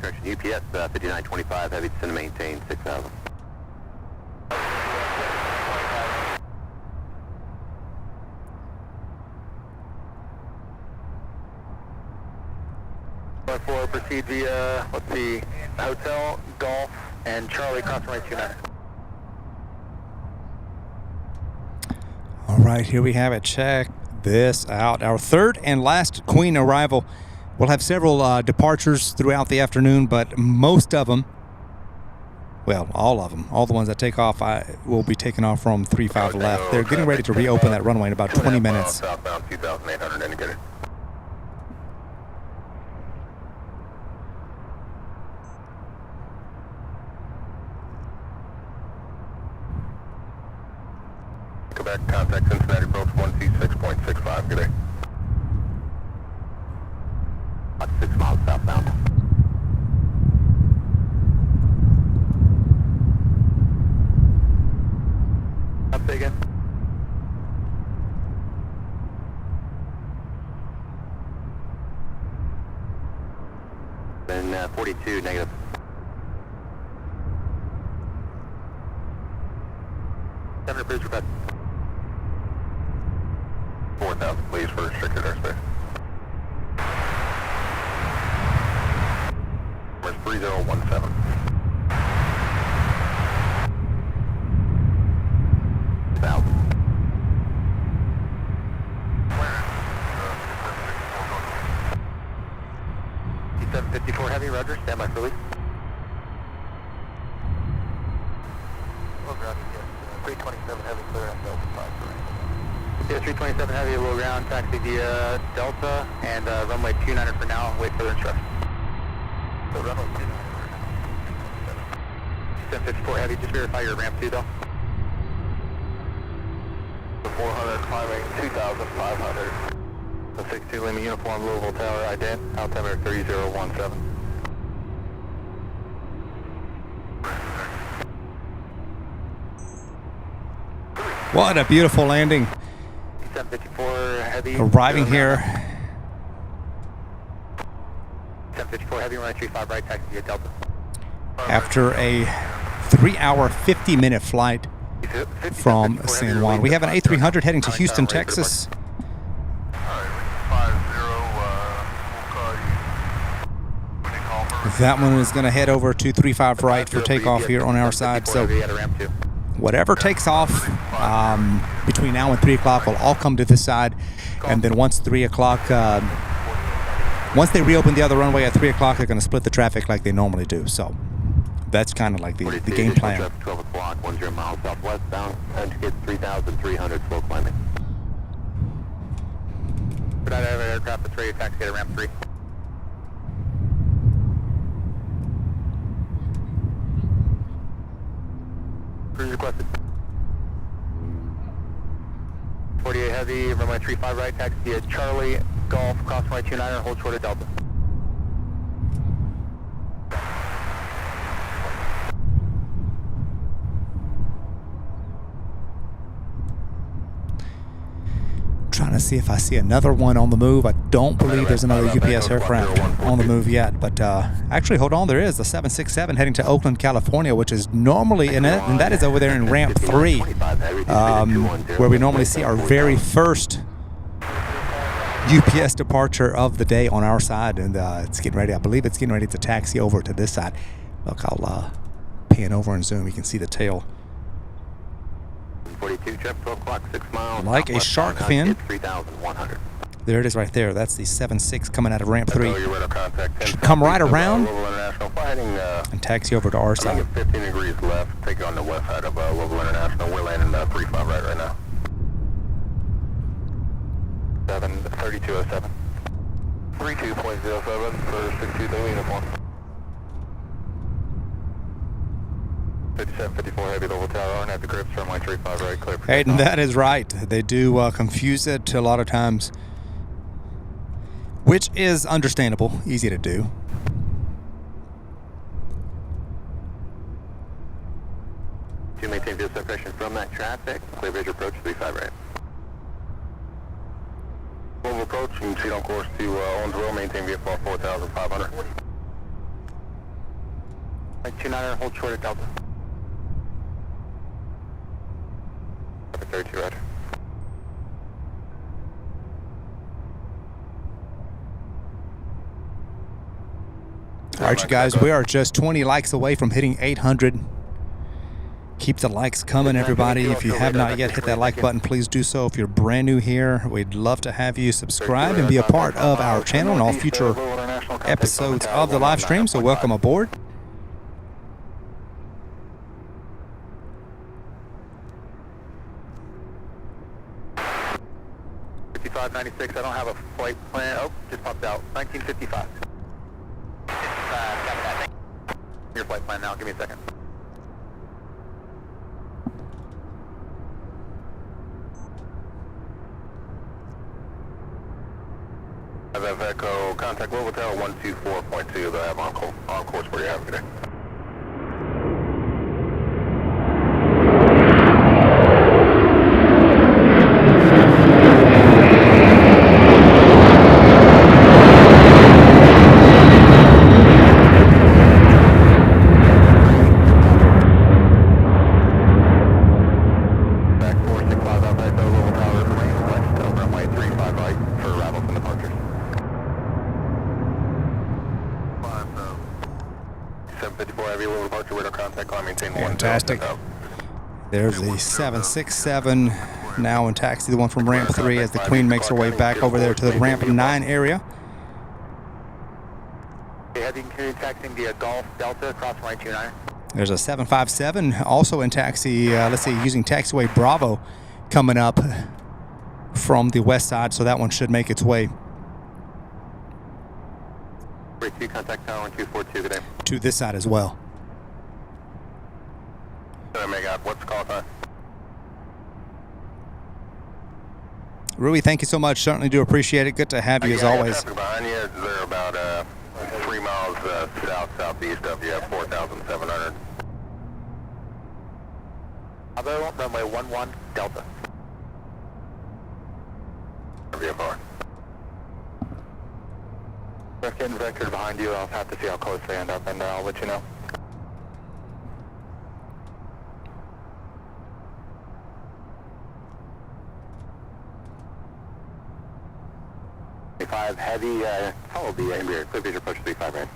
Correction, UPS 5925, heavy descend to maintain 6,000. For proceed via, let's see, Hotel, Golf, and Charlie, crossing right 29. All right, here we have it. Check this out. Our third and last Queen arrival. We'll have several departures throughout the afternoon, but most of them, well, all of them, all the ones that take off, will be taking off from 35 left. They're getting ready to reopen that runway in about 20 minutes. Southbound 2,800 indicated. Quebec, contact Cincinnati approach 126.65, good day. 6 miles southbound. Up again. Then 42 negative. 7 approach request. 4,000 please for restricted airspace. 3017. C754 heavy, roger, stand by for release. Low ground, yes, 327 heavy, clear on Delta 5 for right. Yes, 327 heavy, low ground, taxi via Delta, and runway 29 for now, wait for the instructions. 1054 Heavy, just verify your ramp 2 though. 400 climbing 2,500. The 62 Lima Uniform Louisville Tower, ident, altimeter 3017. What a beautiful landing. 1054 Heavy. Arriving here. 1054 Heavy, runway 35 right, taxi via Delta. After a 3-hour, 50-minute flight from San Juan. We have an A300 heading to Houston, Texas. That one is going to head over to 35 right for takeoff here on our side. So whatever takes off between now and 3 o'clock will all come to this side. And then once 3 o'clock, once they reopen the other runway at 3 o'clock, they're going to split the traffic like they normally do. So that's kind of like the game plan. 12 o'clock, 10 miles southwestbound, and get 3,300 slow climbing. Could I have an aircraft that's ready to taxi at ramp 3? Cruise requested. 48 Heavy, runway 35 right, taxi at Charlie, Golf, cross runway 29er, hold short of Delta. Trying to see if I see another one on the move. I don't believe there's another UPS aircraft on the move yet, but actually, hold on, there is the 767 heading to Oakland, California, which is normally in it, and that is over there in ramp 3, where we normally see our very first UPS departure of the day on our side, and it's getting ready. I believe it's getting ready to taxi over to this side. Look, I'll pan over and zoom. You can see the tail. 42, trip 12 o'clock, 6 miles. Like a shark fin. 3,100. There it is right there. That's the 76 coming out of ramp 3. Should come right around and taxi over to our side. 15 degrees left, take it on the west side of Louisville International. We're landing 35 right now. 3207. 32.07 for 62 uniform. 5754 Heavy, Louisville Tower, on at the grips, runway 35 right, clear for Hayden, takeoff. that is right. They do confuse it a lot of times, which is understandable, easy to do. To maintain visual separation from that traffic, clear visual approach 35 right. Louisville approach and proceed on course to Owensville, maintain VFR 4,500. 29er, hold short at Delta. 32 right. All right, you guys, we are just 20 likes away from hitting 800. Keep the likes coming, everybody. If you have not yet hit that like button, please do so. If you're brand new here, we'd love to have you subscribe and be a part of our channel and all future episodes of the live stream. So welcome aboard. $55.96, I don't have a flight plan. Oh, just popped out. 1955. Your flight plan now, give me a second. FF Echo, contact Louisville Tower 124.2 that I have on course for you have today. Fantastic. There's the 767 now in taxi, the one from ramp 3 as the Queen makes her way back over there to the ramp 9 area. Heading to taxiing via Golf Delta across runway 29. There's a 757 also in taxi, let's see, using taxiway Bravo coming up from the west side, so that one should make its way. 242, contact tower 242, good day. To this side as well. What's the call time? Rui, thank you so much. Certainly do appreciate it. Good to have you as always. Traffic behind you. They're about 3 miles southeast of you, 4,700. Bravo, runway 11, Delta. VFR. We're getting vectored behind you. I'll have to see how close they end up, and I'll let you know. Heavy, follow the ambient, clear visual approach 35, right?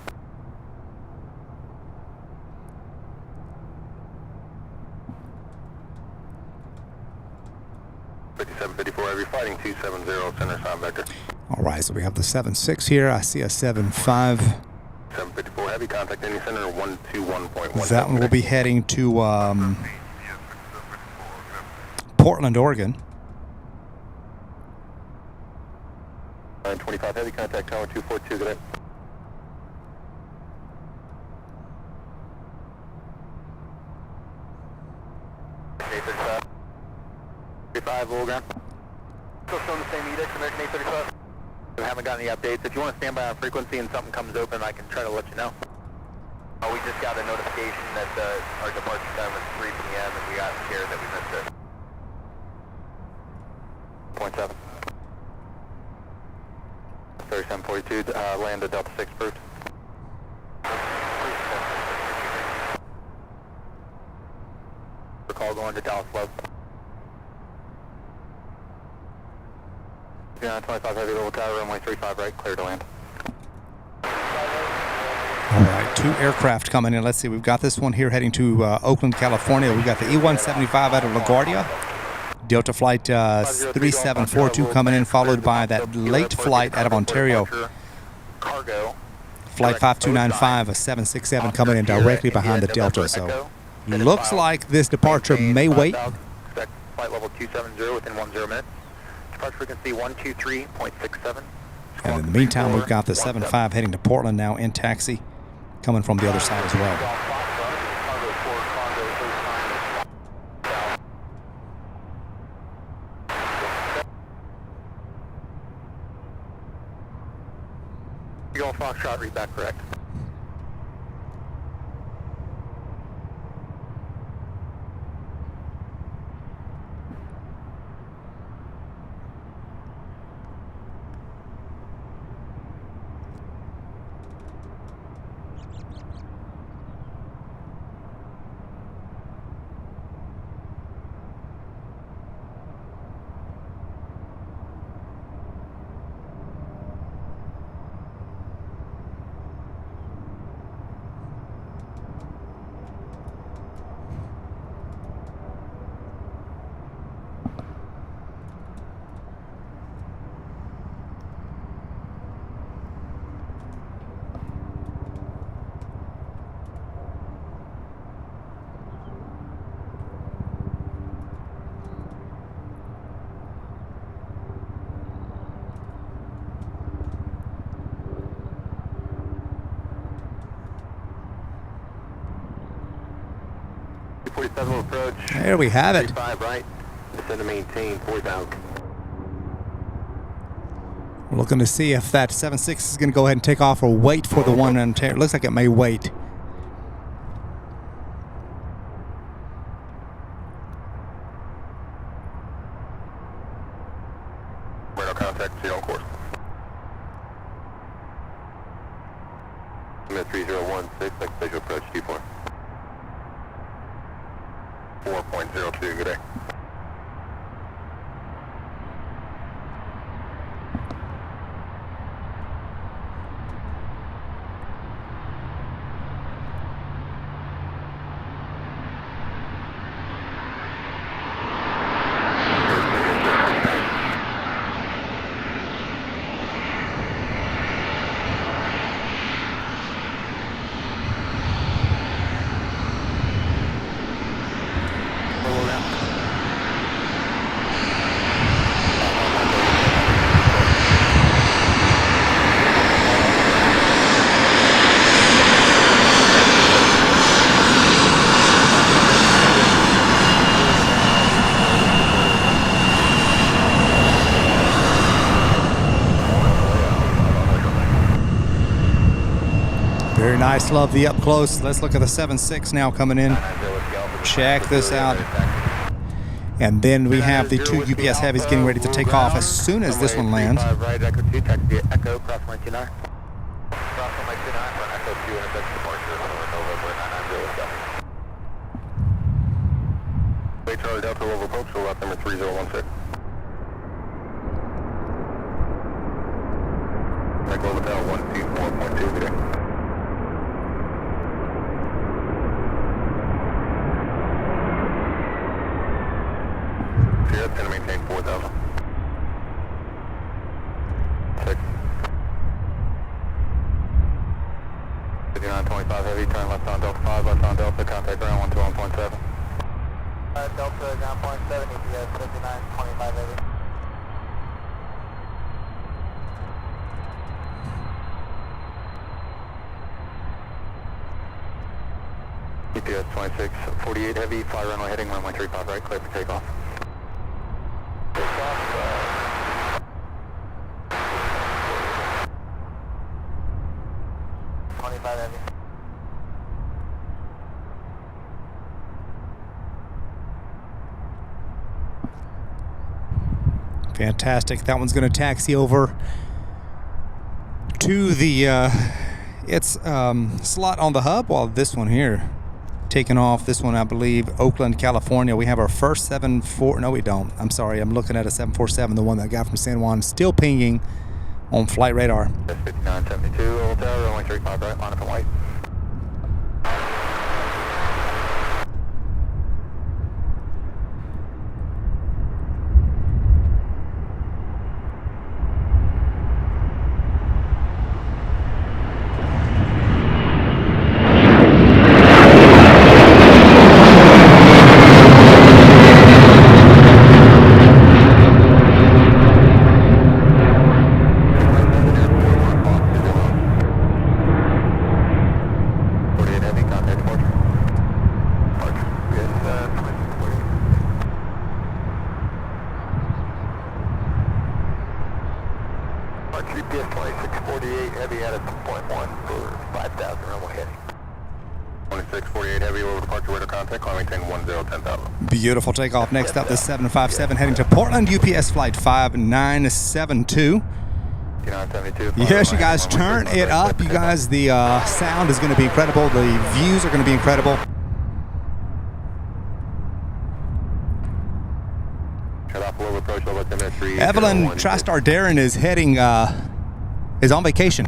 .5754, heavy fighting 270, center sign vector. All right, so we have the 7.6 here. I see a 7.5. 754, heavy contact any center 121.1. That one will be heading to Portland, Oregon. 925, heavy contact tower 242, good day. A35. 35, Volga. Still showing the same edict, American A35. We haven't got any updates. If you want to stand by on frequency and something comes open, I can try to let you know. We just got a notification that our departure time was 3 p.m. and we got scared that we missed it. Point 7. 3742, land to Delta 6 approved. Call going to Dallas Love. 25 heavy level tower, runway 35 right, clear to land. All right, 2 aircraft coming in. Let's see, we've got this one here heading to Oakland, California. We've got the E-175 out of LaGuardia. Delta Flight 3742 coming in, followed by that late flight out of Ontario. Flight 5295, a 767 coming in directly behind the Delta. So looks like this departure may wait. Expect flight level 270 within 10 minutes. Departure frequency 123.67. And in the meantime, we've got the 75 heading to Portland now in taxi, coming from the other side as well. Eagle Foxtrot, read back correct. Approach. There we have it. 35 right, descend to maintain 4,000. We're looking to see if that 7.6 is going to go ahead and take off or wait for the one in Ontario. Looks like it may wait. Radar contact, 0 on course. I'm at 3016, next visual approach, T4. 4.02, good day. Very nice, love the up close. Let's look at the 7.6 now coming in. Check this out. And then we have the two UPS heavies getting ready to take off as soon as this one lands. Right, Echo 2, taxi Echo, cross my 29. Cross my 29 for Echo 2 and a departure over 990. Wait, Charlie Delta, Louisville, Pope, so route number 3016. Make Louisville Hotel 124.2 today. Sierra 10 to maintain 4,000. 6. 5925 heavy, turn left on Delta 5, left on Delta, contact ground 121.7. Delta ground 0.7, EPS 5925 heavy. EPS 2648 heavy, fly runway heading runway 35 right, clear for takeoff. 25 heavy. Fantastic. That one's going to taxi over to the slot on the hub, while this one here taking off. This one, I believe, Oakland, California. We have our first 74. No, we don't. I'm sorry. I'm looking at a 747, the one that got from San Juan, still pinging on flight radar. 5972, Old Tower, runway 35 right, line up and white. GPS 2648 heavy out of 2.1 for 5,000 runway heading. 2648 heavy over departure radar contact, climb maintain 10,000. Beautiful takeoff. Next up, the 757 heading to Portland, UPS flight 5972. 5972. Yes, you guys, turn it up. You guys, the sound is going to be incredible. The views are going to be incredible. Evelyn TriStar Darren is heading, is on vacation.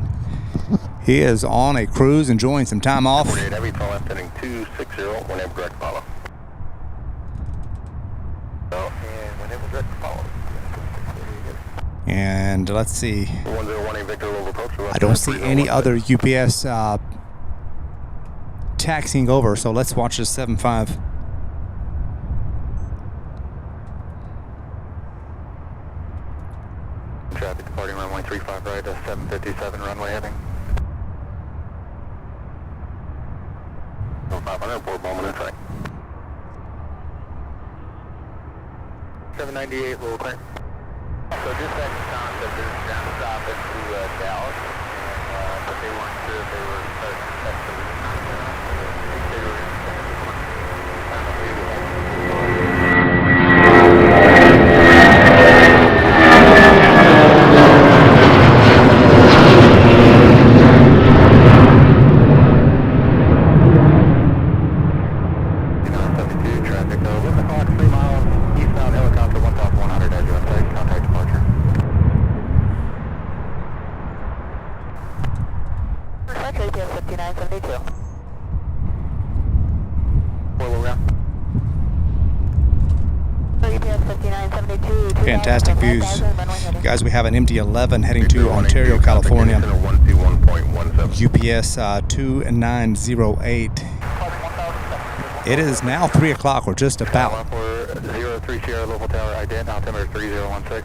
He is on a cruise, enjoying some time off. 48 heavy, tall left heading 260, whenever direct follow. Oh, and whenever direct follow. And let's see. 101 Victor Louisville approach. I don't see any other UPS taxiing over, so let's watch this 75. Traffic departing runway 35 right, 757 runway heading. 500, port moment in sight. 798, little clear. So just that concept is down stop into Dallas, and, but they weren't sure if they were starting to test the route. They were in Fantastic views. Guys, we have an MD-11 heading to Ontario, California. UPS 2908. It is now 3 o'clock, or just about. 03 Sierra Louisville Tower, ident, altimeter 3016.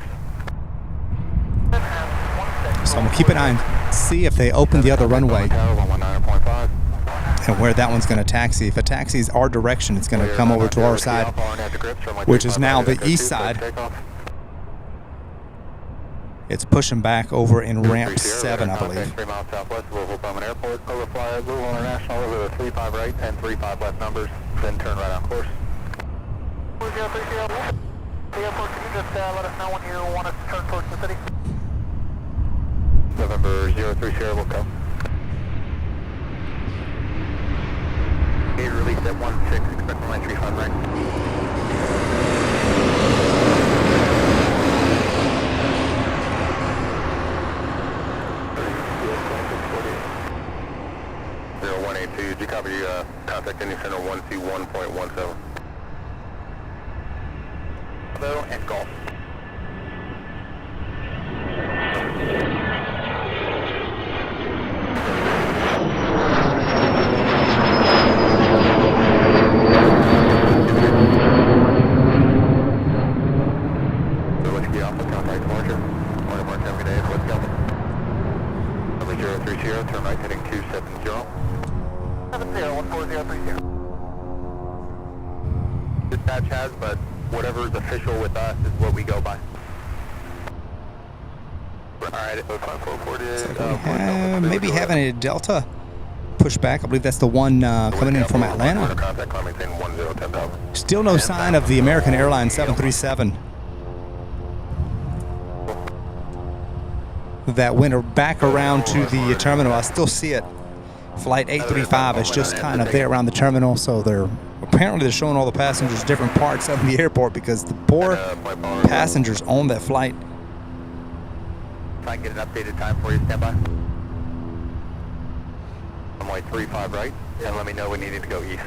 So I'm going to keep an eye and see if they open the other runway and where that one's going to taxi. If it taxis our direction, it's going to come over to our side, which is now the east side. It's pushing back over in ramp 7, I believe. 3 miles southwest of Louisville Bowman Airport. Overfly at Louisville International over the 35 right and 35 left numbers, then turn right on course. 030, the airport, can you just let us know when you want us to turn towards the city? November 030 will go. Gate release at 16, expect runway 35 right. Did you copy contact ending center 121.17? Hello and golf. So let's be off the contact departure. Morning, Mark, have a good day. What's Delta? Number 030, turn right heading 270. 14030. Dispatch has, but whatever's official with us is what we go by. Alright, 5440. Maybe having a Delta push back. I believe that's the one coming in from Atlanta. Still no sign of the American Airlines 737 that went back around to the terminal. I still see it. Flight 835 is just kind of there around the terminal, so they're showing all the passengers different parts of the airport because the poor passengers on that flight. If I can get an updated time for you, stand by. Runway 35 right, and let me know when you need to go east.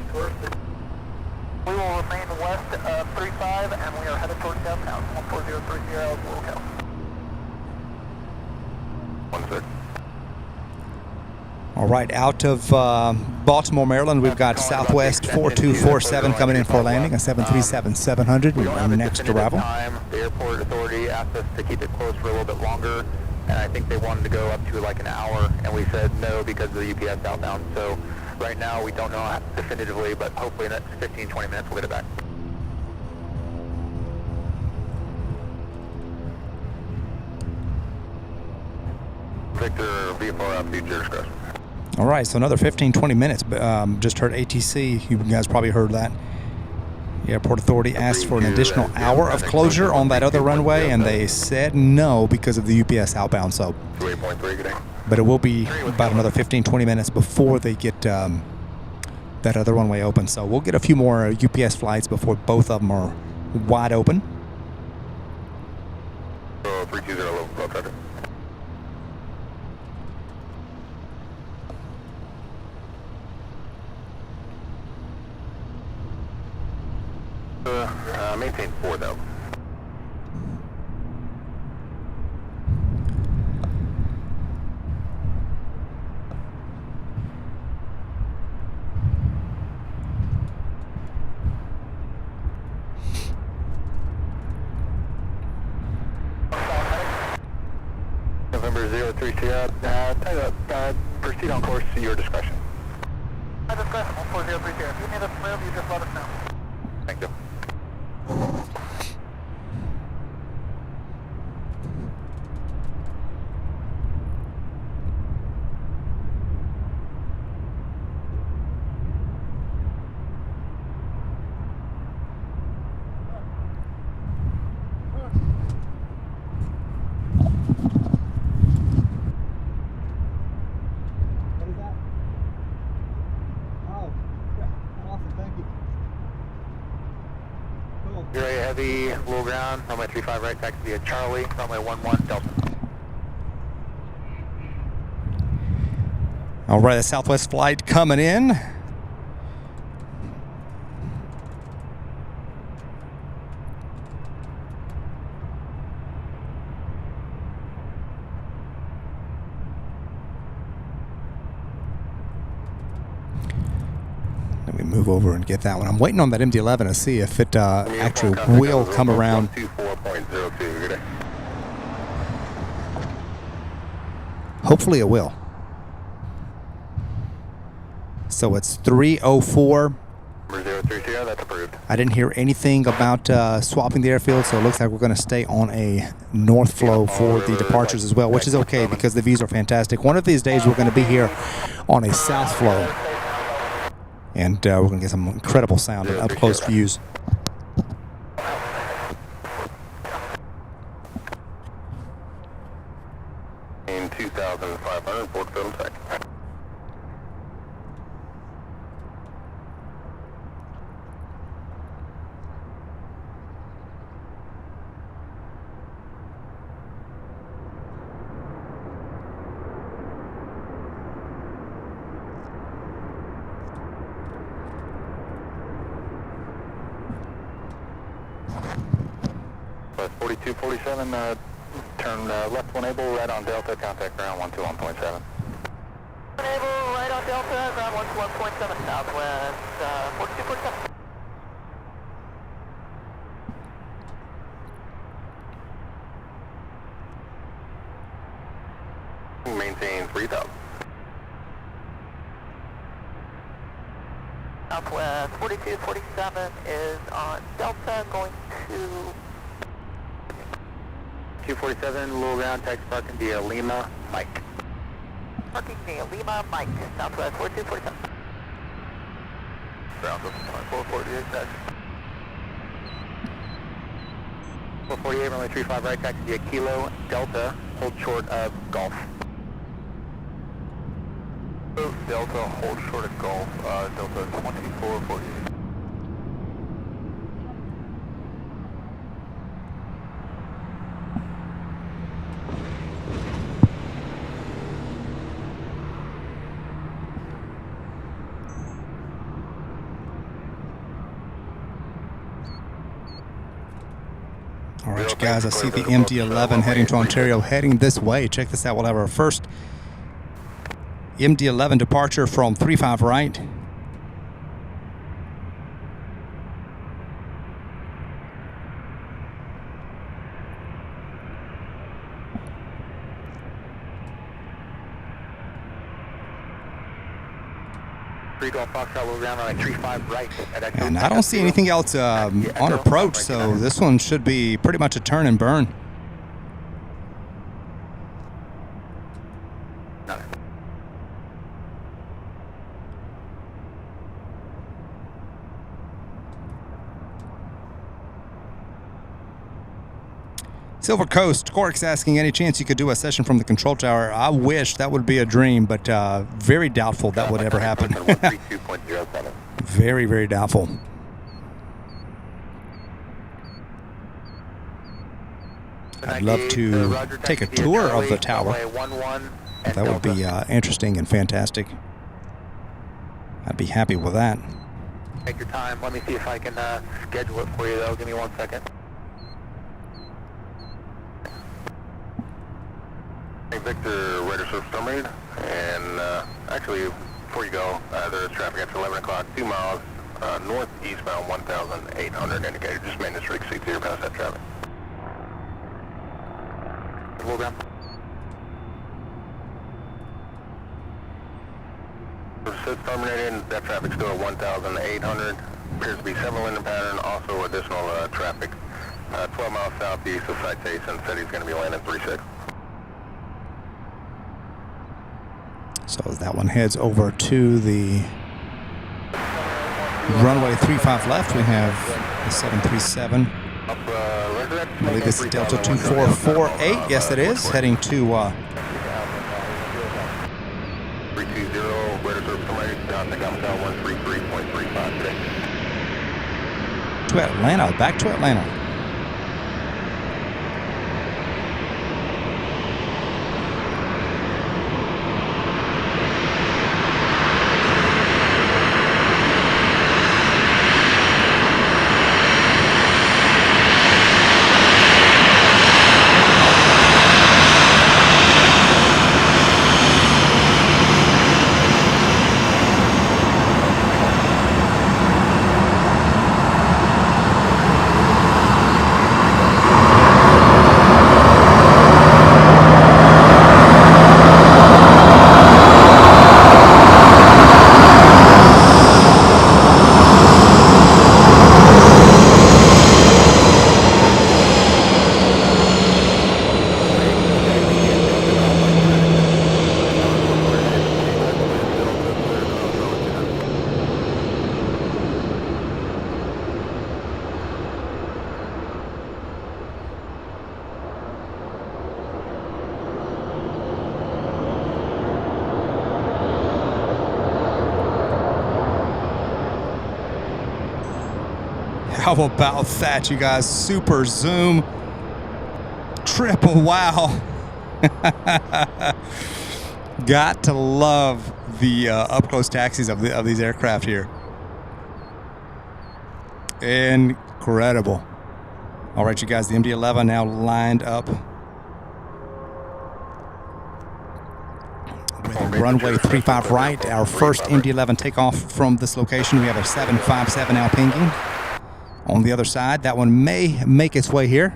We will remain west of 35, and we are headed towards downtown. 14030 will go. 16. All right, out of Baltimore, Maryland, we've got Southwest 4247 coming in for landing, a 737-700, next arrival. The airport authority asked us to keep it closed for a little bit longer, and I think they wanted to go up to like an hour, and we said no because of the UPS outbound. So right now we don't know definitively, but hopefully in the next 15-20 minutes we'll get it back. Victor, VFR up, future discretion. All right, so another 15-20 minutes. Just heard ATC. You guys probably heard that. The airport authority asked for an additional hour of closure on that other runway, and they said no because of the UPS outbound. So, but it will be about another 15-20 minutes before they get that other runway open. So we'll get a few more UPS flights before both of them are wide open. 320 maintain 4 though. November 030, proceed on course to your discretion. My discretion, 14030. If you need us to move, you just let us know. Thank you. What is that? Oh, awesome, thank you. Cool. You're a heavy, low ground, runway 35 right, taxi via Charlie, runway 11 Delta. All right, the Southwest flight coming in. Let me move over and get that one. I'm waiting on that MD-11 to see if it actually will come around. 24.02. Hopefully it will. So it's 304. Number 030, that's approved. I didn't hear anything about swapping the airfield, so it looks like we're going to stay on a north flow for the departures as well, which is okay because the views are fantastic. One of these days we're going to be here on a south flow, and we're going to get some incredible sound and up-close views. In 2,500, Fort Fiddle Tech. Plus 4247, turn left 1 able, right on Delta, contact ground 121.7. 1 able, right on Delta, ground 121.7, southwest, 4247. Maintain 3,000. Southwest 4247 is on Delta, going to 247, Louisville ground, taxi parking via Lima, Mike. Parking via Lima, Mike, Southwest 4247. Ground 448, taxi. 448, runway 35 right, taxi via Kilo, Delta, hold short of Golf. Delta, hold short of Golf, Delta 2448. All right, you guys, I see the MD-11 heading to Ontario, heading this way. Check this out. We'll have our first MD-11 departure from 35 right. And I don't see anything else on approach, so this one should be pretty much a turn and burn. Silver Coast, Cork's asking any chance you could do a session from the control tower. I wish that would be a dream, but very doubtful that would ever happen. Very, very doubtful. I'd love to take a tour of the tower. That would be interesting and fantastic. I'd be happy with that. Take your time. Let me see if I can schedule it for you, though. Give me 1 second. Victor, radar surface terminated, and actually, before you go, there's traffic after 11 o'clock, 2 miles northeastbound, 1,800 indicated. Just maintenance rig seats here past that traffic. Roll down. Surface terminated, that traffic's still at 1,800. Appears to be several in the pattern, also additional traffic. 12 miles southeast of Citation, said he's going to be landing 36. So that one heads over to the runway 35 left. We have the 737. I believe this is Delta 2448. Yes, it is. Heading to 320, radar surface terminated, contact Alpha 133.35. to Atlanta. Back to Atlanta. How about that, you guys? Super zoom, triple wow. Got to love the up-close taxis of these aircraft here. Incredible. All right, you guys, the MD-11 now lined up with runway 35 right. Our first MD-11 takeoff from this location. We have a 757 now pinging. On the other side, that one may make its way here.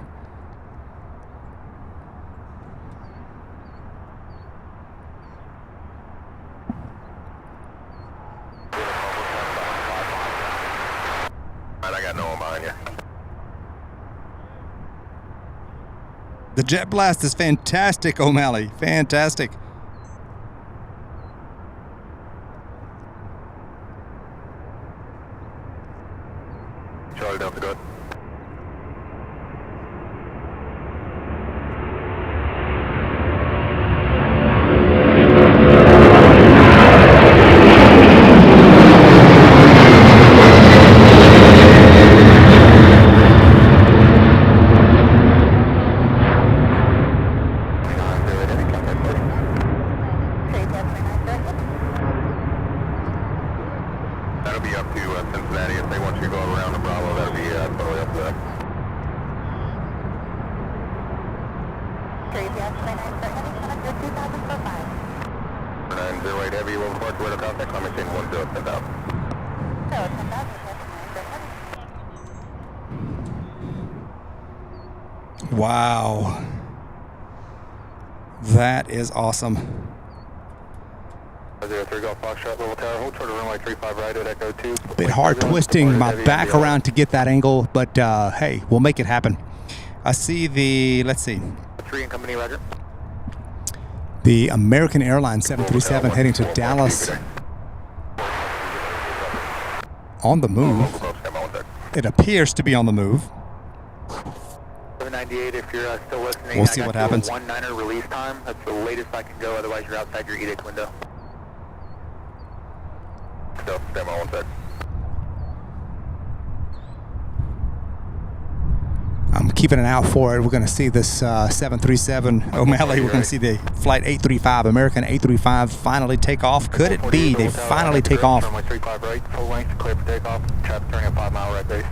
I got no one behind you. The jet blast is fantastic, O'Malley. Fantastic. Charlie Delta, go ahead. That'll be up to Cincinnati. If they want you to go around the Bravo, that'll be totally up to them. Crazy out 908 Heavy, Worldport, where to contact, climb machine 10, 10,000. So 10,000, Wow. That is awesome. 03 Golf Foxtrot, Louisville Tower, hold short of runway 35 right at Echo 2. Bit hard twisting my back around to get that angle, but hey, we'll make it happen. I see the, let's see. 3 in company, roger. The American Airlines 737 heading to Dallas. On the move. It appears to be on the move. 798, if you're still listening, We'll see what happens. 1-9er release time. That's the latest I can go, otherwise you're outside your edict window. Still, stand by 1 sec. I'm keeping an eye out for it. We're going to see this 737 O'Malley. We're going to see the flight 835, American 835 finally take off. Could it be they finally take off? Runway 35 right, full length, clear for takeoff. Traffic turning at 5 mile right base.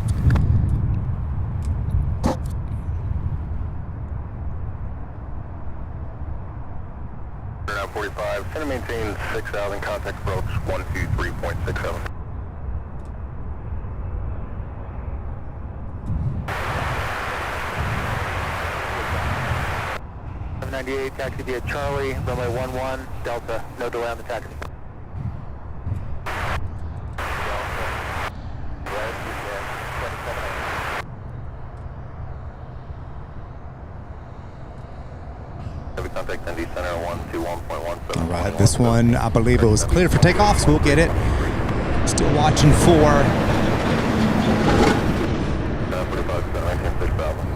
Now 45, center maintain 6,000, contact approach 123.67. Taxi via Charlie, runway 11, Delta, no delay on the taxi. Contact ND Center 121.17. All right, this one, I believe it was cleared for takeoff, so we'll get it. Still watching for 45, 19, 6,000.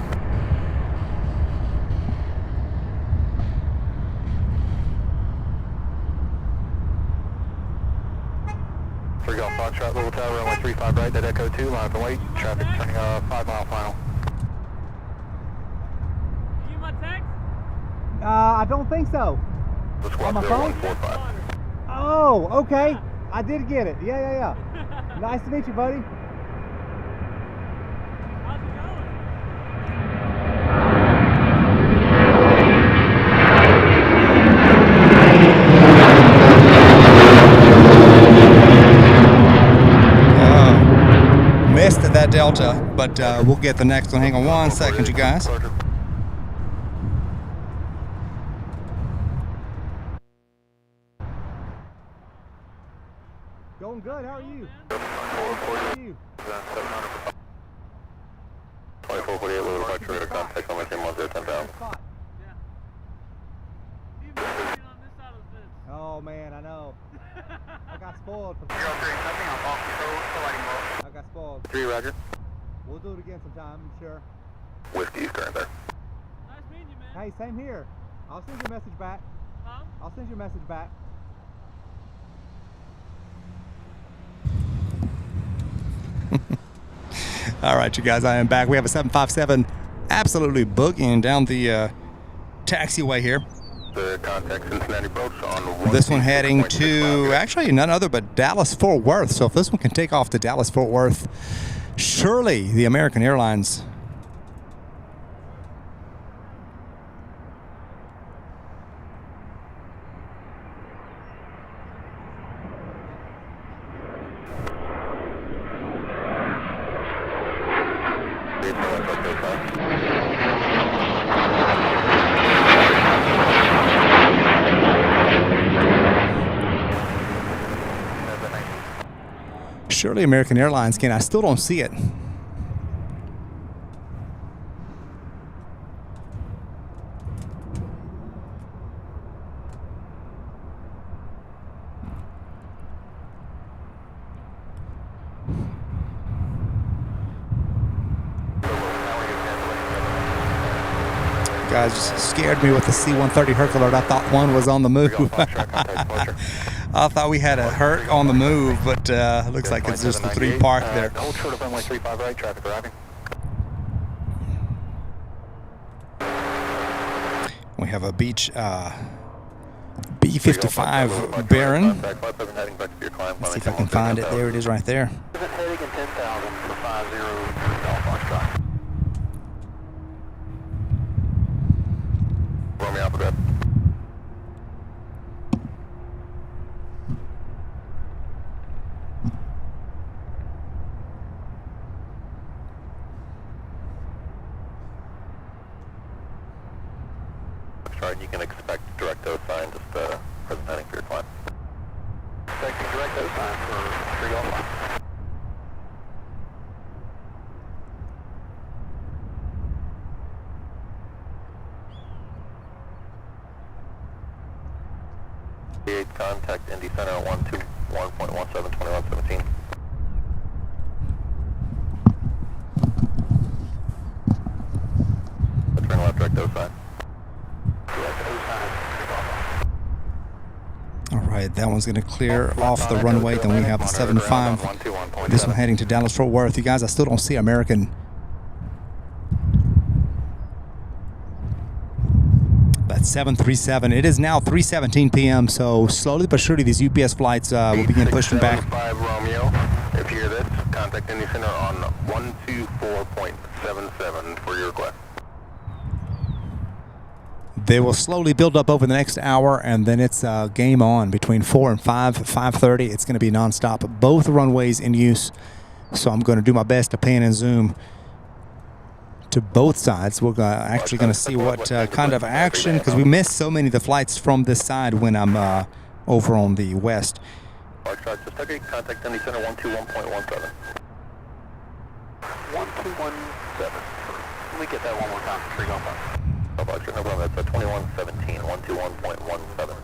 Golf Foxtrot, Louisville Tower, runway 35 right, that Echo 2, line up and wait. Traffic turning 5 mile final. You my text? I don't think so. The squad On my phone? 0145. Oh, okay. I did get it. Yeah. Nice to meet you, buddy. How's it going? missed that Delta, but we'll get the next one. Hang on 1 second, you guys. Going good. How are you? How are you? 2448 Louisville Departure, radar contact on my team 10,000. Oh man, I know. I got spoiled. I got spoiled. 3 roger. We'll do it again sometime, I'm sure. Whiskey's current there. Nice meeting you, man. Hey, same here. I'll send you a message back. Huh? I'll send you a message back. All right, you guys, I am back. We have a 757 absolutely boogieing down the taxiway here. The contact Cincinnati approach on This one heading to actually none other but Dallas-Fort Worth. So if this one can take off to Dallas-Fort Worth, surely the American Airlines. Surely American Airlines can. I still don't see it. Guys scared me with the C-130 Hercules. I thought one was on the move. I thought we had a Herc on the move, but looks like it's just the 3 parked there. Hold short of runway 35 right, traffic arriving. We have a beach B-55 Baron. Let's see if I can find it. There it is right there. Heading in 10,000 for 50 Golf Foxtrot. Romeo Alphabet. Sorry, you can expect direct sign, just present heading for your climb. Expecting direct sign for 3 Golf Fox. Contact Indy Center 121.17, 2117. Let's turn left, direct sign. All right, that one's going to clear off the runway. Then we have the 75. This one heading to Dallas-Fort Worth. You guys, I still don't see American. That 737. It is now 3:17 p.m. So slowly but surely, these UPS flights will begin pushing back. 5 Romeo. If you hear this, contact Indy Center on 124.77 for your request. They will slowly build up over the next hour, and then it's game on between 4 and 5:30. It's going to be nonstop. Both runways in use, so I'm going to do my best to pan and zoom to both sides. We're actually going to see what kind of action, because we missed so many of the flights from this side when I'm over on the west. Just okay, contact Indy Center 121.17. 1217. Let me get that one more time. 3 Golf Fox. No problem, that's 2117, 121.17.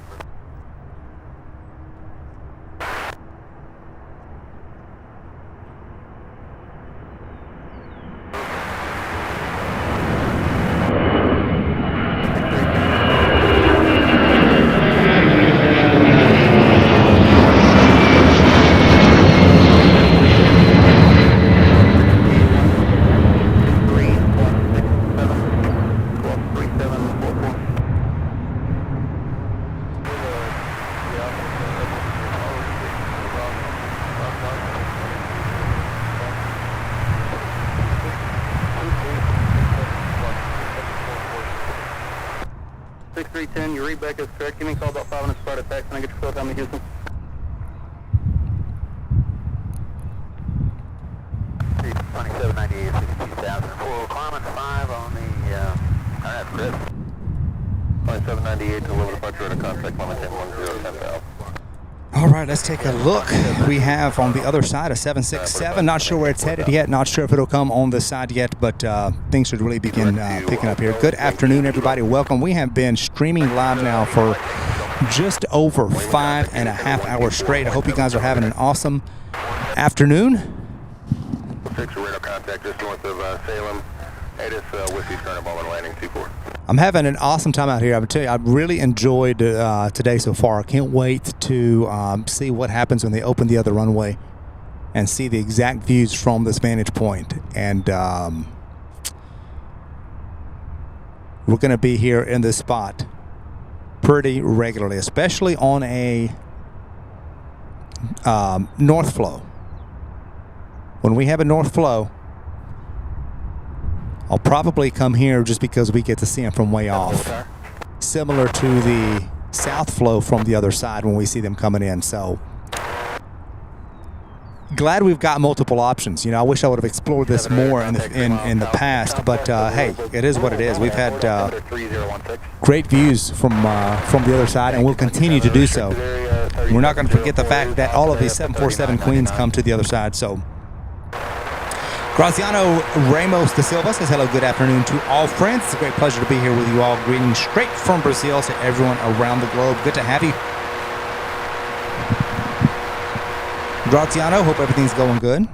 Your readback is correct. Give me a call about 5 minutes prior to taxi and I get your full time to Houston. 2798, 62,000. Full climbing 5 on the, alright, good. 2798 to Louisville departure at a contact limit 1010. All right, let's take a look. We have on the other side a 767. Not sure where it's headed yet. Not sure if it'll come on this side yet, but things should really begin picking up here. Good afternoon, everybody. Welcome. We have been streaming live now for just over 5.5 hours straight. I hope you guys are having an awesome afternoon. 6 radar contact just north of Salem. Edis Whiskey Carnival and landing 24. I'm having an awesome time out here. I would tell you, I really enjoyed today so far. I can't wait to see what happens when they open the other runway. and see the exact views from this vantage point. And we're going to be here in this spot pretty regularly, especially on a north flow. When we have a north flow, I'll probably come here just because we get to see them from way off, similar to the south flow from the other side when we see them coming in. So glad we've got multiple options. You know, I wish I would have explored this more in the past, but hey, it is what it is. We've had great views from the other side, and we'll continue to do so. We're not going to forget the fact that all of these 747 Queens come to the other side. So Graziano Ramos da Silva says hello, good afternoon to all friends. It's a great pleasure to be here with you all. Greetings straight from Brazil to everyone around the globe. Good to have you. Graziano, hope everything's going good.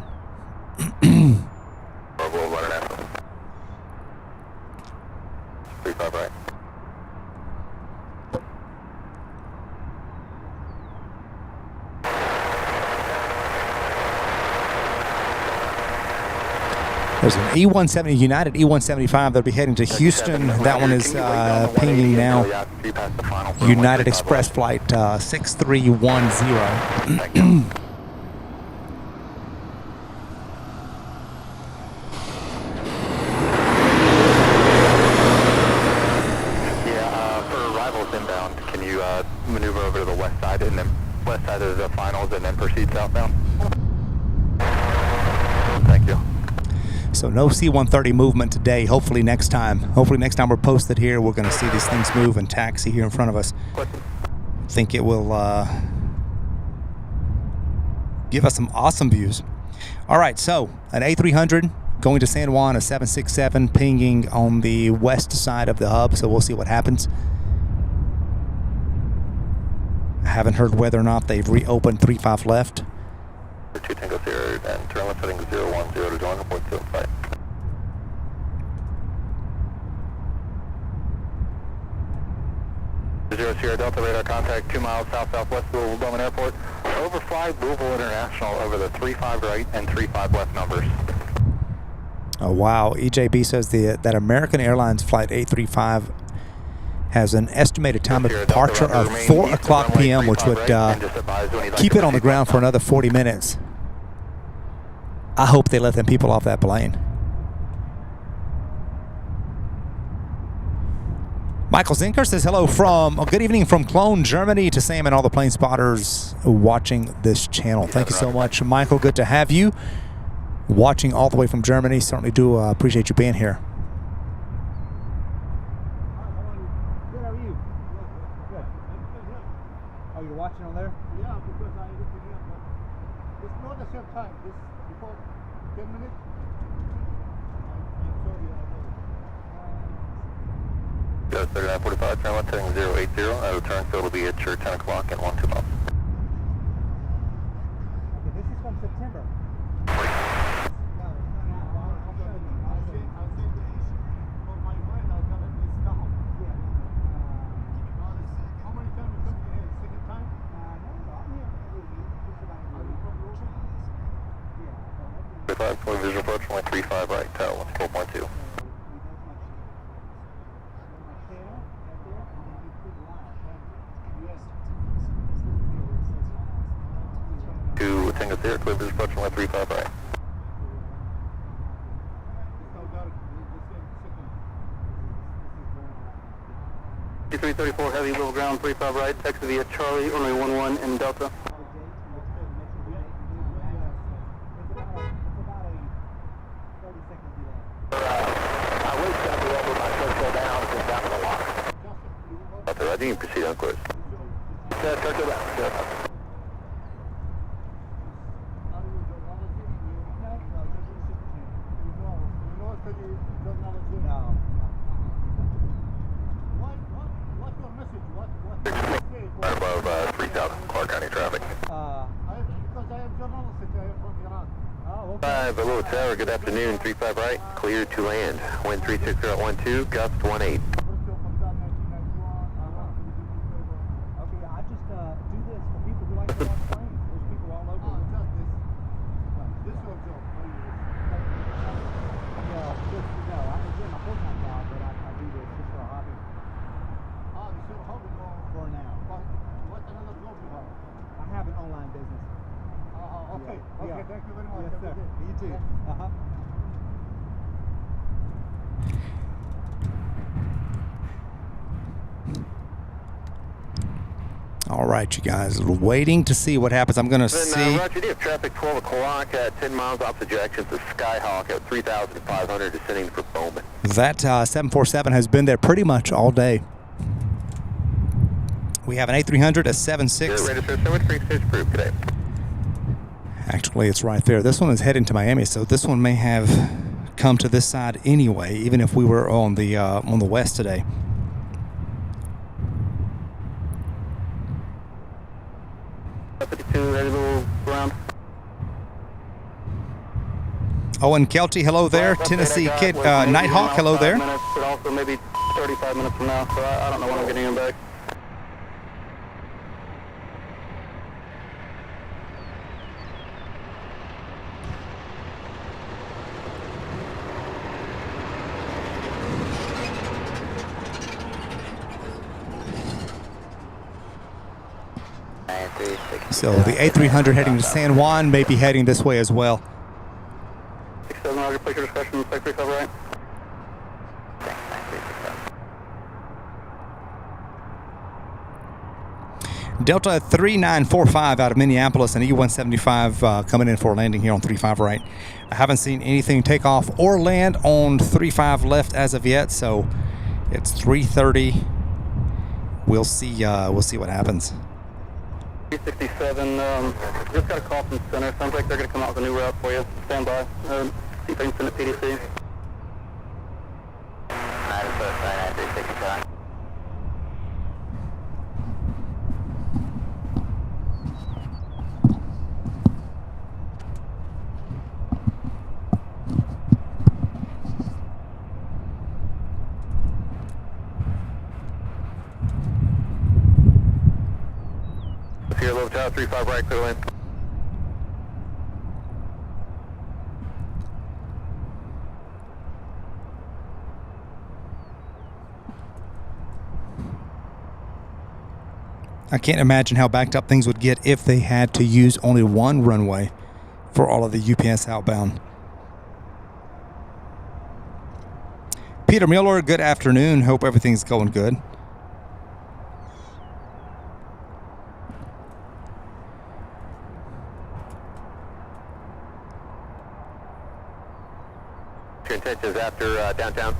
There's an E-170 United E-175 that'll be heading to Houston. That one is pinging now. United Express flight 6310. Maneuver over to the west side and then west side of the finals and then proceed southbound. Thank you. So no C-130 movement today. Hopefully next time we're posted here, we're going to see these things move and taxi here in front of us. I think it will give us some awesome views. All right, so an A300 going to San Juan, a 767 pinging on the west side of the hub, so we'll see what happens. I haven't heard whether or not they've reopened 35 left. 2 Tango Sierra and turn left heading 010 to join report 25. Zero Sierra Delta radar contact 2 miles south-southwest Louisville Bowman Airport. Overfly Louisville International over the 35 right and 35 left numbers. Oh wow, EJB says that American Airlines flight 835 has an estimated time of departure of 4 o'clock p.m., which would keep it on the ground for another 40 minutes. I hope they let them people off that plane. Michael Zinker says hello from, good evening from Cologne, Germany to Sam and all the plane spotters watching this channel. Thank you so much, Michael. Good to have you watching all the way from Germany. Certainly do appreciate you being here. Oh, you're watching on there? Yeah, because I look here, but it's not the same time. This before 10 minutes. I'm sorry, I know. 3945, turn left heading 080. I will turn, so it'll be at your 10 o'clock and 1-2 miles. Okay, this is from September. Full visual approach, 135 right, tower 4.2. To Tango Sierra, clear visual approach, 135 right. 334 heavy, level ground, 35 right, exit via Charlie, runway 11 in Delta. I think you proceed on course. Turtle back. Right above 3,000 Clark County traffic. Because I am journalist from Iran. Oh, okay. 5 below tower, good afternoon, 35 right, clear to land. Wind 36012, gust 18. I'm doing my full-time job, but I do this just for a hobby. Oh, you still hobby or For now. what another job you have? I have an online business. Okay. Yeah. Okay, Yeah. thank you very much. Yes, Have a sir. good day. You too. Uh-huh. All right, you guys, waiting to see what happens. I'm going to see. Roger, you have traffic 12 o'clock at 10 miles opposite direction to Skyhawk at 3,500 descending for Bowman. That 747 has been there pretty much all day. We have an A300, a 76. Register so much for exchange approved today. Actually, it's right there. This one is heading to Miami, so this one may have come to this side anyway, even if we were on the west today. Ready to move around. Owen Kelty, hello there. Tennessee Kid, Nighthawk, hello there. Minutes, but also maybe 35 minutes from now, so I don't know when I'm getting him back. So the A300 heading to San Juan may be heading this way as well. 67 Roger, place your discretion, spec 35 right. Delta 3945 out of Minneapolis and E175 coming in for a landing here on 35 right. I haven't seen anything take off or land on 35 left as of yet, so it's 3:30. We'll see what happens. 367, just got a call from center. Sounds like they're going to come out with a new route for you. Stand by. See if I can send it PDC. 367. Here, low tower, 35 right, clear lane. I can't imagine how backed up things would get if they had to use only one runway for all of the UPS outbound. Peter Miller, good afternoon. Hope everything's going good. Your intentions after downtown?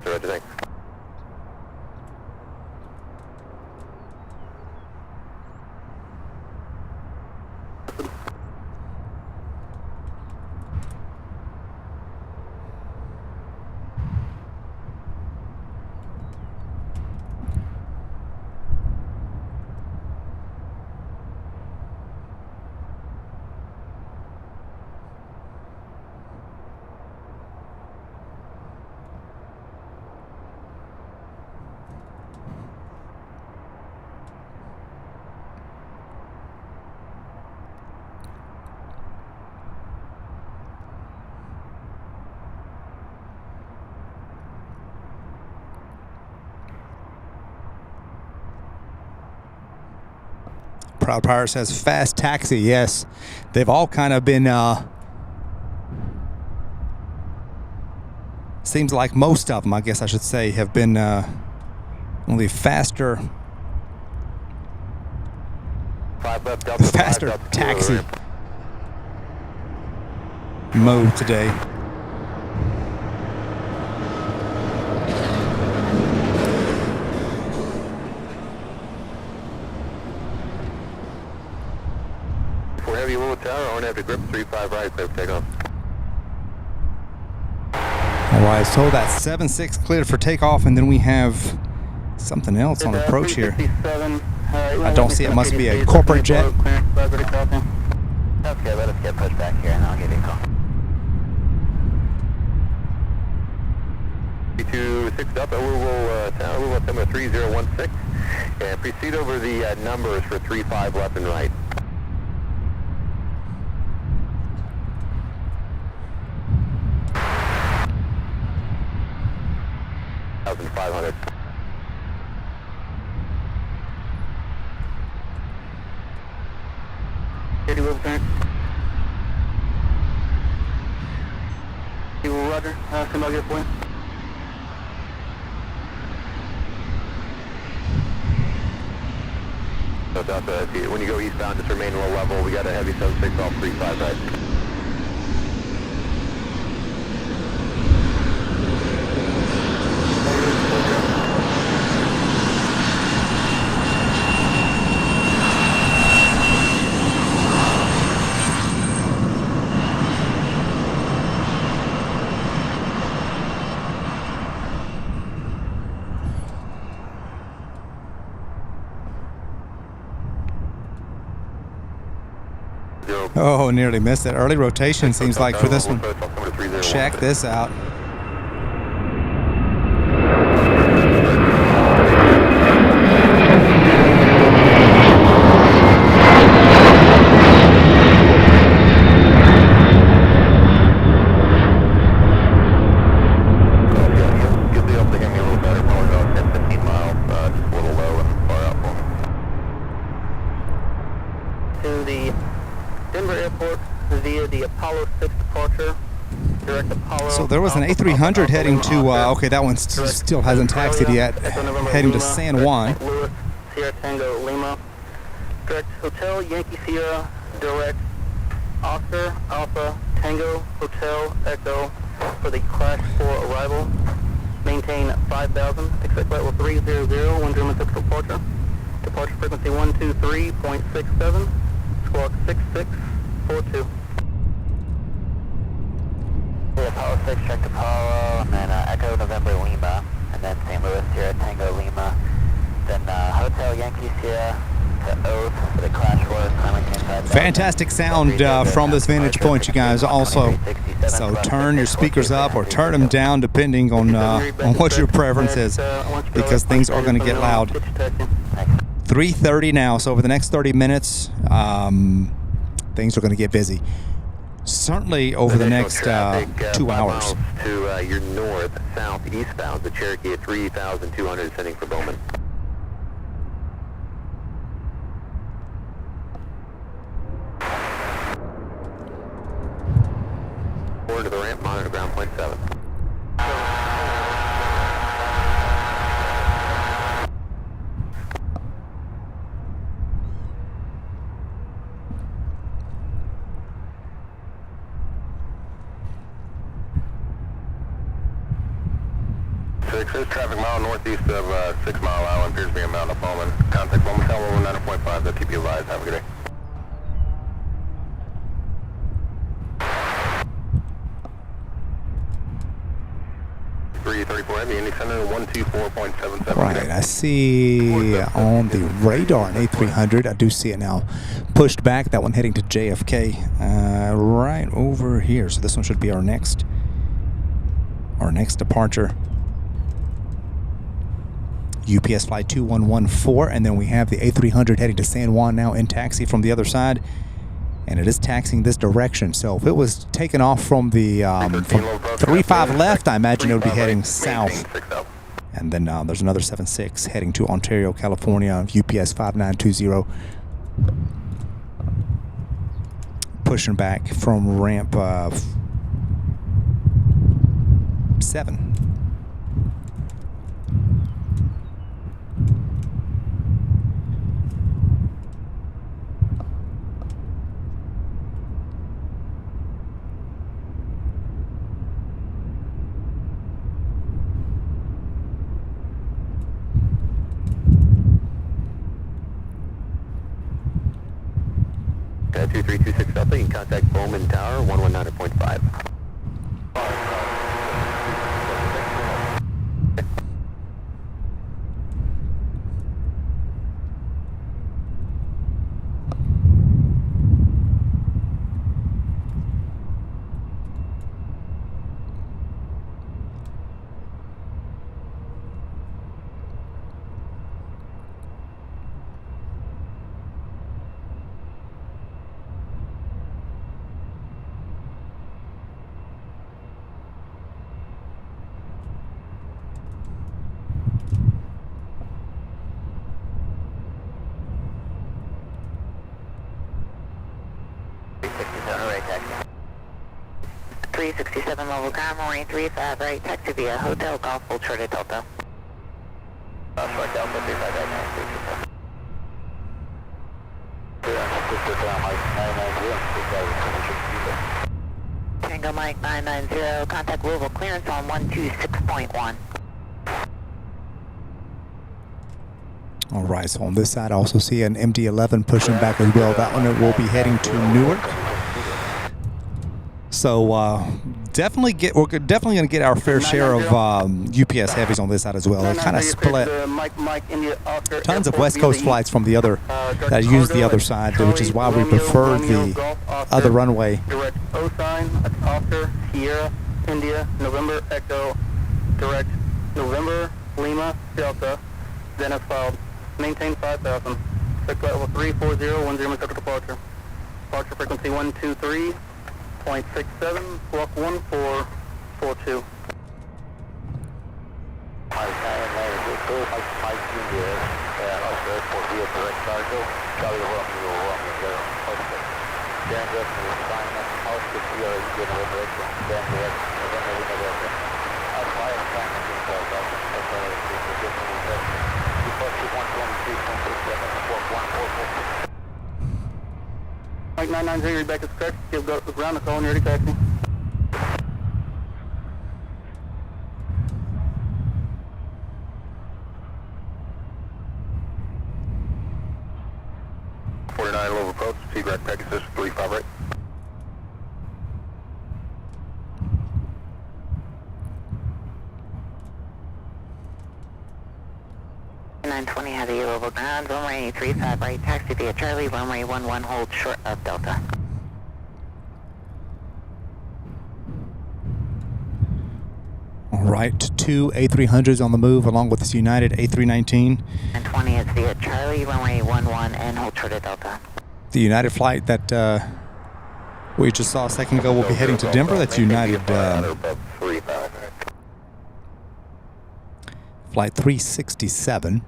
So what do you think? Proud Pirate says fast taxi. Yes, they've all kind of been. Seems like most of them, I guess I should say, have been only faster. Faster taxi mode today. For heavy low tower, on after grip 35 right, clear for takeoff. All right, so that's 7-6 cleared for takeoff, and then we have something else on approach here. I don't see it. Must be a corporate jet. That's good. Let us get pushed back here, and I'll give you a call. 326 Delta, Louisville, Louisville, 3016. Yeah, proceed over the numbers for 3-5 left and right. $1,500. Roger. Stand by, get a point. So Delta, when you go eastbound, just remain low level. We got a heavy 76 off 3-5 right. Oh, nearly missed it. Early rotation seems like for this one. Check this out. To the Denver Airport via the Apollo 6 departure. Direct Apollo. So there was an A300 heading to, okay, that one still hasn't taxied yet, heading to San Juan. Louis, Sierra Tango, Lima. Direct Hotel Yankee Sierra, direct Oscar Alpha Tango Hotel Echo for the crash for arrival. Maintain 5,000, expect level 300, one German typical departure. Departure frequency 123.67, squawk 6642. Apollo 6, direct Apollo, and then Echo November Lima, and then St. Louis Sierra Tango Lima, then Hotel Yankee Sierra to Oath for the crash course, climbing inside. Fantastic sound from this vantage point, you guys, also. So turn your speakers up or turn them down depending on what your preference is, because things are going to get loud. 3:30 now, so over the next 30 minutes, things are going to get busy. Certainly over the next 2 hours. To your north, south, eastbound, the Cherokee at 3,200 sending for Bowman. Forward to the ramp, monitor ground point 7. There's traffic mile northeast of 6 Mile Island, appears to be a mountain of Bowman. Contact Bowman Tower over 90.5, they'll keep you advised. Have a good day. Right, I see on the radar an A300. I do see it now pushed back. That one heading to JFK, right over here. So this one should be our next departure. UPS flight 2114, and then we have the A300 heading to San Juan now in taxi from the other side, and it is taxiing this direction. So if it was taken off from the 35 left, I imagine it would be heading south. And then there's another 76 heading to Ontario, California, UPS 5920, pushing back from ramp 7. Got 2326 Delta, you can contact Bowman Tower, 119.5. taxi. 367 level ground, runway 35 right, taxi via Hotel Golf, hold short at Delta. Short Delta, 35 right, 937. Tango Mike 990, contact Louisville clearance on 126.1. All right, so on this side, I also see an MD-11 pushing back as well. That one will be heading to Newark. So we're definitely going to get our fair share of UPS heavies on this side as well. It's kind of split. Tons of West Coast flights from the other that use the other side, which is why we prefer the other runway. Direct O sign, that's Oscar, Sierra, India, November, Echo, direct November, Lima, Delta, then as filed. Maintain 5,000. Check flight level 340, 10 minutes after departure. Departure frequency 123.67, block 1442. Mike 990, you're back at correct. You'll go ground the call and you're ready taxi. Louisville approach, Seagrass Pegasus 35 right. Heavy Louisville ground, runway 35 right, taxi via Charlie, runway 11 hold short of Delta. All right, 2 A300s on the move along with this United A319. 920 is via Charlie, runway 11 and hold short of Delta. The United flight that we just saw a second ago will be heading to Denver. That's United flight 367.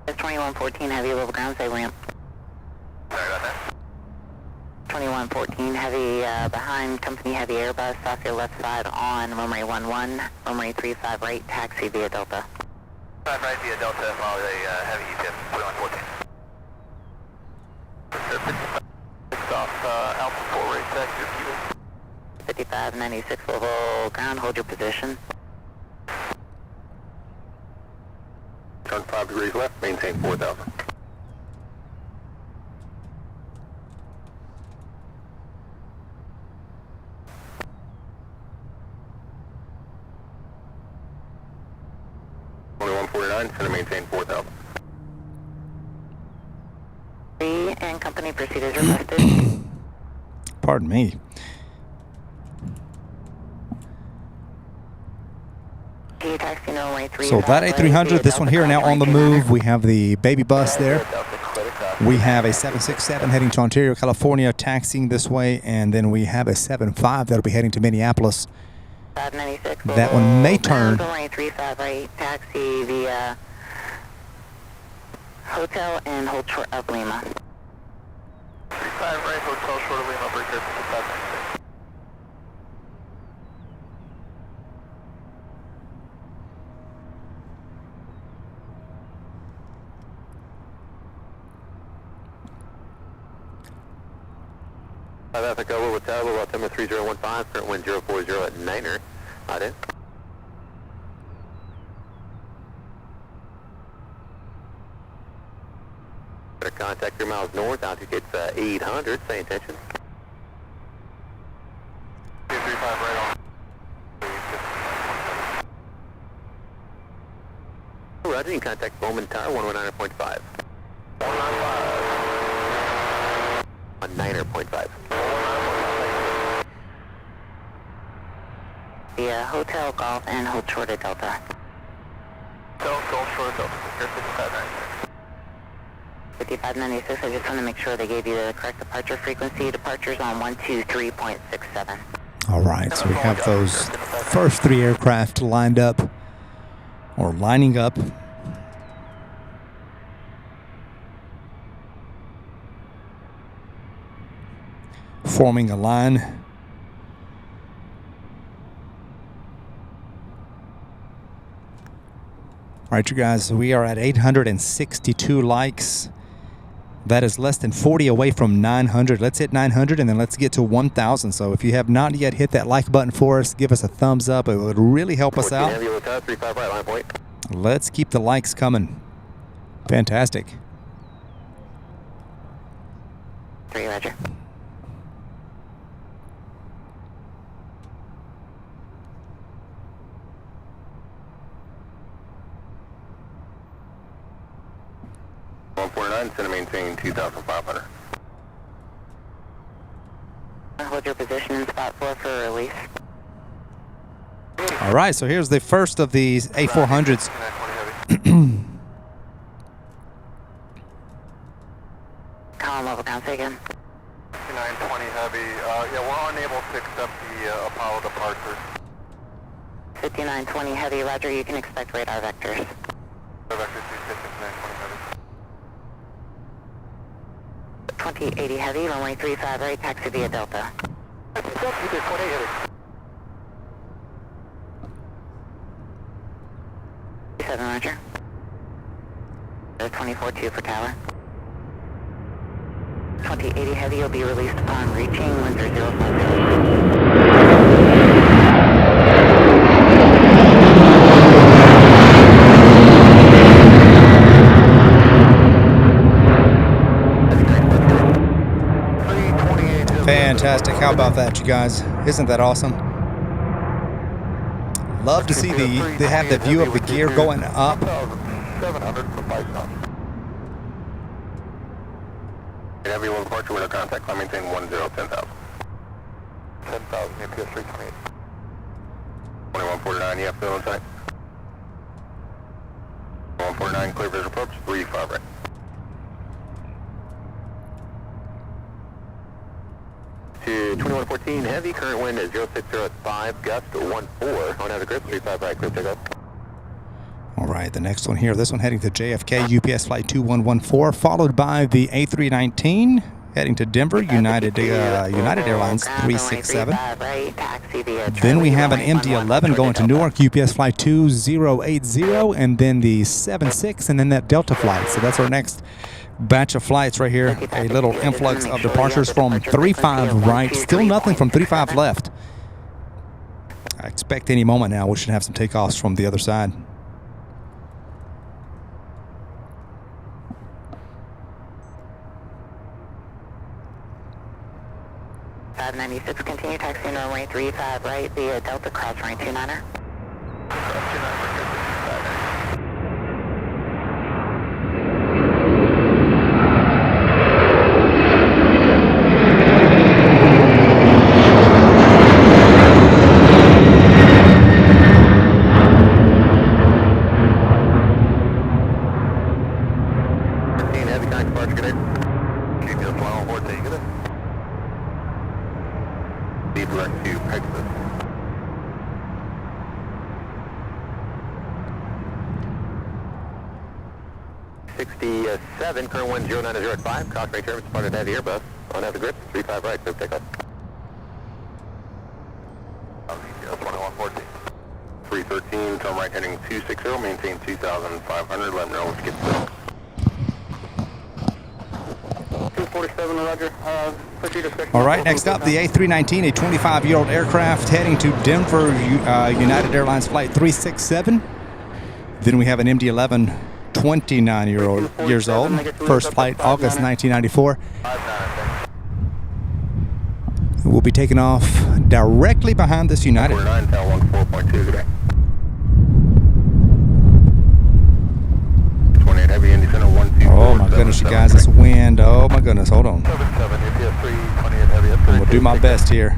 It's 2114 heavy Louisville ground, say ramp. Sorry about that. 2114 heavy behind company heavy Airbus off your left side on runway 11, runway 35 right, taxi via Delta. 5 right via Delta, follow the heavy UTC 2114. Off Alpha 4 right, taxi to 5596 level ground, hold your position. Turn 5 degrees left, maintain 4,000. Center maintain 4,000. And company proceed as requested. Pardon me. So that A300, this one here now on the move. We have the baby bus there. We have a 767 heading to Ontario, California, taxiing this way, and then we have a 75 that'll be heading to Minneapolis. That one may turn. 35 right, taxi via Hotel and hold short of Lima. 35 right, hotel short of Lima, break 5596. South Africa, Louisville Tower, altimeter 3015, current wind 040 at Niner. Adhere. Contact 3 miles north, altitude gets 800, say attention. 235 right on. Roger, you can contact Bowman Tower 119.5. 119.5. Via Hotel Golf and hold short of Delta. Hotel Golf short of Delta, 5596. 5596, I just want to make sure they gave you the correct departure frequency. Departures on 123.67. All right, so we have those first 3 aircraft lined up, or lining up. Forming a line. All right, you guys, we are at 862 likes. That is less than 40 away from 900. Let's hit 900 and then let's get to 1,000. So if you have not yet hit that like button for us, give us a thumbs up. It would really help us out. Let's keep the likes coming. Fantastic. 3, roger. Send and maintain 2,500. Hold your position in spot 4 for release. All right, so here's the first of these A400s. Column level down, say again. 5920 heavy. Yeah, we're unable to accept the Apollo departure. 5920 heavy, roger, you can expect radar vectors. Vector 26920 heavy. 2080 heavy, runway 35 right, taxi via Delta. Delta 28 heavy. 7 roger. 24-2 for tower. 2080 heavy will be released upon reaching Windsor 050. Fantastic. How about that, you guys? Isn't that awesome? Love to see they have the view of the gear going up. 700 for 5 knots. Heavy one departure with a contact, I maintain 10,000. 10,000, UPS 328. 2149, you have to on site. 149, clear visual approach, 35 right. To 2114, heavy, current wind is 060 at 5, gust 14, on out of grip, 35 right, clear takeoff. All right, the next one here, this one heading to JFK, UPS flight 2114, followed by the A319 heading to Denver, United Airlines 367. Then we have an MD-11 going to Newark, UPS flight 2080, and then the 76, and then that Delta flight. So that's our next batch of flights right here. A little influx of departures from 35 right. Still nothing from 35 left. I expect any moment now we should have some takeoffs from the other side. 596, continue taxiing runway 35 right via Delta cross runway 29er. Current wind 090 at 5, cross right term, spotted adhere bus, on out the grip, 35 right, clear takeoff. 2114. 313, come right heading 260, maintain 2,500, let me know, let's get set. 247, roger. All right, next up, the A319, a 25-year-old aircraft heading to Denver, United Airlines flight 367. Then we have an MD-11, 29 years old, first flight August 1994. We'll be taking off directly behind this United. 4.2 today. 28 heavy Indy Center 124. Oh my goodness, you guys, this wind. Oh my goodness, hold on. 77, UPS 328 heavy. I'm gonna do my best here.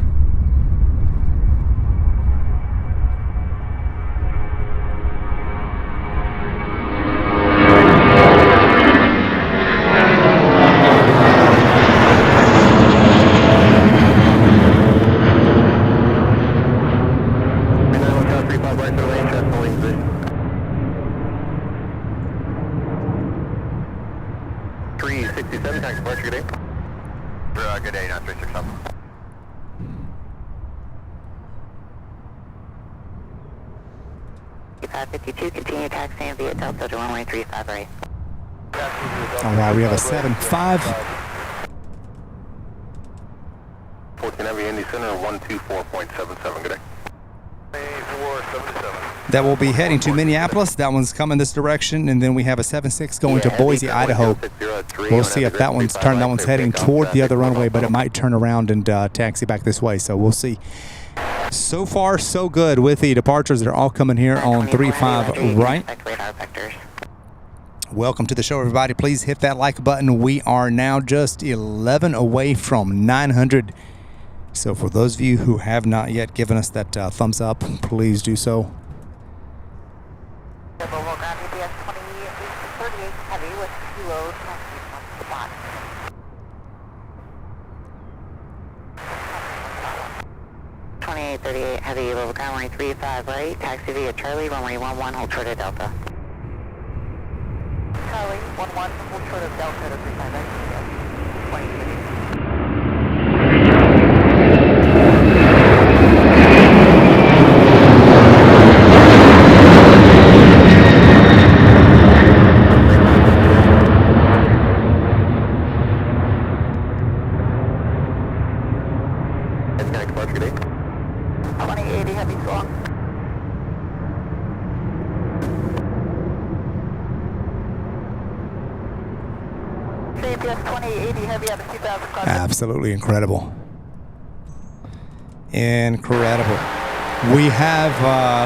552, continue taxiing via Delta to runway 35 right. All right, we have a 7-5. 14 Heavy Indy Center 124.77, good day. 477. That will be heading to Minneapolis. That one's coming this direction, and then we have a 7-6 going to Boise, Idaho. We'll see if that one's turned. That one's heading toward the other runway, but it might turn around and taxi back this way. So we'll see. So far, so good with the departures. They're all coming here on 35 right. Welcome to the show, everybody. Please hit that like button. We are now just 11 away from 900. So for those of you who have not yet given us that thumbs up, please do so. Heavy level ground line 35 right, taxi via Charlie, runway 11, hold short of Delta. Charlie, 11, hold short of Delta to 35 right, 2030. Absolutely incredible. Incredible. We have,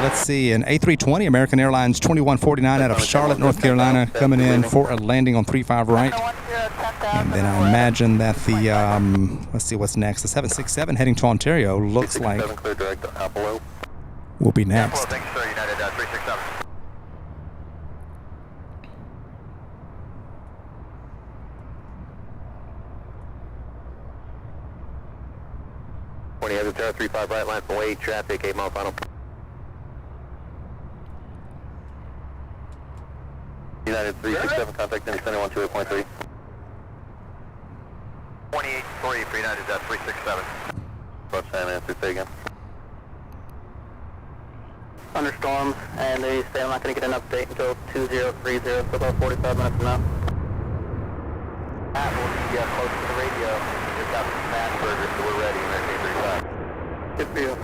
let's see, an A320 American Airlines 2149 out of Charlotte, North Carolina, coming in for a landing on 35 right. And then I imagine that the, let's see what's next. The 767 heading to Ontario looks like will be next. Thanks, sir. United 367. Heavy Terra 35 right line from way traffic 8 mile final. United 367 contact in center 128.3. 28.3 for United 367. Approach time answer, say again. Thunderstorm, and they say I'm not going to get an update until 2030, so about 45 minutes from now. That will be close to the radio. We just got some smash burgers, so we're ready. American 35. Good for you.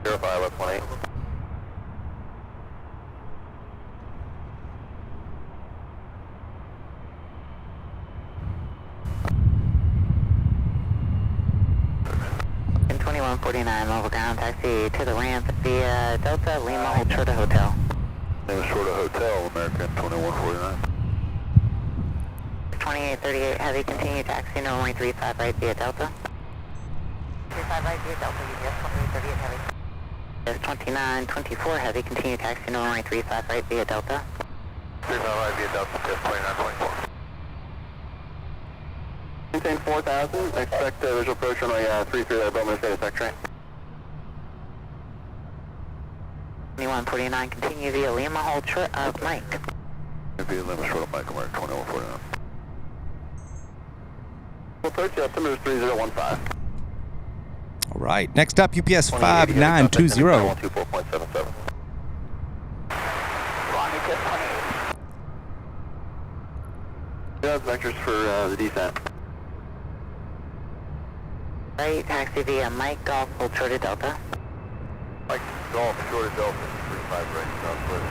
Verify left 18. In 2149, mobile ground taxi to the ramp via Delta Lima, hold short of hotel. Name is short of hotel, American 2149. 2838 heavy, continue taxi, no runway 35 right via Delta. 35 right via Delta, UPS 2838 heavy. There's 2924 heavy, continue taxi, no runway 35 right via Delta. 35 right via Delta, UPS 2924. Maintain 4000, expect visual approach runway 33 there, Bowman State attack train. 2149, continue via Lima, hold short of Mike. Via Lima, short of Mike, American 2149. Approach altimeter 3015. All right, next up, UPS 5920. 124.77. Yeah, vectors for the descent. Right, taxi via Mike Golf, hold short of Delta. Mike Golf, short of Delta, 35 right, southwest.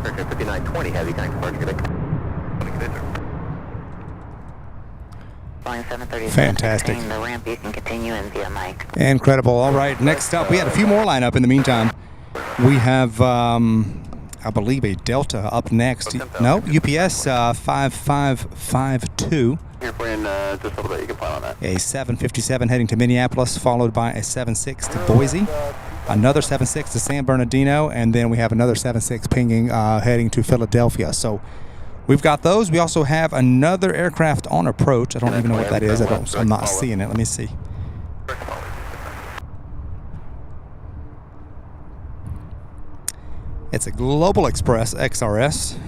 American 5920 heavy, kind of departure, good day. Flying 730. Fantastic. The ramp, you can continue in via Mike. Incredible. All right, next up, we had a few more line up in the meantime. We have, I believe, a Delta up next. No, UPS 5552. Here for you in just a little bit, you can fly on that. A 757 heading to Minneapolis, followed by a 76 to Boise. another 76 to San Bernardino, and then we have another 76 pinging heading to Philadelphia. So we've got those. We also have another aircraft on approach. I don't even know what that is. I'm not seeing it. Let me see. It's a Global Express XRS.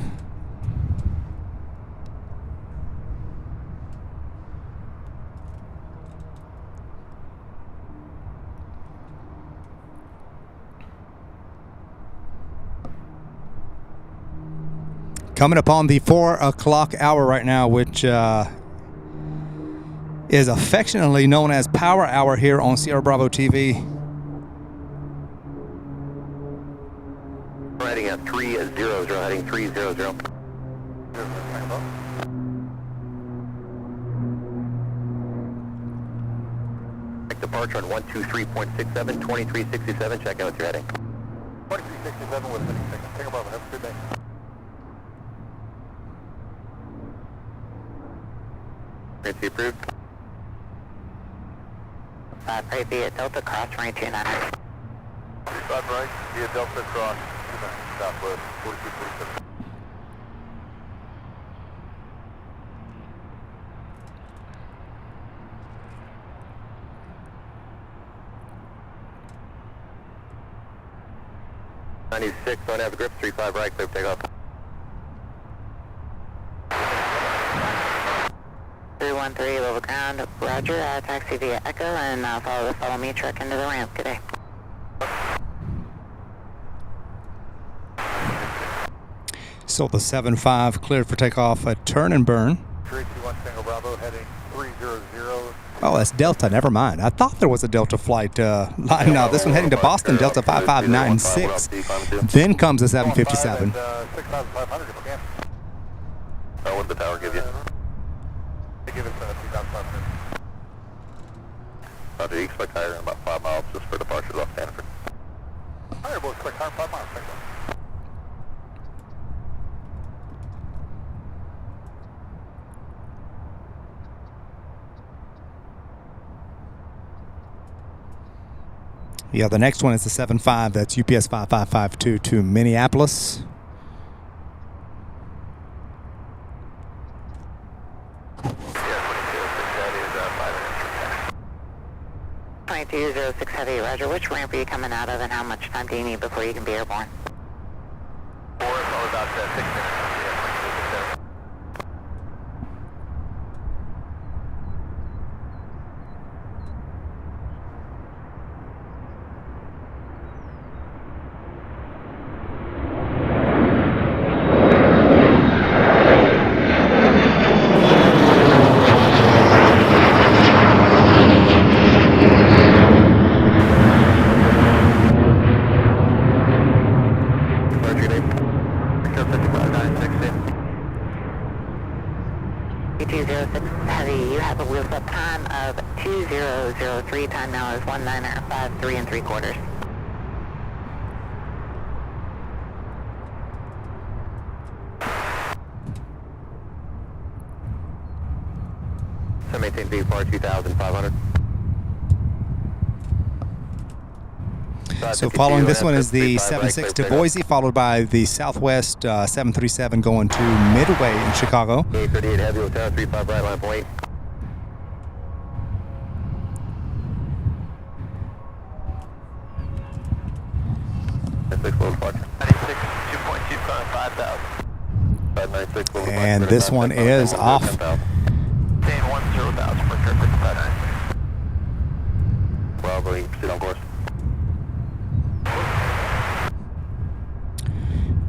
Coming up on the 4 o'clock hour right now, which is affectionately known as Power Hour here on Sierra Bravo TV. We're heading at 300, heading 300. Departure on 123.67, 2367, check out with your heading. 2367 with 56. Take a Bravo, have a good day. Frequency approved. Pray via Delta cross runway 29. 35 right, via Delta cross, 29, southwest, 4247. Don't have a grip, 35 right, clear for takeoff. 313 level ground, roger, taxi via Echo and follow me truck into the ramp. Good day. So the 75 cleared for takeoff at turn and burn. 321 Tango Bravo heading 300. Oh, that's Delta. Never mind. I thought there was a Delta flight line. No, this one heading to Boston, Delta 5596. Then comes the 757. 6,500 if we can. What did the tower give you? They give us 2,500. Do you expect higher in about 5 miles just for departures off Stanford? Higher, we'll expect higher 5 miles. Thank you. Yeah, the next one is the 75. That's UPS 5552 to Minneapolis. Yeah, 2206 Heavy, roger. Which ramp are you coming out of and how much time do you need before you can be airborne? 4 is all about 6 minutes. Time now is 1953 3/4. So maintain VFR 2,500. So following this one is the 76 to Boise, followed by the Southwest 737 going to Midway in Chicago. 38 Heavy Hotel, 35 right line point. And this one is off. Well, we proceed on course.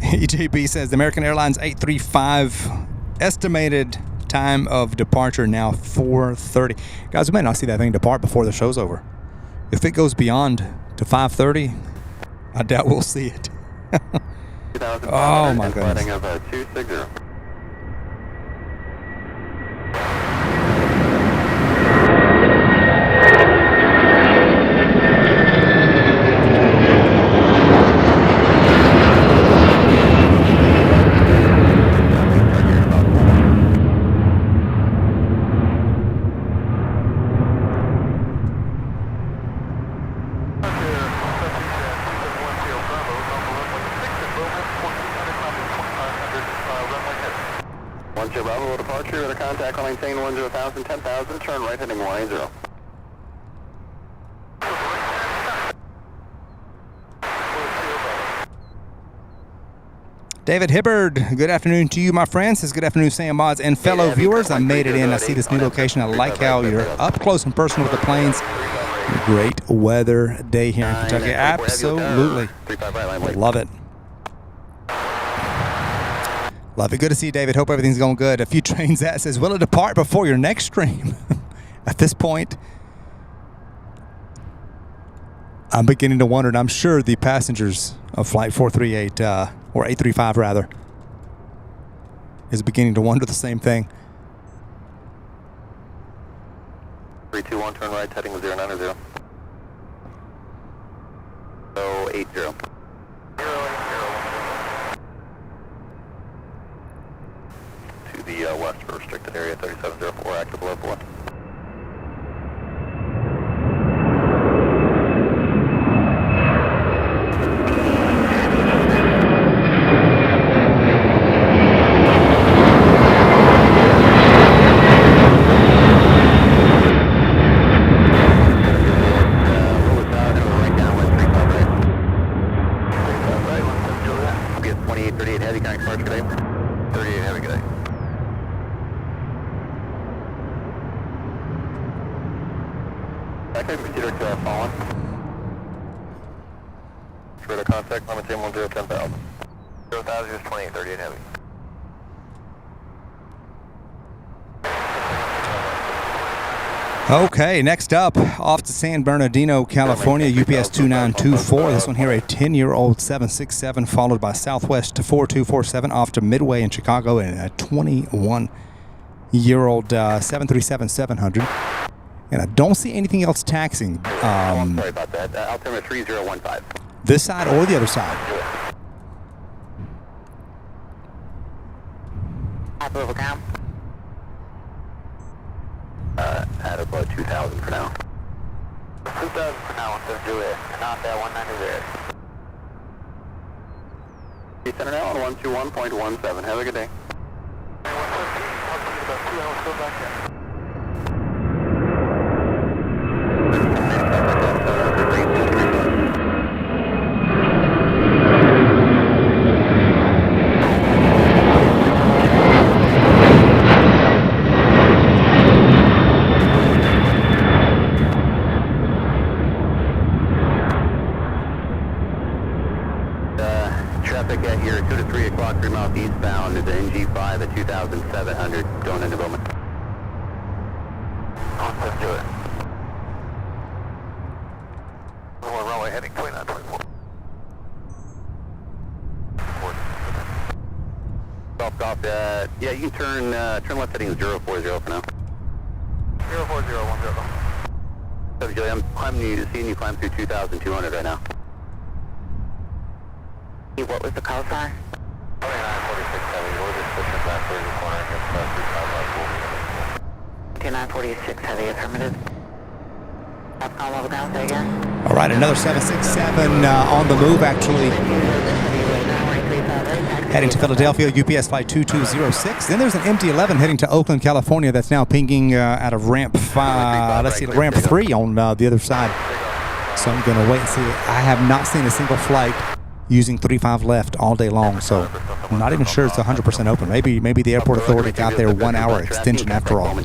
EJB says the American Airlines 835 estimated time of departure now 4:30. Guys, we might not see that thing depart before the show's over. If it goes beyond to 5:30, I doubt we'll see it. Oh my goodness. Of 260. 10 Bravo departure with a contact on maintain 10,000, 10,000, turn right heading 180. David Hibbard, good afternoon to you, my friends. Says good afternoon, Sam Mods and fellow viewers. I made it in. I see this new location. I like how you're up close and personal with the planes. Great weather day here in Kentucky. Absolutely. Love it. Love it. Good to see you, David. Hope everything's going good. A few trains that says, will it depart before your next stream? At this point, I'm beginning to wonder, and I'm sure the passengers of Flight 438, or 835 rather, is beginning to wonder the same thing. 321, turn right, heading 090. 080. 080. To the west for restricted area 3704, active level 1. Contact, limit 10,000. 0,000 is 2838 heavy. Okay, next up, off to San Bernardino, California, UPS 2924. This one here, a 10-year-old 767, followed by Southwest 4247 off to Midway in Chicago, and a 21-year-old 737-700. And I don't see anything else taxing. Sorry about that. Altimeter 3015. This side or the other side? At Louisville Cam. At about 2,000 for now. 2,000 for now, let's do it. And off at 190. Center now on 121.17. Have a good day. About 2 hours still back there. Traffic at your 2 to 3 o'clock 3 miles eastbound is the NG5 at 2,700 going into Bowman. Let's do it. Runway heading 2924. Stop off at, yeah, you can turn left heading 040 for now. 04010. So Julie, I'm seeing you climb through 2,200 right now. What was the call sign? 2946 heavy, we're just pushing back through the corner against 2946 heavy, affirmative. Capcom level down, say again. All right, another 767 on the move, actually. Heading to Philadelphia, UPS flight 2206. Then there's an MD-11 heading to Oakland, California. That's now pinging out of ramp 5. Let's see, ramp 3 on the other side. So I'm going to wait and see. I have not seen a single flight using 35 left all day long, so I'm not even sure it's 100% open. Maybe the airport authority got their 1 hour extension after all.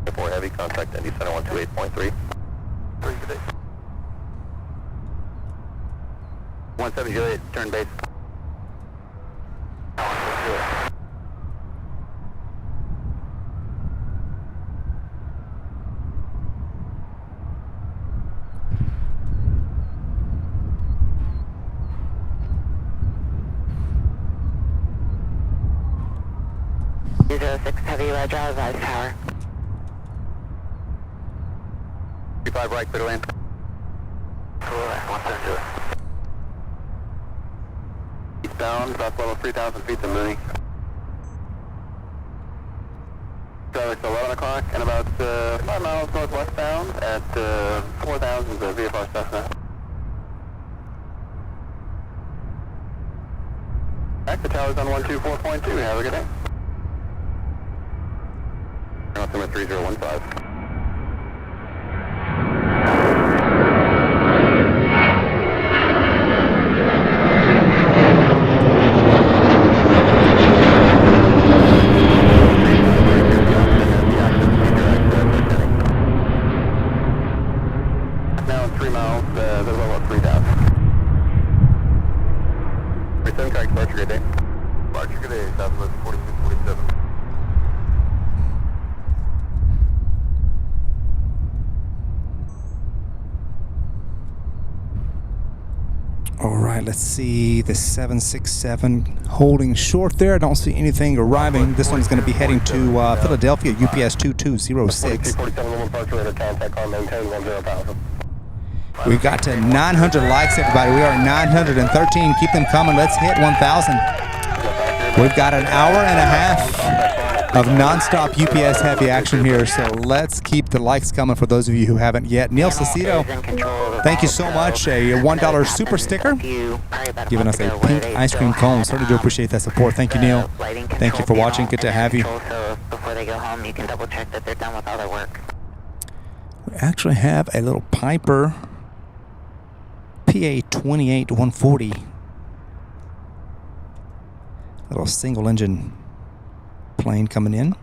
Airport heavy, contact Indy Center 128.3. 17 Juliet, turn base. Heavy, drive ice tower. 35 right, clear to land. Eastbound, south level 3,000 feet to Mooney. So it's 11 o'clock and about 5 miles northwestbound at 4,000 the VFR Cessna. Back, the tower's on 124.2. Have a good day. Altimeter 3015. Now 3 miles, there's about 3,000. Return correct, departure, good day. Departure, good day, Southwest 4647. All right, let's see the 767 holding short there. I don't see anything arriving. This one's going to be heading to Philadelphia, UPS 2206. 47 departure, radar contact on maintain 10,000. We've got to 900 likes, everybody. We are at 913. Keep them coming. Let's hit 1,000. We've got an hour and a half of nonstop UPS heavy action here, so let's keep the likes coming for those of you who haven't yet. Neil Cicito, thank you so much. A $1 super sticker, giving us a pink ice cream cone. Certainly do appreciate that support. Thank you, Neil. Thank you for watching. Good to have you. Before they go home, you can double check that they're done with all their work. We actually have a little Piper PA-28-140. Little single engine plane coming in.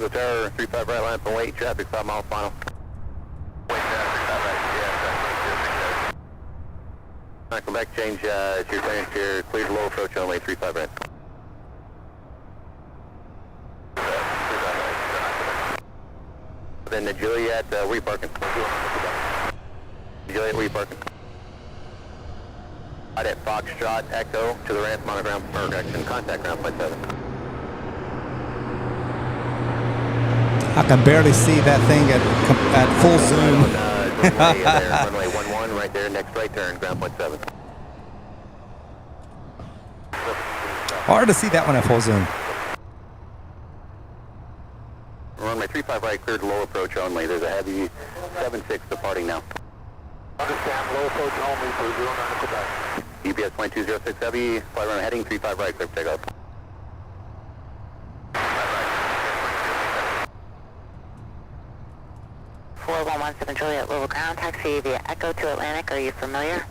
the tower, 35 right line, from wait, traffic 5 miles final. Wait, traffic 5 right, yeah, traffic 269. Come back, change, it's your turn, here, clear low approach only, 35 right. Then the Juliet, where you parking? Juliet, where you parking? Right at Foxtrot, Echo, to the ramp, monogram, or correction, contact ground, flight 7. I can barely see that thing at full zoom. Runway 11, right there, next right turn, ground point 7. Hard to see that one at full zoom. Runway 35 right, cleared low approach only. There's a heavy 7-6 departing now. Understand, low approach only for 09 Quebec. UPS 2206 heavy, flight runway heading 35 right, clear for takeoff. 4117 Juliet, Louisville ground taxi via Echo to Atlantic. Are you familiar?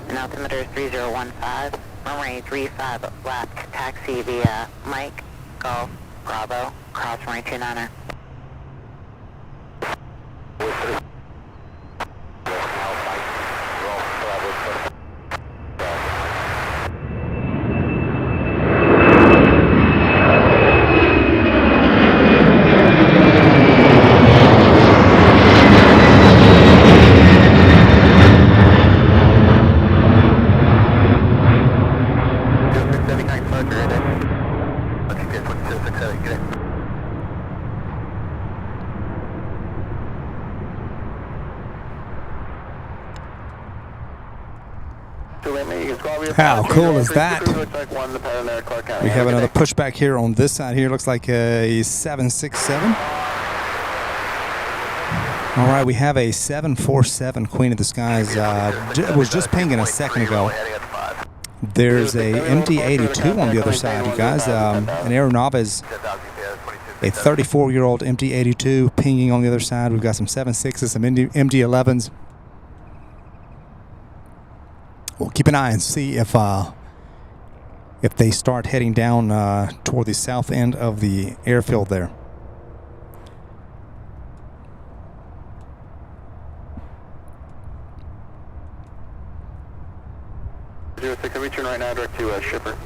And altimeter is 3015, runway 35 left, taxi via Mike, Golf, Bravo, cross runway 29er. How cool is that? We have another pushback here on this side here. Looks like a 767. All right, we have a 747 Queen of the Skies. Was just pinging a second ago. There's a MD-82 on the other side, you guys. An Aeronavis, a 34-year-old MD-82 pinging on the other side. We've got some 7.6s, some MD-11s. We'll keep an eye and see if if they start heading down toward the south end of the airfield there. 06 Heavy, turn right now, direct to Shipper.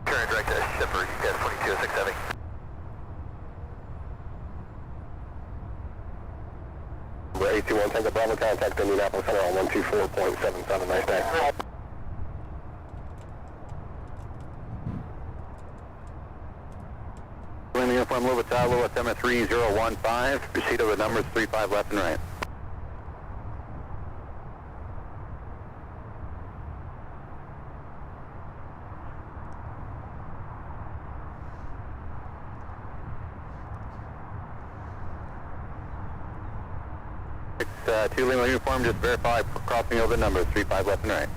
Turn direct to Shipper, UTS 2206 Heavy. We're 821 Tango Bravo, contact Indianapolis Center on 124.77, nice day. Landing uniform Louisville Tower, Louisville 73015, proceed over the numbers 35 left and right. Two Lima uniform, just verify crossing over the numbers 35 left and right.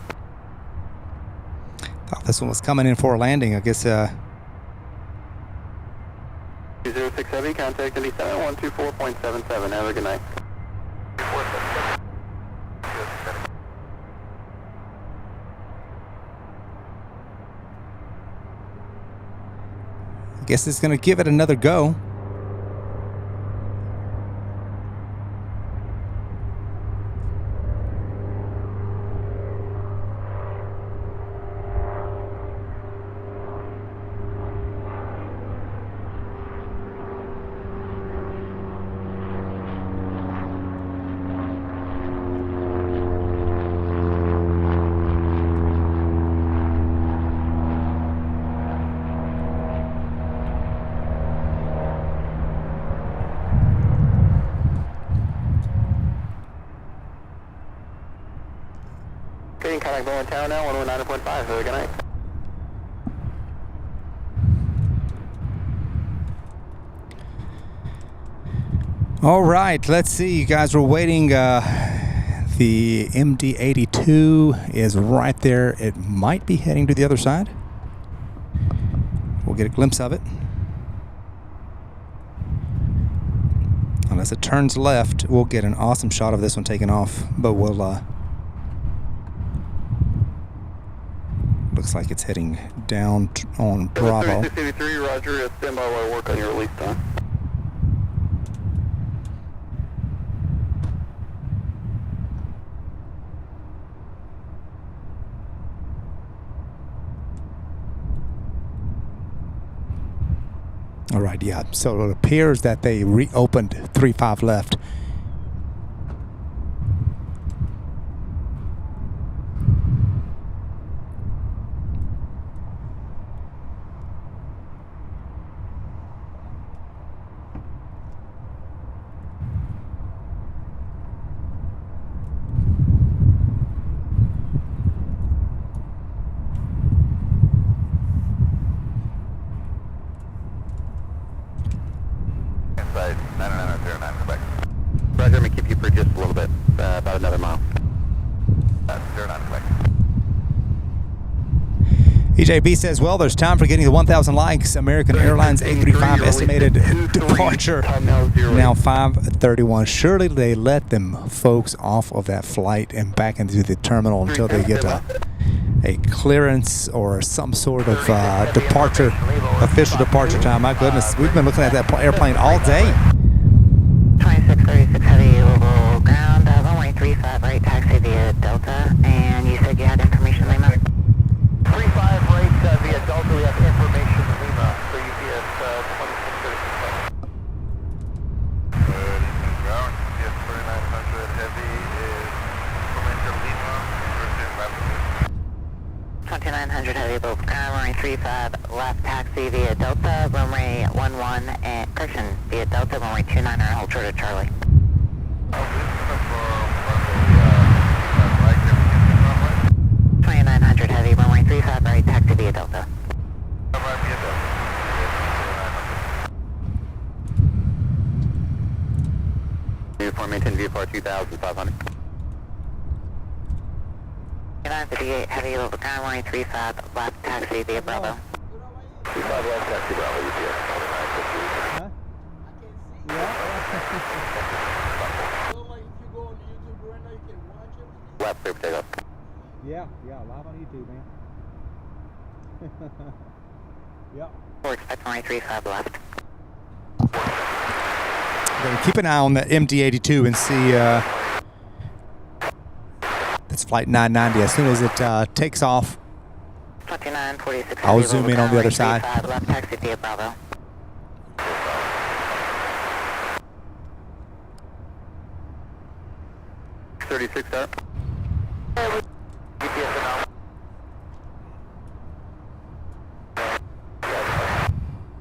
Thought this one was coming in for a landing. I guess 206 Heavy, contact Indy Center 124.77, have a good night. I guess it's going to give it another go. Okay, contact Bowen Tower now, 119.5, have a good night. All right, let's see. You guys were waiting. The MD-82 is right there. It might be heading to the other side. We'll get a glimpse of it. Unless it turns left, we'll get an awesome shot of this one taking off. But we'll... looks like it's heading down on Bravo. 3683, roger, stand by while I work on your release time. All right, yeah. So it appears that they reopened 35 left. Inside 90909, Quebec. Roger, let me keep you for just a little bit, about another mile. 09, Quebec. EJB says, well, there's time for getting the 1,000 likes. American Airlines A35 estimated departure now 5:31. Surely they let them folks off of that flight and back into the terminal until they get a clearance or some sort of departure, official departure time. My goodness, we've been looking at that airplane all day. 2636 Heavy, Louisville ground, runway 35 right, taxi via Delta, and you said you had information, Lima? 35 right via Delta, we have information Lima for UTS 2636. Good evening, ground. UTS 3900 Heavy is information Lima, return rapidly. 2900 Heavy, Louisville ground, runway 35 left, taxi via Delta, runway 11, and correction, via Delta, runway 29, and hold short of Charlie. This is for runway 2900 Heavy, runway 35 right, taxi via Delta. Uniform maintain VFR 2500. 2958 Heavy, Louisville ground, runway 35 left, taxi via Bravo. 35 left, taxi Bravo, UTS 2958. Huh? So like if you go on YouTube right now, you can watch it. Left, clear for takeoff. Yeah, live on YouTube, man. Yep. We'll expect runway 35 left. We're gonna keep an eye on that MD-82 and see. That's flight 990. As soon as it takes off, 2946. I'll zoom in on the other side. Left taxi via Bravo. 36 sir. GPS now.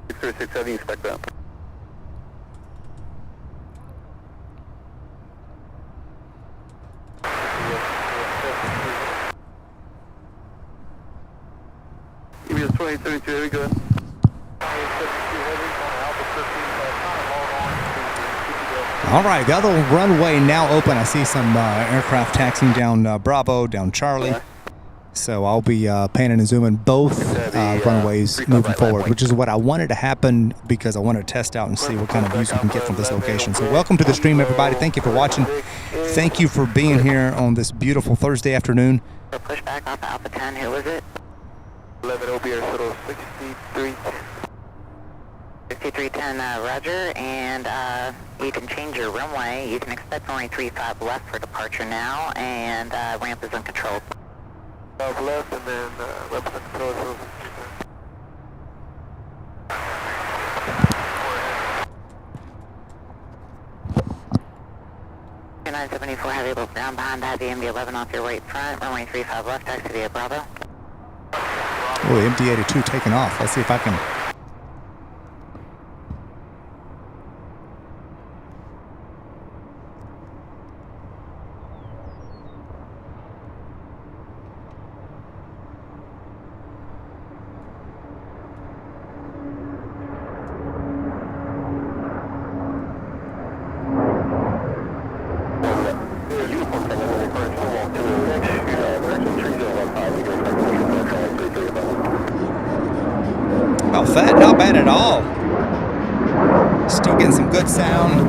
636, how do you expect that? EBS 2872, there we go. all right, the other runway now open. I see some aircraft taxiing down Bravo, down Charlie. So I'll be panning and zooming both runways moving forward, which is what I wanted to happen because I wanted to test out and see what kind of views we can get from this location. So welcome to the stream, everybody. Thank you for watching. Thank you for being here on this beautiful Thursday afternoon. Push back off Alpha 10. Who was it? 11 OBR, total 63. 6310, Roger, and you can change your runway. You can expect runway 35 left for departure now, and ramp is uncontrolled. 5 left, and then ramp is uncontrolled. 974 heavy above ground behind that, the MD-11 off your right front, runway 35 left, taxi via Bravo. Oh, the MD-82 taking off. Let's see if I can. About that, not bad at all. Still getting some good sound.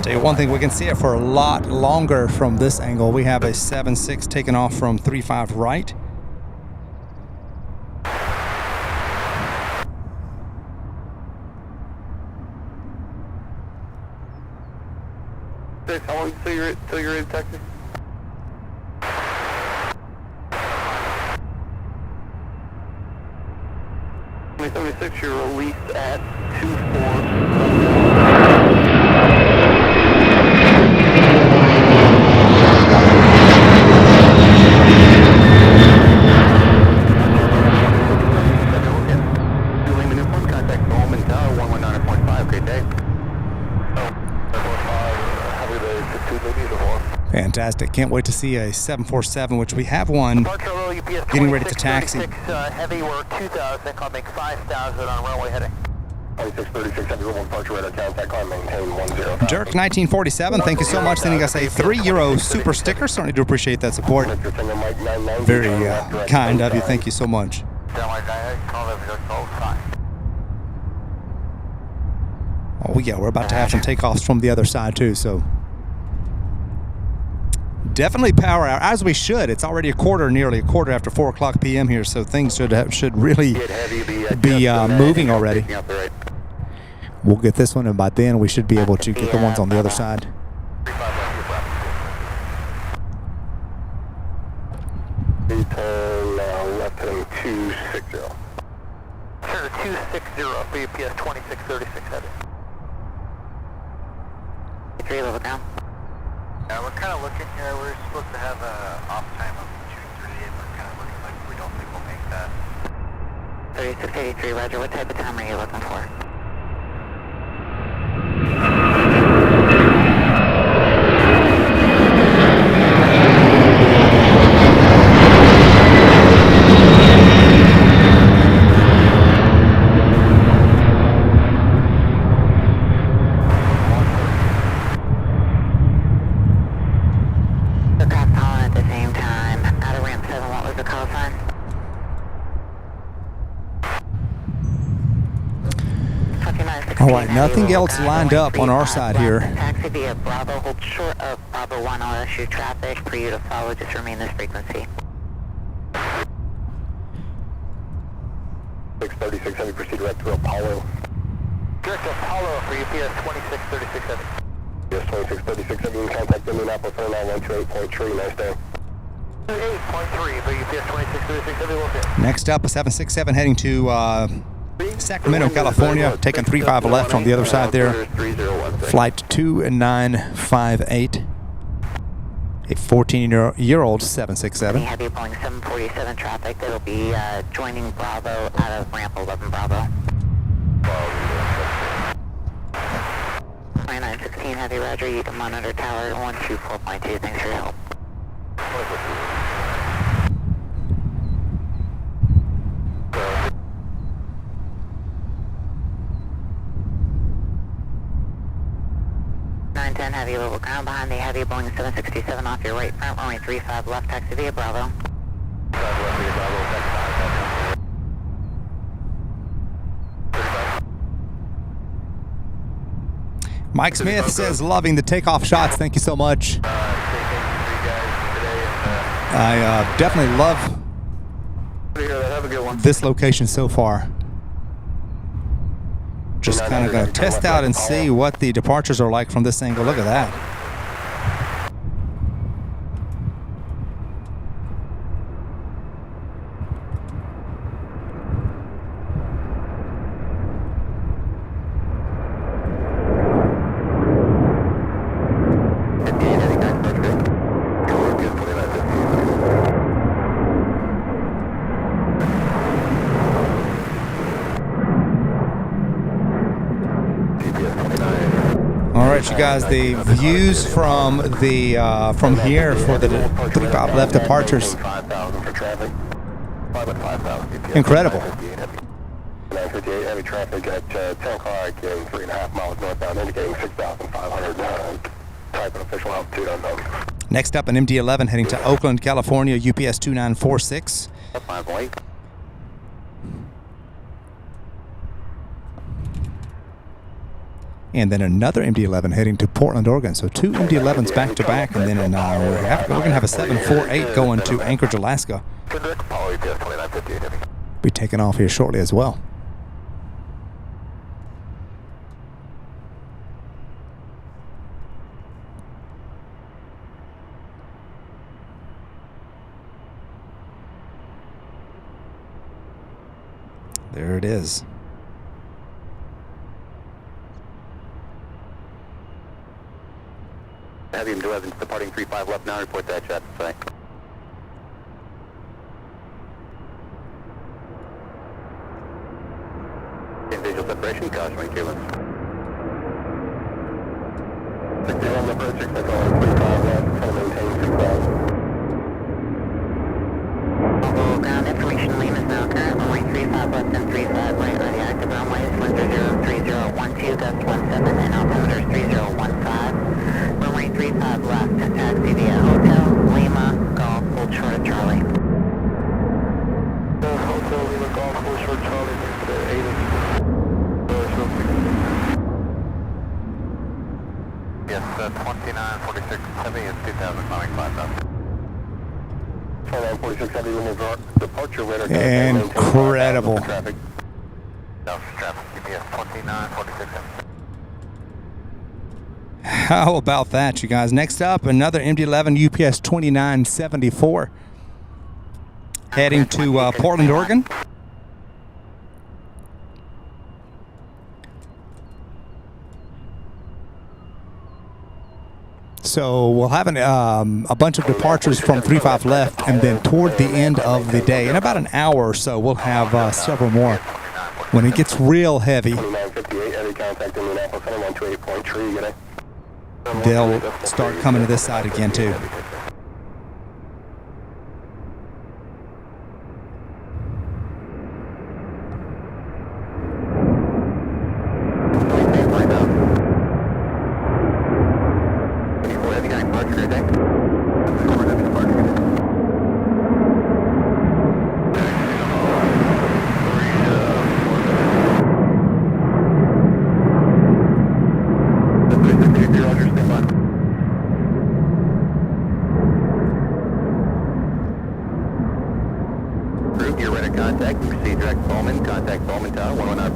Tell you one thing, we can see it for a lot longer from this angle. We have a 7.6 taking off from 3.5 right. How long till you're in Texas? 76, you're released at 2-4. Fantastic. Can't wait to see a 747, which we have one getting ready to taxi. Heavy, we're 2,000, call make 5,000 on runway heading. 2636, heavy, level departure radar, contact climb, maintain 10. Dirk 1947, thank you so much. Sending us a €3 super sticker. Certainly do appreciate that support. Very kind of you. Thank you so much. Oh yeah, we're about to have some takeoffs from the other side too, so definitely power hour, as we should. It's already nearly a quarter after 4 o'clock p.m. here, so things should really be moving already. We'll get this one, and by then we should be able to get the ones on the other side. Left heading 260. Sure, 260, BPS 2636 heading. 3 level down. Yeah, we're kind of looking here. We're supposed to have a off time of 2:38. We're kind of looking like we don't think we'll make that. 3683, Roger. What type of time are you looking for? All right, nothing else lined up on our side here. Taxi via Bravo, hold short of Bravo 1, I'll issue traffic for you to follow, just remain this frequency. 636 heavy, proceed direct to Apollo. Direct to Apollo for UPS 2636 heavy. UPS 2636 heavy, in contact Indianapolis, airline 128.3, nice day. 8.3 for UPS 2636 heavy, will fit. Next up, a 767 heading to Sacramento, California, taking 35 left on the other side there. Flight 2958. A 14-year-old 767. Heavy Boeing 747 traffic that will be joining Bravo out of ramp 11 Bravo. 2916 heavy, roger, you can monitor tower 124.2, thanks for your help. Heavy level ground behind the heavy Boeing 767 off your right front, runway 35 left, taxi via Bravo. Mike Smith says, loving the takeoff shots. Thank you so much. I definitely love this location so far. Just kind of going to test out and see what the departures are like from this angle. Look at that. You guys, the views from the from here for the 35 left departures, incredible. 958 heavy traffic at 10 o'clock and 3.5 miles northbound, indicating 6,500. Type and official altitude unknown. Next up, an MD-11 heading to Oakland, California, UPS 2946. And then another MD-11 heading to Portland, Oregon. So two MD-11s back to back, and then we're going to have a 748 going to Anchorage, Alaska. Be taking off here shortly as well. There it is. Heavy MD-11 departing 35 left now, report that traffic site. In visual separation, caution right clear limits. 60 on the approach, expect all 35 left, trying to maintain 6,000. Global ground information, Lima is now current, runway 35 left and 35 right are the active runways, 1003012, gust 17, and altimeter is 3015. Runway 35 left, taxi via Hotel, Lima, Golf, hold short of Charlie. Hotel, Lima, Golf, hold short Charlie, to 80. Yes, 2946 heavy is 2,000, climbing 5,000. 2946 heavy, departure radar. Incredible. Traffic. Traffic, UPS 2946 heavy. How about that, you guys? Next up, another MD-11 UPS 2974 heading to Portland, Oregon. So we'll have a bunch of departures from 35 left, and then toward the end of the day, in about an hour or so, we'll have several more. When it gets real heavy, 2958 heavy contact Indianapolis, 128.3, get it? they'll start coming to this side again too.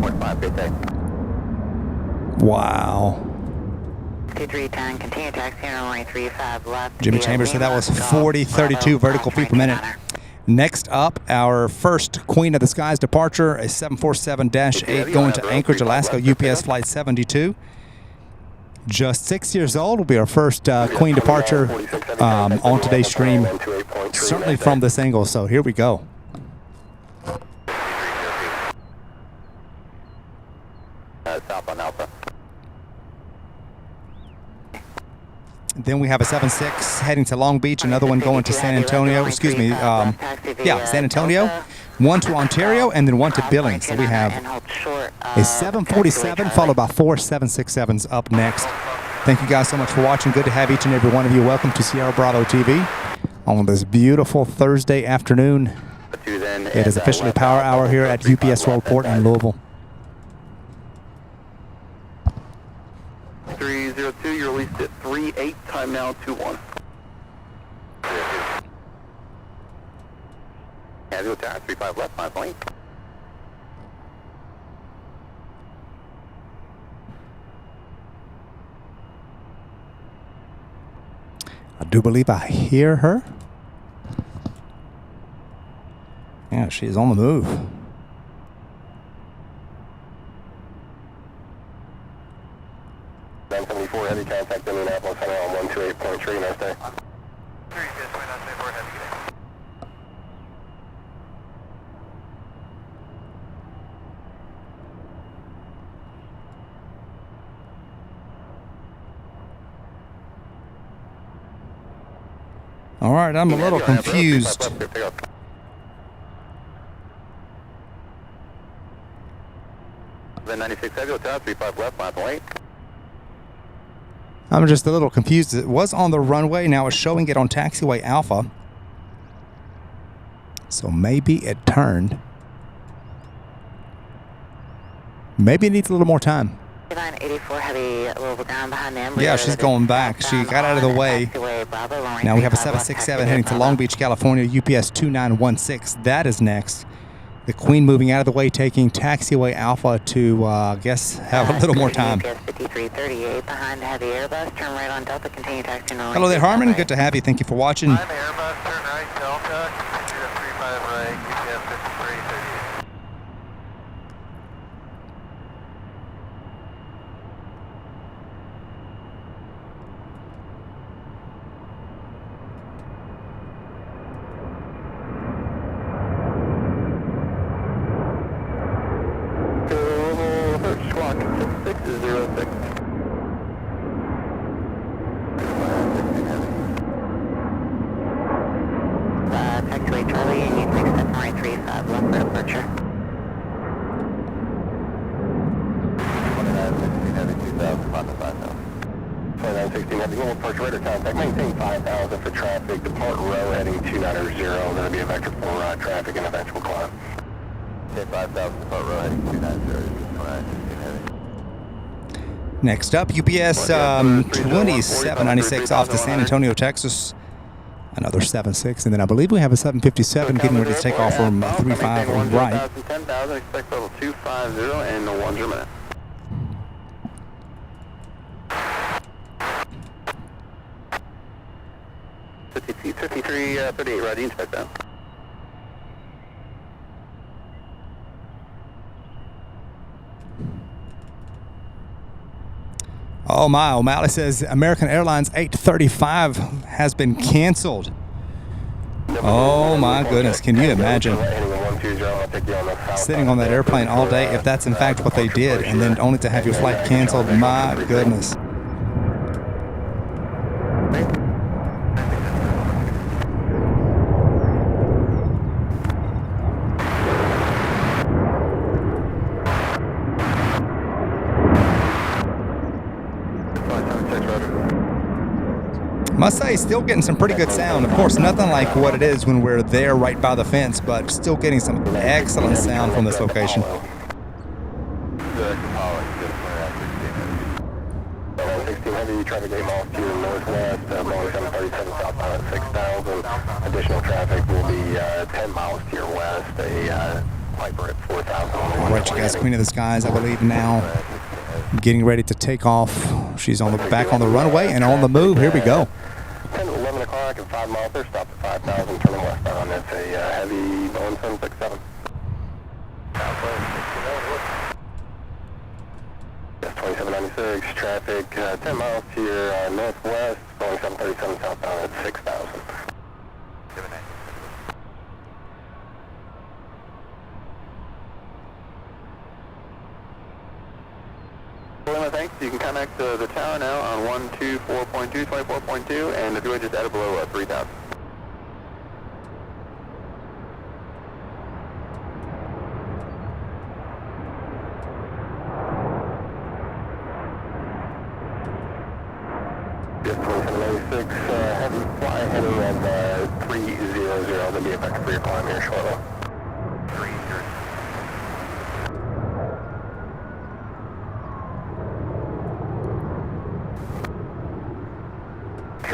Airport 5, good day. Wow. 2310, continue taxi runway 35 left. Jimmy Chambers said that was 40.32 vertical feet per minute. Next up, our first Queen of the Skies departure, a 747-8 going to Anchorage, Alaska, UPS Flight 72. Just 6 years old will be our first Queen departure on today's stream, certainly from this angle, so here we go. South on Alpha. Then we have a 7-6 heading to Long Beach, another one going to San Antonio, excuse me, San Antonio, one to Ontario, and then one to Billings. So we have a 747 followed by 4 767s up next. Thank you guys so much for watching. Good to have each and every one of you. Welcome to Sierra Bravo TV on this beautiful Thursday afternoon. It is officially Power Hour here at UPS Worldport in Louisville. 302, you're released at 38, time now 21. Casual tower, 35 left, 5 lane. I do believe I hear her. Yeah, she's on the move. Heavy contact Indianapolis Center on 128.3, nice day. All right, I'm a little confused. Then 96 heavy, tower, 35 left, 5 lane. I'm just a little confused. It was on the runway. Now it's showing it on taxiway Alpha. So maybe it turned. Maybe it needs a little more time. 84 heavy, Louisville down behind them. Yeah, she's going back. She got out of the way. Now we have a 767 heading to Long Beach, California, UPS 2916. That is next. The Queen moving out of the way, taking taxiway Alpha to, I guess, have a little more time. 5338 behind the heavy Airbus. Turn right on Delta, continue taxi. Hello there, Harmon. Good to have you. Thank you for watching. Airbus, turn right, Delta, continue to 35 right, UPS 5338. Taxiway Charlie, and you can accept runway 35 left for departure. 2916 heavy, 2000, 5000. 2916 heavy, global departure radar contact, maintain 5000 for traffic, depart row heading 290, going to be a vector for traffic and eventual climb. Okay, 5000, depart row heading 290, 2916 heavy. Next up, UPS 2796 off to San Antonio, Texas. Another 7.6, and then I believe we have a 757 getting ready to take off from 35 on right. 10,000, expect level 250 and 1 minute. Feet 53, 38, right, you inspect that. Oh my, O'Malley says American Airlines 835 has been canceled. Oh my goodness, can you imagine sitting on that airplane all day if that's in fact what they did, and then only to have your flight canceled? My goodness. Must say, still getting some pretty good sound. Of course, nothing like what it is when we're there right by the fence, but still getting some excellent sound from this location. 16 heavy, traffic 8 miles to the northwest, Boeing 737 southbound at 6,000. Additional traffic will be 10 miles to your west, a Piper at 4,000. All right, you guys, Queen of the Skies, I believe now getting ready to take off. She's on the back on the runway and on the move. Here we go. 10 to 11 o'clock and 5 miles there, stop at 5,000, turning westbound. That's a heavy Boeing 767. Yes, 2796, traffic 10 miles to your northwest, going 737 southbound at 6,000. Thanks. You can connect the tower now on 124.2, 24.2, and if you would just add it below 3,000. Yes, 2796, heavy fly heading at 300. They'll be effective for your climb here shortly. 300.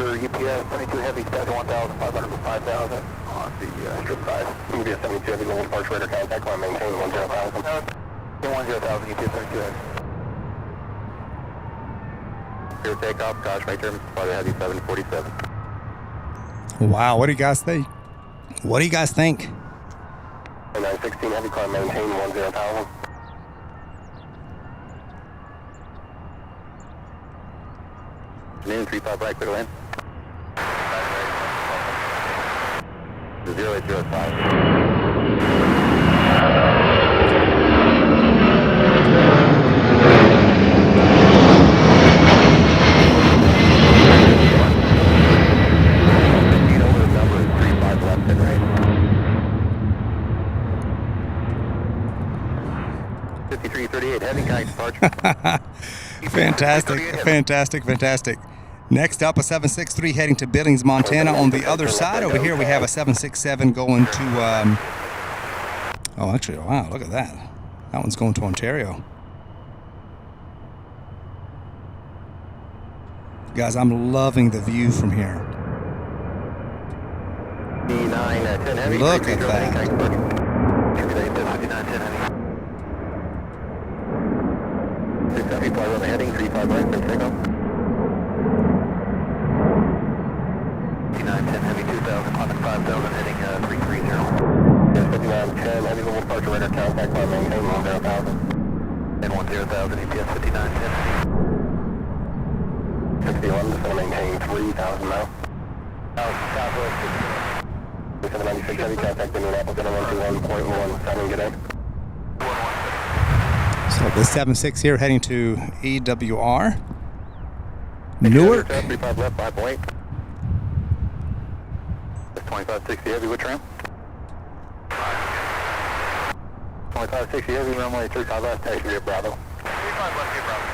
UPS 22 heavy, schedule 1,500 to 5,000 on the strip side. UPS 72 heavy, level departure radar contact, line maintain 10,000. 10,000, UPS 72 heavy. Here takeoff, crash right turn, flight heavy 747. Wow, what do you guys think? What do you guys think? 916 heavy, climb maintain 10,000. Noon 35 right, clear land. 0805. Over the number is 35 left and right. 5338 heavy kite departure. Fantastic, fantastic, fantastic. Next up, a 763 heading to Billings, Montana. On the other side over here, we have a 767 going to, oh, actually, wow, look at that. That one's going to Ontario. Guys, I'm loving the view from here. Look at that. Heading 35 right, for takeoff. 5910 heavy 2000, climb at 5,000, heading 330. Yes, 5910 heavy level departure radar contact, climb maintain 10,000. And 10,000, EPS 5910. 6011, just going to maintain 3,000 now. Southwest 796 heavy contact, Indianapolis, going to 121.17, good day. So the 76 here heading to EWR. Newark. 35 left, 5.8. 2560 heavy, what trim? 2560 heavy, runway 35 left, taxi to Bravo. 35 left, to Bravo.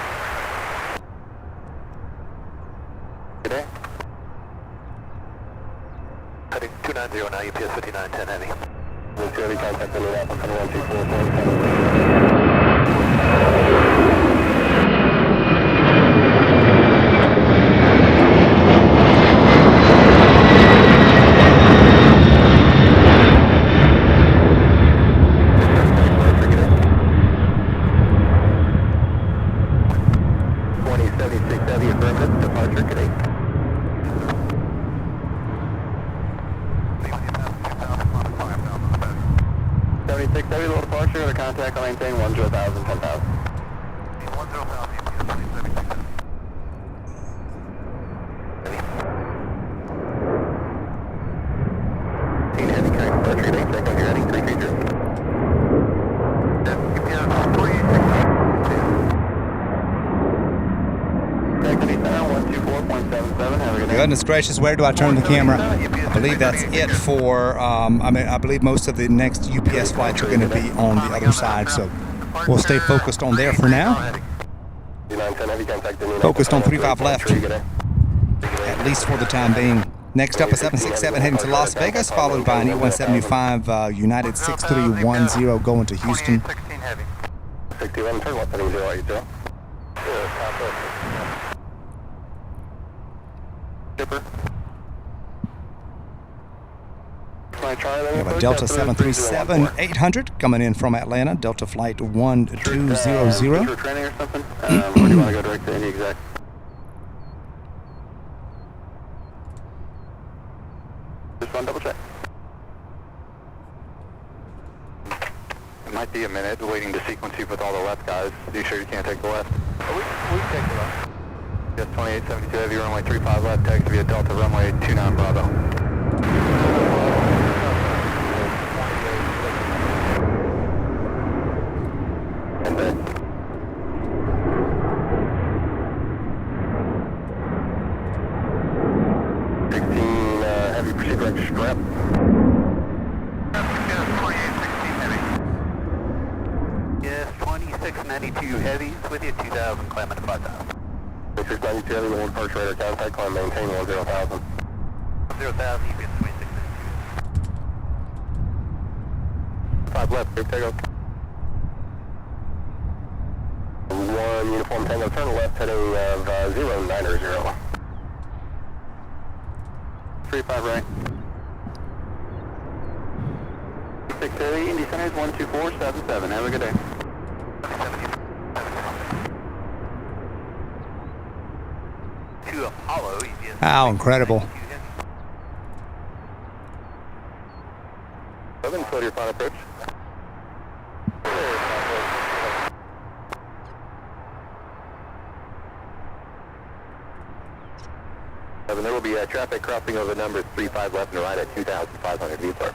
Good day. Heading 290 now, UPS 5910 heavy. Heavy contact Indianapolis, 124.7. Contact on maintain 10,000, 10,000. 10,000. Heavy kite departure, take off, you're heading 330. Goodness gracious, where do I turn the camera? I believe that's it for, I believe most of the next UPS flights are going to be on the other side, so we'll stay focused on there for now. Focused on 35 left, at least for the time being. Next up, a 767 heading to Las Vegas, followed by an E-175 United 6310 going to Houston. 61, turn left heading 080. Skipper. We have a Delta 737-800 coming in from Atlanta, Delta Flight 1200. For training or something? Or do you want to go direct to any exact? Just one double check. It might be a minute waiting to sequence you with all the left guys. Are you sure you can't take the left? Oh, we can take the left. Yes, 2872 heavy, runway 35 left, taxi via Delta, runway 29 Bravo. And then. 16 heavy, proceed direct to strap. Yes, 2692 heavies with you, 2000, climbing to 5000. 2692 heavy, one departure radar contact, climb maintain 10,000. 10,000, you get 2692. 5 left, clear takeoff. 1 uniform tango, turn left heading of 090. 35 right. 630, Indy Centers 12477. Have a good day. To Apollo, How incredible. 7, slow to your final approach. There will be traffic crossing over numbers 35 left and right at 2,500 Viewport.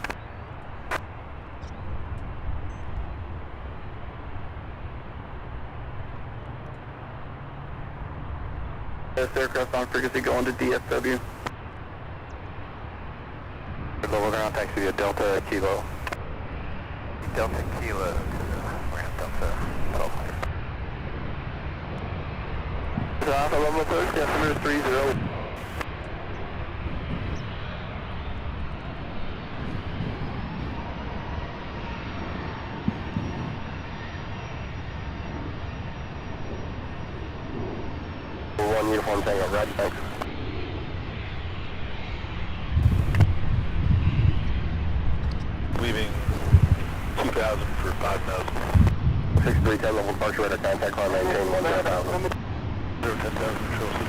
This aircraft on frequency going to DFW. We're going to taxi via Delta Kilo. Delta Kilo to ramp Delta 1200. Alpha level approach, decimeter 30. One uniform tango, right, thanks. Leaving 2,000 for 5,000. 6310 level departure radar contact, climb maintain 10,000. 010,000, control 6.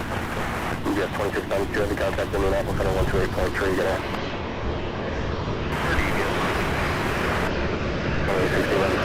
Yes, 2692 heavy contact Indianapolis, 128.3, get out. 2611.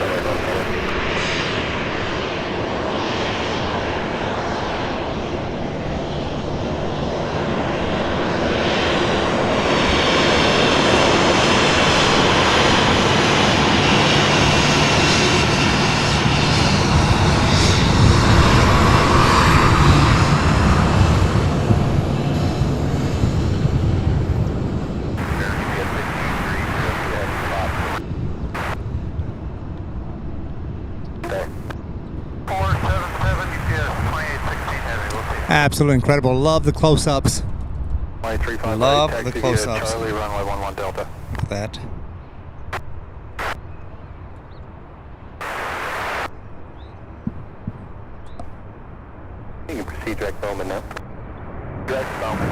Absolutely incredible. Love the close-ups. Love the close-ups. Charlie, runway 11 Delta. Look at that. You can proceed direct Bowman now. Direct Bowman,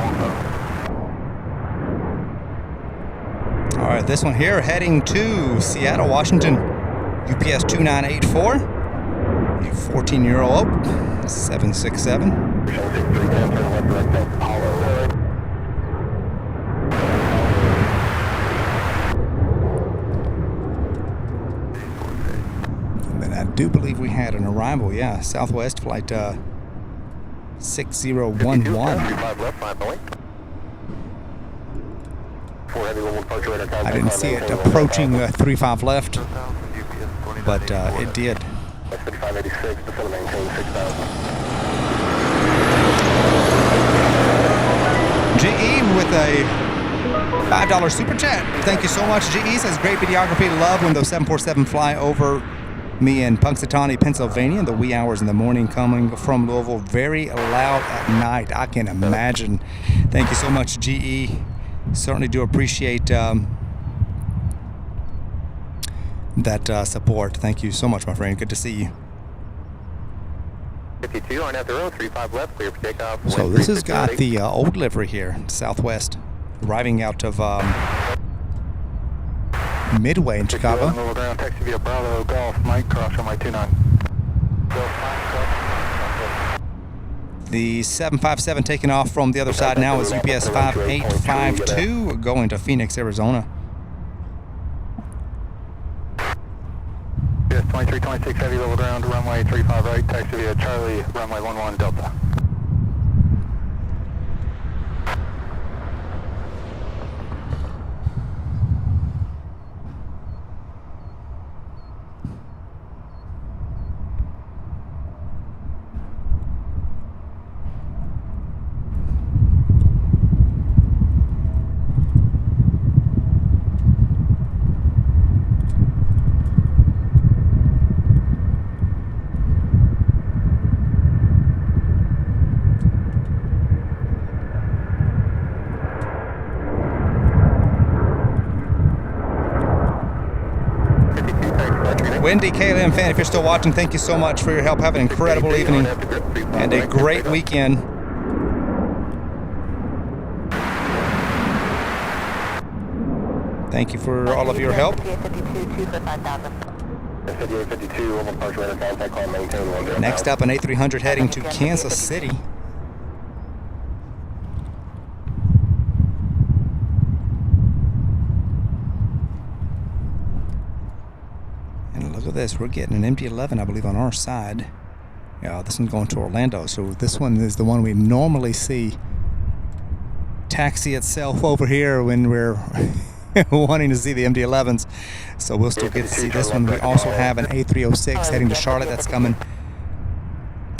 All right, this one here heading to Seattle, Washington. UPS 2984. 14-year-old 767. And then I do believe we had an arrival, yeah, Southwest flight 6011. I didn't see it approaching 35 left, but it did. 5586, to maintain 6,000. GE with a $5 super chat. Thank you so much, GE. Says great videography. Love when those 747 fly over me in Punxsutawney, Pennsylvania in the wee hours in the morning coming from Louisville. Very loud at night. I can imagine. Thank you so much, GE. Certainly do appreciate that support. Thank you so much, my friend. Good to see you. 52 on at the road, 35 left, clear for takeoff. So this has got the old livery here, Southwest, arriving out of Midway in Chicago. Level ground, taxi via Bravo, Golf, Mike, cross runway 29. The 757 taking off from the other side now is UPS 5852 going to Phoenix, Arizona. UPS 2326 heavy level ground, runway 35 right, taxi via Charlie, runway 11 Delta. Wendy KLM fan, if you're still watching, thank you so much for your help. Have an incredible evening and a great weekend. Thank you for all of your help. Next up, an A300 heading to Kansas City. Look at this, we're getting an MD-11, I believe, on our side. Yeah, this one's going to Orlando, so this one is the one we normally see taxi itself over here when we're wanting to see the MD-11s. So we'll still get to see this one. We also have an A306 heading to Charlotte that's coming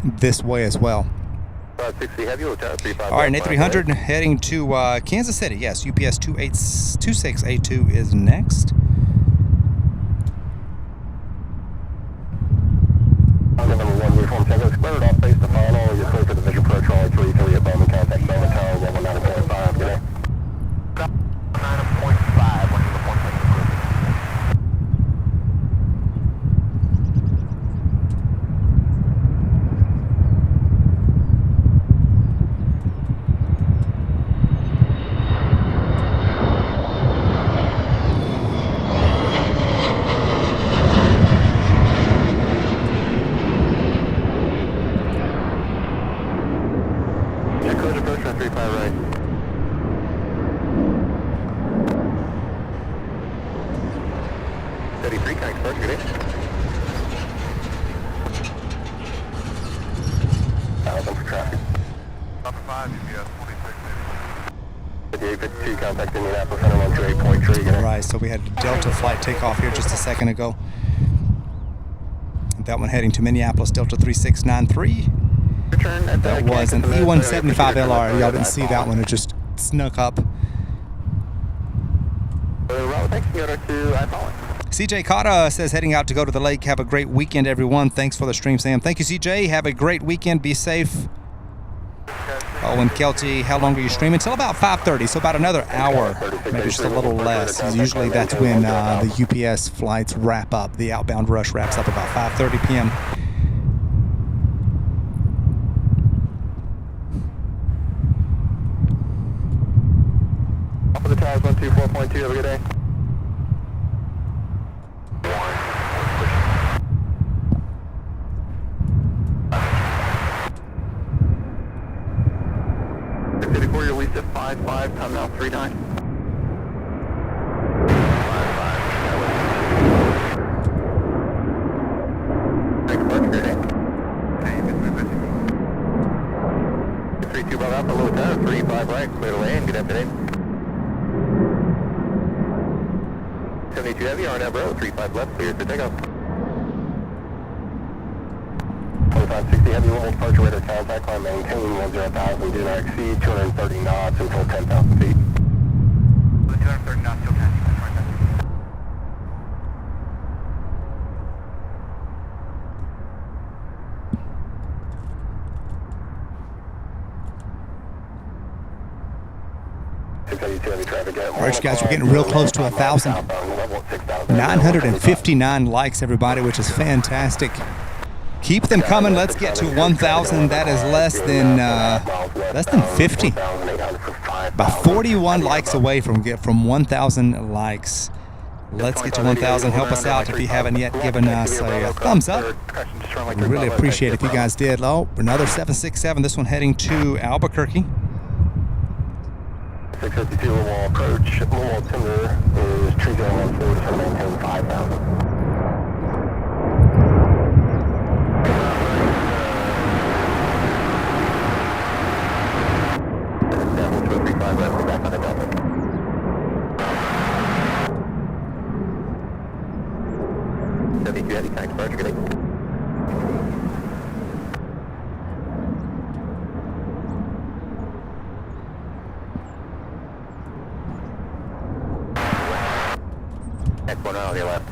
this way as well. All right, an A300 heading to Kansas City. Yes, UPS 2682 is next. Number 1, reform check. Squared off base to final. You're clear for the Vision Pro Charlie 33 at Bowman. Contact Bowman Tower 119.5. Good day. 9.5. When you report to Alright, so we had a Delta flight take off here just a second ago. That one heading to Minneapolis, Delta 3693. That was an E175LR. Y'all didn't see that one, it just snuck up. CJ Cotta says heading out to go to the lake. Have a great weekend, everyone. Thanks for the stream, Sam. Thank you, CJ. Have a great weekend. Be safe. Oh, and Kelty, how long are you streaming? Until about 5:30, so about another hour, maybe just a little less. Usually that's when the UPS flights wrap up. The outbound rush wraps up about 5:30 p.m. Up of the towers, 124.2, have a good day. You're released at 5-5, time now 3-9. 5-5. Thanks, bud. Good day. Hey, good movement. 3-2 Bravo Alpha, low tower, 3-5 right, clear to land, good afternoon. 72 heavy, RNF Bravo, 3-5 left, clear for takeoff. 2560 heavy, level departure radar contact, climb maintain 10,000, do not exceed 230 knots until 10,000 feet. 230 knots till 10,000 feet. All right, guys, we're getting real close to 1,000. 959 likes, everybody, which is fantastic. Keep them coming. Let's get to 1,000. That is less than 50. About 41 likes away from 1,000 likes. Let's get to 1,000. Help us out if you haven't yet given us a thumbs up. We really appreciate it if you guys did. Oh, another 767. This one heading to Albuquerque. 652 Louisville approach. Louisville Timber is 3014 to maintain 5,000. Back on the Delta. Heavy tank departure, good day. Next one out on your left.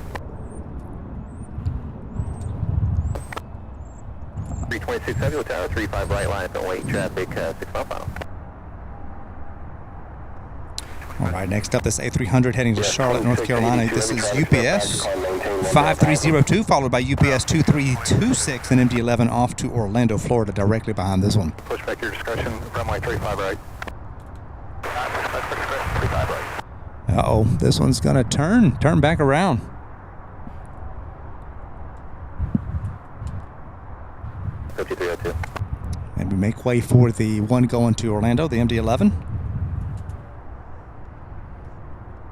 326 heavy with tower, 35 right line, don't wait traffic, 6 mile final. All right, next up, this A300 heading to Charlotte, North Carolina. This is UPS 5302, followed by UPS 2326 and MD-11 off to Orlando, Florida, directly behind this one. Push back your discussion, runway 35 right. 35 right. Uh-oh, this one's going to turn back around. And we make way for the one going to Orlando, the MD-11.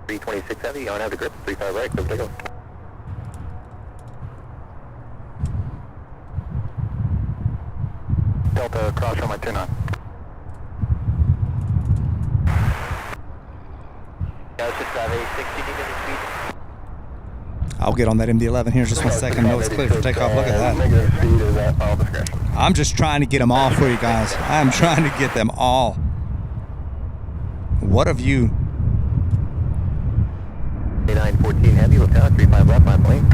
326 heavy, you don't have the grip, 35 right, go take off. Delta cross runway 29. Yeah, it's just a 60 degree speed. I'll get on that MD-11 here in just 1 second. No, it's clear for takeoff. Look at that. Negative speed is at all discretion. I'm just trying to get them all for you guys. I'm trying to get them all. What a view. 914 heavy with tower, 35 left, line plane.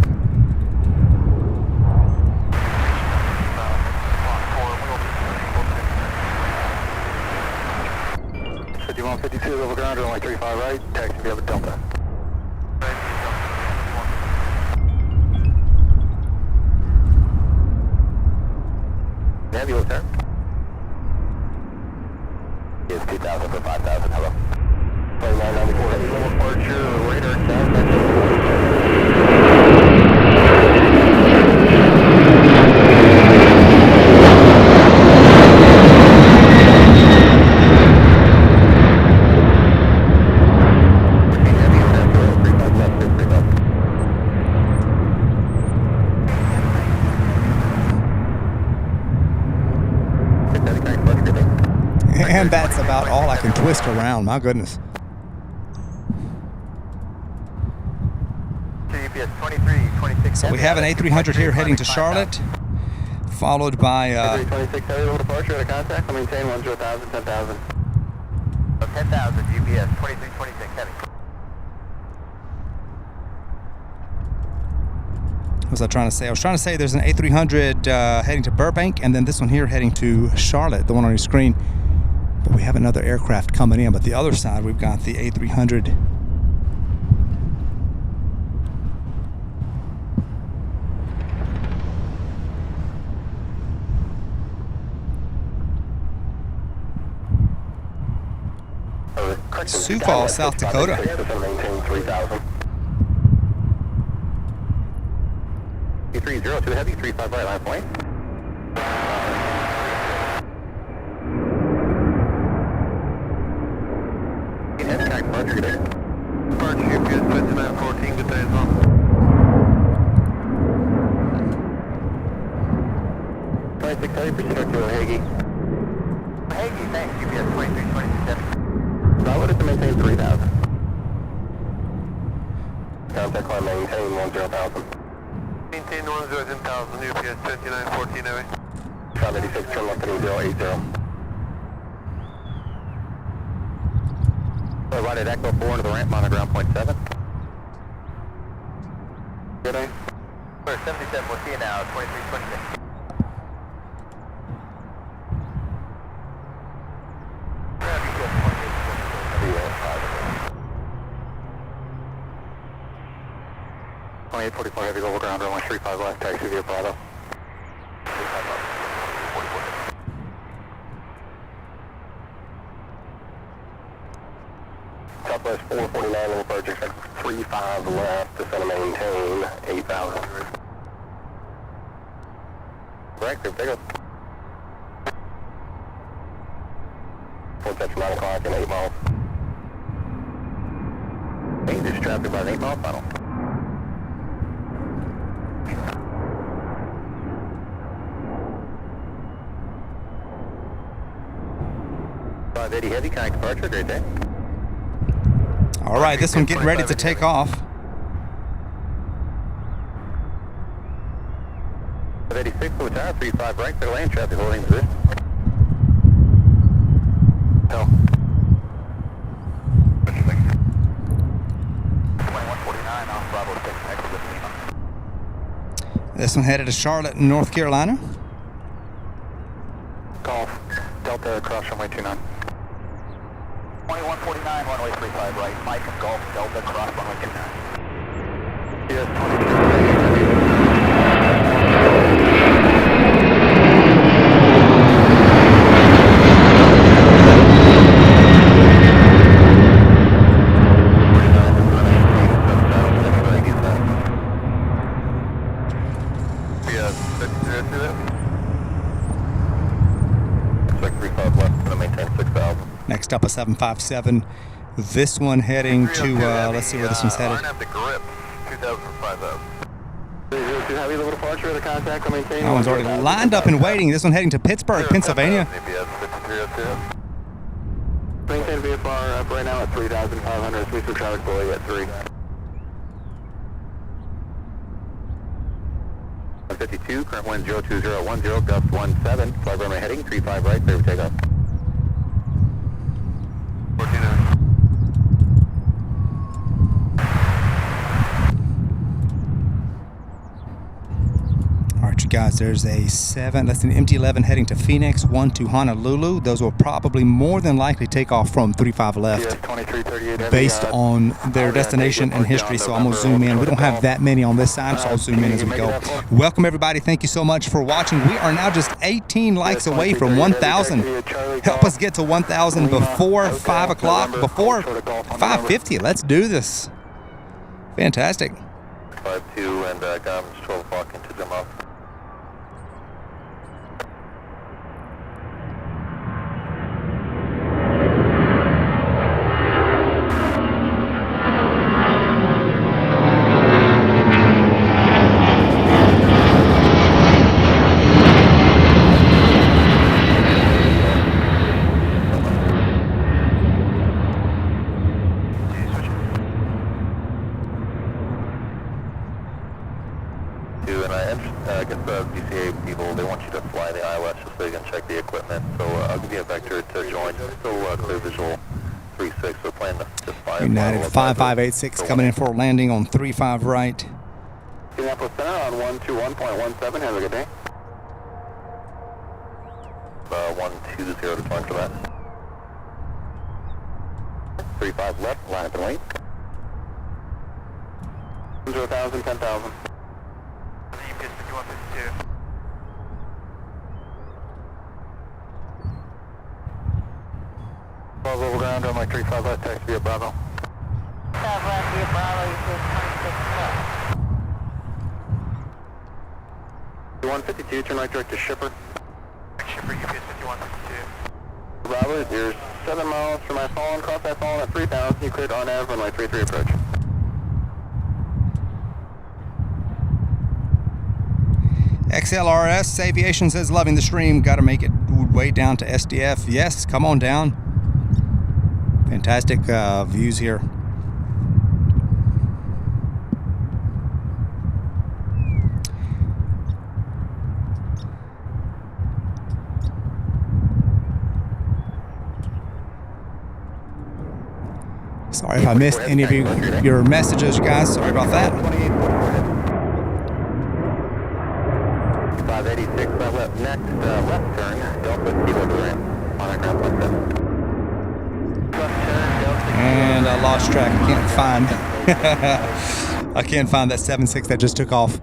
Fifty-one, 52 over ground, runway 35 right, taxi via Delta. Heavy with turn. Is 2,000 for 5,000, hello. 994 heavy level departure, radar south. And that's about all I can twist around. My goodness. So we have an A300 here heading to Charlotte, followed by 26 heavy level departure at a contact. I'll maintain 10,000, 10,000. 10,000 UPS 2326 heavy. What was I trying to say? I was trying to say there's an A300 heading to Burbank, and then this one here heading to Charlotte, the one on your screen. But we have another aircraft coming in. But the other side, we've got the A300. Sioux Falls, South Dakota. 302 heavy, 35 right line point. Departure, good day. Departure, UPS 2914, good day as well. Proceed to Ohagee. Ohagee, thanks, UPS 2327. Solid to maintain 3,000. Contact climb maintain 10,000. Maintain 10,000, UPS 2914 away. 586, turn left heading 080. So right at Echo 4 into the ramp, on the ground point 7. Good day. We're 77, we'll see you now, 2326. Yeah, 2844 heavy level ground, runway 35 left, taxi via Prado. Southwest 449, level approach, expect 35 left, descend and maintain 8,000. Correct, take off. Full touch 9 o'clock and 8 miles. Dangerous traffic by the 8 mile final. 580 heavy, kind of departure, great day. All right, this one getting ready to take off. 586, full tower, 35 right, clear lane, traffic holding position. Hell. 2149 off Bravo 6, exit with Lima. This one headed to Charlotte, North Carolina. Golf, Delta across runway 29. 2149, runway 35 right. Mike and Golf, Delta, cross runway 29. Yes, 35 left, going to maintain 6,000. Next up a 757. This one heading to, let's see where this one's headed. Line up the grip, 2,005. 302 heavy, level departure, the contact will maintain. That one's already lined up and waiting. This one heading to Pittsburgh, Pennsylvania. Maintain VFR up right now at 3,500. We some traffic below at 3. 152, current wind 02010, gust 17, flight runway heading 35 right, clear for takeoff. 14 there. All right, you guys, there's a 7, that's an MT-11 heading to Phoenix, 1 to Honolulu. Those will probably more than likely take off from 35 left based on their destination and history. So I'm going to zoom in. We don't have that many on this side, so I'll zoom in as we go. Welcome, everybody. Thank you so much for watching. We are now just 18 likes away from 1,000. Help us get to 1,000 before 5 o'clock, before 5:50. Let's do this. Fantastic. 52 and GOMS 12 o'clock into them up. And I guess the DCA people, they want you to fly the ILS just so you can check the equipment. So I'll give you a vector to join. Still clear visual 36, so plan to just fly. United 5586 coming in for a landing on 35 right. Indianapolis Center on 121.17. Have a good day. 120 to join for that. 35 left, line up and wait. 0,000, 10,000. UTC 5152. Well, level ground on my 35 left, taxi via Bravo. 5 left via Bravo, you said 26 left. 152, turn right direct to Shipper. Shipper, UPS 5152. Bravo, you're 7 miles from my fallen, cross that fallen at 3,000, you cleared on Av, runway 33 approach. XLRS Aviation says loving the stream. Got to make it way down to SDF. Yes, come on down. Fantastic views here. Sorry if I missed any of your messages, you guys. Sorry about that. 586, left next, left turn, Delta, Kilo Duran, on our ground 17. Left turn, Delta. And I lost track. I can't find that 76 that just took off.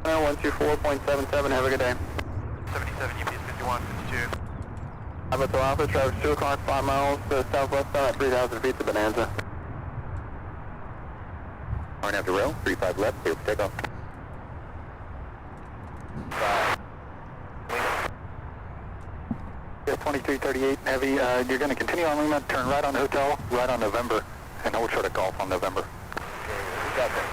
124.77, have a good day. 77, UPS 5152. Bravo Alpha, Travis 2 o'clock, 5 miles to southwest at 3,000 feet to Bonanza. Horn after rail, 35 left, clear for takeoff. 2338 heavy, you're going to continue on Lima, turn right on the hotel, right on November, and hold short of golf on November. We got that.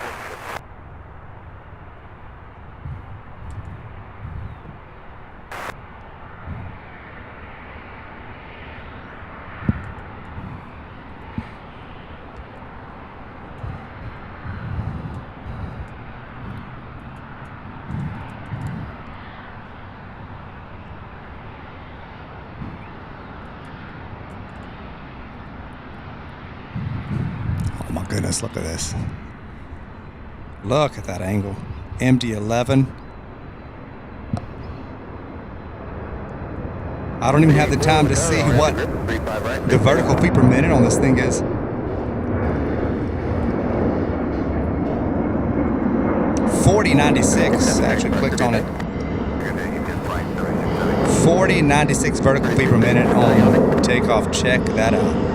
Oh my goodness, look at this. Look at that angle. MD-11. I don't even have the time to see what the vertical feet per minute on this thing is. 4096. I actually clicked on it. 4096 vertical feet per minute on takeoff. Check that out.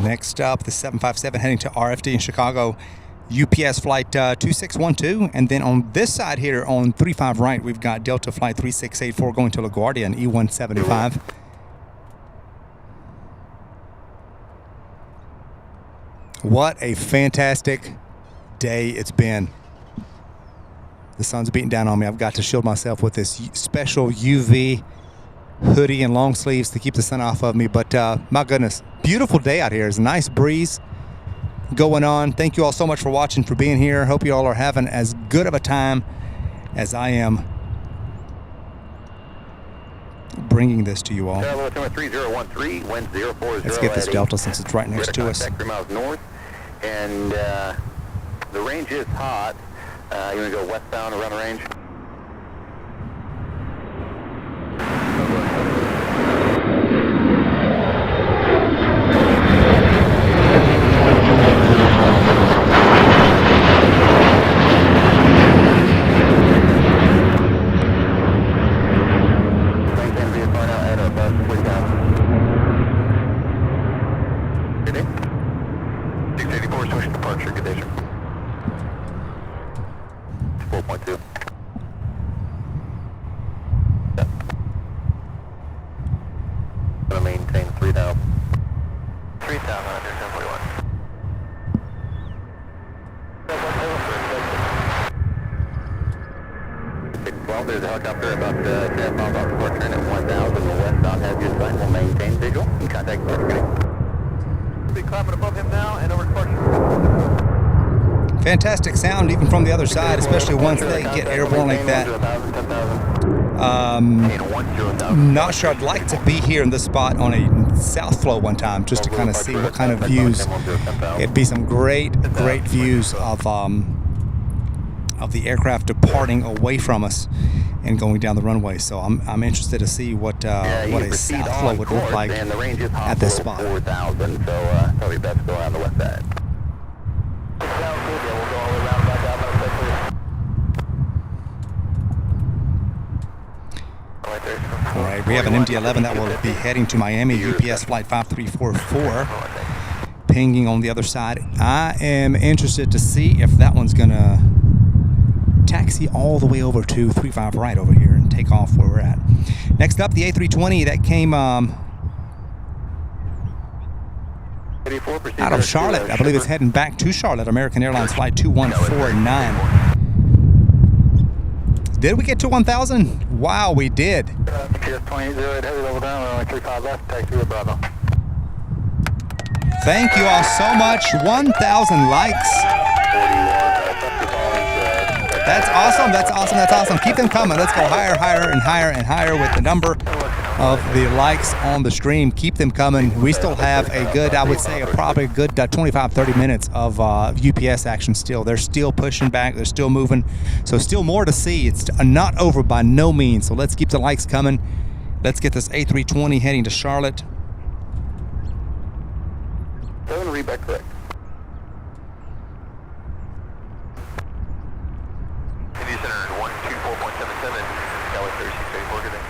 Next up, the 757 heading to RFD in Chicago, UPS flight 2612. And then on this side here on 35 right, we've got Delta flight 3684 going to LaGuardia in E175. What a fantastic day it's been. The sun's beating down on me. I've got to shield myself with this special UV hoodie and long sleeves to keep the sun off of me. But my goodness, beautiful day out here. There's a nice breeze going on. Thank you all so much for watching, for being here. Hope you all are having as good of a time as I am bringing this to you all. Let's get this Delta since it's right next to us. 3 miles north, and the range is hot. You want to go westbound around the range? There's a helicopter about 10 miles off departure and at 1,000 westbound. Have your sign. Will maintain visual and contact departure. We'll be climbing above him now and over departure. Fantastic sound even from the other side, especially once they get airborne like that. Not sure. I'd like to be here in this spot on a south flow one time just to kind of see what kind of views. It'd be some great views of the aircraft departing away from us and going down the runway. So I'm interested to see what a south flow would look like at this spot. 4,000, so probably best to go around the west side. All right, we have an MD-11 that will be heading to Miami, UPS flight 5344, pinging on the other side. I am interested to see if that one's gonna taxi all the way over to 35 right over here and take off where we're at. Next up, the A320 that came out of Charlotte. I believe it's heading back to Charlotte. American Airlines flight 2149. Did we get to 1,000? Wow, we did. UPS 2808, heavy level down, we're only 35 left, taxi with Bravo. Thank you all so much. 1,000 likes. That's awesome. That's awesome. That's awesome. Keep them coming. Let's go higher, higher, and higher, and higher with the number of the likes on the stream. Keep them coming. We still have a good, I would say, probably a good 25, 30 minutes of UPS action still. They're still pushing back. They're still moving. So still more to see. It's not over by no means. So let's keep the likes coming. Let's get this A320 heading to Charlotte. 7 read back correct. India Center 124.77, Dallas 3684, good day.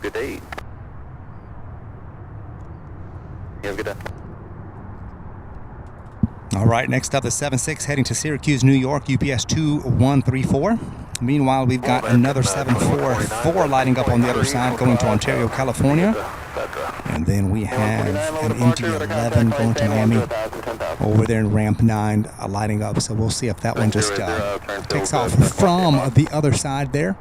Good day. You have a good day. All right, next up the 76 heading to Syracuse, New York, UPS 2134. Meanwhile, we've got another 744 lighting up on the other side going to Ontario, California. And then we have an MD-11 going to Miami over there in Ramp 9 lighting up. So we'll see if that one just takes off from the other side there.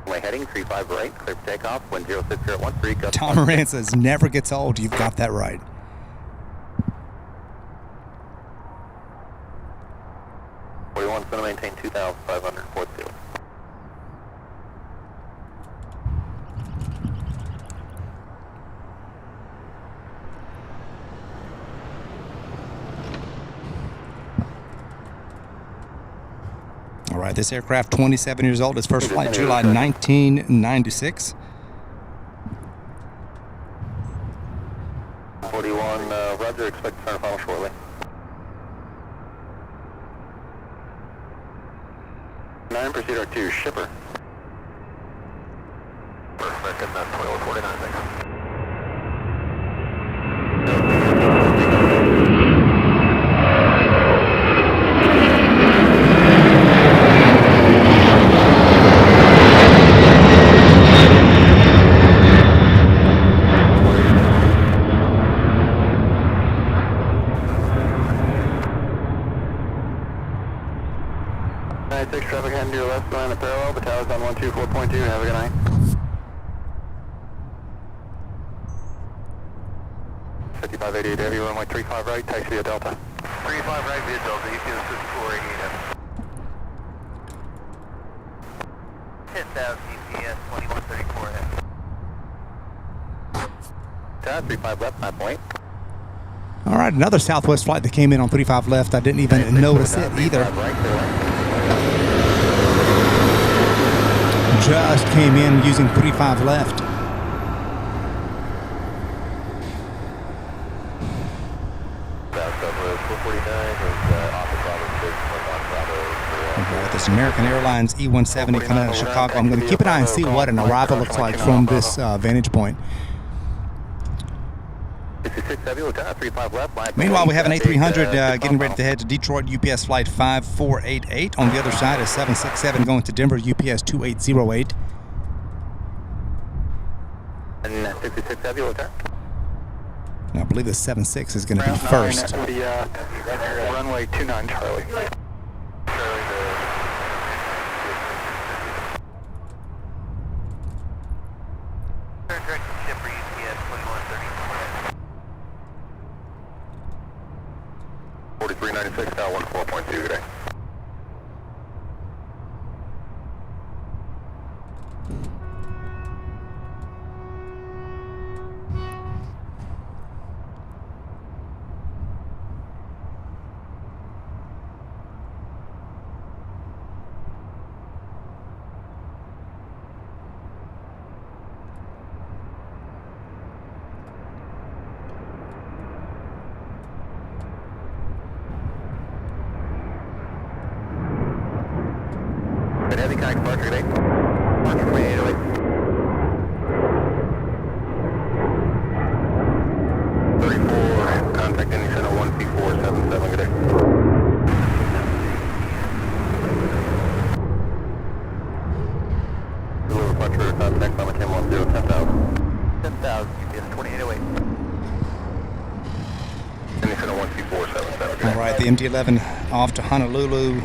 Heading 35 right, clear for takeoff, 106013. Tom Moran says, never gets old. You've got that right. Going to maintain 2,500 fourth field. All right, this aircraft, 27 years old. Its first flight, July 1996. 41, Roger, expect to turn final shortly. 9, proceed R2, shipper. Perfect, and that's 2149, thanks. Traffic heading to your left, line of parallel, the tower's on 124.2, have a good night. 5588 heavy, runway 35 right, taxi via Delta. 35 right via Delta, UPS 5488. 10,000 UPS 2134 ahead. 35 left, 9 point. All right, another Southwest flight that came in on 35 left. I didn't even notice it either. Just came in using 35 left. With this American Airlines E-170 coming out of Chicago, I'm going to keep an eye and see what an arrival looks like from this vantage point. Meanwhile, we have an A300 getting ready to head to Detroit, UPS flight 5488. On the other side is 767 going to Denver, UPS 2808. And 66 heavy, will turn. And I believe the 76 is going to be first. Runway 29 Charlie. Turn direct to shipper UPS 2134. 4396, now 14.2 today. connect departure today. Departure 2808. 34, contact Indy Center 1P477, good day. Deliver departure, contact Lima 1010, 10,000. 10,000, UPS 2808. Indy Center 1P477, good day. All right, the MD-11 off to Honolulu.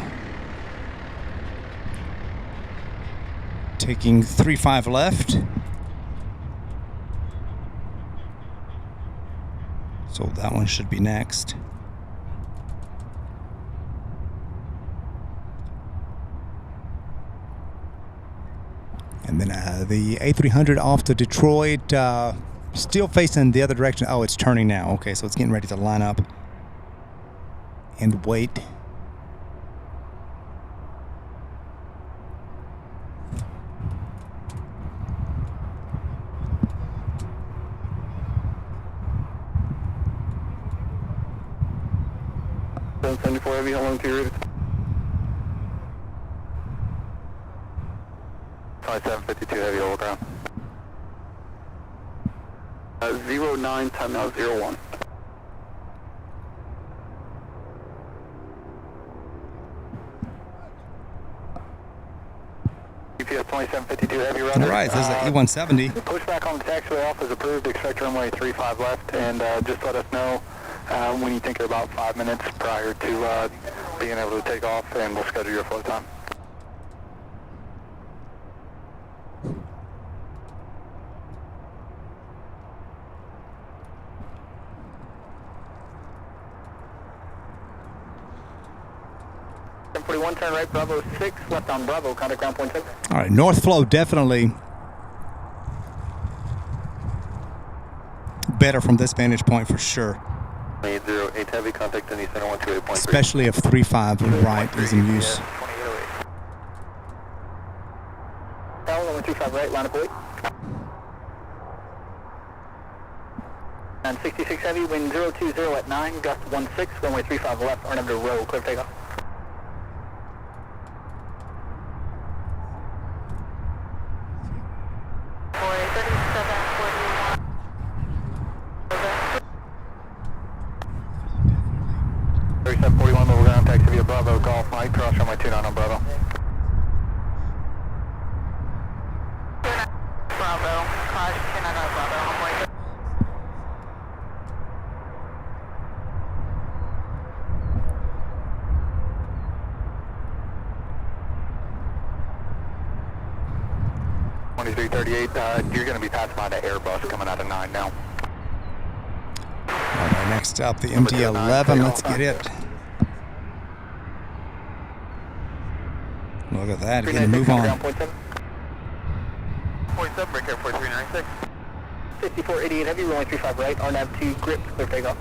Taking 35 left. So that one should be next. And then the A300 off to Detroit, still facing the other direction. Oh, it's turning now. Okay, so it's getting ready to line up and wait. Heavy, how long period? 2752 heavy over ground. 09 time now 01. UPS 2752 heavy runner. All right, this is the E170. Pushback on the taxiway off is approved. Expect runway 35 left, and just let us know when you think you're about 5 minutes prior to being able to take off, and we'll schedule your flow time. One turn right, Bravo 6, left on Bravo, contact ground point 6. All right, north flow definitely better from this vantage point for sure. 808 heavy, contact Indy Center 128.3. Especially if 35 right is in use. L 125 right, line of point. And 66 heavy, wind 020 at 9, gust 16, runway 35 left, RW to row, clear takeoff. Bravo, Golf Mike, cross runway 29 on Bravo. Bravo, cross 29 on Bravo, runway. You're going to be passed by the Airbus coming out of 9 now. All right, next up, the MD-11. Let's get it. Look at that, getting to move on. 47, break air 4396. 5488 heavy, runway 35 right, RNAV 2, grip, clear takeoff.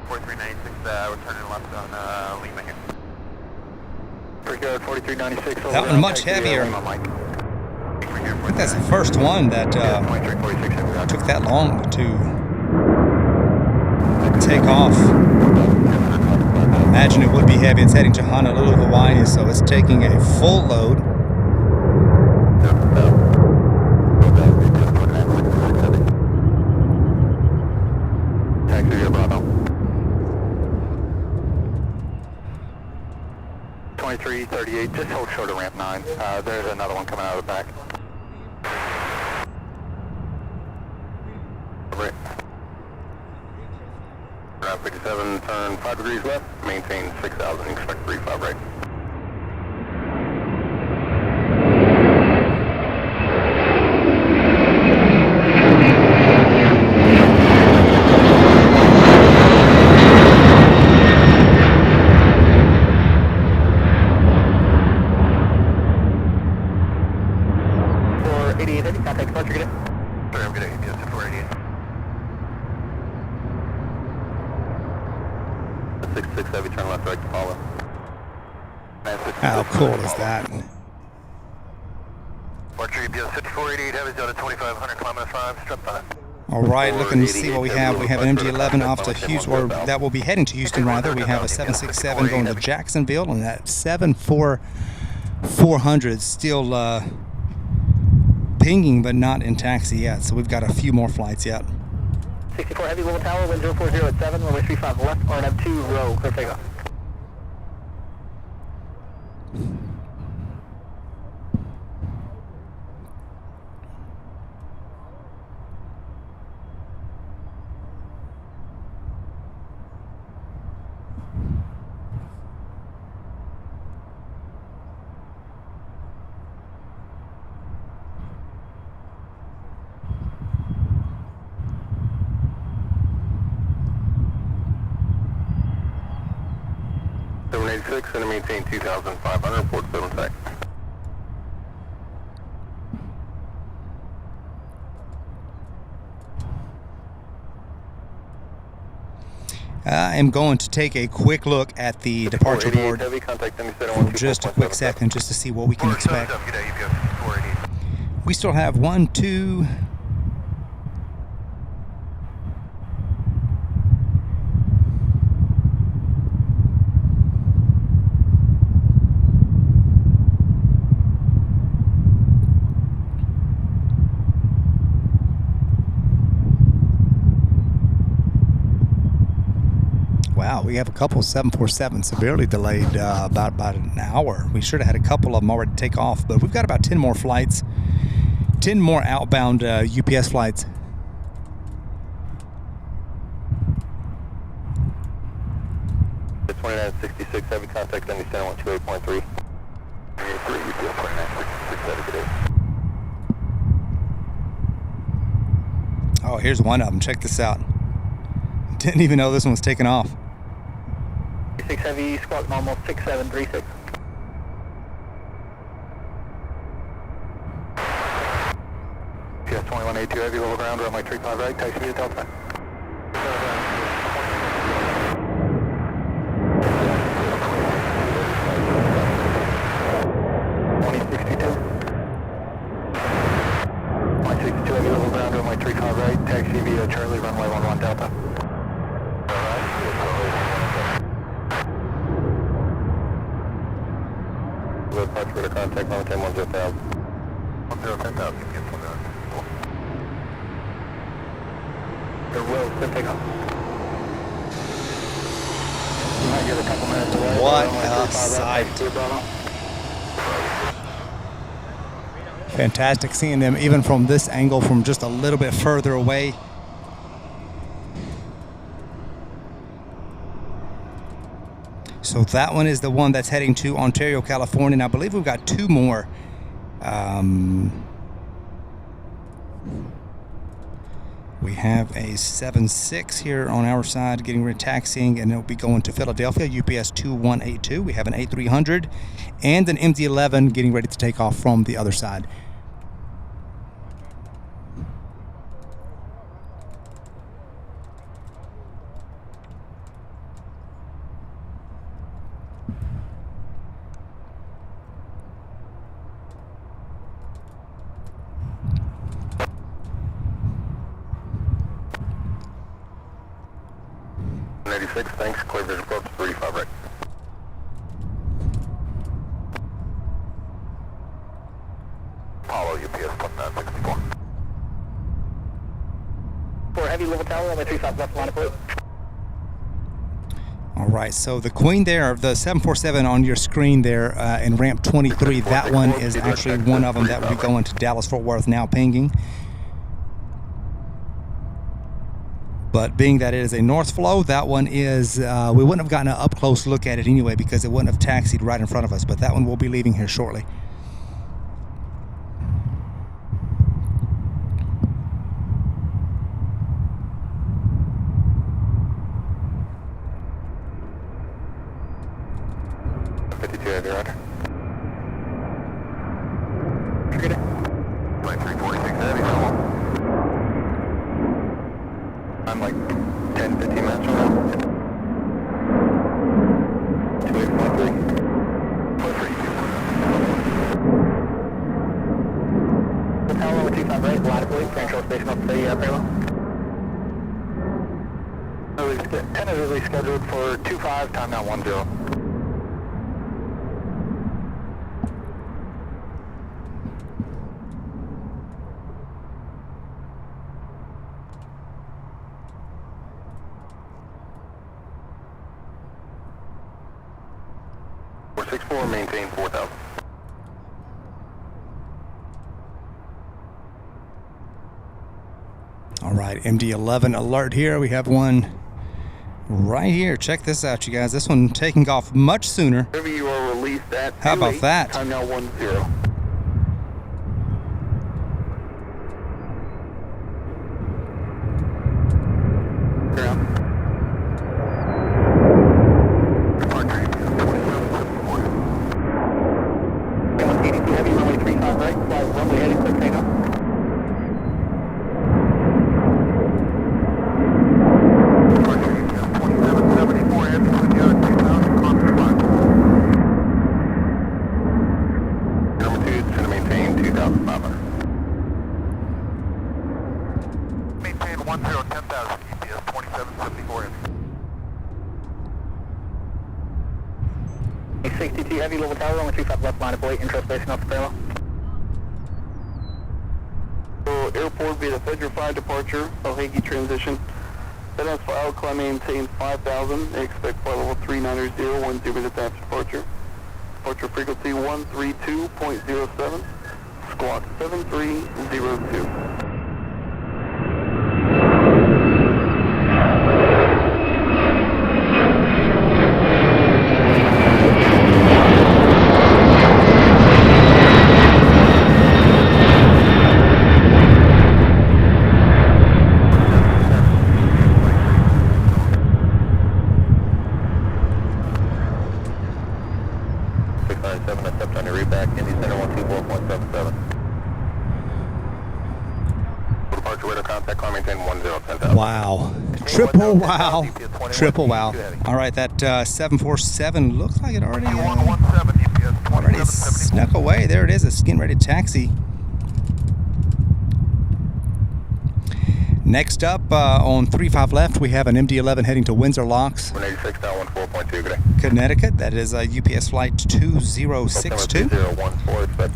We're turning left on Lima here. Break air 4396. That one much heavier. I think that's the first one that took that long to take off. I imagine it would be heavy. It's heading to Honolulu, Hawaii, so it's taking a full load. Taxi here, Bravo. 2338, just hold short of ramp 9. There's another one coming out of the back. Right. Route 57, turn 5 degrees left, maintain 6,000, expect 35 right. Contact departure, get it. Sorry, I'm getting UPS 488. 66 heavy, turn left, right to follow. How cool is that? Departure UPS 5488 heavy, down to 2500, climb at 5, strap 5. All right, looking to see what we have. We have an MD-11 off to Houston, or that will be heading to Houston rather. We have a 767 going to Jacksonville, and that 74400 still pinging, but not in taxi yet. So we've got a few more flights yet. 64 Heavy, Louisville Tower, wind 040 at 7, runway 35 left, RNF2, row, clear takeoff. And maintain 2,500, port 7 sec. I am going to take a quick look at the departure board for just a quick second, just to see what we can expect. We still have 1, 2... Wow, we have a couple 747 severely delayed, about an hour. We should have had a couple of them already take off, but we've got about 10 more flights, 10 more outbound UPS flights. The 2966 heavy contact on descent 128.3. 3 UPS 2966. Oh, here's one of them. Check this out. Didn't even know this one was taking off. 6 Heavy, squawk normal 6736. PS 2182 Heavy, level ground, runway 35 right, taxi to Delta. Taxi via Charlie, runway 11 Delta. Departure to contact 110 10,000. 10,000, you can pull down. There will pick up. You might get a couple minutes away. What a sight. Fantastic seeing them even from this angle, from just a little bit further away. So that one is the one that's heading to Ontario, California. And I believe we've got 2 more. We have a 76 here on our side getting rid of taxiing, and it'll be going to Philadelphia, UPS 2182. We have an 8300 and an MD-11 getting ready to take off from the other side. Thanks, clear vision approach 35 right. Apollo UPS 2964. For Heavy, Louisville Tower, runway 35 left, line of clear. All right, so the Queen there, the 747 on your screen there in ramp 23, that one is actually one of them that will be going to Dallas-Fort Worth, now pinging. But being that it is a north flow, that one is, we wouldn't have gotten an up-close look at it anyway because it wouldn't have taxied right in front of us, but that one will be leaving here shortly. I'm like 10, 15 minutes from now. 28.3. Hotel 25 right, line of police, control station up to the payload. tentatively scheduled for 25, time now 10. Maintain 4,000. All right, MD-11 alert here. We have one right here. Check this out, you guys. This one taking off much sooner. Whenever you are released at How about that? Time now 10. Heavy level tower, only 35 left line of plate, intro spacing off the parallel. So airport via the Federal 5 departure, Ohagi transition. FedEx file, climb maintain 5,000, expect flight level 390, 10 minutes after departure. Departure frequency 132.07, squawk 7302. Wow. Triple wow. Triple wow. All right, that 747 looks like it already snuck away. There it is. It's getting ready to taxi. Next up, on 35 left, we have an MD-11 heading to Windsor Locks, 186.4.2, Connecticut. That is UPS flight 2062.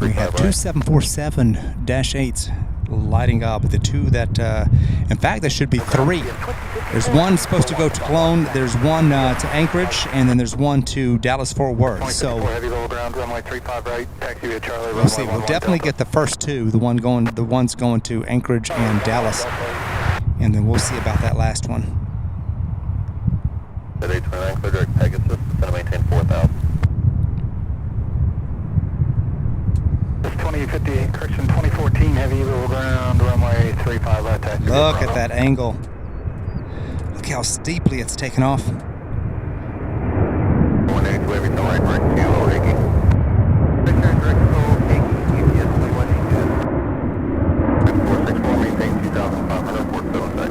We have two 747-8s lighting up. The two that, in fact, there should be three. There's one supposed to go to Cologne, there's one to Anchorage, and then there's one to Dallas-Fort Worth. So we'll see. We'll definitely get the first two, the ones going to Anchorage and Dallas, and then we'll see about that last one. At 829 clear direct Pegasus, it's going to maintain 4,000. 2058 correction 2014 heavy level ground runway 35 left taxi. Look at that angle. Look how steeply it's taken off. 182 heavy to right to Ohagi. Direct to Ohagi, UPS 2182. 464 maintain 2,500 port 7 sec.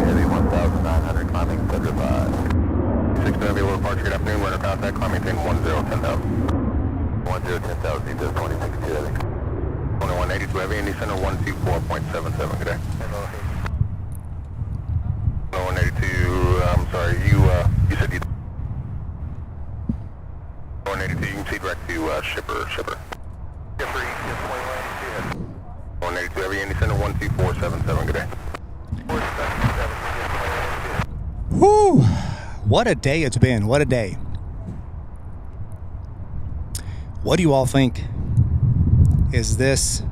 Heavy 1,900 climbing 75. 6 heavy low departure, good afternoon, radar contact, climbing 10,000. 10,000, need this 26 heavy. 2182 heavy, Indy Center 124.77, good day. 182, I'm sorry, you said you... 182, you can see direct to Shipper. 182 heavy, Indy Center 124.77, good day. Whew! What a day it's been. What a day. What do you all think? Is this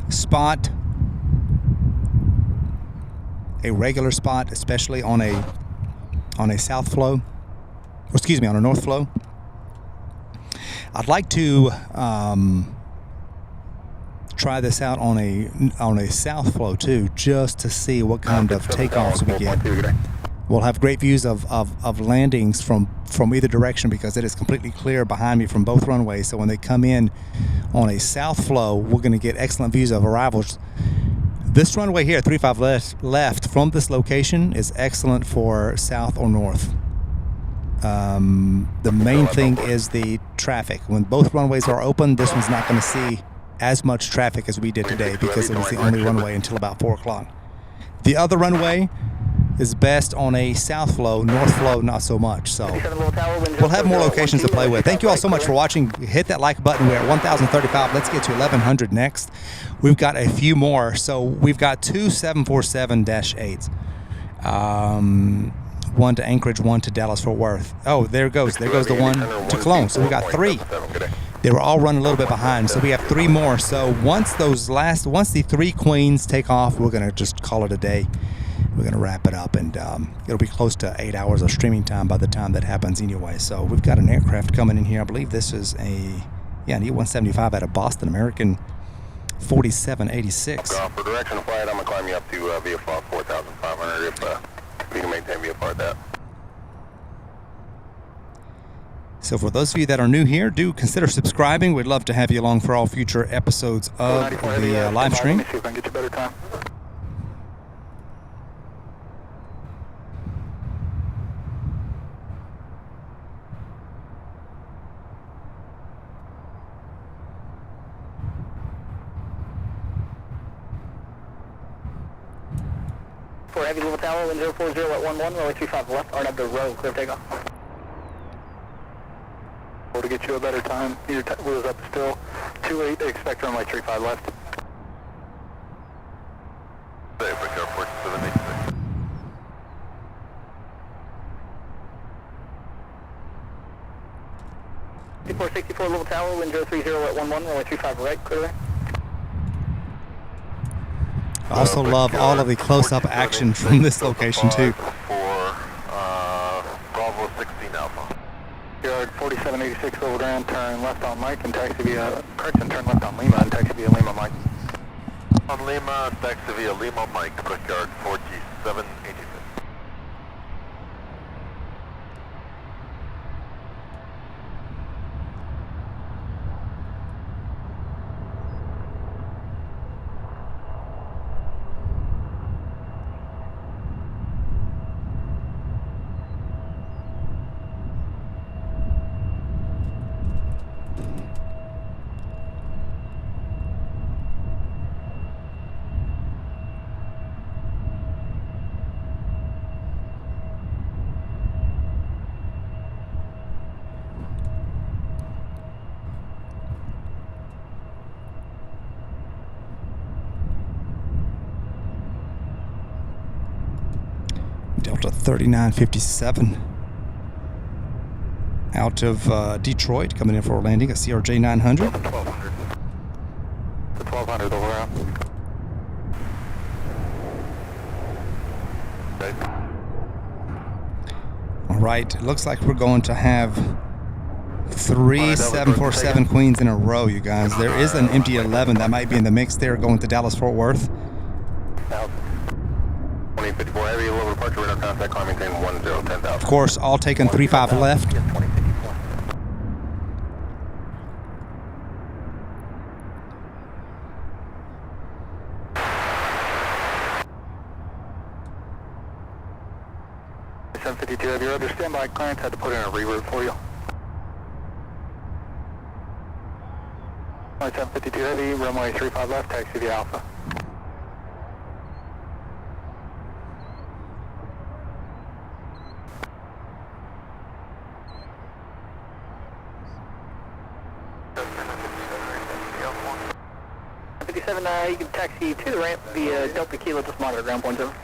spot a regular spot, especially on a south flow? Or excuse me, on a north flow? I'd like to try this out on a south flow too, just to see what kind of takeoffs we get. We'll have great views of landings from either direction because it is completely clear behind me from both runways. So when they come in on a south flow, we're going to get excellent views of arrivals. This runway here, 35 left from this location, is excellent for south or north. The main thing is the traffic. When both runways are open, this one's not going to see as much traffic as we did today because it was the only runway until about 4 o'clock. The other runway is best on a south flow, north flow not so much. So we'll have more locations to play with. Thank you all so much for watching. Hit that like button. We're at 1,035. Let's get to 1,100 next. We've got a few more. So we've got 2 747-8s. One to Anchorage, one to Dallas-Fort Worth. Oh, there goes the one to Cologne. So we got 3. They were all running a little bit behind, so we have 3 more. So once the 3 queens take off, we're gonna just call it a day. We're gonna wrap it up, and it'll be close to 8 hours of streaming time by the time that happens anyway. So we've got an aircraft coming in here. I believe this is an E-175 out of Boston, American 4786. For direction of flight, I'm gonna climb you up to VFR 4,500 if you can maintain VFR at that. So for those of you that are new here, do consider subscribing. We'd love to have you along for all future episodes of the live stream. Let me see if I can get you better time. For heavy Louisville Tower, wind 040 at 11, runway 35 left, RW row, clear takeoff. To get you a better time, your wheels up still, 28, expect runway 35 left. Airport 786. T464 Louisville Tower, wind 030 at 11, runway 35 right, clear. I also love all of the close-up action from this location too. For Bravo 16 Alpha. Yard 4786 over ground, turn left on Mike and taxi via, correction, turn left on Lima and taxi via Lima Mike. On Lima, taxi via Lima Mike, push yard 4786. Delta 3957 out of Detroit, coming in for a landing, a CRJ 900. 1200. The 1200 over out. Okay. All right, it looks like we're going to have 3 747 queens in a row, you guys. There is an empty 11 that might be in the mix there going to Dallas-Fort Worth. 2054 heavy, low departure, radar contact, climbing 1010,000. Of course, all taking 35 left. Yes, 2054. $752 heavy, rudder standby, clearance, had to put in a reroute for you. 752 heavy, runway 35 left, taxi via Alpha. You can taxi to the ramp via Delta Kilo, just monitor ground points over.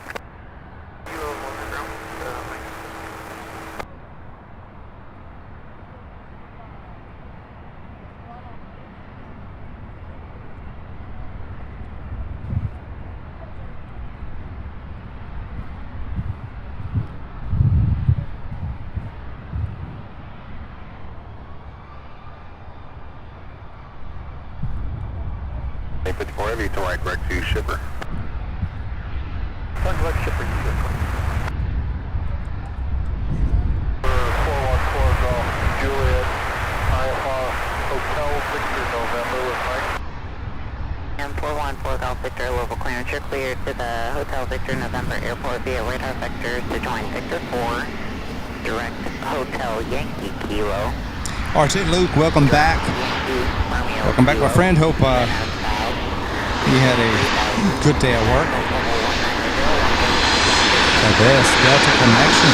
Heavy to right, direct to shipper. Direct shipper, 414 Golf Juliet, IFR Hotel Victor November with Mike. And 414 Golf Victor, Louisville clearance, you're cleared to the Hotel Victor November Airport via radar vectors to join Victor 4. direct Hotel Yankee Kilo. RT Luke, welcome back. Welcome back, my friend. Hope you had a good day at work. The best Delta connection.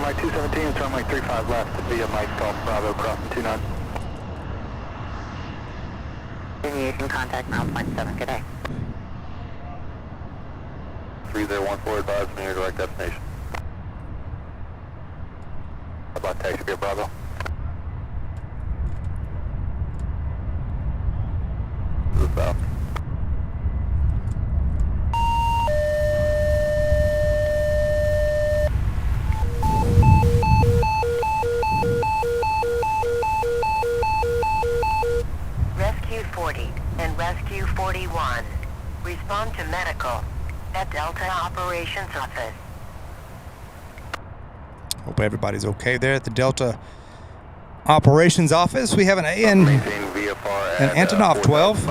Mike 217, turn Mike 35 left via Mike Golf Bravo crossing 29. Aviation contact now 7, good day. 3014 advised me your direct destination. How about taxi via Bravo? To the south. Rescue 40 and Rescue 41. Respond to medical at Delta Operations Office. Hope everybody's okay there at the Delta Operations Office. We have an Antonov 12.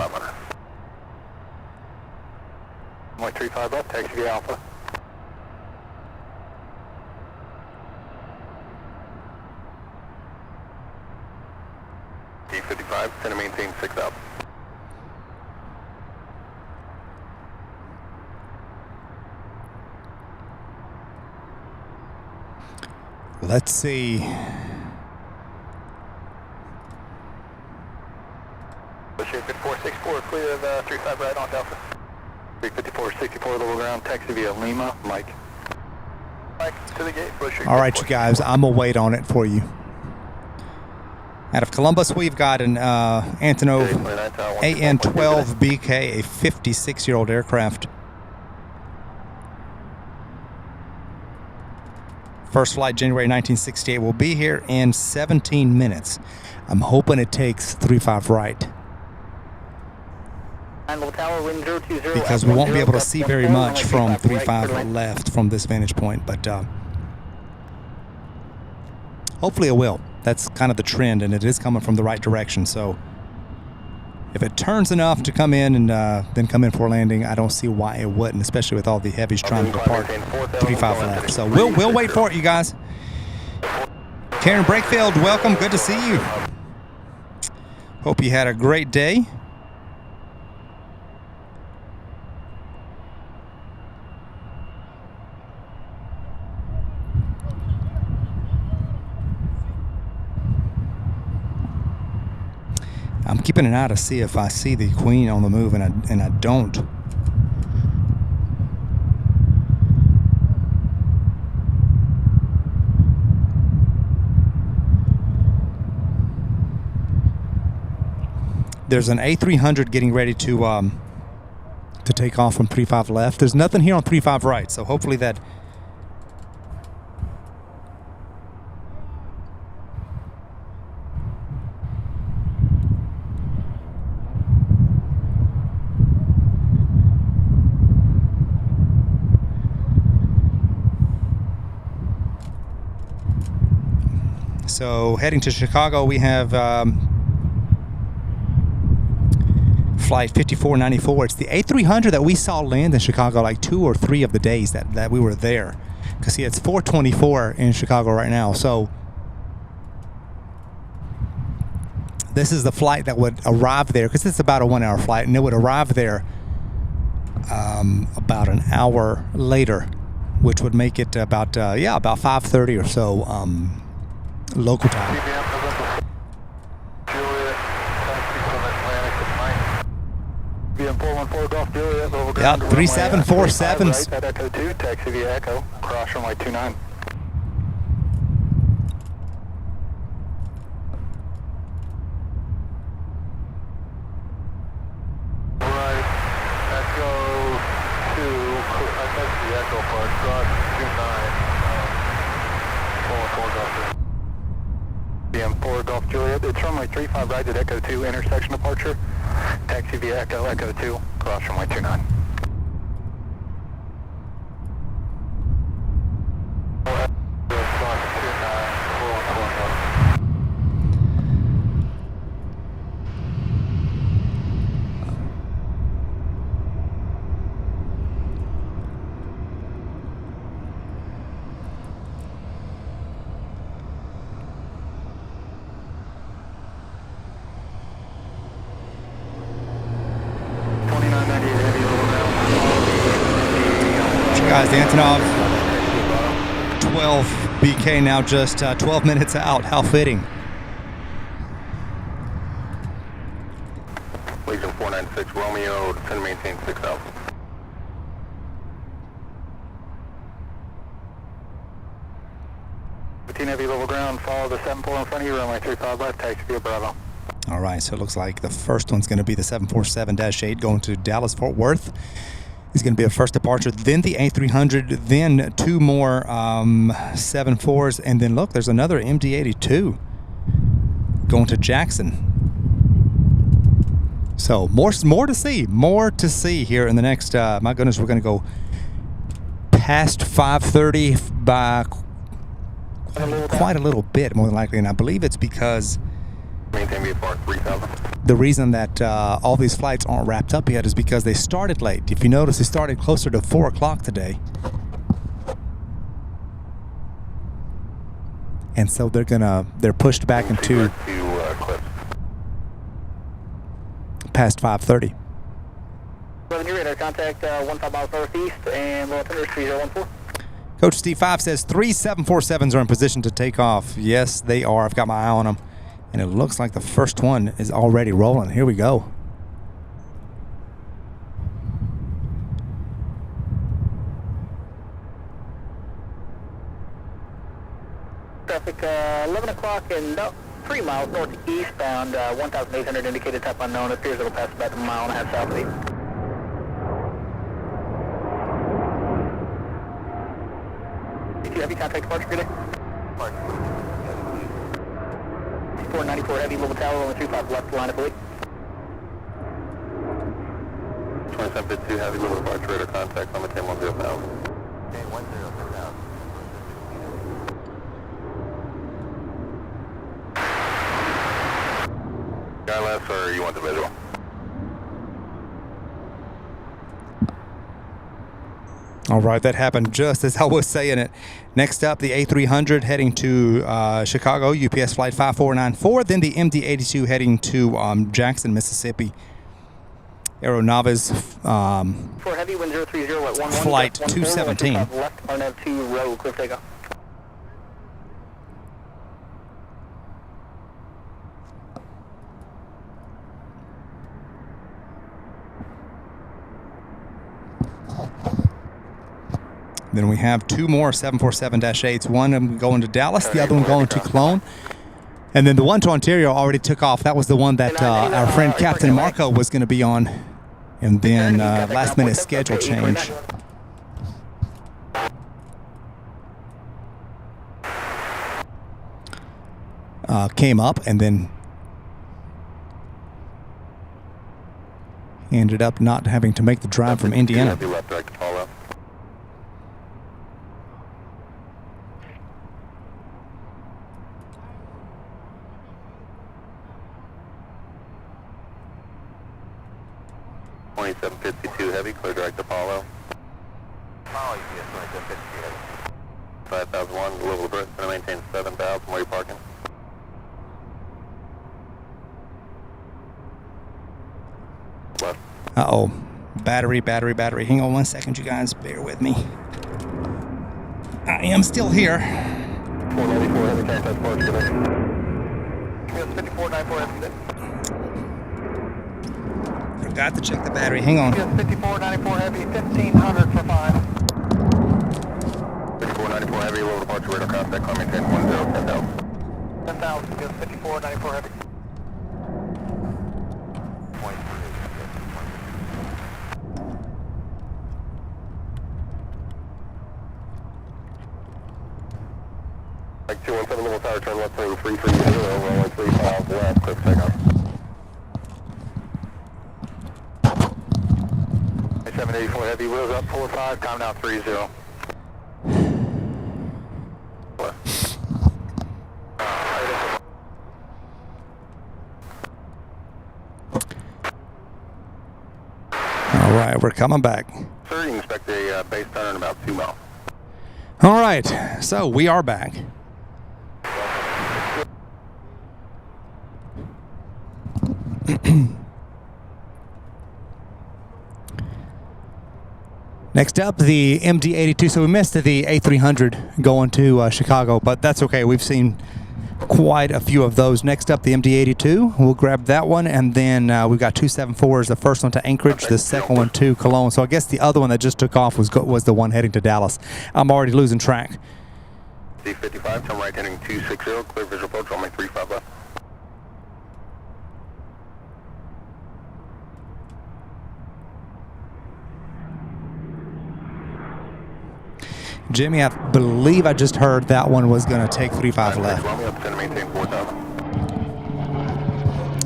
Mike 35 left, taxi via Alpha. D55, center maintain 6 up. Let's see. Shape 5464, clear of 35 right on Delta. 354-64 level ground, taxi via Lima, Mike. Mike, to the gate, Bush. All right, you guys, I'm going to wait on it for you. Out of Columbus, we've got an Antonov AN-12BK, a 56-year-old aircraft. First flight, January 1968. Will be here in 17 minutes. I'm hoping it takes 35 right. Because we won't be able to see very much from 35 left from this vantage point, but hopefully it will. That's kind of the trend, and it is coming from the right direction. So if it turns enough to come in and then come in for a landing, I don't see why it wouldn't, especially with all the heavies trying to depart. 35 left. So we'll wait for it, you guys. Karen Brakefield, welcome. Good to see you. Hope you had a great day. I'm keeping an eye to see if I see the Queen on the move, and I don't. There's an A300 getting ready to take off from 35 left. There's nothing here on 35 right, so hopefully that. So heading to Chicago, we have flight 5494. It's the A300 that we saw land in Chicago like 2 or 3 of the days that we were there. Because see, it's 424 in Chicago right now. So this is the flight that would arrive there, because it's about a 1-hour flight, and it would arrive there about an hour later, which would make it about 5:30 or so local time. Yeah, 3747s. Right, Echo 2, taxi via Echo, cross from like 29. Right, Echo 2, I touched the Echo part, cross 29, 4 Golf. BM4 Golf Juliet. It's runway 35 right at Echo 2 intersection departure. Taxi via Echo, Echo 2, cross runway 29. Guys, the Antonov 12 BK now just 12 minutes out. How fitting. Legion 496 Romeo, descend and maintain 6,000. 15 heavy level ground, follow the 7-4 in front of you, runway 35 left, taxi via Bravo. All right, so it looks like the first one's going to be the 747-8 going to Dallas Fort Worth. Is going to be a first departure, then the A300, then two more 7-4s, and then look, there's another MD-82 going to Jackson. So more to see here in the next. My goodness, we're going to go past 5:30 by quite a little bit, more than likely, and I believe it's because Maintain VFR 3,000. the reason that all these flights aren't wrapped up yet is because they started late. If you notice, they started closer to 4 o'clock today. And so they're pushed back into past 5:30. 11 radar contact 15 miles northeast and low altimeter 3014. Coach Steve 5 says 3 747s are in position to take off. Yes, they are. I've got my eye on them. And it looks like the first one is already rolling. Here we go. Traffic 11 o'clock and 3 miles northeastbound, 1,800 indicated type unknown. It appears it'll pass about a mile and a half south of you. Heavy contact departure today. 494 heavy, level tower, only 35 left, line of fleet. 2752 heavy, level departure, radar contact, on the 1010,000. Okay, 10,000. Guy left, or you want the visual? All right, that happened just as I was saying it. Next up, the A300 heading to Chicago, UPS flight 5494. Then the MD-82 heading to Jackson, Mississippi. Aeronavis For heavy, wind 030 at 11. flight 217. Left, RNAV 2, row, clear takeoff. Then we have two more 747-8s. One of them going to Dallas, the other one going to Cologne. And then the one to Ontario already took off. That was the one that our friend Captain Marco was going to be on. And then last minute schedule change. Came up and then ended up not having to make the drive from Indiana. Heavy, clear direct Apollo. Apollo, UPS 2752 heavy. 5001, level of Brits, going to maintain 7,000, where are you parking? Left. Uh-oh. Battery. Hang on 1 second, you guys. Bear with me. I am still here. 494 heavy, contact departure today. UPS 5494 heavy. Forgot to check the battery. Hang on. UPS 5494 heavy, 1500 for 5. 5494 heavy, level departure, radar contact, climb maintain 10,000. 10,000, UPS 5494 heavy. Like 217 level tower, turn left lane 330, runway 35 left, clear for takeoff. 784 heavy, wheels up, 45, time now 30. All right, we're coming back. Sir, you can expect a base turn in about 2 miles. All right, so we are back. Next up, the MD-82. So we missed the A300 going to Chicago, but that's okay. We've seen quite a few of those. Next up, the MD-82. We'll grab that one, and then we've got 274s. The first one to Anchorage, the second one to Cologne. So I guess the other one that just took off was the one heading to Dallas. I'm already losing track. D55, turn right heading 260, clear visual approach, runway 35 left. Jimmy, I believe I just heard that one was going to take 35 left.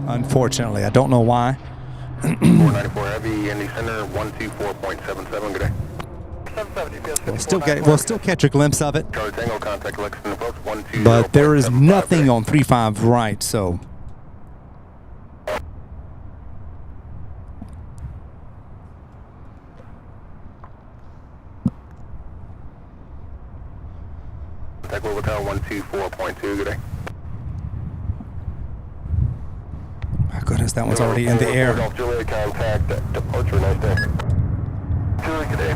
Unfortunately, I don't know why. 494 heavy, Indy Center, 124.77, good day. 770, We'll still catch a glimpse of it. Charlie Tango, contact Lexington approach, 120. But there is nothing on 35 right, so. Contact Louisville Tower, 124.2, good day. My goodness, that one's already in the air. Juliet, contact departure, nice day. Juliet, good day.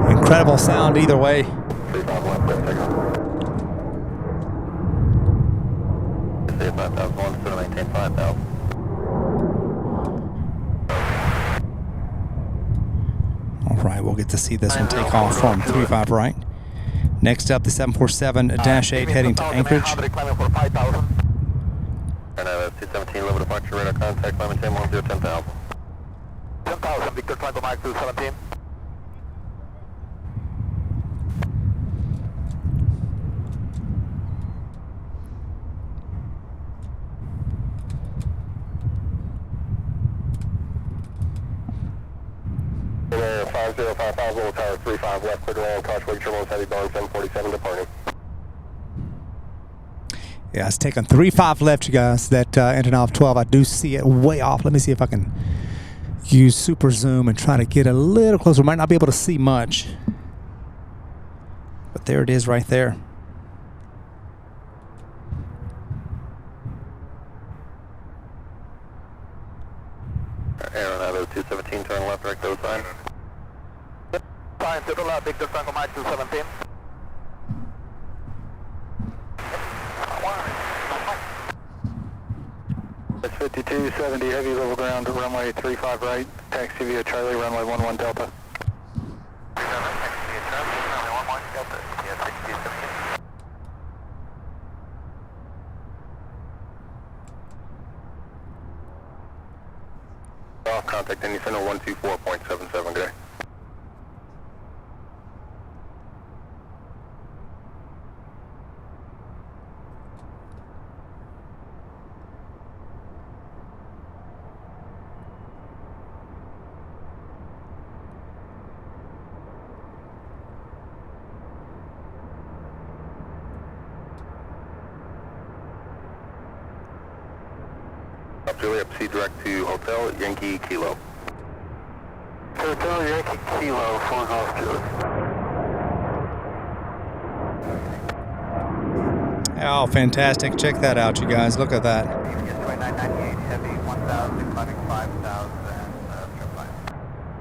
Incredible sound either way. All right, we'll get to see this one take off from 35 right. Next up, the 747-8 heading to Anchorage. And 217 level departure, radar contact, climate 10, 10,000. 10,000, Victor Tango Mike 217. And 5055 Little Tower 35 left, clear to land, Causeway Terminals, heavy Boeing 747 departing. Yeah, it's taking 35 left, you guys. That Antonov 12, I do see it way off. Let me see if I can use super zoom and try to get a little closer. Might not be able to see much, but there it is right there. Aeronautic 217, turn left, direct those sign. Sign to the left, Victor Tango Mike 217. It's 5270 heavy level ground, runway 35 right, taxi via Charlie, runway 11 Delta. Off contact Indy Center 124.77, good day. Juliet, proceed direct to Hotel Yankee Kilo. Hotel Yankee Kilo, 4 Golf Juliet. Oh, fantastic. Check that out, you guys. Look at that. 2998 heavy, 1,000, climbing 5,000, strip line.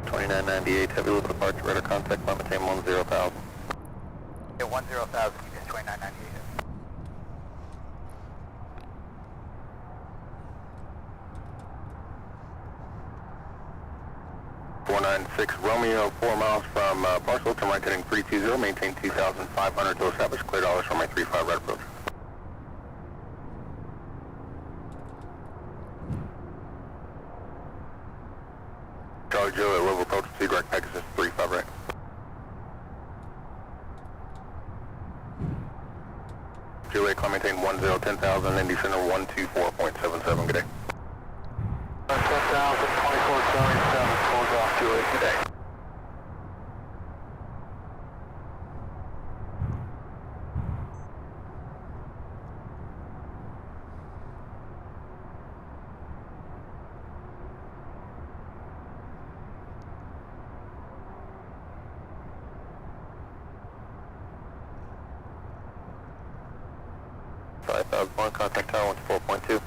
2998 heavy, level departure, radar contact, climate 10, 10,000. Yeah, 10,000, you get 2998. 1 496 Romeo, 4 miles from Parcel, turn right heading 320, maintain 2,500 to establish clear dollars from my 35 right approach. Charlie Joe at Louisville approach, see direct Pegasus 35 right. Juliet, climb maintain 1010,000 and descender 124.77, good day. 10,000, 2477, pulls off Juliet, good day. One contact tower 4.2.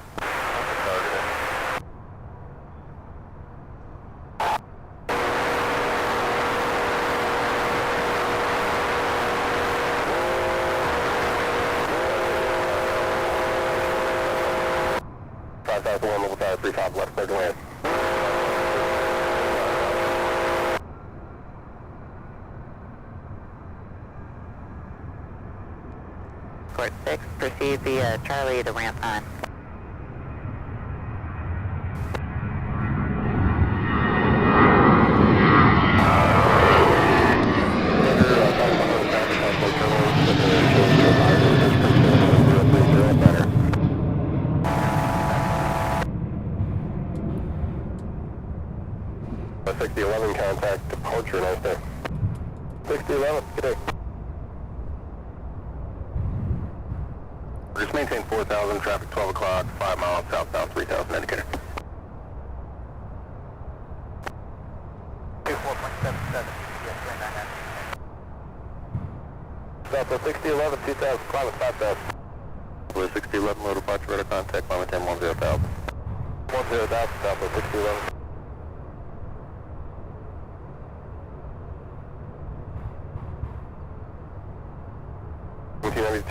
One level tower 35 left, clear to land. Port 6, proceed via Charlie to ramp on. A 6011 contact departure, nice day. 6011, good day. Just maintain 4,000, traffic 12 o'clock, 5 miles southbound, 3,000 indicator. 4.77, yes, 399. Delta 6011, 2,000, climb at 5,000. Blue 6011, low departure, radar contact, climb at 10,000. 10,000, Delta 6011.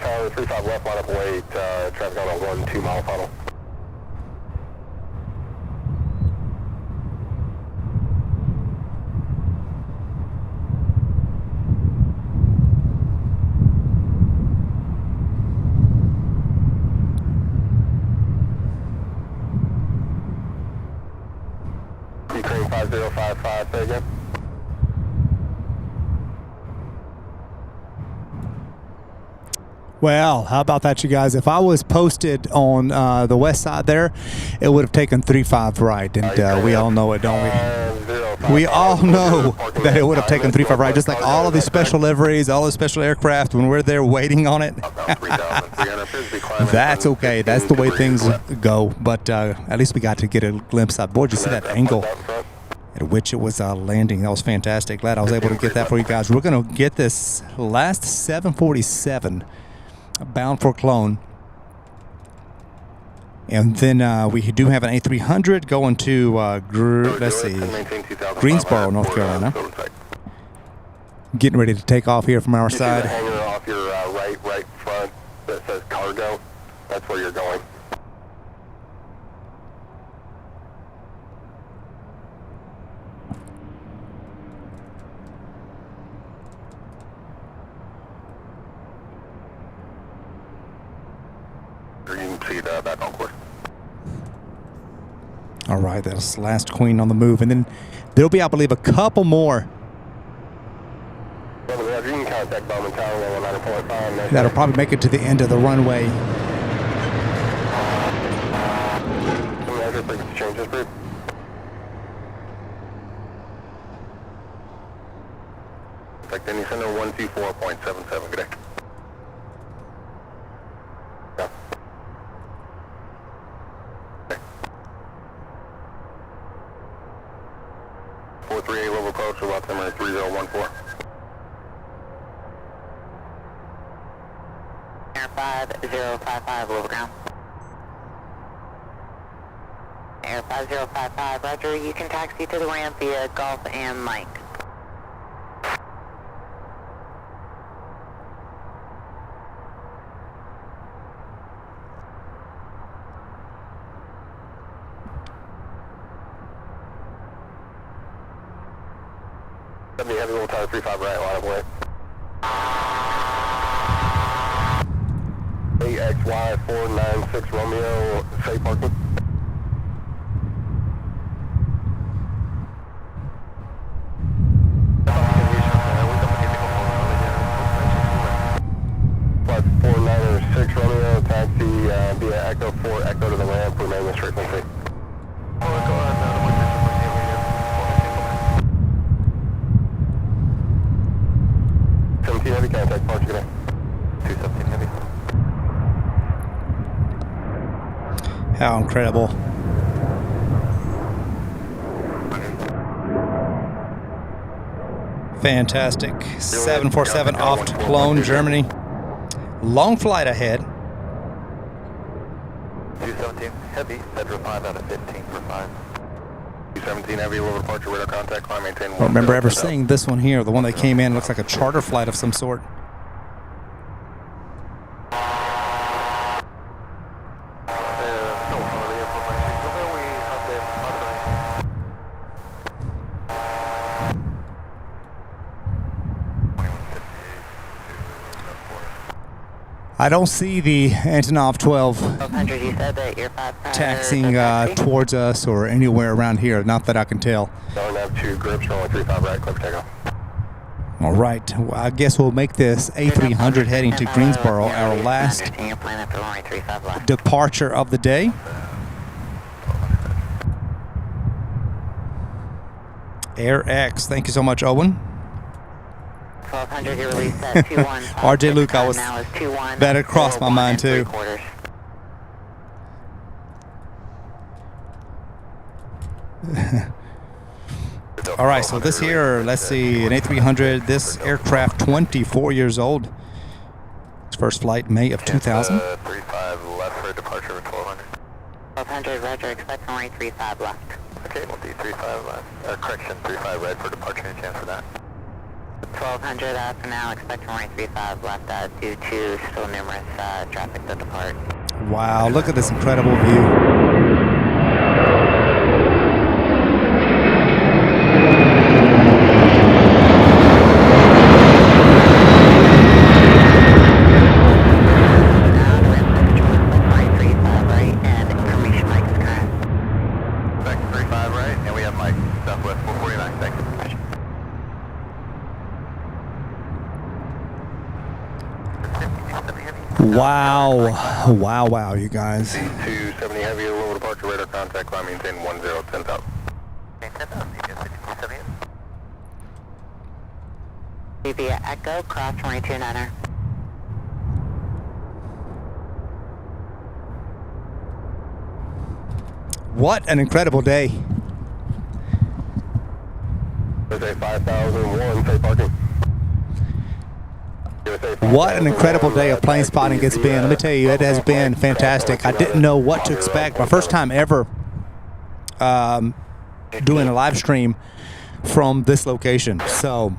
Tower 35 left, line up wait, traffic on a 1-2 mile funnel. Ukraine 5055, say again. Well, how about that, you guys? If I was posted on the west side there, it would have taken 35 right, and we all know it, don't we? We all know that it would have taken 35 right, just like all of these special liveries, all the special aircraft, when we're there waiting on it. That's okay. That's the way things go, but at least we got to get a glimpse of. Boy, did you see that angle at which it was landing? That was fantastic. Glad I was able to get that for you guys. We're going to get this last 747 bound for Clone, and then we do have an A300 going to let's see, Greensboro, North Carolina, getting ready to take off here from our side. Hanger off your right front that says cargo, that's where you're going. You can see the back on course. All right, that's last Queen on the move, and then there'll be, I believe, a couple more that'll probably make it to the end of the runway. Like any center 124.77, good day. 438 level approach, about 10 minutes 3014. Air 5055, level ground. Air 5055, roger, you can taxi to the ramp via Golf and Mike. 70 heavy, little tower 35 right, line of way. AXY 496 Romeo, safe parking. Flight 496 Romeo, taxi via Echo 4, Echo to the ramp, remain this frequency. 17 heavy, contact parking today. 217 heavy. How incredible. Fantastic. 747 off to Cologne, Germany. Long flight ahead. 217 heavy, Federal 5 out of 15 for 5. 217 heavy, low departure, radar contact, climb, maintain. I don't remember ever seeing this one here. The one that came in looks like a charter flight of some sort. I don't see the Antonov 12 1200, you said that you're 5 taxiing towards us or anywhere around here, not that I can tell. Don't have 2 grips, runway 35 right, clear for takeoff. All right, well, I guess we'll make this A300 heading to Greensboro, our last departure of the day. Air X, thank you so much, Owen. 1200, you released at 21. RJ Luke, I was that had crossed my mind too. All right, so this here, let's see, an A300, this aircraft 24 years old. Its first flight, May of 2000. 35 left for departure of 1200. 1200, roger, expect runway 35 left. Okay, we'll do 35 left. Correction, 35 right for departure, any chance for that? 1200, for now, expect runway 35 left due to still numerous traffic to depart. Wow, look at this incredible view. Wow, wow, wow, you guys. 270 heavy, low departure, radar contact, climb, maintain 1010,000. Via Echo, cross 229er. What an incredible day. USA 5001, safe parking. What an incredible day of plane spotting it's been. Let me tell you, it has been fantastic. I didn't know what to expect. My first time ever doing a live stream from this location. So,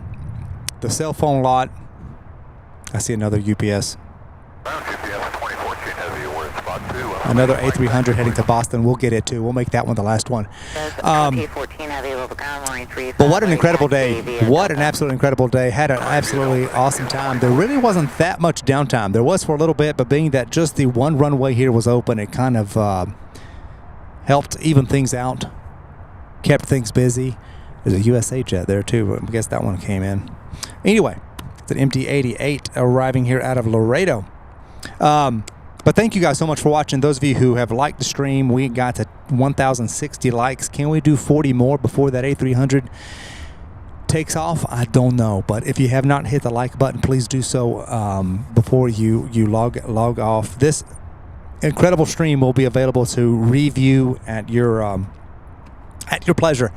the cell phone lot. I see another UPS. Another A300 heading to Boston. We'll get it too. We'll make that one the last one. But what an incredible day. What an absolute incredible day. Had an absolutely awesome time. There really wasn't that much downtime. There was for a little bit, but being that just the one runway here was open, it kind of helped even things out. Kept things busy. There's a USA jet there too. I guess that one came in. Anyway, it's an MD-88 arriving here out of Laredo. But thank you guys so much for watching. Those of you who have liked the stream, we got to 1,060 likes. Can we do 40 more before that A300 takes off? I don't know. But if you have not hit the like button, please do so before you log off. This incredible stream will be available to review at your pleasure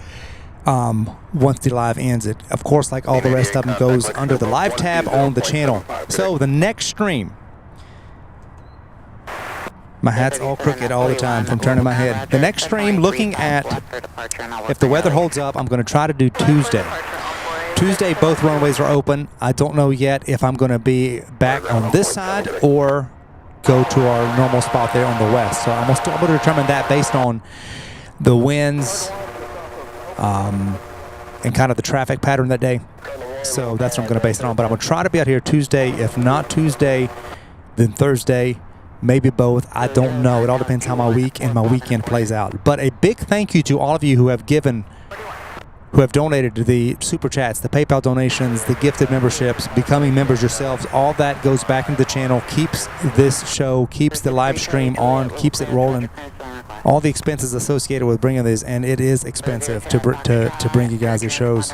once the live ends. It, of course, like all the rest of them, goes under the live tab on the channel. So the next stream. My hat's all crooked all the time from turning my head. The next stream, looking at, if the weather holds up, I'm going to try to do Tuesday. Tuesday, both runways are open. I don't know yet if I'm going to be back on this side or go to our normal spot there on the west. So I'm going to determine that based on the winds, and kind of the traffic pattern that day. So that's what I'm going to base it on. But I'm going to try to be out here Tuesday. If not Tuesday, then Thursday, maybe both. I don't know. It all depends how my week and my weekend plays out. But a big thank you to all of you who have given, who have donated to the super chats, the PayPal donations, the gifted memberships, becoming members yourselves. All that goes back into the channel, keeps this show, keeps the live stream on, keeps it rolling. All the expenses associated with bringing this, and it is expensive to bring you guys these shows.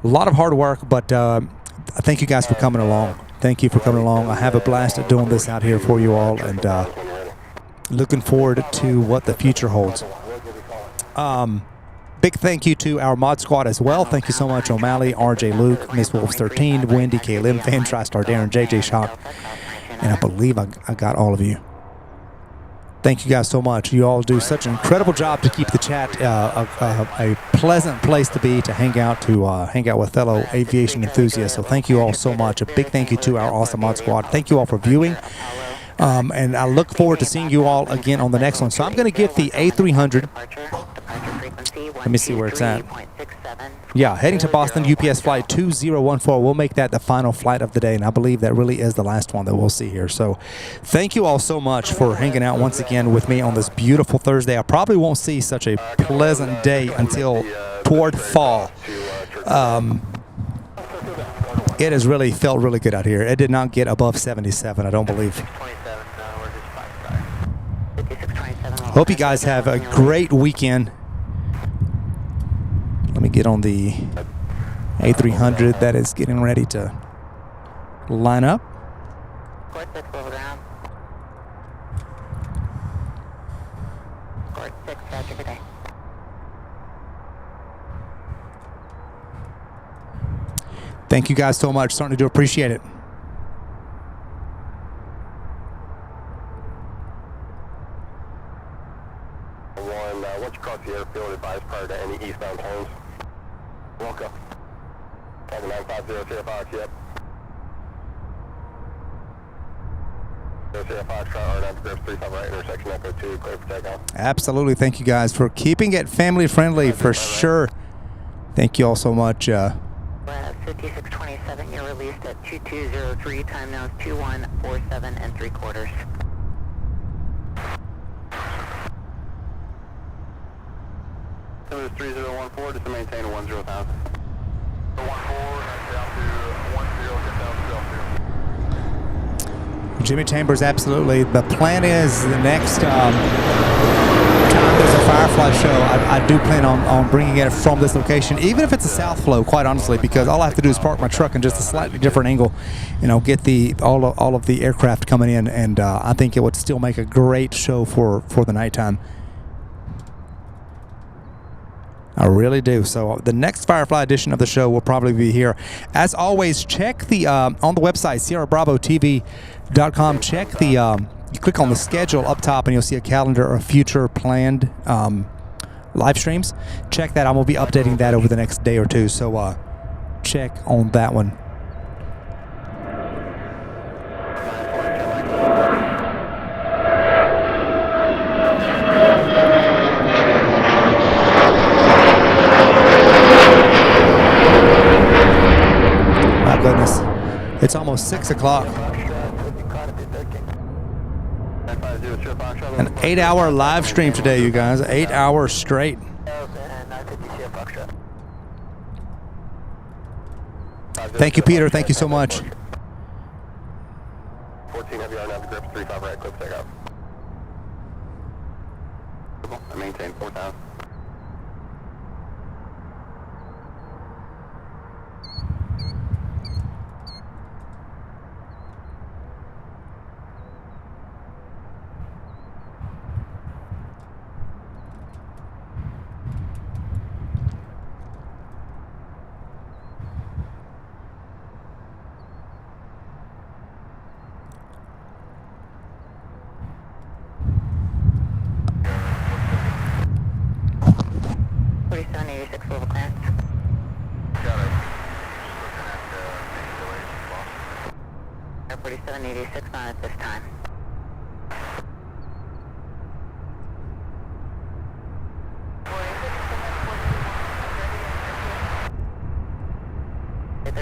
A lot of hard work, but thank you guys for coming along. Thank you for coming along. I have a blast at doing this out here for you all, and looking forward to what the future holds. Big thank you to our mod squad as well. Thank you so much, O'Malley, RJ Luke, Miss Wolves 13, Wendy, KLM, Fan, TriStar, Darren, JJ Shock, and I believe I got all of you. Thank you guys so much. You all do such an incredible job to keep the chat a pleasant place to be, to hang out with fellow aviation enthusiasts. So thank you all so much. A big thank you to our awesome mod squad. Thank you all for viewing. And I look forward to seeing you all again on the next one. So I'm going to get the A300. Let me see where it's at. Yeah, heading to Boston, UPS flight 2014. We'll make that the final flight of the day, and I believe that really is the last one that we'll see here. So thank you all so much for hanging out once again with me on this beautiful Thursday. I probably won't see such a pleasant day until toward fall. It has really felt really good out here. It did not get above 77, I don't believe. Hope you guys have a great weekend. Let me get on the A300 that is getting ready to line up. Thank you guys so much. Certainly do appreciate it. Once you cross the airfield, advise prior to any eastbound turns. Welcome. Talking 950 Sierra Fox, yep. Sierra Fox, try R9 grips 35 right, intersection Echo 2, clear for takeoff. Absolutely. Thank you guys for keeping it family friendly for sure. Thank you all so much. 5627, you're released at 2203, time now is 2147 3/4. Number 3014, just to maintain 10,000. 14, down to 10,000. Jimmy Chambers, absolutely. The plan is the next time there's a Firefly show, I do plan on bringing it from this location, even if it's a south flow, quite honestly, because all I have to do is park my truck in just a slightly different angle, you know, get all of the aircraft coming in, and I think it would still make a great show for the nighttime. I really do. So the next Firefly edition of the show will probably be here. As always, check the on the website SierraBravoTV.com. Check the you click on the schedule up top, and you'll see a calendar of future planned live streams. Check that. I'm gonna be updating that over the next day or two. So check on that one. Goodness, it's almost 6 o'clock. An 8-hour live stream today, you guys. 8 hours straight. Thank you, Peter. Thank you so much. 14 heavy R9 grips 35 right, clip takeoff. I maintain 4,000. At this time.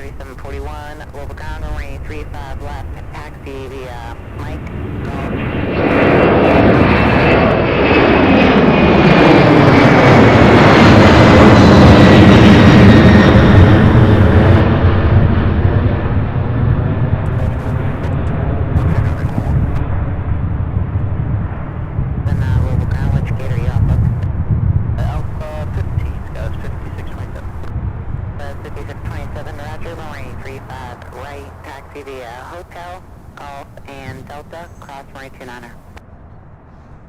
3741, Louisville ground, runway 35 left, taxi via Mike, Golf. Hotel, Golf, and Delta, cross runway 29er.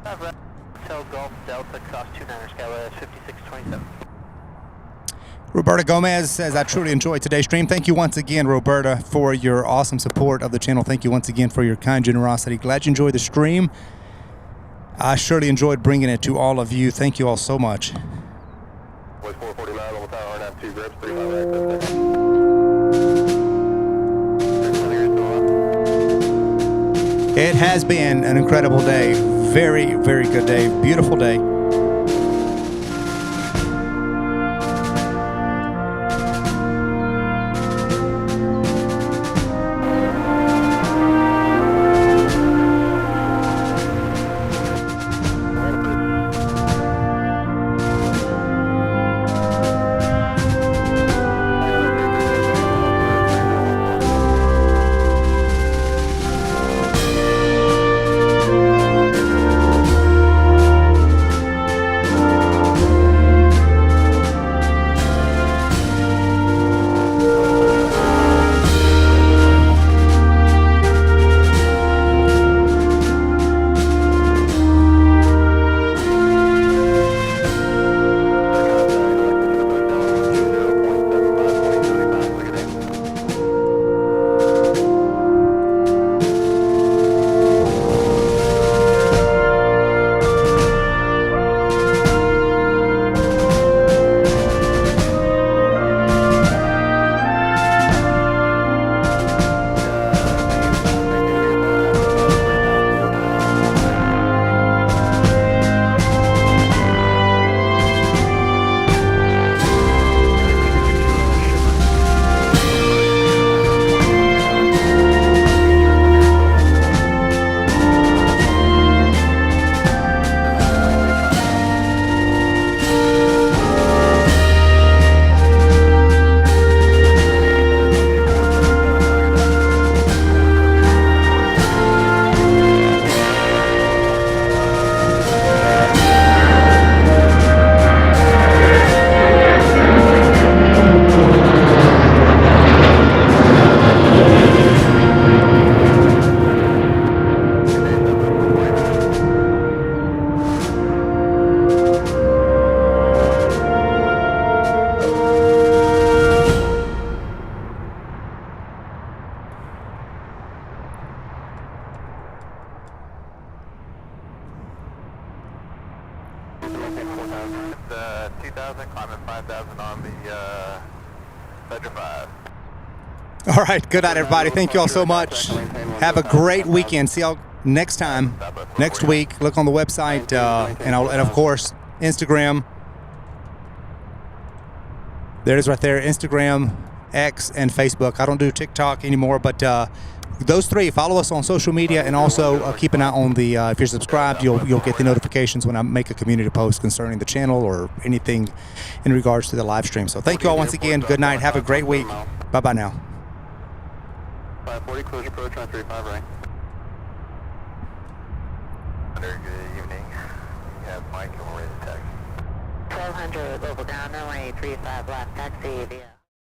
Hotel, Golf, Delta, cross 29er, Skyway 5627. Roberta Gomez says, I truly enjoyed today's stream. Thank you once again, Roberta, for your awesome support of the channel. Thank you once again for your kind generosity. Glad you enjoyed the stream. I surely enjoyed bringing it to all of you. Thank you all so much. Was 449, Level Tower, RNAV 2 grips, 35 It has been an incredible day. Very, very good day. Beautiful day. The 2000, climbing 5000 on the Ledger 5. All right. Good night, everybody. Thank you all so much. Have a great weekend. See y'all next time, next week. Look on the website and of course, Instagram. There it is right there. Instagram, X, and Facebook. I don't do TikTok anymore, but those three, follow us on social media, and also keep an eye on the, if you're subscribed, you'll get the notifications when I make a community post concerning the channel or anything in regards to the live stream. So thank you all once again. Good night. Have a great week. Bye-bye now. 540, close approach on 35 right. Good evening. You have Mike and we're ready to taxi. 1200, local ground, runway 35 left, taxi via